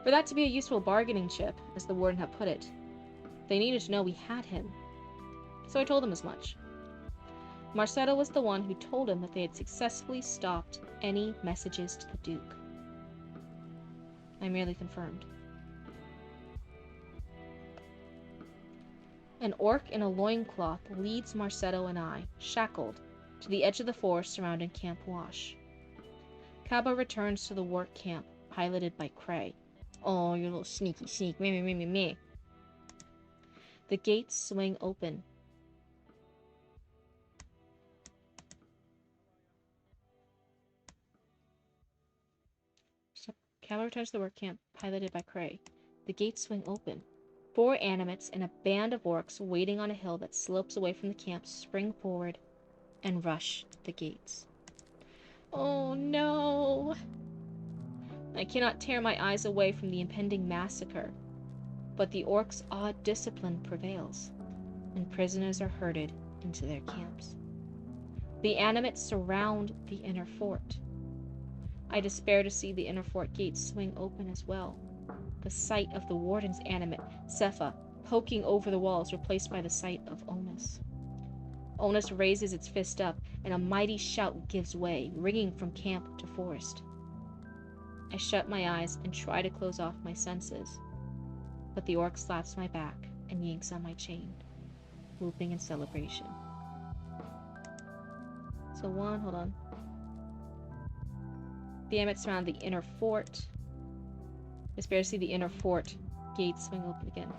For that to be a useful bargaining chip, as the warden had put it, they needed to know we had him. So I told them as much. Marsetto was the one who told him that they had successfully stopped any messages to the Duke. I merely confirmed. An orc in a loincloth leads Marsetto and I, shackled, to the edge of the forest surrounding Camp Wash. Cabo returns to the work camp, piloted by Cray. Oh, you little sneaky sneak. Me. The gates swing open. Cabo returns to the work camp, piloted by Cray. The gates swing open. 4 animates and a band of orcs waiting on a hill that slopes away from the camp spring forward and rush the gates. Oh no! I cannot tear my eyes away from the impending massacre, but the orcs' odd discipline prevails, and prisoners are herded into their camps. The animates surround the inner fort. I despair to see the inner fort gates swing open as well. The sight of the warden's animate, Cepha, poking over the walls, replaced by the sight of Onus. Onus raises its fist up, and a mighty shout gives way, ringing from camp to forest. I shut my eyes and try to close off my senses, but the orc slaps my back and yanks on my chain, whooping in celebration. So hold on. The animates surround the inner fort. Despair to see the inner fort gates swing open again.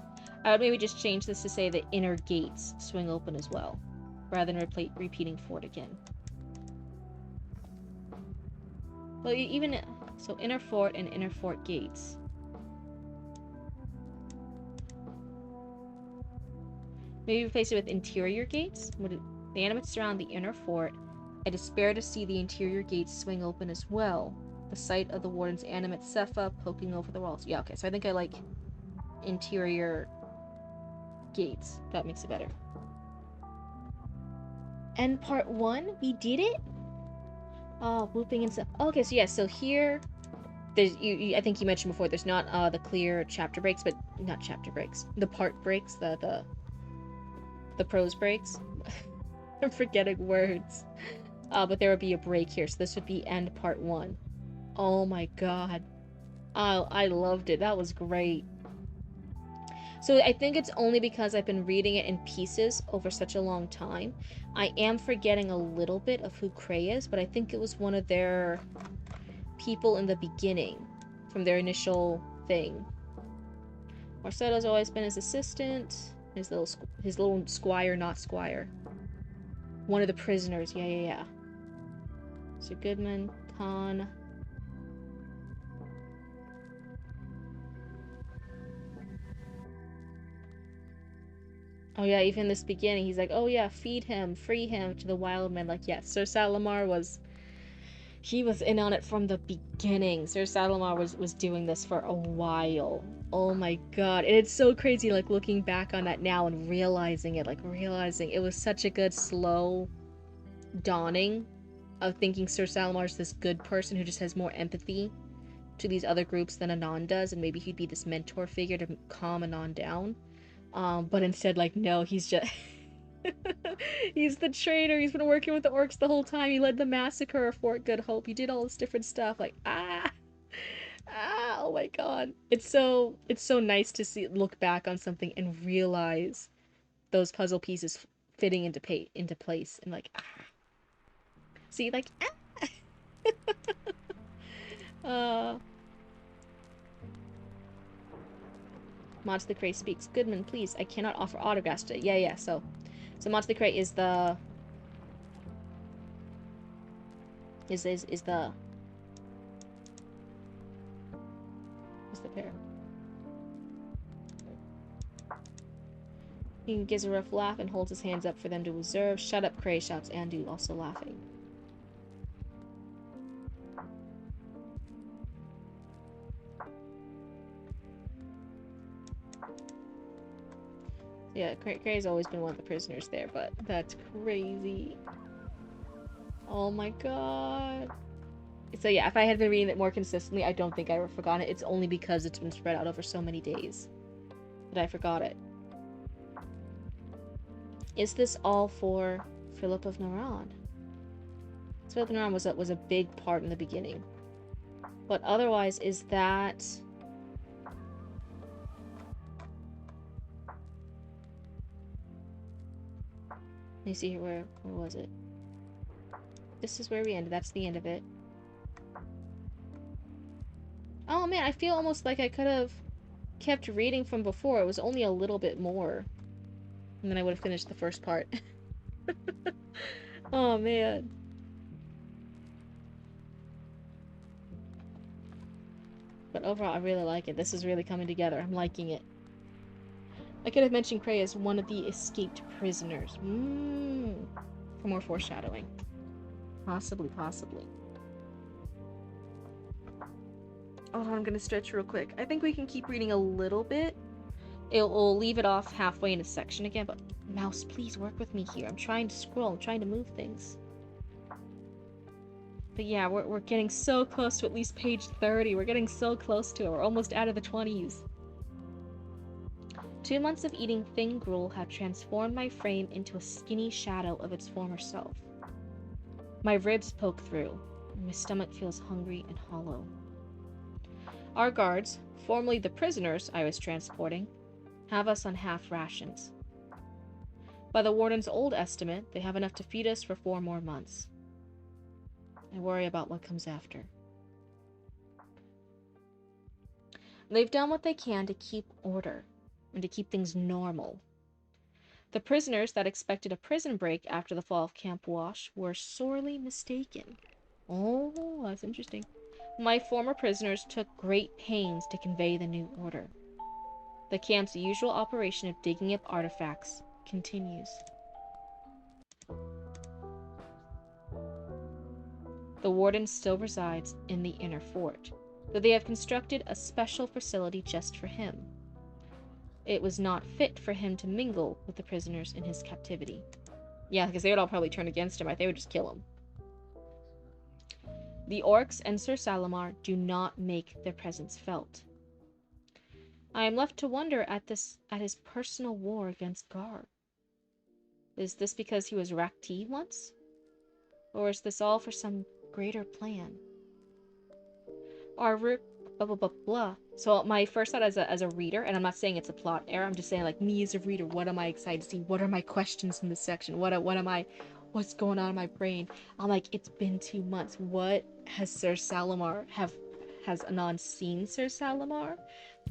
I would maybe just change this to say the inner gates swing open as well, rather than repeating fort again. Well, even so, inner fort and inner fort gates. Maybe replace it with interior gates. The animates surround the inner fort. I despair to see the interior gates swing open as well. The sight of the warden's animate Cepha poking over the walls. Yeah, okay, so I think I like interior gates. That makes it better. End part 1, we did it? Oh, whooping and stuff. Okay, so yeah, so here, there's, I think you mentioned before, there's not the clear chapter breaks, but not chapter breaks. The part breaks, the prose breaks. I'm forgetting words. But there would be a break here, so this would be end part 1. Oh my god. I loved it. That was great. So I think it's only because I've been reading it in pieces over such a long time. I am forgetting a little bit of who Cray is, but I think it was one of their people in the beginning, from their initial thing. Marceto's always been his assistant. His little squire, not squire. One of the prisoners. Yeah. Sir Goodman, Khan. Oh yeah, even in this beginning, he's like, oh yeah, feed him, free him to the wild men. Like, yes, Sir Salamar he was in on it from the beginning. Sir Salamar was doing this for a while. Oh my god. And it's so crazy, like, looking back on that now and realizing it was such a good, slow dawning of thinking Sir Salamar's this good person who just has more empathy to these other groups than Anon does, and maybe he'd be this mentor figure to calm Anon down. But instead, like, no, he's just... he's the traitor. He's been working with the orcs the whole time. He led the massacre of Fort Good Hope. He did all this different stuff. Like, oh my god. It's so nice to look back on something and realize those puzzle pieces fitting into place, and like, see, like, uh Mods the Cray speaks. Goodman, please. I cannot offer autographs today. Yeah. So Mods the Cray is the the what's the pair? He gives a rough laugh and holds his hands up for them to observe. Shut up, Cray, shouts Andu, also laughing. Yeah, Cray's always been one of the prisoners there, but that's crazy. Oh my god. So yeah, if I had been reading it more consistently, I don't think I would have forgotten it. It's only because it's been spread out over so many days that I forgot it. Is this all for Philip of Naran? Philip of Naran was a big part in the beginning. But otherwise, is that... Let me see here, where was it? This is where we ended. That's the end of it. Oh man, I feel almost like I could have kept reading from before. It was only a little bit more. And then I would have finished the first part. Oh man. But overall, I really like it. This is really coming together. I'm liking it. I could have mentioned Cray as one of the escaped prisoners. For more foreshadowing. Possibly. Oh, I'm gonna stretch real quick. I think we can keep reading a little bit. We'll leave it off halfway in a section again, but mouse, please work with me here. I'm trying to scroll. I'm trying to move things. But yeah, we're getting so close to at least page 30. We're getting so close to it. We're almost out of the 20s. 2 months of eating thin gruel have transformed my frame into a skinny shadow of its former self. My ribs poke through, and my stomach feels hungry and hollow. Our guards, formerly the prisoners I was transporting, have us on half rations. By the warden's old estimate, they have enough to feed us for 4 more months. I worry about what comes after. They've done what they can to keep order, and to keep things normal. The prisoners that expected a prison break after the fall of Camp Wash were sorely mistaken. Oh, that's interesting. My former prisoners took great pains to convey the new order. The camp's usual operation of digging up artifacts continues. The warden still resides in the inner fort, though they have constructed a special facility just for him. It was not fit for him to mingle with the prisoners in his captivity. Yeah, because they would all probably turn against him, right? They would just kill him. The orcs and Sir Salamar do not make their presence felt. I am left to wonder at his personal war against Gar. Is this because he was Rakti once? Or is this all for some greater plan? Our blah blah blah blah. So my first thought as a reader, and I'm not saying it's a plot error, I'm just saying like me as a reader, what am I excited to see? What are my questions in this section? What's going on in my brain? I'm like, it's been 2 months. What has Sir Salamar has Anon seen Sir Salamar?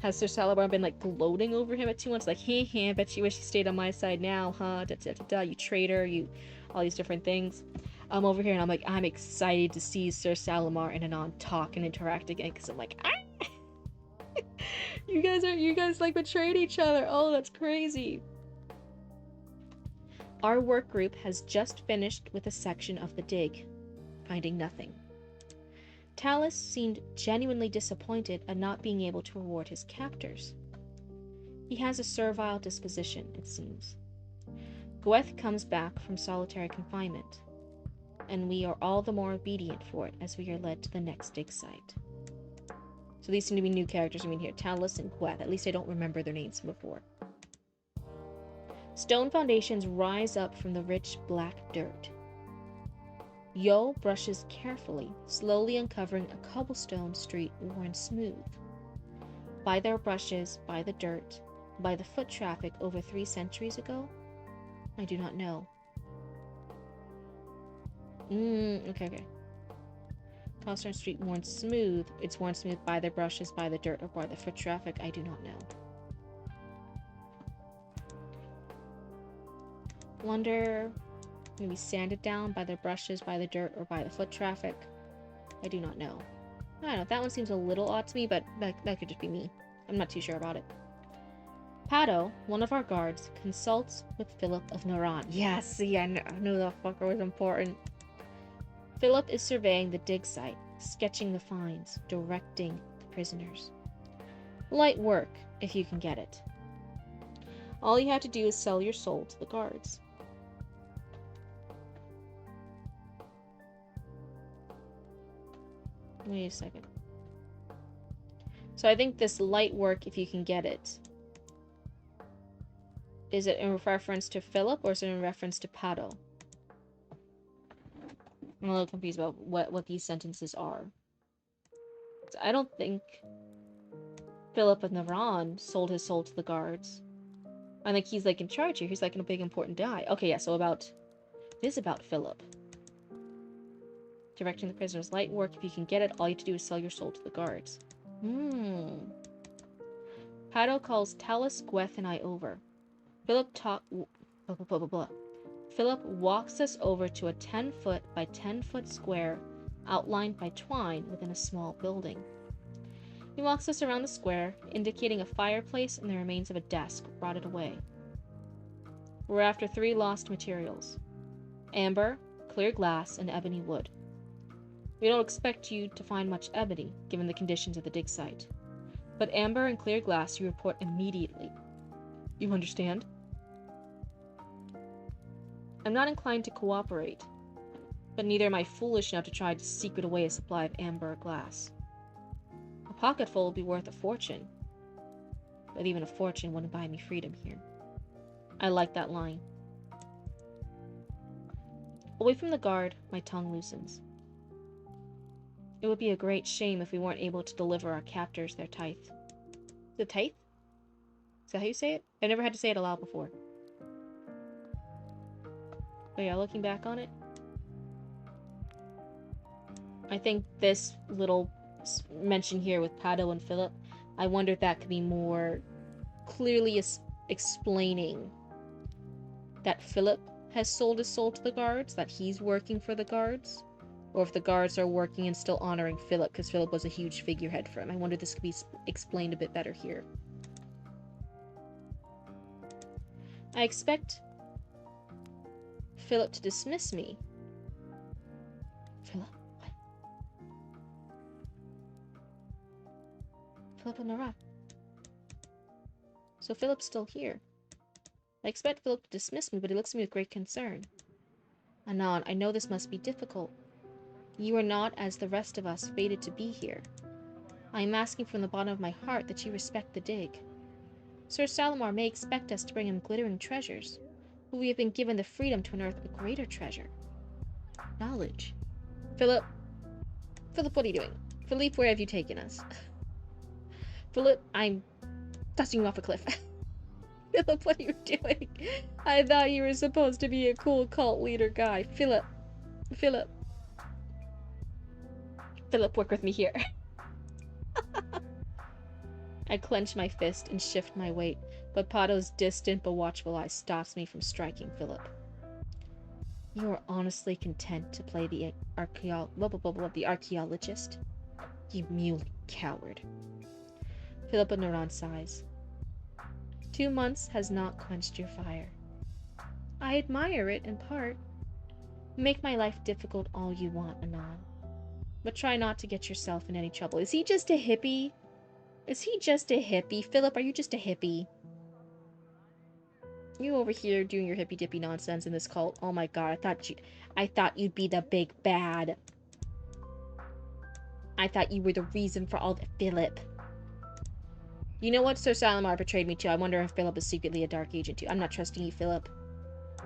Has Sir Salamar been like gloating over him at 2 months? Like, hey, bet you wish you stayed on my side now, huh? Da da da da. You traitor, you, all these different things. I'm over here and I'm like, I'm excited to see Sir Salamar and Anon talk and interact again because I'm like, you guys like betrayed each other. Oh, that's crazy. Our work group has just finished with a section of the dig, finding nothing. Talus seemed genuinely disappointed at not being able to reward his captors. He has a servile disposition, it seems. Gweth comes back from solitary confinement, and we are all the more obedient for it as we are led to the next dig site. So these seem to be new characters I mean here, Talus and Gweth. At least I don't remember their names from before. Stone foundations rise up from the rich black dirt. Yo brushes carefully, slowly uncovering a cobblestone street worn smooth. By their brushes, by the dirt, by the foot traffic over 3 centuries ago? I do not know. Okay. Cobblestone street worn smooth. It's worn smooth by the brushes, by the dirt, or by the foot traffic. I do not know. Wonder, maybe sanded down by the brushes, by the dirt, or by the foot traffic. I do not know. I don't know. That one seems a little odd to me, but that could just be me. I'm not too sure about it. Pado, one of our guards, consults with Philip of Noran. Yeah, see, I knew that fucker was important. Philip is surveying the dig site, sketching the finds, directing the prisoners. Light work, if you can get it. All you have to do is sell your soul to the guards. Wait a second. So I think this light work, if you can get it, is it in reference to Philip or is it in reference to Pado? I'm a little confused about what these sentences are. So I don't think Philip of Naran sold his soul to the guards. I think he's like in charge here. He's like in a big important guy. Okay, yeah, so it is about Philip. Directing the prisoners. Light work, if you can get it, all you have to do is sell your soul to the guards. Pado calls Talus, Gweth, and I over. Philip Philip walks us over to a 10-foot by 10-foot square outlined by twine within a small building. He walks us around the square, indicating a fireplace and the remains of a desk rotted away. We're after 3 lost materials: amber, clear glass, and ebony wood. We don't expect you to find much ebony, given the conditions of the dig site. But amber and clear glass you report immediately. You understand? I'm not inclined to cooperate, but neither am I foolish enough to try to secret away a supply of amber or glass. A pocketful would be worth a fortune, but even a fortune wouldn't buy me freedom here. I like that line. Away from the guard, my tongue loosens. It would be a great shame if we weren't able to deliver our captors their tithe. The tithe? Is that how you say it? I've never had to say it aloud before. But yeah, looking back on it, I think this little mention here with Pado and Philip, I wonder if that could be more clearly is explaining that Philip has sold his soul to the guards, that he's working for the guards, or if the guards are working and still honoring Philip, because Philip was a huge figurehead for him. I wonder if this could be explained a bit better here. I expect Philip to dismiss me. Philip? What? Philip and Nora. So Philip's still here. I expect Philip to dismiss me, but he looks at me with great concern. Anon, I know this must be difficult. You are not, as the rest of us, fated to be here. I am asking from the bottom of my heart that you respect the dig. Sir Salamar may expect us to bring him glittering treasures, but we have been given the freedom to unearth a greater treasure. Knowledge. Philip, what are you doing? Philippe, where have you taken us? Philip, I'm tossing you off a cliff. Philip, what are you doing? I thought you were supposed to be a cool cult leader guy. Philip, work with me here. I clench my fist and shift my weight, but Pato's distant but watchful eye stops me from striking Philip. You are honestly content to play the archaeologist? You muley coward. Philip Noran sighs. 2 months has not quenched your fire. I admire it in part. Make my life difficult all you want, Anon. But try not to get yourself in any trouble. Is he just a hippie? Philip, are you just a hippie? You over here doing your hippy dippy nonsense in this cult. Oh my god, I thought you'd be the big bad. I thought you were the reason for all the Philip. You know what? Sir Salamar betrayed me too. I wonder if Philip is secretly a dark agent too. I'm not trusting you, Philip.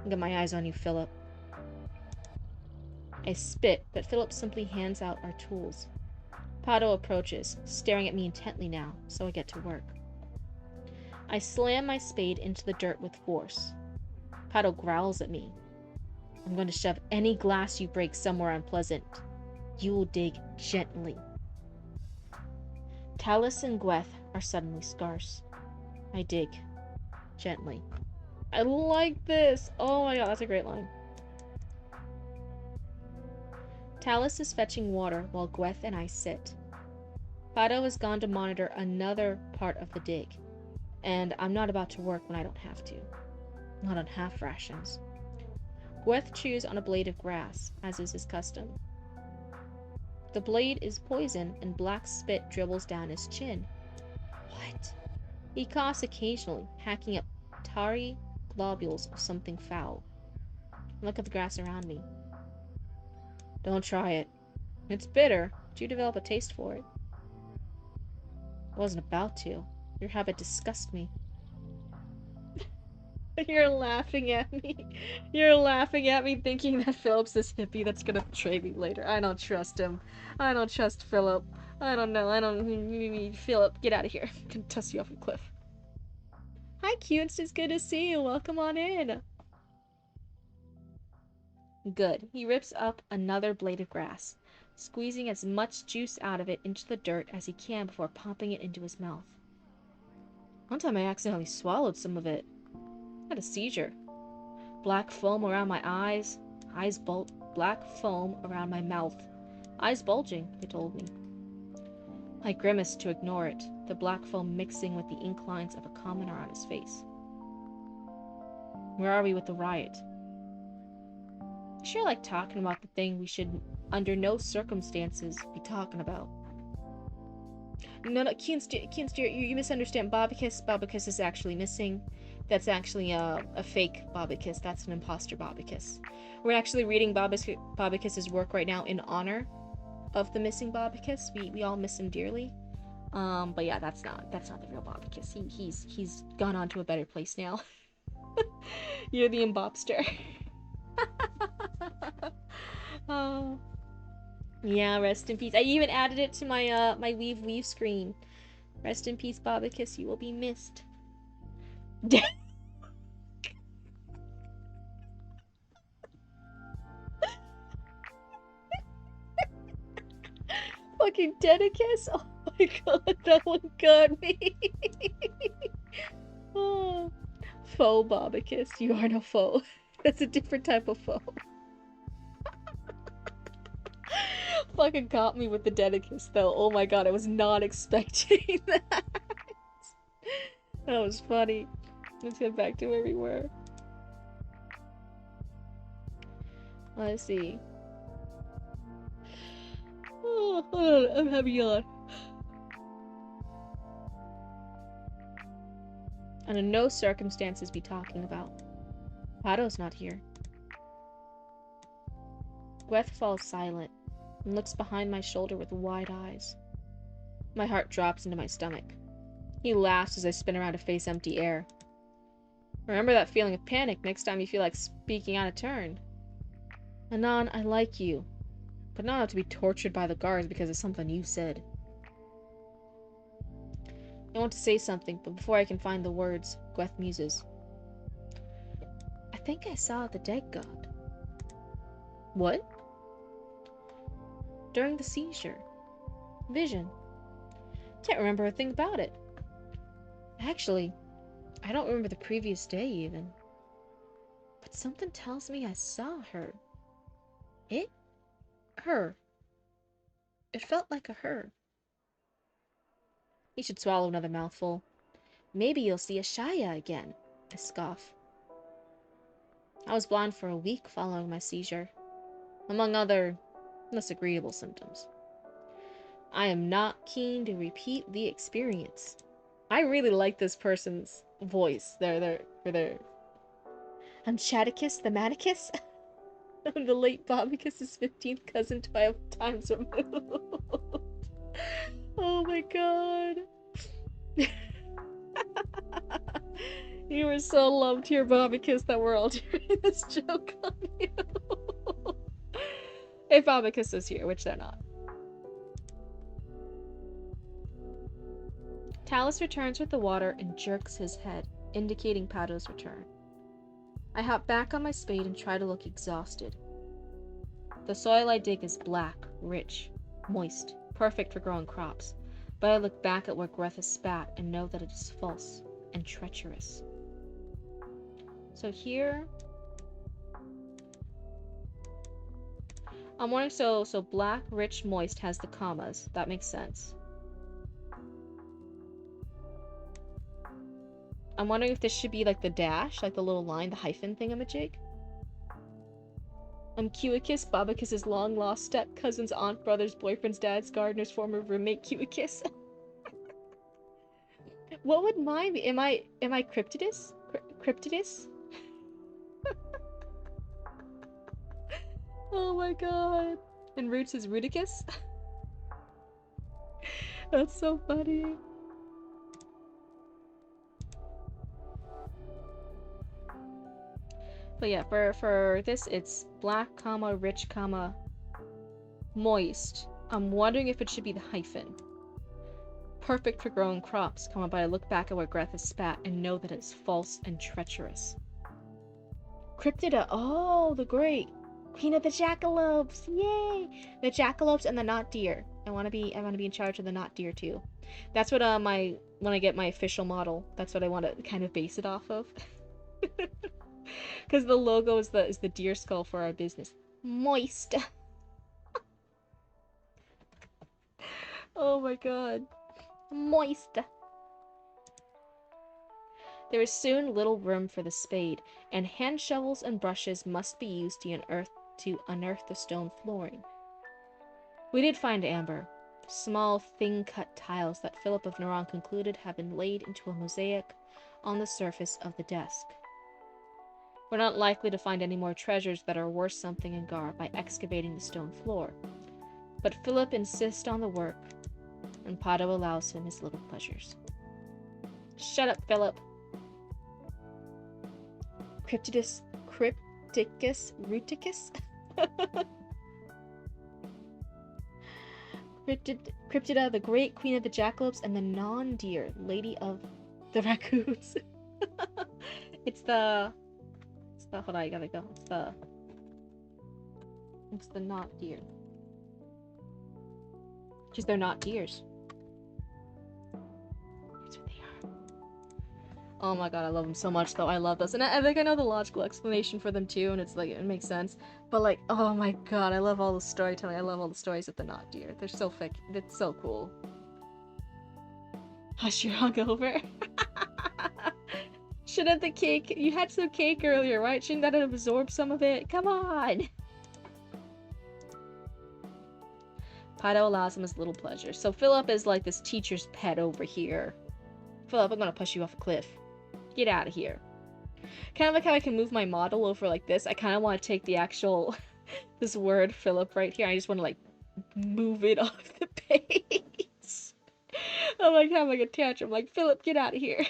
I got my eyes on you, Philip. I spit, but Philip simply hands out our tools. Pato approaches, staring at me intently now, so I get to work. I slam my spade into the dirt with force. Pato growls at me. I'm going to shove any glass you break somewhere unpleasant. You will dig gently. Talus and Gweth are suddenly scarce. I dig. Gently. I like this! Oh my god, that's a great line. Talus is fetching water while Gweth and I sit. Pato has gone to monitor another part of the dig, and I'm not about to work when I don't have to. Not on half rations. Gweth chews on a blade of grass, as is his custom. The blade is poison, and black spit dribbles down his chin. What? He coughs occasionally, hacking up tarry globules of something foul. Look at the grass around me. Don't try it. It's bitter, but you develop a taste for it. I wasn't about to. Your habit disgusts me. You're laughing at me. You're laughing at me thinking that Philip's this hippie that's gonna betray me later. I don't trust him. I don't trust Philip. I don't know. Philip, get out of here. I'm gonna toss you off a cliff. Hi, Cutes. It's good to see you. Welcome on in. Good. He rips up another blade of grass, squeezing as much juice out of it into the dirt as he can before popping it into his mouth. One time I accidentally swallowed some of it. I had a seizure. Black foam around my eyes, black foam around my mouth. Eyes bulging, they told me. I grimaced to ignore it, the black foam mixing with the ink lines of a commoner on his face. Where are we with the riot? I sure like talking about the thing we should, under no circumstances, be talking about. No, Kinsdeer, you misunderstand. Bobicus is actually missing. That's actually a fake Bobicus. That's an imposter Bobicus. We're actually reading Bobicus's work right now in honor of the missing Bobicus. We all miss him dearly. But yeah, that's not the real Bobicus. He's gone on to a better place now. You're the imbobster. Oh. Yeah, rest in peace. I even added it to my my weave screen. Rest in peace, Bobicus. You will be missed. Fucking Dedicus? Oh my god, that one got me. Oh, faux Bobicus. You are no foe. That's a different type of foe. Fucking got me with the Dedicus, though. Oh my god, I was not expecting that. That was funny. Let's get back to where we were. Let's see. Oh, hold on, I'm having yawn. Under no circumstances be talking about. Pado's not here. Gweth falls silent and looks behind my shoulder with wide eyes. My heart drops into my stomach. He laughs as I spin around to face empty air. Remember that feeling of panic next time you feel like speaking out of turn. Anon, I like you, but not have to be tortured by the guards because of something you said. I want to say something, but before I can find the words, Gweth muses. I think I saw the dead god. What? During the seizure. Vision. Can't remember a thing about it. Actually, I don't remember the previous day even. But something tells me I saw her. It? Her. It felt like a her. He should swallow another mouthful. Maybe you'll see a Shaya again, I scoff. I was blind for a week following my seizure, among other less agreeable symptoms. I am not keen to repeat the experience. I really like this person's voice. Their I'm Chaticus the Manicus. I'm the late Bobicus's 15th cousin 12 times removed. Oh my god. You were so loved here, Bobicus, that we're all doing this joke on you. If Bobicus is here, which they're not. Talus returns with the water and jerks his head, indicating Pado's return. I hop back on my spade and try to look exhausted. The soil I dig is black, rich, moist, perfect for growing crops, but I look back at where Greth has spat and know that it is false and treacherous. So here, I'm wondering, so black, rich, moist has the commas. That makes sense. I'm wondering if this should be like the dash, like the little line, the hyphen thingamajig. I'm Cuicus, Bobicus's long-lost step-cousin's aunt, brother's boyfriend's dad's gardener's former roommate, Cuicus. What would mine be? Am I Cryptidus? Cryptidus? Oh my god. And Roots is Rudicus? That's so funny. But yeah, for this, it's black, comma, rich, comma, moist. I'm wondering if it should be the hyphen. Perfect for growing crops, comma, but I look back at where Greth has spat and know that it's false and treacherous. Cryptida, oh, the great Queen of the Jackalopes, yay! The Jackalopes and the Not Deer. I want to be in charge of the Not Deer too. That's what when I get my official model, that's what I want to kind of base it off of. Because the logo is the deer skull for our business. Moist. Oh my god. Moist. There is soon little room for the spade, and hand shovels and brushes must be used to unearth the stone flooring. We did find amber, small, thin-cut tiles that Philip of Noron concluded have been laid into a mosaic on the surface of the desk. We're not likely to find any more treasures that are worth something in Gar by excavating the stone floor, but Philip insists on the work, and Pado allows him his little pleasures. Shut up, Philip! Crypticus Ruticus? Cryptida, the great queen of the jackalopes, and the non-deer, lady of the raccoons. It's the hold on, I gotta go. It's the not deer. Because they're not deers. Here's what they are. Oh my god, I love them so much, though. I love this. And I think I know the logical explanation for them, too, and it's like, it makes sense. But, like, oh my god, I love all the storytelling. I love all the stories of the Not Deer. They're so thick. It's so cool. Hush, you're hungover. Shouldn't the cake... You had some cake earlier, right? Shouldn't that have absorbed some of it? Come on! Pato allows him his little pleasure. So Philip is like this teacher's pet over here. Philip, I'm gonna push you off a cliff. Get out of here. Kind of like how I can move my model over like this. I kind of want to take the actual... this word, Philip, right here. I just want to, like, move it off the page. I'm like having a tantrum. Like, Philip, get out of here.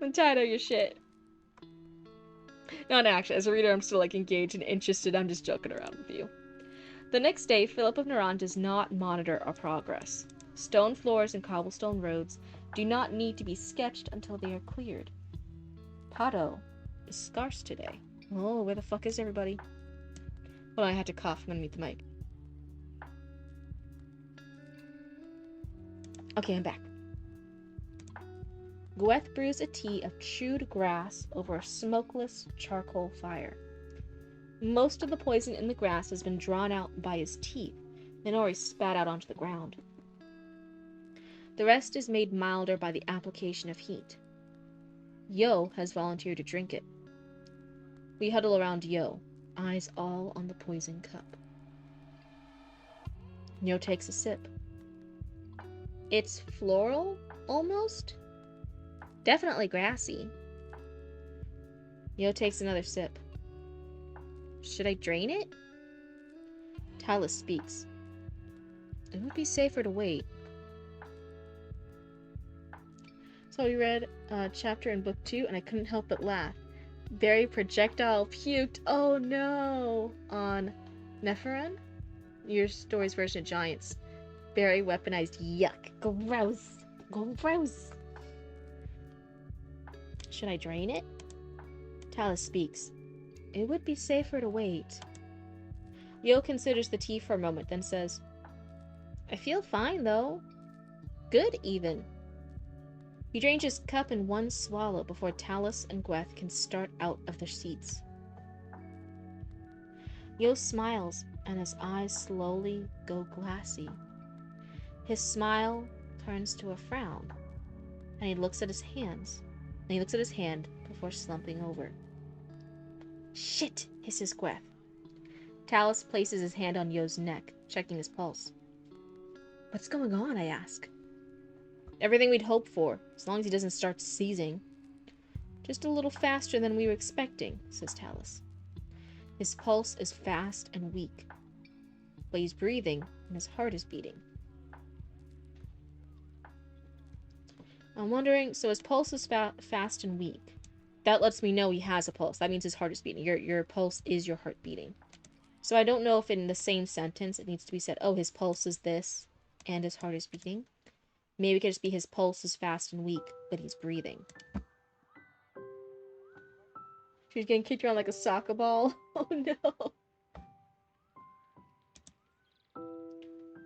I'm tired of your shit. Not actually. As a reader, I'm still, like, engaged and interested. I'm just joking around with you. The next day, Philip of Naran does not monitor our progress. Stone floors and cobblestone roads do not need to be sketched until they are cleared. Pato is scarce today. Oh, where the fuck is everybody? Well, I had to cough. I'm gonna mute the mic. Okay, I'm back. Gweth brews a tea of chewed grass over a smokeless charcoal fire. Most of the poison in the grass has been drawn out by his teeth and already spat out onto the ground. The rest is made milder by the application of heat. Yo has volunteered to drink it. We huddle around Yo, eyes all on the poison cup. Yo takes a sip. It's floral, almost? Definitely grassy. Yo takes another sip. Should I drain it? Talus speaks. It would be safer to wait. So we read a chapter in book 2, and I couldn't help but laugh. Barry projectile puked, oh no, on Nephiran? Your story's version of giants. Barry weaponized yuck. Gross. Gross. Should I drain it? Talus speaks. It would be safer to wait. Yo considers the tea for a moment, then says, I feel fine, though. Good, even. He drains his cup in one swallow before Talus and Gweth can start out of their seats. Yo smiles, and his eyes slowly go glassy. His smile turns to a frown, and he looks at his hands. And he looks at his hand before slumping over. Shit, hisses Gweth. Talus places his hand on Yo's neck, checking his pulse. What's going on, I ask. Everything we'd hoped for, as long as he doesn't start seizing. Just a little faster than we were expecting, says Talus. His pulse is fast and weak, but he's breathing and his heart is beating. I'm wondering, so his pulse is fast and weak. That lets me know he has a pulse. That means his heart is beating. Your pulse is your heart beating. So I don't know if in the same sentence it needs to be said, oh, his pulse is this and his heart is beating. Maybe it could just be his pulse is fast and weak, but he's breathing. She's getting kicked around like a soccer ball. Oh no.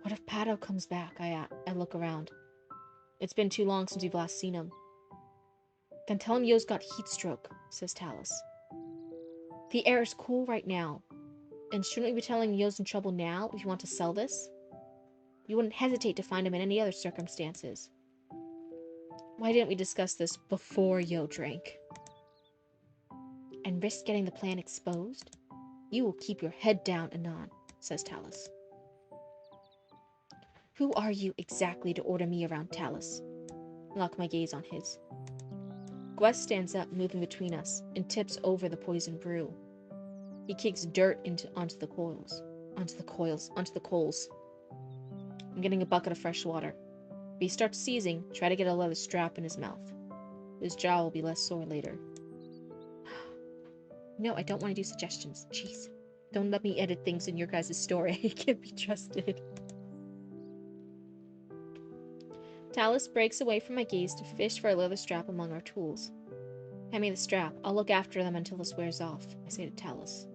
What if Pato comes back? I look around. It's been too long since we've last seen him. Then tell him Yo's got heat stroke, says Talus. The air is cool right now. And shouldn't we be telling him Yo's in trouble now if you want to sell this? You wouldn't hesitate to find him in any other circumstances. Why didn't we discuss this before Yo drank? And risk getting the plan exposed? You will keep your head down, Anon, says Talus. Who are you exactly to order me around, Talus? I lock my gaze on his. Gweth stands up, moving between us, and tips over the poison brew. He kicks dirt onto the coals. I'm getting a bucket of fresh water. If he starts seizing, try to get a leather strap in his mouth. His jaw will be less sore later. No, I don't want to do suggestions. Jeez. Don't let me edit things in your guys' story. I can't be trusted. Talus breaks away from my gaze to fish for a leather strap among our tools. Hand me the strap. I'll look after them until this wears off, I say to Talus.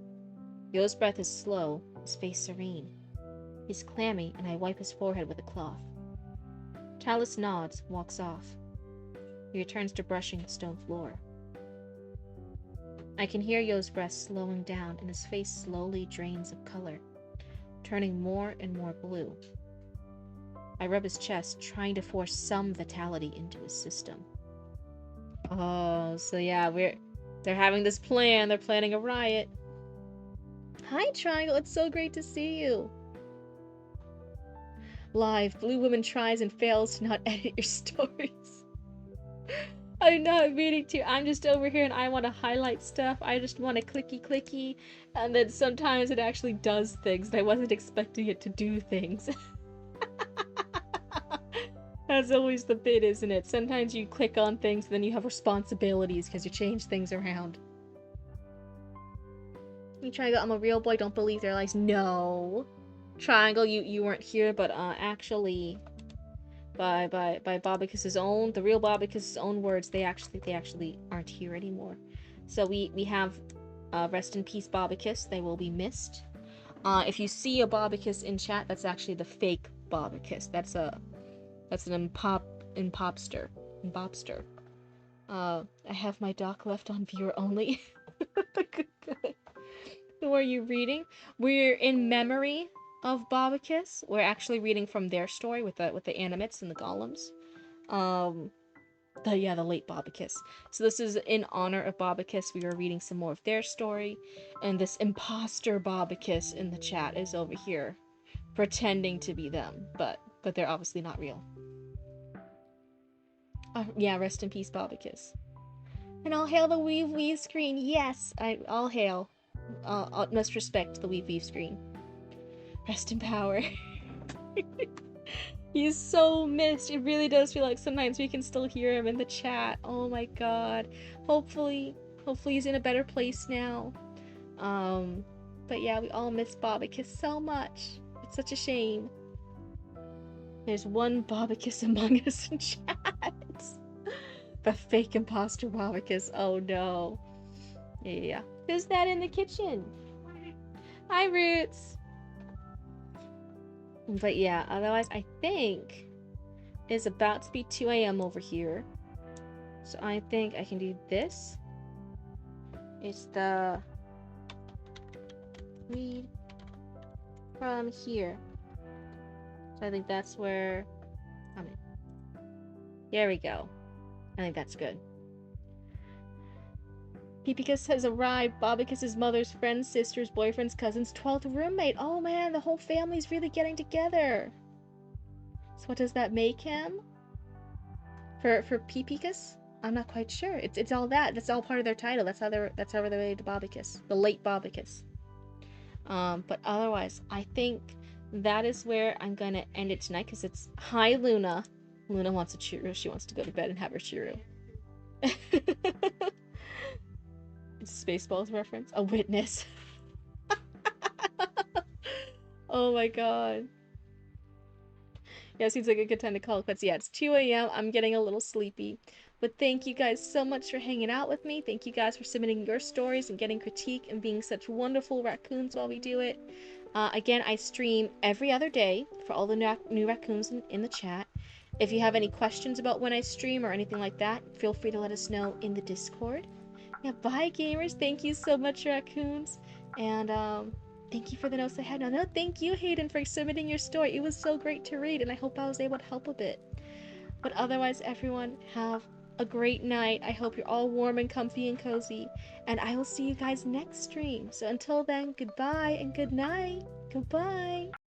Yo's breath is slow, his face serene. He's clammy, and I wipe his forehead with a cloth. Talus nods, walks off. He returns to brushing the stone floor. I can hear Yo's breath slowing down and his face slowly drains of color, turning more and more blue. I rub his chest, trying to force some vitality into his system. Oh, so yeah, they're having this plan. They're planning a riot. Hi, Triangle. It's so great to see you. Live, Blue Woman tries and fails to not edit your stories. I'm not meaning to. I'm just over here and I want to highlight stuff. I just want to clicky, and then sometimes it actually does things, and I wasn't expecting it to do things. That's always the bit, isn't it? Sometimes you click on things, and then you have responsibilities because you change things around. You Triangle, I'm a real boy, don't believe their lies. No. Triangle, you weren't here, but actually, by Bobicus's own, the real Bobicus's own words, they actually aren't here anymore. So we have rest in peace Bobicus. They will be missed. If you see a Bobicus in chat, that's actually the fake Bobicus. That's an impopster. I have my doc left on viewer only. Who are you reading? We're in memory of Bobicus. We're actually reading from their story with the animates and the golems. The late Bobicus. So this is in honor of Bobicus. We are reading some more of their story, and this imposter Bobicus in the chat is over here pretending to be them, but they're obviously not real. Yeah, rest in peace, Bobicus. And all hail the Weave screen. Yes, all hail. Utmost respect to the Weave screen. Rest in power. He's so missed. It really does feel like sometimes we can still hear him in the chat. Oh my god. Hopefully he's in a better place now. But yeah, we all miss Bobicus so much. It's such a shame. There's one Bobicus among us in chat. The fake imposter Bobicus. Oh no. Yeah. Who's that in the kitchen? Hi, Roots. But yeah, otherwise I think it's about to be 2 a.m. over here. So I think I can do this. It's the read from here. So I think that's where I'm in. There we go. I think that's good. Peepicus has arrived. Bobicus's mother's friend's sister's boyfriend's cousin's 12th roommate. Oh man, the whole family's really getting together. So what does that make him? For Peepicus? I'm not quite sure. It's all that. That's all part of their title. That's how they're related to Bobicus, the late Bobicus. But otherwise, I think that is where I'm gonna end it tonight because it's hi Luna. Luna wants a churro. She wants to go to bed and have her churro. It's a Spaceballs reference. A witness. Oh my god. Yeah, seems like a good time to call it quits. Yeah, it's 2 a.m. I'm getting a little sleepy. But thank you guys so much for hanging out with me. Thank you guys for submitting your stories and getting critique and being such wonderful raccoons while we do it. Again, I stream every other day for all the new raccoons in the chat. If you have any questions about when I stream or anything like that, feel free to let us know in the Discord. Yeah, bye gamers. Thank you so much, raccoons. And thank you for the notes I had. No, thank you, Hayden, for submitting your story. It was so great to read, and I hope I was able to help a bit. But otherwise, everyone, have a great night. I hope you're all warm and comfy and cozy. And I will see you guys next stream. So until then, goodbye and good night. Goodbye.